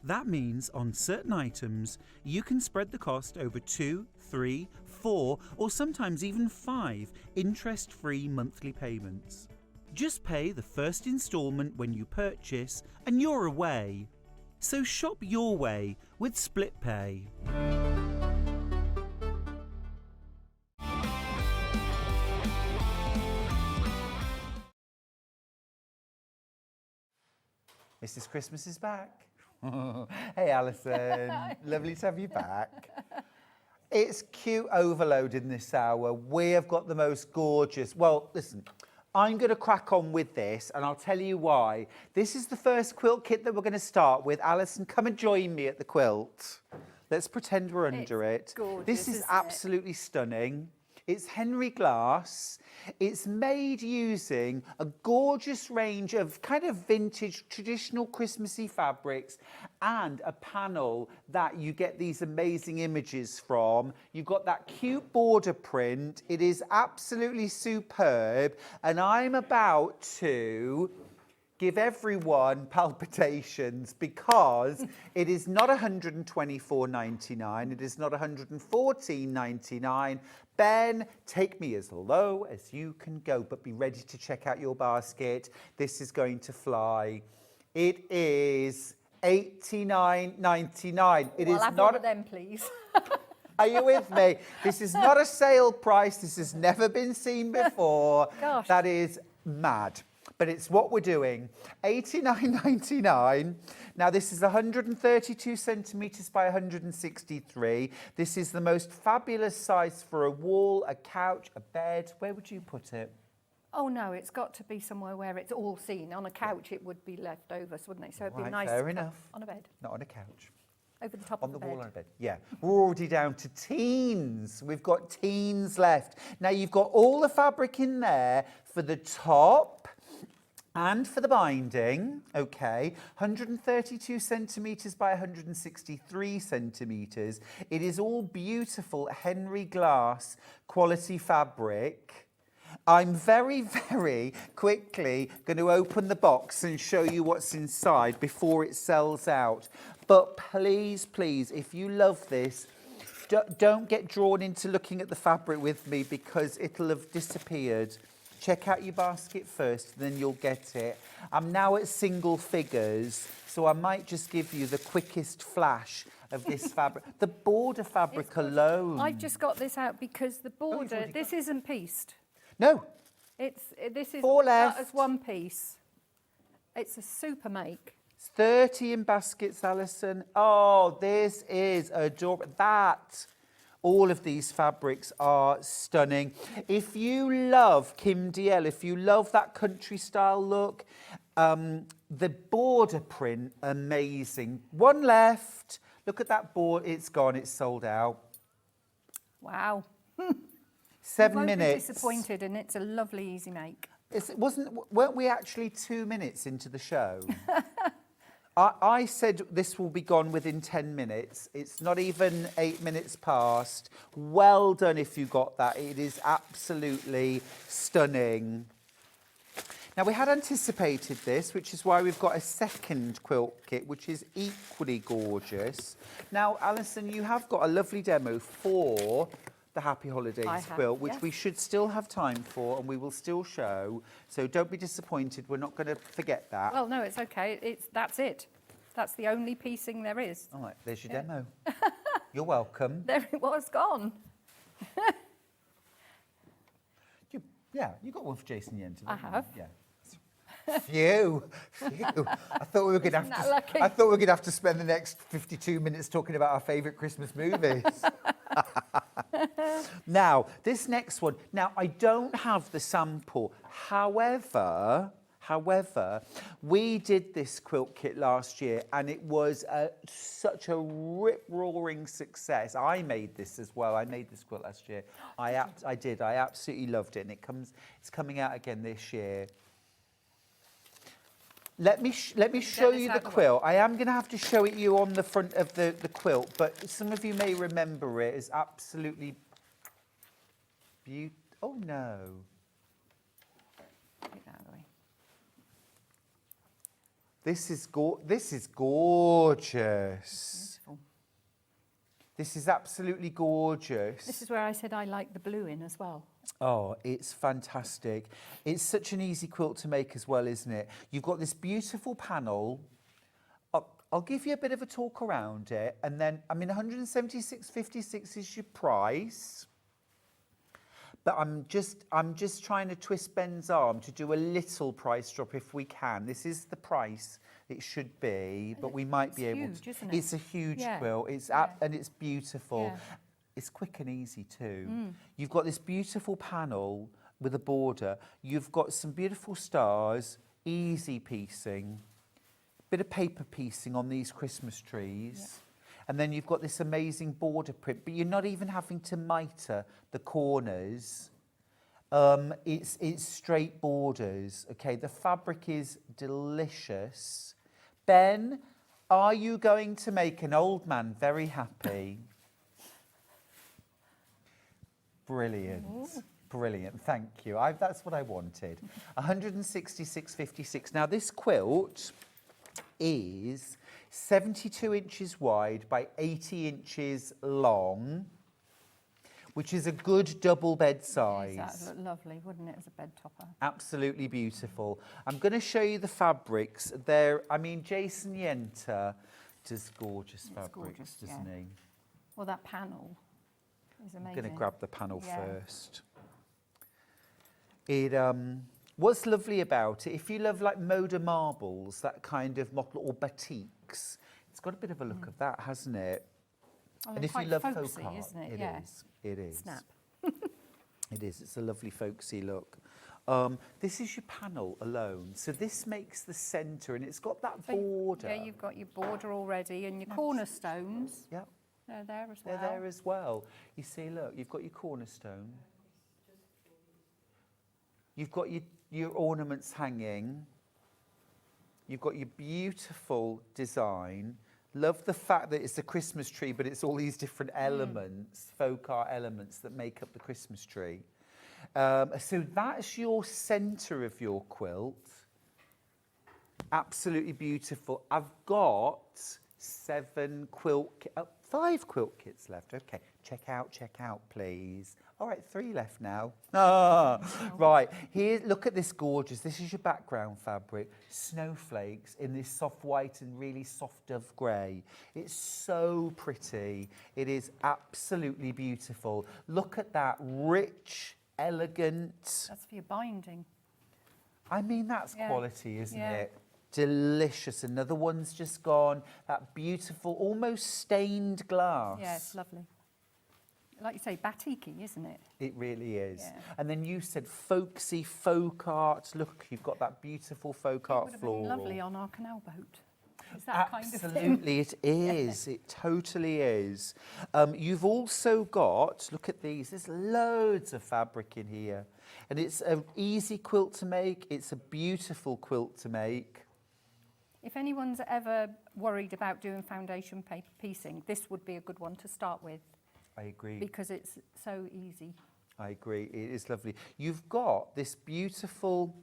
That means on certain items you can spread the cost over 2, 3, 4 or sometimes even 5 interest-free monthly payments. Just pay the first instalment when you purchase and you're away. So shop your way with split pay. Mrs. Christmas is back. Hey, Alison. Lovely to have you back. It's cute overload in this hour. We have got the most gorgeous... Well, listen, I'm going to crack on with this, and I'll tell you why. This is the first quilt kit that we're going to start with. Alison, come and join me at the quilt. Let's pretend we're under it. Gorgeous, this is isn't absolutely stunning. It's Henry glass. It's made using a gorgeous range of kind of vintage, traditional Christmassy fabrics and a panel that you get these amazing images from. You've got that cute border print. It is absolutely superb. And I'm about to give everyone palpitations because it is not $124.99. It is not $114.99. Ben, take me as low as you can go, but be ready to check out your basket. This is going to fly. It is $89.99. It is I'll have not one of them, please. Are you with me? This is not a sale price. This has never been seen before. Gosh. That is mad. But it's what we're doing. $89.99. Now, this is 132 centimetres by 163. This is the most fabulous size for a wall, a couch, a bed. Where would you put it? Oh, no, it's got to be somewhere where it's all seen. On a couch, it would be left over, wouldn't it? So it'd be Right, nice fair to put enough. on a bed, Not on a couch. over the top On of the the wall bed. on a bed. Yeah. We're already down to teens. We've got teens left. Now, you've got all the fabric in there for the top and for the binding, okay, 132 centimetres by 163 centimetres. It is all beautiful Henry glass quality fabric. I'm very, very quickly going to open the box and show you what's inside before it sells out. But please, please, if you love this, don't get drawn into looking at the fabric with me because it'll have disappeared. Check out your basket first, then you'll get it. I'm now at single figures, so I might just give you the quickest flash of this fabric. The border fabric alone. I've just got this out because the border, already this isn't pieced. No, This is Four cut left. as one piece. It's a super make. it's 30 in baskets, Alison. Oh, this is adorable. All of these fabrics are stunning. If you love Kim DL, if you love that country style look, The border print, amazing. One left. Look at that board. It's gone. It's sold out. Wow. 7 You won't minutes. be disappointed, and it's a lovely, easy make. Weren't we actually 2 minutes into the show? I said this will be gone within 10 minutes. It's not even 8 minutes past. Well done if you got that. It is absolutely stunning. Now, we had anticipated this, which is why we've got a second quilt kit, which is equally gorgeous. Now, Alison, you have got a lovely demo for the Happy Holidays quilt, which we should still have time for, and we will still show. So don't be disappointed. We're not going to forget that. Well, no, it's okay. That's it. That's the only piecing there is. All right, there's your demo. You're welcome. There it was, gone. You got one for Jason Yenter. I have. Yeah. Phew. I thought we were going to have to. Lucky? I thought we were going to have to spend the next 52 minutes talking about our favourite Christmas movies. Now, this next one. Now, I don't have the sample. However, we did this quilt kit last year, and it was such a rip-roaring success. I made this as well. I made this quilt last year. I did. I absolutely loved it, and it's coming out again this year. Let me show you the quilt. I am going to have to show it you on the front of the quilt, but some of you may remember it as absolutely beautiful. Oh, no. Get that out of the way. This is gorgeous. Beautiful. This is absolutely gorgeous. This is where I said I like the blue in as well. Oh, it's fantastic. It's such an easy quilt to make as well, isn't it? You've got this beautiful panel. I'll give you a bit of a talk around it, and then, I mean, 176.56 is your price. But I'm just trying to twist Ben's arm to do a little price drop if we can. This is the price it should be, but we might be able to. It's huge, isn't it? It's a huge quilt. And it's beautiful. Yeah. It's quick and easy too. You've got this beautiful panel with a border. You've got some beautiful stars, easy piecing, bit of paper piecing on these Christmas trees. Yeah. And then you've got this amazing border print, but you're not even having to mitre the corners. It's straight borders, okay? The fabric is delicious. Ben, are you going to make an old man very happy? Brilliant. Ooh. Brilliant, thank you. That's what I wanted. 166.56. Now, this quilt is 72 inches wide by 80 inches long, which is a good double bed size. That would look lovely, wouldn't it, as a bed topper? Absolutely beautiful. I'm going to show you the fabrics. Jason Yenter does gorgeous fabrics, doesn't he? Well, that panel is amazing. I'm going to grab the panel first. What's lovely about it, if you love like Moda marbles, that kind of mottle or batiks, it's got a bit of a look of that, hasn't it? Well, and if you love folk art, isn't it? It is. Snap. It is. It's a lovely folksy look. This is your panel alone. So this makes the centre, and it's got that border. Yeah, you've got your border already, and your cornerstones. Yep. They're there as well. They're there as well. You see, look, you've got your cornerstone. You've got your ornaments hanging. You've got your beautiful design. Love the fact that it's a Christmas tree, but it's all these different elements, folk art elements that make up the Christmas tree. So that's your centre of your quilt. Absolutely beautiful. I've got 5 quilt kits left. Okay, check out, please. All right, 3 left now. Right, here, look at this gorgeous. This is your background fabric. Snowflakes in this soft white and really soft dove grey. It's so pretty. It is absolutely beautiful. Look at that, rich, elegant. That's for your binding. I mean, that's quality, isn't it? Delicious. Another one's just gone. That beautiful, almost stained glass. Yeah, it's lovely. like you say, batik-y, isn't it? It really is. Yeah. And then you said folksy, folk art. Look, you've got that beautiful folk It art would have floral. been lovely on our canal boat. Is that kind of thing? Absolutely, it is. It totally is. You've also got, look at these, there's loads of fabric in here. And it's an easy quilt to make. It's a beautiful quilt to make. If anyone's ever worried about doing foundation paper piecing, this would be a good one to start with. I agree. Because it's so easy. I agree. It is lovely. You've got this beautiful,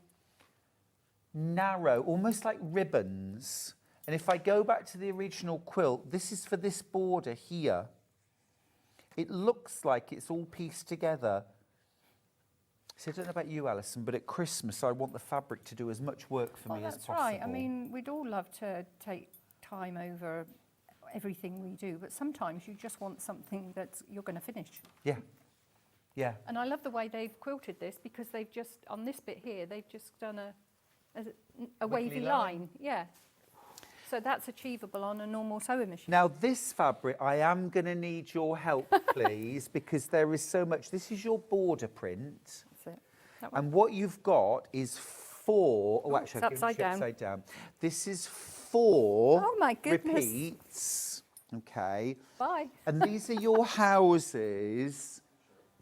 narrow, almost like ribbons. And if I go back to the original quilt, this is for this border here. It looks like it's all pieced together. See, I don't know about you, Alison, but at Christmas, I want the fabric to do as much work for me as possible. That's right. I mean, we'd all love to take time over everything we do, but sometimes you just want something that you're going to finish. Yeah. Yeah. And I love the way they've quilted this, because they've just, on this bit here, they've just done a wavy line. Yeah. So that's achievable on a normal sewing machine. Now, this fabric, I am going to need your help, please, because there is so much. This is your border print. That's it. That one. And what you've got is 4... Oh, actually, it's I've given upside you down. upside down. This is 4 Oh, my goodness. repeats. Okay. Bye. And these are your houses.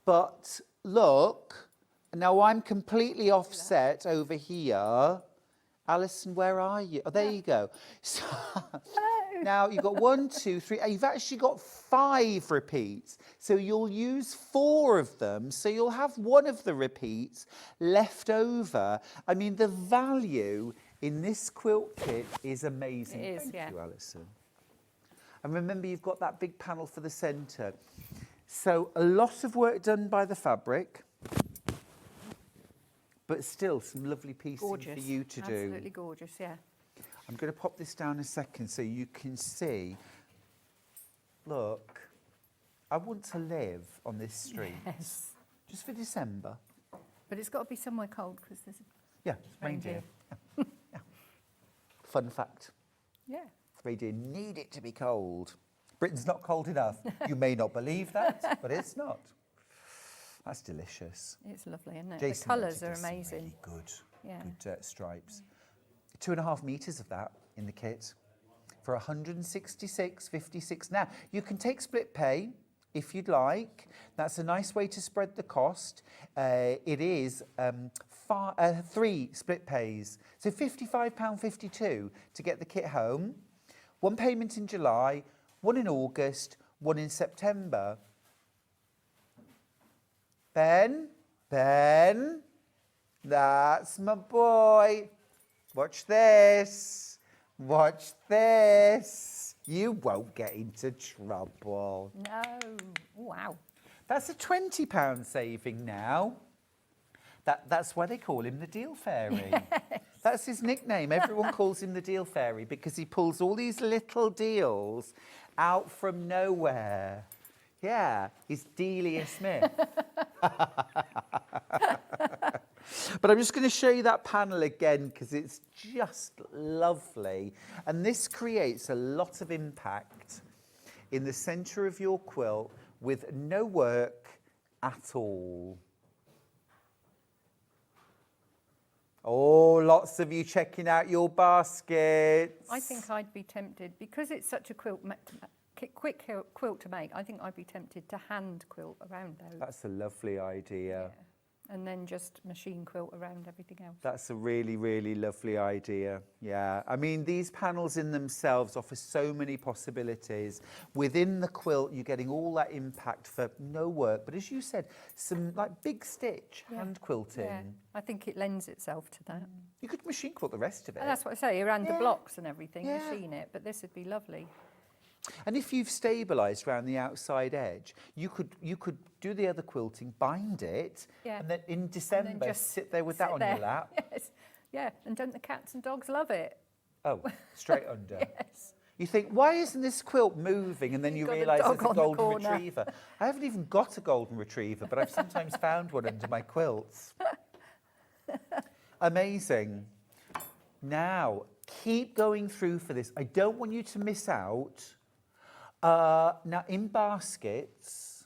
But look, now I'm completely offset over here. Alison, where are you? Oh, there you go. So, now you've got 1, 2, 3. You've actually got 5 repeats. So you'll use 4 of them. So you'll have one of the repeats left over. I mean, the value in this quilt kit is amazing. It is, Thank yeah. you, Alison. And remember, you've got that big panel for the centre. So a lot of work done by the fabric, but still some lovely piecing Gorgeous. for you to do. Absolutely gorgeous, yeah. I'm going to pop this down a second so you can see. Look, I want to live on this street. Yes. Just for December. But it's got to be somewhere cold, because there's a Yeah, reindeer. reindeer. Yeah. Fun fact. Yeah. Reindeer need it to be cold. Britain's not cold enough. You may not believe that, but it's not. That's delicious. It's lovely, isn't it? Jason the colours wanted are us some amazing. Really good, Yeah. good stripes. 2.5 meters of that in the kit for 166.56. Now you can take split pay if you'd like. That's a nice way to spread the cost. It is 3 split pays, so £55.52 to get the kit home. 1 payment in July, 1 in August, 1 in September. Ben, that's my boy. Watch this. Watch this. You won't get into trouble. No. Wow. That's a £20 saving now. That's why they call him the Deal Fairy. Yes. That's his nickname. Everyone calls him the Deal Fairy because he pulls all these little deals out from nowhere. Yeah, he's Delia Smith. But I'm just going to show you that panel again because it's just lovely. And this creates a lot of impact in the centre of your quilt with no work at all. Oh, lots of you checking out your baskets. I think I'd be tempted, because it's such a quick quilt to make, I think I'd be tempted to hand quilt around those. That's a lovely idea. Yeah. And then just machine quilt around everything else. That's a really, really lovely idea. Yeah. I mean, these panels in themselves offer so many possibilities. Within the quilt, you're getting all that impact for no work. But as you said, some like big stitch hand quilting. Yeah, I think it lends itself to that. You could machine quilt the rest of it. And that's what I say, around the blocks and everything, Yeah. machine it. But this would be lovely. And if you've stabilised around the outside edge, you could do the other quilting, bind it, and then in December just sit there with that on your lap. Yes. Yeah, and don't the cats and dogs love it? Oh, straight under. Yes. You think, why isn't this quilt moving? And then you You've got a realise dog there's a on the golden corner. retriever. I haven't even got a golden retriever, but I've sometimes found one under my quilts. Amazing. Now, keep going through for this. I don't want you to miss out. Now, in baskets,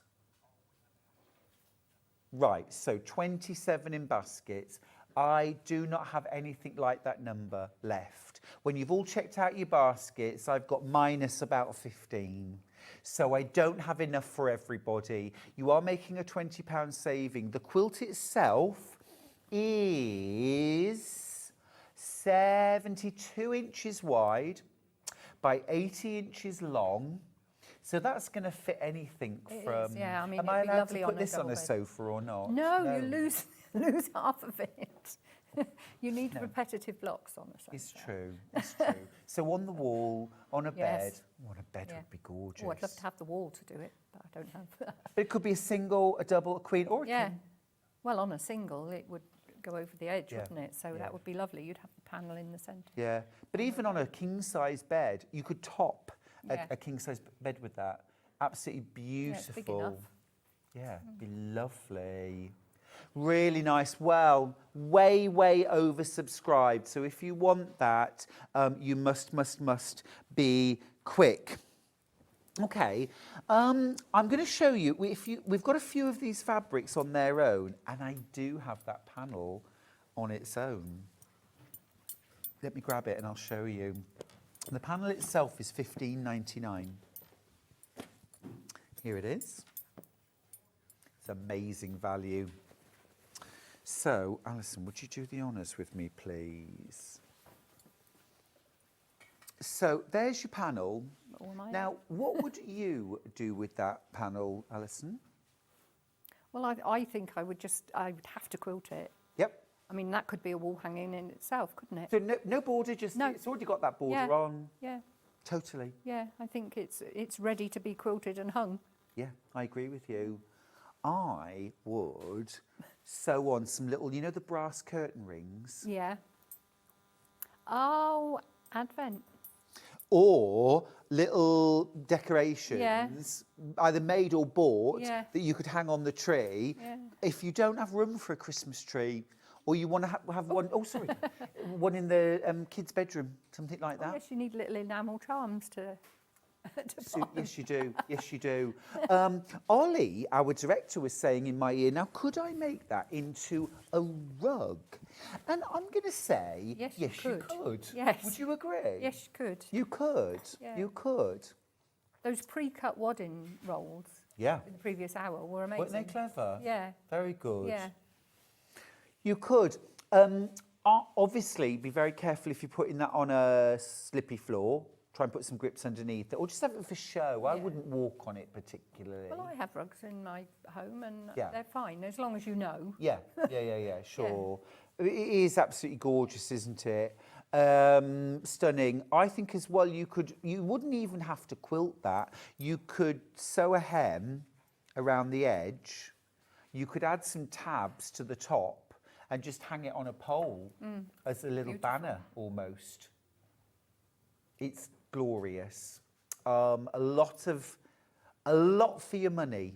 Right, so 27 in baskets. I do not have anything like that number left. When you've all checked out your baskets, I've got minus about 15. So I don't have enough for everybody. You are making a £20 saving. The quilt itself is 72 inches wide by 80 inches long. So that's going to fit anything from... yeah, I mean, am it'd I be allowed lovely to on put a this on double a bed. sofa or not? No, you lose half of it. You need repetitive blocks on a sofa. It's true, it's true. So on the wall, on a bed, Yes. a bed would be gorgeous. Oh, I'd love to have the wall to do it, but I don't have that. But it could be a single, a double, a queen, or a Yeah. king. Well, on a single, it would go over the edge, Yeah. wouldn't it? So Yeah. that would be lovely. You'd have the panel in the centre. Yeah, but even on a king-size bed, you could top Yeah. a king-size bed with that. Absolutely Yeah, it's beautiful. big enough. Yeah, be lovely. Really nice. Well, way, way oversubscribed. So if you want that, you must be quick. Okay, I'm going to show you. We've got a few of these fabrics on their own, and I do have that panel on its own. Let me grab it and I'll show you. The panel itself is $15.99. Here it is. It's amazing value. So, Alison, would you do the honours with me, please? So, there's your panel. All mine. Now, what would you do with that panel, Alison? Well, I think I would have to quilt it. Yep. I mean, that could be a wall hanging in itself, couldn't it? So, no border, just No. it's already got that border Yeah. on. Yeah, Totally. yeah. I think it's ready to be quilted and hung. Yeah, I agree with you. I would sew on some little, you know, the brass curtain rings? Yeah. Oh, Advent. Or little decorations, either made or bought, Yeah. that you could hang on the tree. Yeah. If you don't have room for a Christmas tree, or you want to have one, sorry, one in the kids' bedroom, something like Oh, that. yes, you need little enamel charms to Yes, you do. Yes, you do. Ollie, our director, was saying in my ear, now, could I make that into a rug? And I'm going to say, Yes, you could. Yes. Would you agree? Yes, you could. You could. Yeah. You could. Those pre-cut wadding rolls Yeah. in the previous hour were amazing. Weren't they clever? Yeah. Very good. Yeah. You could. Obviously, be very careful if you're putting that on a slippy floor. Try and put some grips underneath it, or just have it for show. I Yeah. wouldn't walk on it particularly. Well, I have rugs in my home and Yeah. they're fine, as long as you know. Yeah, sure. It is absolutely gorgeous, isn't it? Stunning. I think as well you wouldn't even have to quilt that. You could sew a hem around the edge. You could add some tabs to the top and just hang it on a pole as a little banner almost. It's glorious. A lot for your money.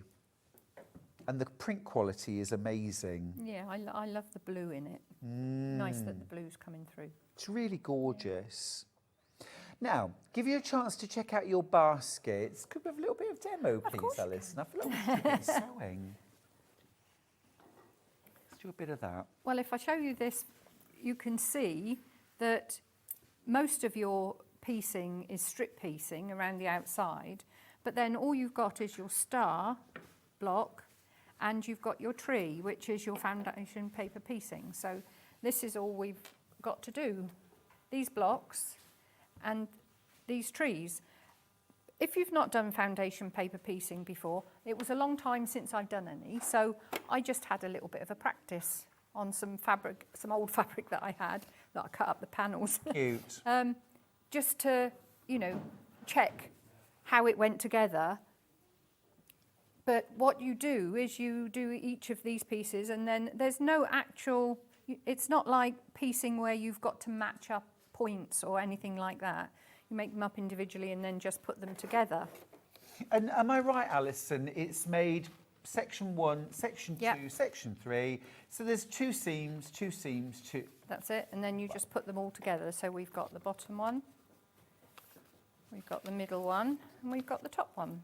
And the print quality is amazing. Yeah, I love the blue in it. Nice that the blue's coming through. It's really gorgeous. Now, give you a chance to check out your baskets. Could we have a little bit of demo, please, Alison? I feel like we should be sewing. Let's do a bit of that. Well, if I show you this, you can see that most of your piecing is strip piecing around the outside, but then all you've got is your star block and you've got your tree, which is your foundation paper piecing. So this is all we've got to do. These blocks and these trees. If you've not done foundation paper piecing before, it was a long time since I've done any, so I just had a little bit of a practice on some fabric, some old fabric that I had, that I cut up the panels. Cute. Just to, check how it went together. But what you do is you do each of these pieces and then there's no actual, it's not like piecing where you've got to match up points or anything like that. You make them up individually and then just put them together. And am I right, Alison? It's made section 1, section 2, Yep. section 3. So there's two seams, two. That's it. And then you just put them all together. So we've got the bottom one, we've got the middle one, and we've got the top one.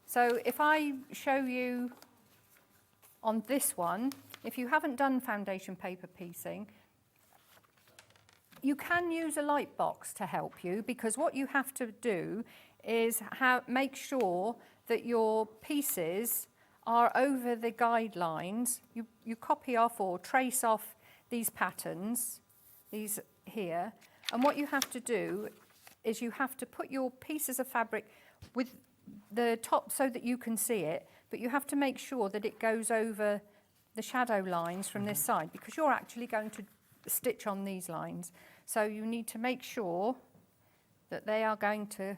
So if I show you on this one, if you haven't done foundation paper piecing, you can use a light box to help you, because what you have to do is make sure that your pieces are over the guidelines. You copy off or trace off these patterns, these here, and what you have to do is you have to put your pieces of fabric with the top so that you can see it, but you have to make sure that it goes over the shadow lines from this side, because you're actually going to stitch on these lines. So you need to make sure that they are going to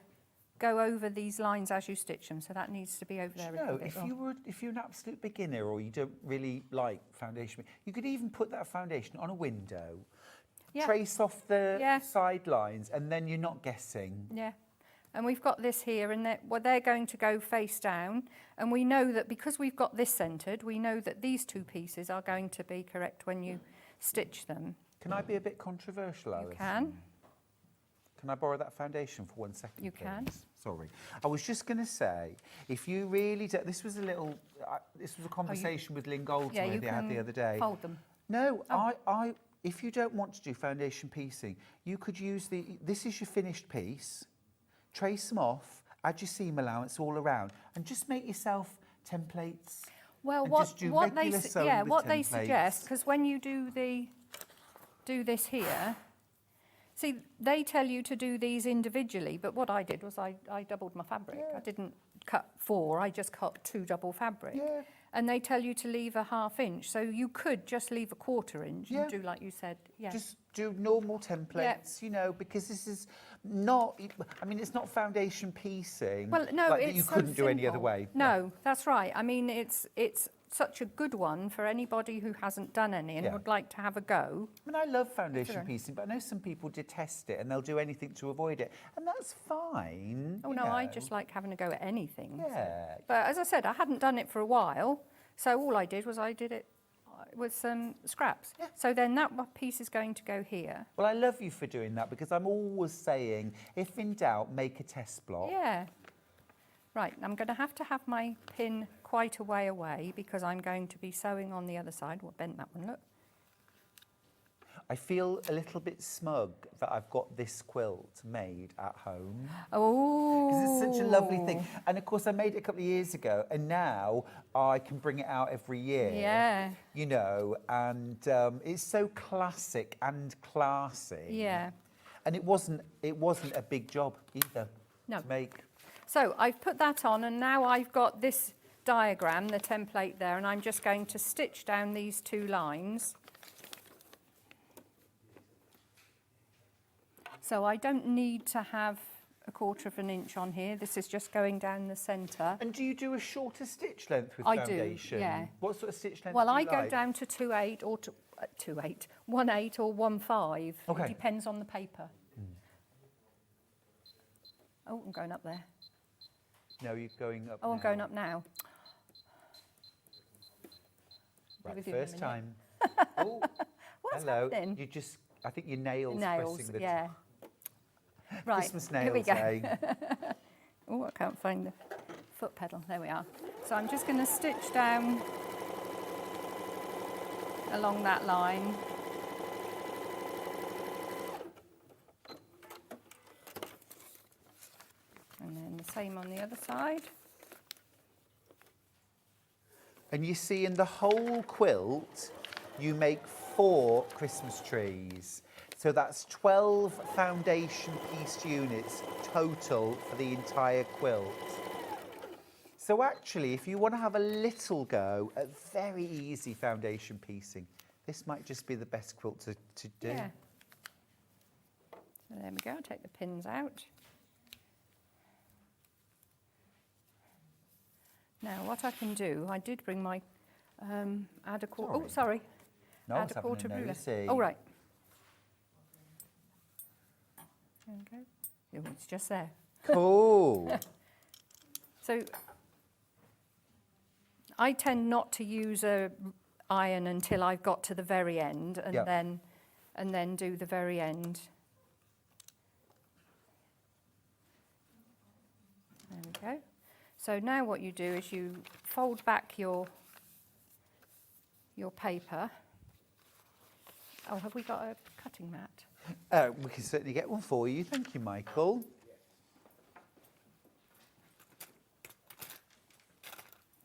go over these lines as you stitch them. So that needs to be over there. No, if you're an absolute beginner or you don't really like foundation, you could even put that foundation on a window, trace off the sidelines, and then you're not guessing. Yeah. And we've got this here, and they're going to go face down. And we know that because we've got this centred, we know that these two pieces are going to be correct when you stitch them. Can I be a bit controversial, Alison? You can. Can I borrow that foundation for 1 second, You can. please? Sorry. I was just going to say, if you really do, this was a conversation with Lynn Goldsworthy I had the other day. Fold them. No, if you don't want to do foundation piecing, you could use this is your finished piece, trace them off, add your seam allowance all around, and just make yourself templates. Well, what they suggest, because when you do this here, see, they tell you to do these individually, but what I did was I doubled my fabric. I didn't cut 4, I just cut 2 double fabric. Yeah. And they tell you to leave a 1/2 inch, so you could just leave a 1/4 inch and do like you said. Yeah. Just do normal templates, you know, because this is not, I mean, it's not foundation piecing. Well, no, like it's that you so couldn't do any other simple. way. No, that's right. I mean, it's such a good one for anybody who hasn't done any and would like to have a go. I mean, I love foundation piecing, but I know some people detest it and they'll do anything to avoid it, and that's fine. Oh, no, I just like having a go at anything. Yeah. So. But as I said, I hadn't done it for a while, so all I did was I did it with some scraps. Yeah. So then that piece is going to go here. Well, I love you for doing that, because I'm always saying, if in doubt, make a test block. Yeah. Right, I'm going to have my pin quite a way away, because I'm going to be sewing on the other side. Well, bent that one, look. I feel a little bit smug that I've got this quilt made at home. Oh. Because it's such a lovely thing. And of course, I made it a couple of years ago, and now I can bring it out every year. Yeah. You know, and it's so classic and classy. Yeah. And it wasn't a big job either to make. So I've put that on, and now I've got this diagram, the template there, and I'm just going to stitch down these 2 lines. So I don't need to have a 1/4 inch on here. This is just going down the centre. And do you do a shorter stitch length with I foundation? do, yeah. What sort of stitch length Well, do I you go like? down to 2/8 or 1/8 or 1/5. Okay. It depends on the paper. Oh, I'm going up there. No, you're going up Oh, now. I'm going up now. Right, with you in a first minute. time. Oh, What's hello. happening? You just, I think your nails, Nails, pressing the yeah. Right, Christmas nails, here we go. eh? Oh, I can't find the foot pedal. There we are. So I'm just going to stitch down along that line. And then the same on the other side. And you see, in the whole quilt, you make 4 Christmas trees. So that's 12 foundation pieced units total for the entire quilt. So actually, if you want to have a little go at very easy foundation piecing, this might just be the best quilt to do. Yeah. So there we go. I'll take the pins out. Now, what I can do, I did bring my add a quarter. Oh, sorry. No, I add was a having quarter a ruler. nosy. Oh, right. There we go. Oh, it's just there. Cool. So I tend not to use a iron until I've got to the very end, and then do the very end. There we go. So now what you do is you fold back your your paper. Oh, have we got a cutting mat? We can certainly get one for you. Thank you, Michael.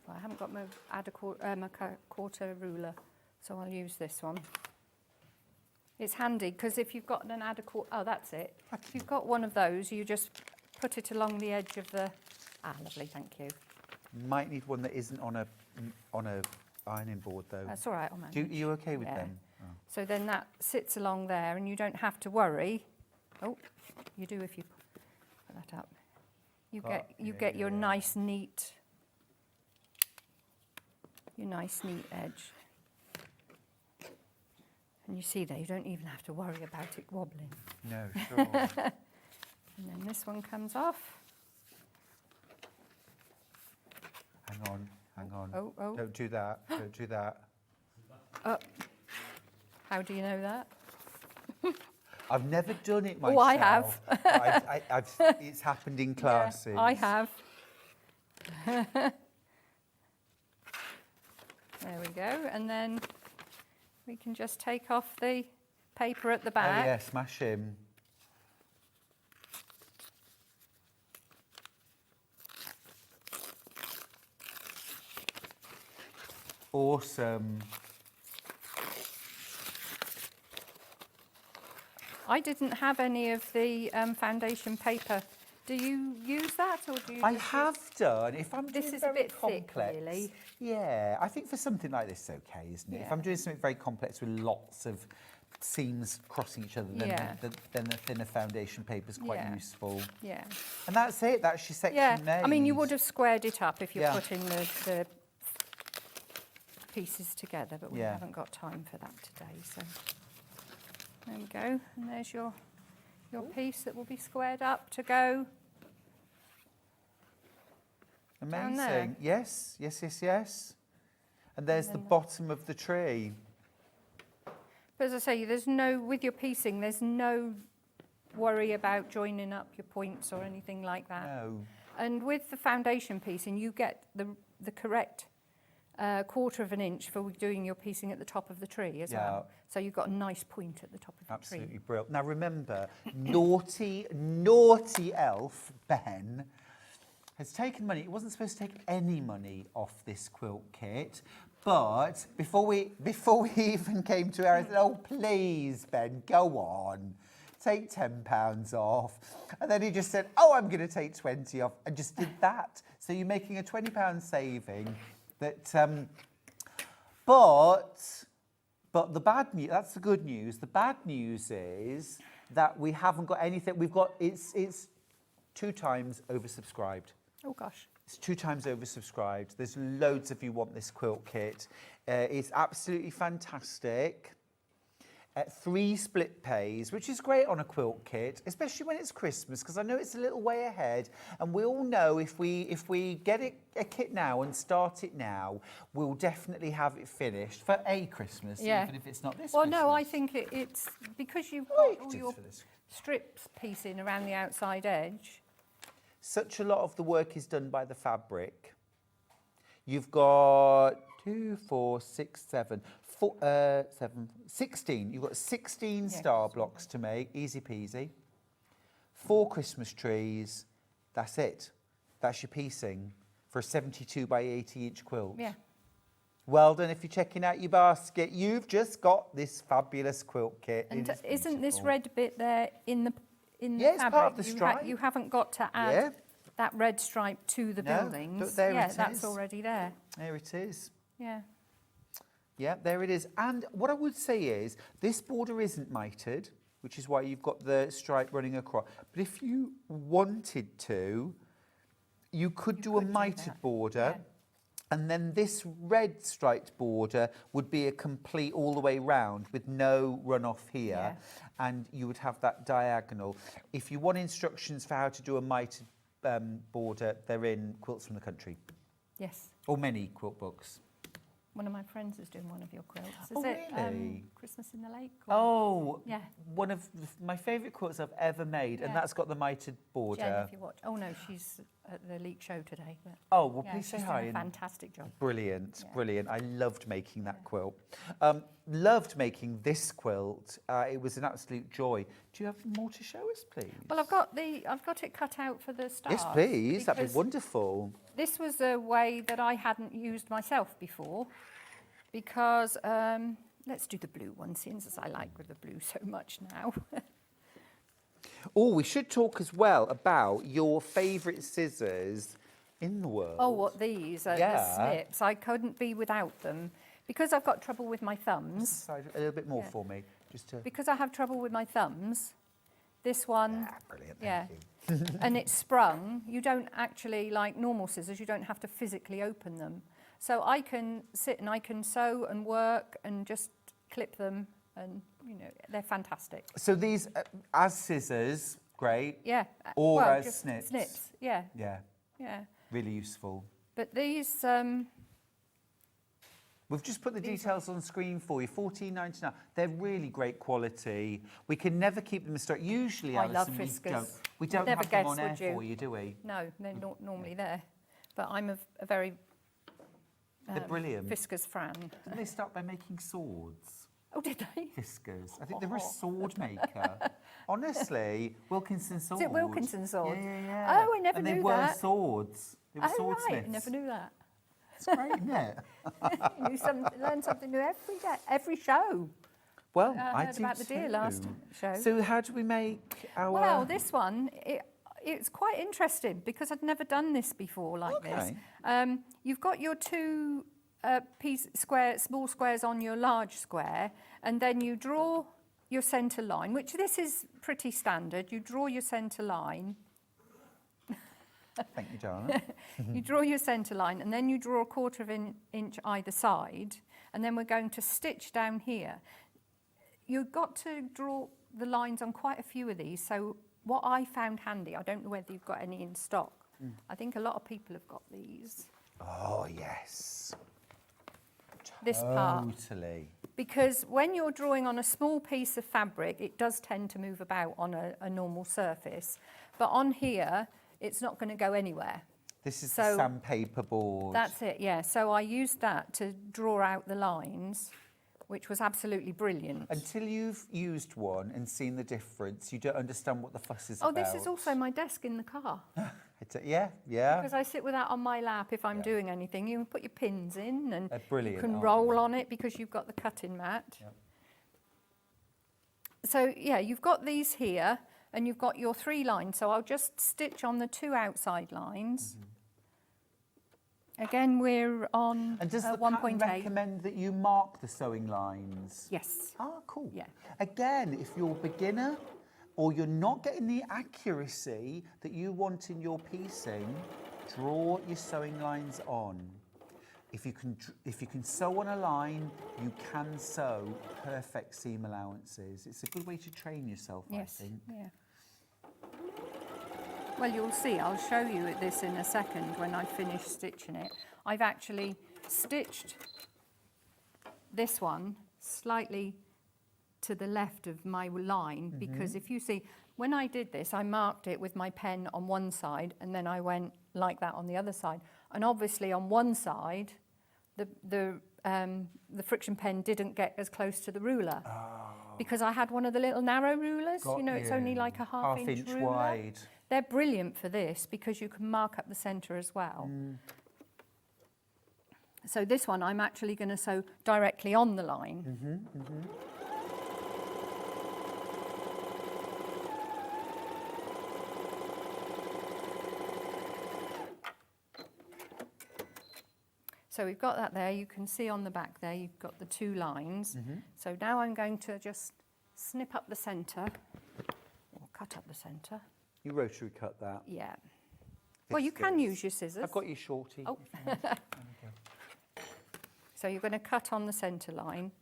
Well, I haven't got my quarter ruler, so I'll use this one. It's handy because if you've got an quarter, oh, that's it. If you've got one of those, you just put it along the edge of the. Ah, lovely, thank you. Might need one that isn't on a ironing board though. That's all right, I'll manage. Are you okay with Yeah. them? Oh. So then that sits along there, and you don't have to worry. Oh, you do if you put that up. You get your nice neat edge. And you see there, you don't even have to worry about it wobbling. No, sure. And then this one comes off. Hang on. Oh. Don't do that. Don't do that. How do you know that? I've never done it myself. Oh, I have. It's happened in classes. Yeah, I have. There we go. And then we can just take off the paper at the Oh back. yeah, smash him. Awesome. I didn't have any of the foundation paper. Do you use that, or do you? I just have done. If I'm This doing is a very bit thick, complex, really. Yeah, I think for something like this, it's okay, isn't it? If Yeah. I'm doing something very complex with lots of seams crossing each other, then, Yeah. then the thinner foundation paper is quite Yeah. useful. Yeah. And that's it. That's your section Yeah. made. I mean, you would have squared it up if you're Yeah. putting the pieces together, but we Yeah. haven't got time for that today. So there we go. And there's your piece that will be squared up to go. Down there. Amazing. Yes, yes, yes, yes. And there's the bottom of the tree. But as I say, with your piecing, there's no worry about joining up your points or anything like that. No. And with the foundation piecing, you get the correct quarter of an inch for doing your piecing at the top of the tree as well. So you've got a nice point at the top of the tree. Absolutely brilliant. Now remember, naughty elf Ben has taken money. He wasn't supposed to take any money off this quilt kit, but before we even came to Aaron, said, "Oh please, Ben, go on, take £10 off," and then he just said, "Oh, I'm going to take 20 off," and just did that. So you're making a £20 saving. That, but the bad news, that's the good news. The bad news is that we haven't got anything. It's 2 times oversubscribed. Oh gosh. It's 2 times oversubscribed. There's loads of you want this quilt kit. It's absolutely fantastic. 3 split pays, which is great on a quilt kit, especially when it's Christmas, because I know it's a little way ahead, and we all know if we get a kit now and start it now, we'll definitely have it finished for a Christmas, even if it's not this Well, Christmas. no, I think it's because you've got all just your for this. strips piecing around the outside edge. Such a lot of the work is done by the fabric. You've got 2, 4, 6, 7, 16. You've got 16 star blocks to make, easy peasy. 4 Christmas trees, that's it. That's your piecing for a 72 by 80 inch quilt. Yeah. Well done if you're checking out your basket. You've just got this fabulous quilt kit. And It is isn't this beautiful. red bit there in the Yeah, it's fabric? part of the stripe. You haven't got to add that red stripe to the No, buildings. but there yeah, it that's is. already there. There it is. Yeah. Yeah, there it is. And what I would say is, this border isn't mitered, which is why you've got the stripe running across. But if you wanted to, you could do a mitered border. Yeah. And then this red striped border would be a complete all the way round with no runoff here. Yeah. And you would have that diagonal. If you want instructions for how to do a mitered border, they're in Quilts from the Country. Yes. Or many quilt books. One of my friends is doing one of your quilts. Is Oh, it really? Christmas in the Lake? Or? Oh, Yeah. one of my favourite quilts I've ever made, and Yeah. that's got the mitered border. Jen, if you watch. Oh no, she's at the Leek show today. But Oh, well, yeah, please say she's hi. doing a and- fantastic job. Brilliant, Yeah. brilliant. I loved making that quilt. Loved making this quilt. It was an absolute joy. Do you have more to show us, please? Well, I've got it cut out for the stars. Yes, please. That'd be because wonderful. This was a way that I hadn't used myself before, because let's do the blue one, since I like the blue so much now. Oh, we should talk as well about your favourite scissors in the world. Oh, what these are, Yeah. the snips. I couldn't be without them. Because I've got trouble with my thumbs, Side a little bit more Yeah. for me, just to... because I have trouble with my thumbs, this one, Brilliant, yeah, thank you. and it's sprung. You don't actually, like normal scissors, you don't have to physically open them. So I can sit and I can sew and work and just clip them, and, you know, they're fantastic. So these, as scissors, great. Yeah. Or well, as just snips. Snips, yeah, Yeah, yeah. really useful. But these, We've just put the details on the screen for you, $14.99. They're really great quality. We can never keep them in stock. Usually, I love Alison, Fiskars. we You'd don't never have them guess, on air would you? for you, do we? no, they're not normally there. But I'm a very They're brilliant. Fiskars fan. Didn't they start by making swords? Oh, did they? Fiskars. I think they were a sword maker. Honestly, Wilkinson sword. Is it Wilkinson sword? Yeah, yeah, yeah. Oh, I never and knew they were that. swords. They were Oh, right, swordsmiths. I never knew that. It's great, isn't it? Learn something new every day, every show. Well, I I heard do about the deer last too. show. So how do we make our... Well, this one, it's quite interesting because I'd never done this before like this. Okay. You've got your two small squares on your large square, and then you draw your centre line, which this is pretty standard. You draw your centre line. Thank you, darling. You draw your centre line, and then you draw a quarter of an inch either side, and then we're going to stitch down here. You've got to draw the lines on quite a few of these, so what I found handy, I don't know whether you've got any in stock, I think a lot of people have got these, Oh, yes. this part, Totally. because when you're drawing on a small piece of fabric, it does tend to move about on a normal surface, but on here, it's not going to go anywhere. This is So the sandpaper board. That's it, yeah. So I used that to draw out the lines, which was absolutely brilliant. Until you've used one and seen the difference, you don't understand what the fuss is Oh, about. this is also my desk in the car, Yeah, yeah. because I sit with that on my lap if I'm doing anything. You can put your pins in, and They're brilliant, you can aren't roll they? on it because you've got the cutting mat. Yep. So, yeah, you've got these here, and you've got your 3 lines. So I'll just stitch on the 2 outside lines. Again, we're on And does the pattern 1.8. recommend that you mark the sewing lines? Yes. Ah, cool. Yeah. Again, if you're a beginner or you're not getting the accuracy that you want in your piecing, draw your sewing lines on. If you can sew on a line, you can sew perfect seam allowances. It's a good way to train yourself, Yes. I think. Yeah. Well, you'll see. I'll show you this in a second when I finish stitching it. I've actually stitched this one slightly to the left of my line, because if you see, when I did this, I marked it with my pen on one side, and then I went like that on the other side. And obviously on one side, the friction pen didn't get as close to the ruler, because I had one of the little narrow rulers. Got You know, it's you. only like a half inch ruler. wide. They're brilliant for this because you can mark up the centre as well. So this one I'm actually going to sew directly on the line. So we've got that there. You can see on the back there you've got the 2 lines. So now I'm going to just snip up the centre, or cut up the centre. You rotary cut that. Yeah. Well, you can Fiskars. use your scissors. I've got you shorty. Oh. if you want. There we go. So you're going to cut on the centre line.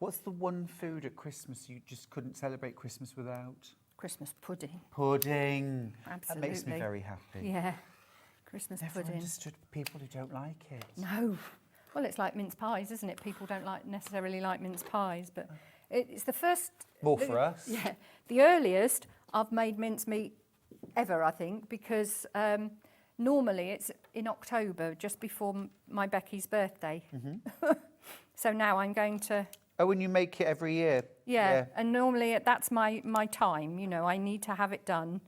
What's the one food at Christmas you just couldn't celebrate Christmas without? Christmas pudding. Pudding. That makes me Absolutely. very happy. Yeah. Christmas Never pudding. understood people who don't like it. No. Well, it's like mince pies, isn't it? People don't necessarily like mince pies, but it's the first... More for us. Yeah. The earliest I've made mince meat ever, I think, because normally it's in October, just before my Becky's birthday. So now I'm going to... Oh, and you make it every year? Yeah, and normally that's my time, you know, I need to have it done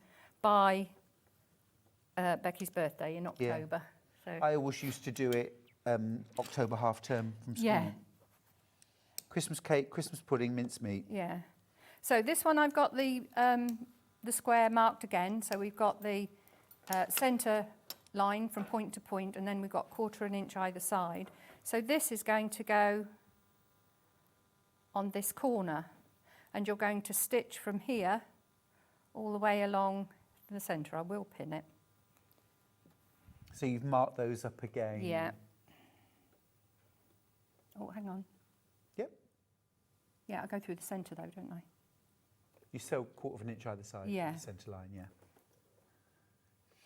by Becky's birthday in October. So I always used to do it October half term from school. yeah, Christmas cake, Christmas pudding, mincemeat. yeah. So this one I've got the square marked again, so we've got the centre line from point to point, and then we've got 1/4 inch either side. So this is going to go on this corner, and you're going to stitch from here all the way along the centre. I will pin it. So you've marked those up again? Yeah. Oh, hang on. Yep. Yeah, I go through the centre though, don't I? You sew 1/4 inch either side Yeah. of the centre line, yeah.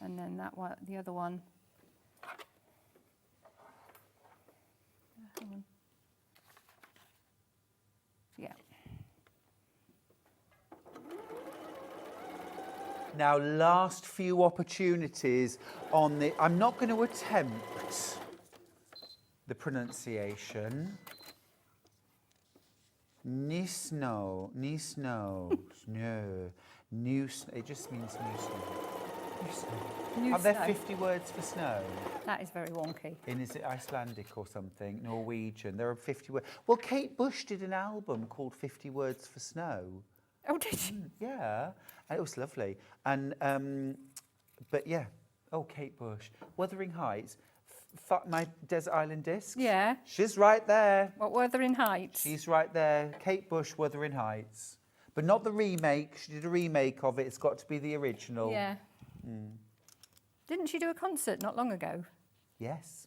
And then that one, the other one. Hang on. Yeah. Now, last few opportunities on the... I'm not going to attempt the pronunciation. Nysno, no. It just means Nysno. Are there 50 words for snow? That is very wonky. And is it Icelandic or something? Norwegian? There are 50 words. Well, Kate Bush did an album called 50 Words for Snow. Oh, did you? Yeah, and it was lovely. And, but yeah, oh, Kate Bush. Wuthering Heights, my Desert Island Discs. Yeah. She's right there. What, Wuthering Heights? She's right there. Kate Bush, Wuthering Heights. But not the remake. She did a remake of it. It's got to be the original. Yeah. Didn't she do a concert not long ago? Yes.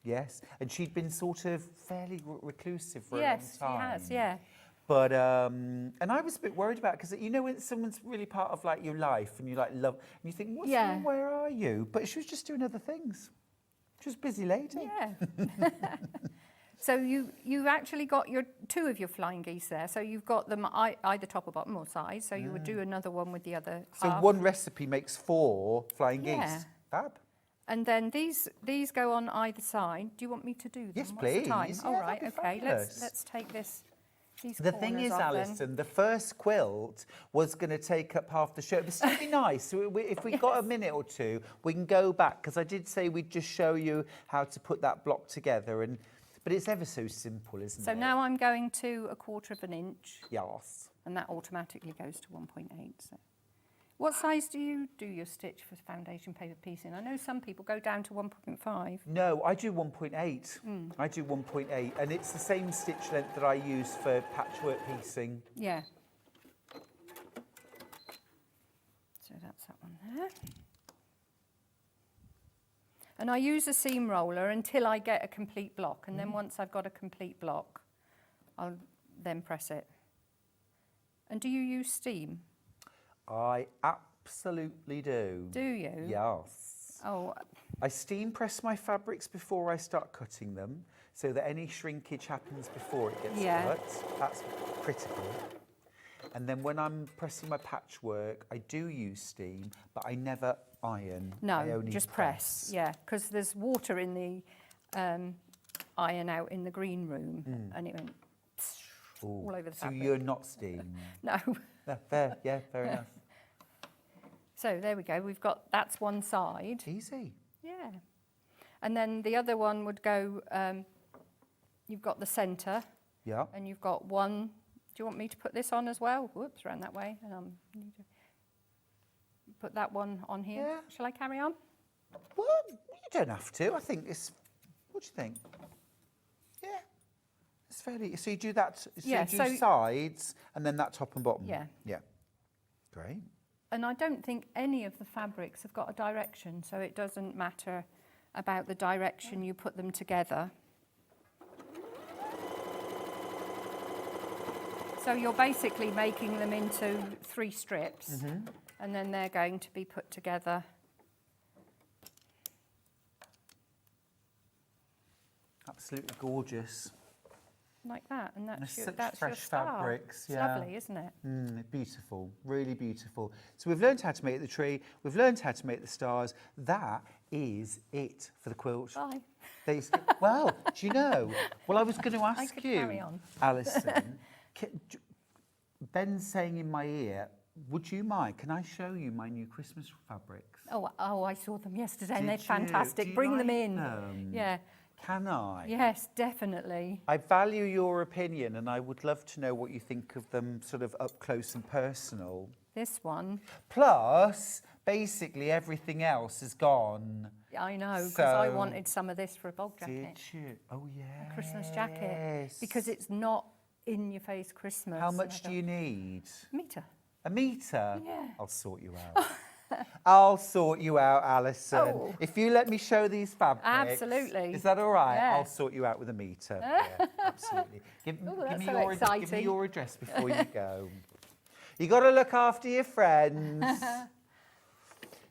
Yes. And she'd been sort of fairly reclusive for a long Yes, she time. has, yeah. But, and I was a bit worried about it, because, you know, when someone's really part of, like, your life, and you, like, love, and you think, what's Yeah. where are you? But she was just doing other things. She was a busy lady. Yeah. So you've actually got two of your flying geese there. So you've got them either top or bottom or side. So you would do another one with the other So half. one recipe makes 4 flying Yeah. geese. Fab. And then these go on either side. Do you want me to do them? Yes, What's the time? please. All Yeah, right, that'd be okay. fabulous. Let's take these The thing corners is, off then. Alison, the first quilt was going to take up half the show. But still be nice. So if we got a minute or two, we can go back, because I did say we'd just show you how to put that block together. But it's ever so simple, isn't it? So now I'm going to 1/4 inch, Yes. and that automatically goes to 1.8. So, what size do you do your stitch for foundation paper piecing? I know some people go down to 1.5. No, I do 1.8. I do 1.8, and it's the same stitch length that I use for patchwork piecing. Yeah. So that's that one there. And I use a seam roller until I get a complete block, and then once I've got a complete block, I'll then press it. And do you use steam? I absolutely do. Do you? Yes. Oh, I steam press my fabrics before I start cutting them, so that any shrinkage happens before it gets Yeah. cut. That's critical. And then when I'm pressing my patchwork, I do use steam, but I never iron. I no, only just press. Yeah, because there's water in the iron out in the green room, and it went Ooh, all over the so fabric. you're not steam. No. Fair, yeah, fair enough. So there we go. We've got, that's one side. Easy. Yeah. And then the other one would go, you've got the centre, Yeah. and you've got one. Do you want me to put this on as well? Whoops, around that way. Need to put that one on here. Yeah. Shall I carry on? Well, you don't have to. I think it's... What do you think? Yeah. It's fairly... So you do that... So Yeah, you do so- sides, and then that top and bottom. Yeah. Yeah. Great. And I don't think any of the fabrics have got a direction, so it doesn't matter about the direction you put them together. So you're basically making them into 3 strips, and then they're going to be put together. Absolutely gorgeous. like that, and They're that's your, such that's your fresh star. fabrics, It's yeah. lovely, isn't it? Beautiful, really beautiful. So we've learned how to make the tree, we've learned how to make the stars. That is it for the quilt. Bye. Well, do you know? Well, I was going to I ask could you, carry on. Alison. Ben's saying in my ear, would you mind? Can I show you my new Christmas fabrics? Oh, I saw them yesterday, and Did they're you? fantastic. Do you Bring them like in. them? Yeah. Can I? Yes, definitely. I value your opinion, and I would love to know what you think of them, sort of up close and personal. This one, Plus, basically everything else is gone. I know, because I So- wanted some of this for a bog jacket, Did you? Oh yeah. Christmas jacket, because it's not in your face Christmas. How and much I do you need? thought, meter. A metre? Yeah. I'll sort you out. I'll sort you out, Alison. Oh. If you let me show these fabrics. Absolutely. Is that all right? Yeah. I'll sort you out with a metre. Yeah, absolutely. Give that's me so give me exciting. your address before you go. You got to look after your friends.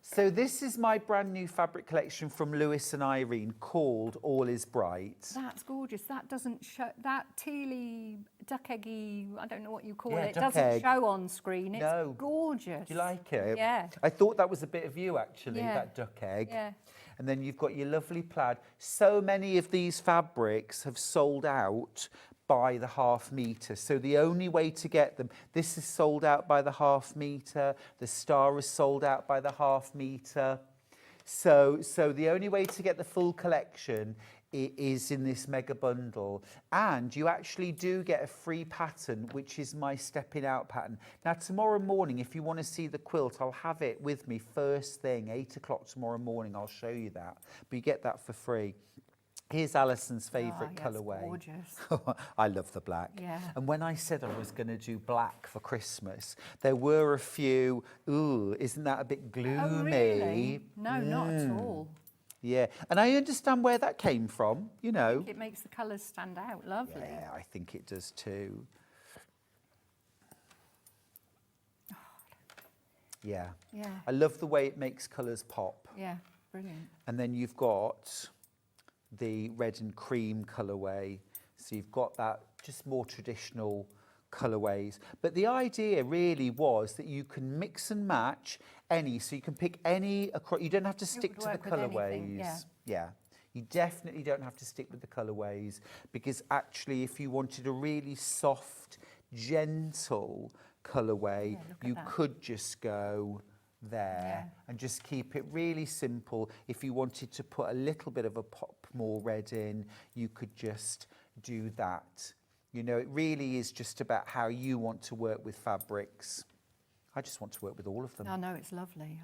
So this is my brand new fabric collection from Lewis and Irene called All Is Bright. That's gorgeous. That doesn't show, that tealy, duck eggy, I don't know what you call Yeah, it, duck doesn't egg. show on screen. It's No. gorgeous. Do you like it? Yeah. I thought that was a bit of you, actually, Yeah. that duck egg. Yeah. And then you've got your lovely plaid. So many of these fabrics have sold out by the half metre. So the only way to get them, this is sold out by the half metre. The star is sold out by the half metre. So the only way to get the full collection is in this mega bundle. And you actually do get a free pattern, which is my stepping out pattern. Now, tomorrow morning, if you want to see the quilt, I'll have it with me first thing, 8 o'clock tomorrow morning. I'll show you that. But you get that for free. Here's Alison's favourite yeah, colourway. Gorgeous. I love the black. Yeah. And when I said I was going to do black for Christmas, there were a few, ooh, isn't that a bit gloomy? Oh, really? No, not at all. Yeah, and I understand where that came from, you know. It makes the colours stand out. Lovely. Yeah, I think it does too. Yeah. Yeah. I love the way it makes colours pop. Yeah, brilliant. And then you've got the red and cream colourway. So you've got that just more traditional colourways. But the idea really was that you can mix and match any, so you can pick any across. You don't have to stick would to the work with anything, colourways. Yeah. You definitely don't have to stick with the colourways, because actually if you wanted a really soft, gentle colourway, Yeah, look at you that. could just go there Yeah. and just keep it really simple. If you wanted to put a little bit of a pop more red in, you could just do that. You know, it really is just about how you want to work with fabrics. I just want to work with all of them. I know, it's lovely.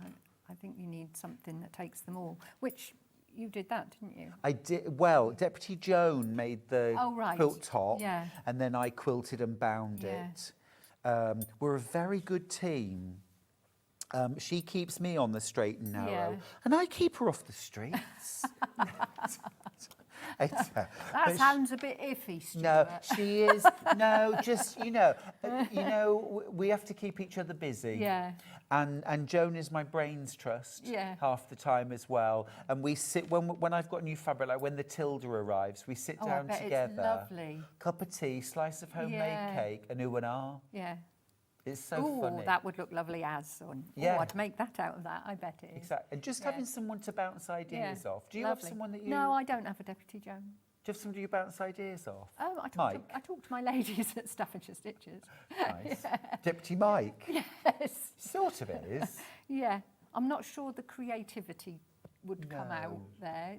I think you need something that takes them all, which you did that, didn't you? I did, well, Deputy Joan made the Oh, right. quilt top, Yeah. and then I quilted and bound Yeah. it. We're a very good team. She keeps me on the straight and narrow, Yeah. and I keep her off the streets. That sounds a bit iffy, Stuart. No, she is. No, just we have to keep each other busy. Yeah. And Joan is my brains trust. Yeah. Half the time as well. And we sit when I've got new fabric, like when the Tilda arrives, we sit Oh, I down bet it's together. lovely. Cup of tea, slice of homemade Yeah. cake, an ooh and ah. Yeah. It's so Ooh, funny. that would look lovely as on. Yeah. Oh, I'd make that out of that. I bet it is. Exactly. And just Yeah. having someone to bounce ideas off. Do you Lovely. have someone that you? No, I don't have a Deputy Joan. Do you have somebody you bounce ideas off? Oh, I Mike. talk to my ladies at Staffordshire Stitches. Nice. Deputy Mike. Yes. Sort of is. Yeah. I'm not sure the creativity would come out No. there.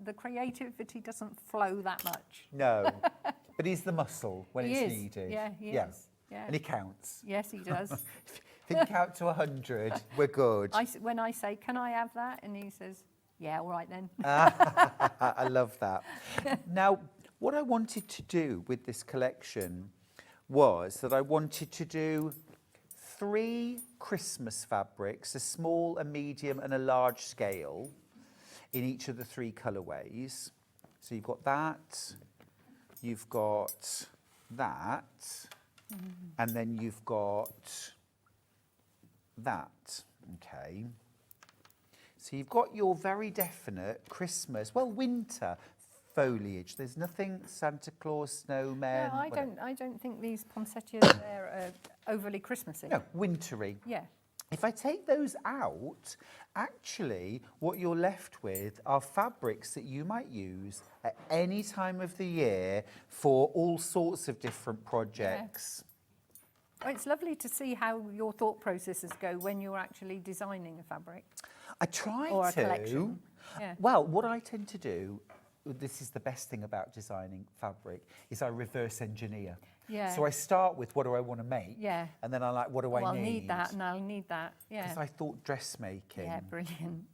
The creativity doesn't flow that much. No, but he's the muscle when He it's is. needed. Yeah, he is. Yeah. And he counts. Yes, he does. If he can count to 100, we're good. When I say, can I have that? And he says, yeah, all right then. I love that. Now, what I wanted to do with this collection was that I wanted to do 3 Christmas fabrics, a small, a medium and a large scale in each of the 3 colourways. So you've got that, you've got that, and then you've got that, okay. So you've got your very definite Christmas, well, winter, foliage. There's nothing Santa Claus, snowmen. No, whatever. I don't think these poinsettias there are overly Christmassy. No, wintry. Yeah. If I take those out, actually what you're left with are fabrics that you might use at any time of the year for all sorts of different projects. Well, it's lovely to see how your thought processes go when you're actually designing a fabric. I try Or a to. collection. Yeah. Well, what I tend to do, this is the best thing about designing fabric, is I reverse engineer. Yeah. So I start with what do I want to make? Yeah. And then I like, what do Well, I I'll need? need that and I'll need that. Yeah. Because I thought dressmaking. Yeah, brilliant.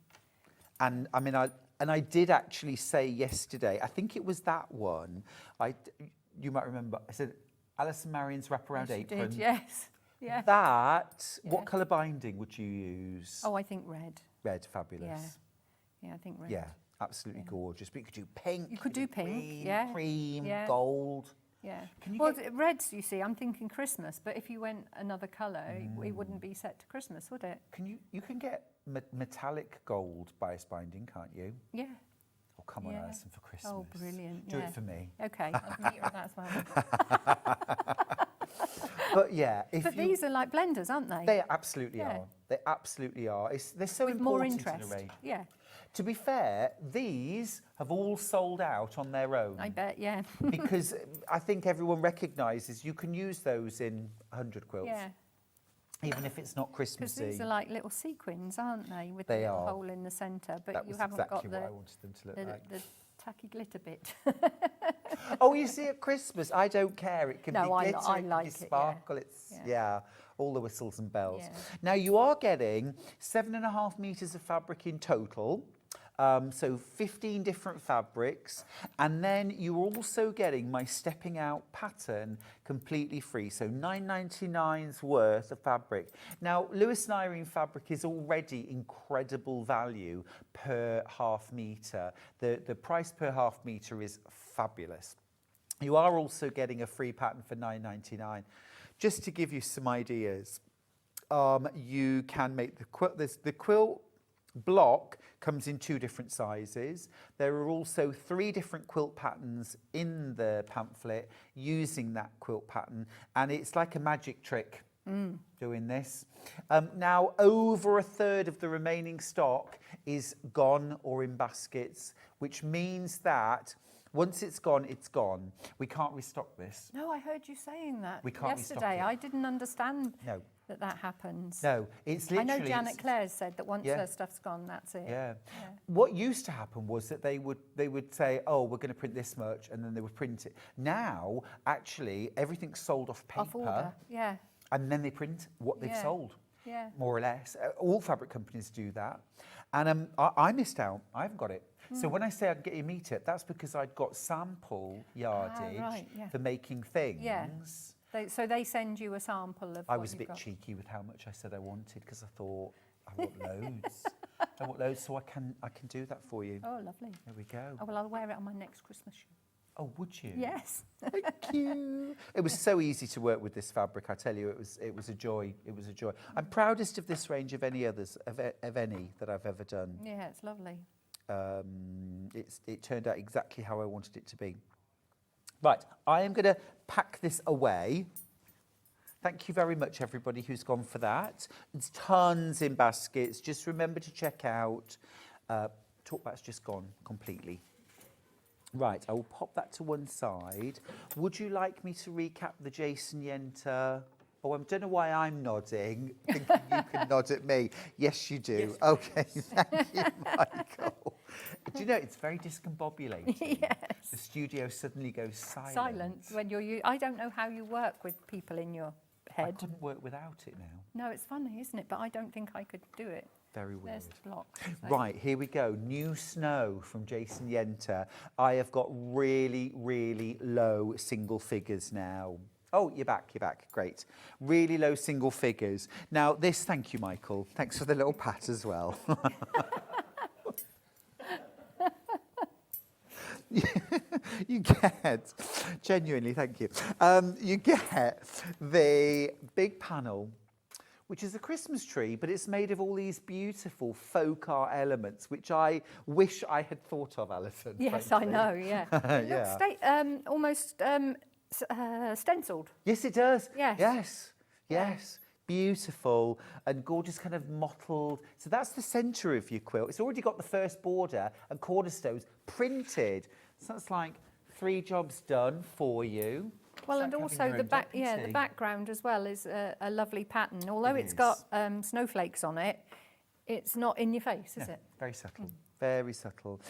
And I mean, I did actually say yesterday, I think it was that one, you might remember, I said, Allison Maryon's wraparound Yes, you apron. did, yes. Yeah. That, Yeah. what colour binding would you use? Oh, I think red. Red, fabulous. Yeah, I think red. Yeah, absolutely gorgeous. But you could do pink. You could do pink, green, yeah. cream, Yeah. gold. Yeah. Can you Well, get- reds, you see, I'm thinking Christmas, but if you went another colour, it wouldn't be set to Christmas, would it? You can get metallic gold bias binding, can't you? Yeah. Oh, come on, Yeah. Alison, for Christmas. Oh, brilliant. Do yeah. it for me. Okay, I'll meet you on that as well. But yeah, if But you, these are like blenders, aren't they? they absolutely Yeah. are. They absolutely are. They're so With more important interest. in a range. Yeah, To be fair, these have all sold out on their own. I bet, yeah. Because I think everyone recognises you can use those in 100 quilts, Yeah, even if it's not because Christmassy. these are like little sequins, aren't they? With They the little are. hole in the centre, but That you was haven't exactly got what I the, wanted them to look the, like. the tacky glitter bit. Oh, you see, at Christmas, I don't care. It can No, be I- glitter, I it can like be it, yeah. sparkle. It's, Yeah. yeah, all the whistles and bells. Yeah. Now, you are getting 7.5 metres of fabric in total. So 15 different fabrics, and then you're also getting my stepping out pattern completely free, so £9.99's worth of fabric. Now, Lewis and Irene fabric is already incredible value per half metre. The price per half metre is fabulous. You are also getting a free pattern for £9.99. Just to give you some ideas, you can make the quilt. The quilt block comes in 2 different sizes. There are also 3 different quilt patterns in the pamphlet using that quilt pattern, and it's like a magic trick doing this. Now, over a third of the remaining stock is gone or in baskets, which means that once it's gone, it's gone. We can't restock this. No, I heard you saying that We can't restock yesterday. it. I didn't understand No. that happens. No, it's I literally... know Janet Clare's said that once Yeah. her stuff's gone, that's it. Yeah. What used to happen was that they would say, oh, we're going to print this much, and then they would print it. Now, actually, everything's sold off paper, Off order, yeah. and then they print what they've Yeah. sold, Yeah. more or less. All fabric companies do that. And I missed out. I haven't got it. So when I say I can get you meter, that's because I'd got sample yardage right, yeah. for making things. Yeah. So they send you a sample of I what was a you've bit got. cheeky with how much I said I wanted, because I thought, I want loads. I want loads, so I can do that for you. Oh, lovely. There we go. Oh, well, I'll wear it on my next Christmas shoe. Oh, would you? Yes. Thank you. It was so easy to work with this fabric. I tell you, it was a joy. It was a joy. I'm proudest of this range of any others, of any that I've ever done. Yeah, it's lovely. It turned out exactly how I wanted it to be. Right, I am going to pack this away. Thank you very much, everybody who's gone for that. There's tons in baskets. Just remember to check out. Talkback's just gone completely. Right, I will pop that to one side. Would you like me to recap the Jason Yenter? Oh, I don't know why I'm nodding, thinking you can nod at me. Yes, you do. Yes, okay, thank you, Michael. Do you know, it's very discombobulating. Yes. The studio suddenly goes silent. Silent when you're... I don't know how you work with people in your head. I couldn't work without it now. No, it's funny, isn't it? But I don't think I could do it. Very weird. There's the block. Right, here we go. Nysno from Jason Yenter. I have got really, really low single figures now. Oh, you're back, great. Really low single figures. Now this, thank you, Michael. Thanks for the little pat as well. You get, genuinely, thank you. You get the big panel which is a Christmas tree, but it's made of all these beautiful folk art elements, which I wish I had thought of, Alison. Yes, frankly. I know, yeah. It Yeah. looks almost stenciled. Yes, it does. Yes. Yes. Yes. Beautiful and gorgeous, kind of mottled. So that's the centre of your quilt. It's already got the first border and cornerstones printed. So that's like 3 jobs done for you. Well, It's and like also having your the own the deputy. background as well is a lovely pattern. Although It it's got is. snowflakes on it, it's not in your face, is No, it? very subtle. Very subtle.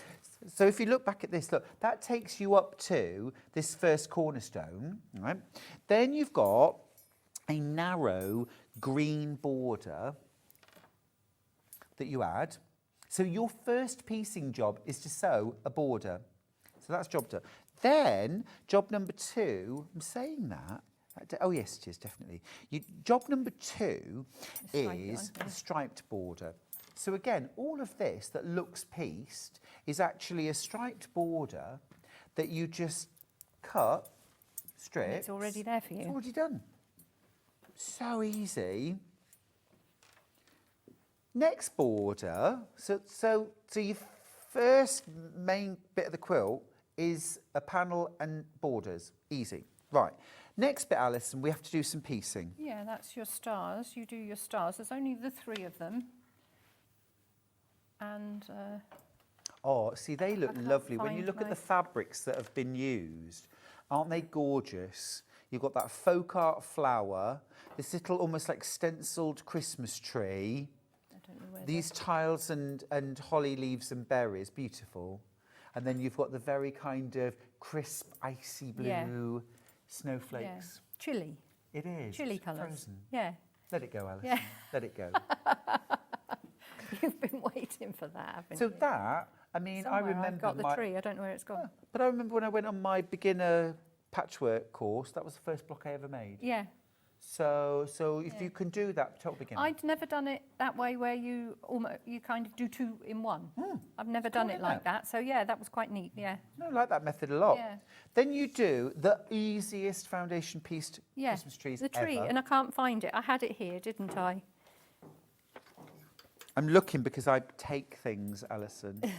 So if you look back at this, look, that takes you up to this first cornerstone, right? Then you've got a narrow green border that you add. So your first piecing job is to sew a border. So that's job done. Then job number 2, I'm saying that. Oh yes, it is definitely. Job number 2 is a striped border. So again, all of this that looks pieced is actually a striped border that you just cut, strip. And it's already there for you. It's already done. So easy. Next border. So your first main bit of the quilt is a panel and borders. Easy. Right. Next bit, Alison, we have to do some piecing. Yeah, that's your stars. You do your stars. There's only the 3 of them. And Oh, see, they look can't lovely. When you find look at my- the fabrics that have been used, aren't they gorgeous? You've got that folk art flower, this little almost like stenciled Christmas tree, I don't know where these tiles and holly leaves and berries, beautiful. And then you've got the very kind of crisp, icy blue Yeah. snowflakes. chili. It is. Chili it's colours. frozen. Yeah. Let it go, Alison. Yeah. Let it go. You've been waiting for that, haven't So you? that, I mean, I Somewhere remember I've got the my, tree. I don't know where it's gone. But I remember when I went on my beginner patchwork course, that was the first block I ever made. Yeah. So if you can do that, total beginner. I'd never done it that way where you kind of do 2 in 1. I've never done cool, it isn't like it? that. So yeah, that was quite neat. Yeah. No, I like that method a lot. Yeah. Then you do the easiest foundation pieced Yeah. Christmas trees The tree, ever. and I can't find it. I had it here, didn't I? I'm looking because I take things, Alison, and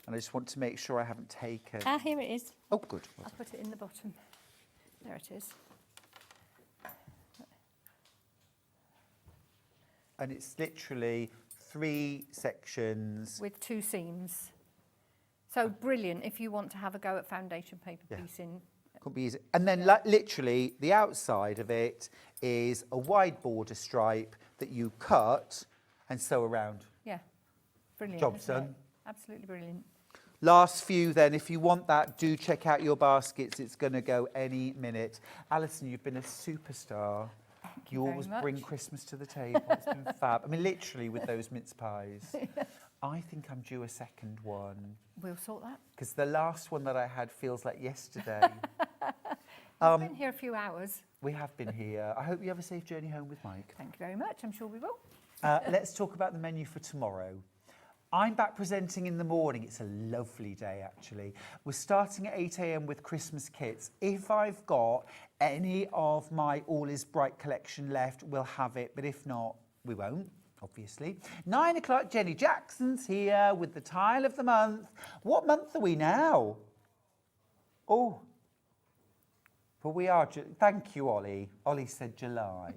I just want to make sure I haven't taken. Ah, here it is. Oh, good. I'll put it in the bottom. There it is. And it's literally 3 sections. With 2 seams. So brilliant if you want to have a go at foundation paper Yeah. piecing. Could be easy. And then literally the outside of it is a wide border stripe that you cut and sew around. Yeah. Brilliant. Job's isn't it? done. Absolutely brilliant. Last few then, if you want that, do check out your baskets. It's going to go any minute. Alison, you've been a superstar. You very always much. bring Christmas to the table. It's been fab. I mean, literally with those mince pies. I think I'm due a second one We'll sort that. because the last one that I had feels like yesterday. We've been here a few hours. We have been here. I hope you have a safe journey home with Mike. Thank you very much. I'm sure we will. Let's talk about the menu for tomorrow. I'm back presenting in the morning. It's a lovely day, actually. We're starting at 8 a.m. with Christmas kits. If I've got any of my All Is Bright collection left, we'll have it. But if not, we won't, obviously. 9 o'clock, Jenny Jackson's here with the tile of the month. What month are we now? Oh. But we are, thank you, Ollie. Ollie said July.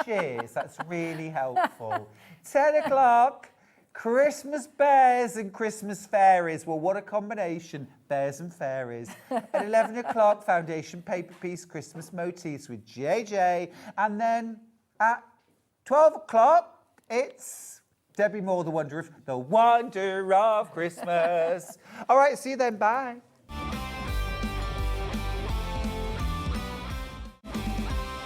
Cheers, that's really helpful. 10 o'clock, Christmas bears and Christmas fairies. Well, what a combination, bears and fairies. At 11 o'clock, foundation paper piece Christmas motifs with JJ. And then at 12 o'clock, it's Debbie Moore, The Wonder of Christmas. All right, see you then, bye.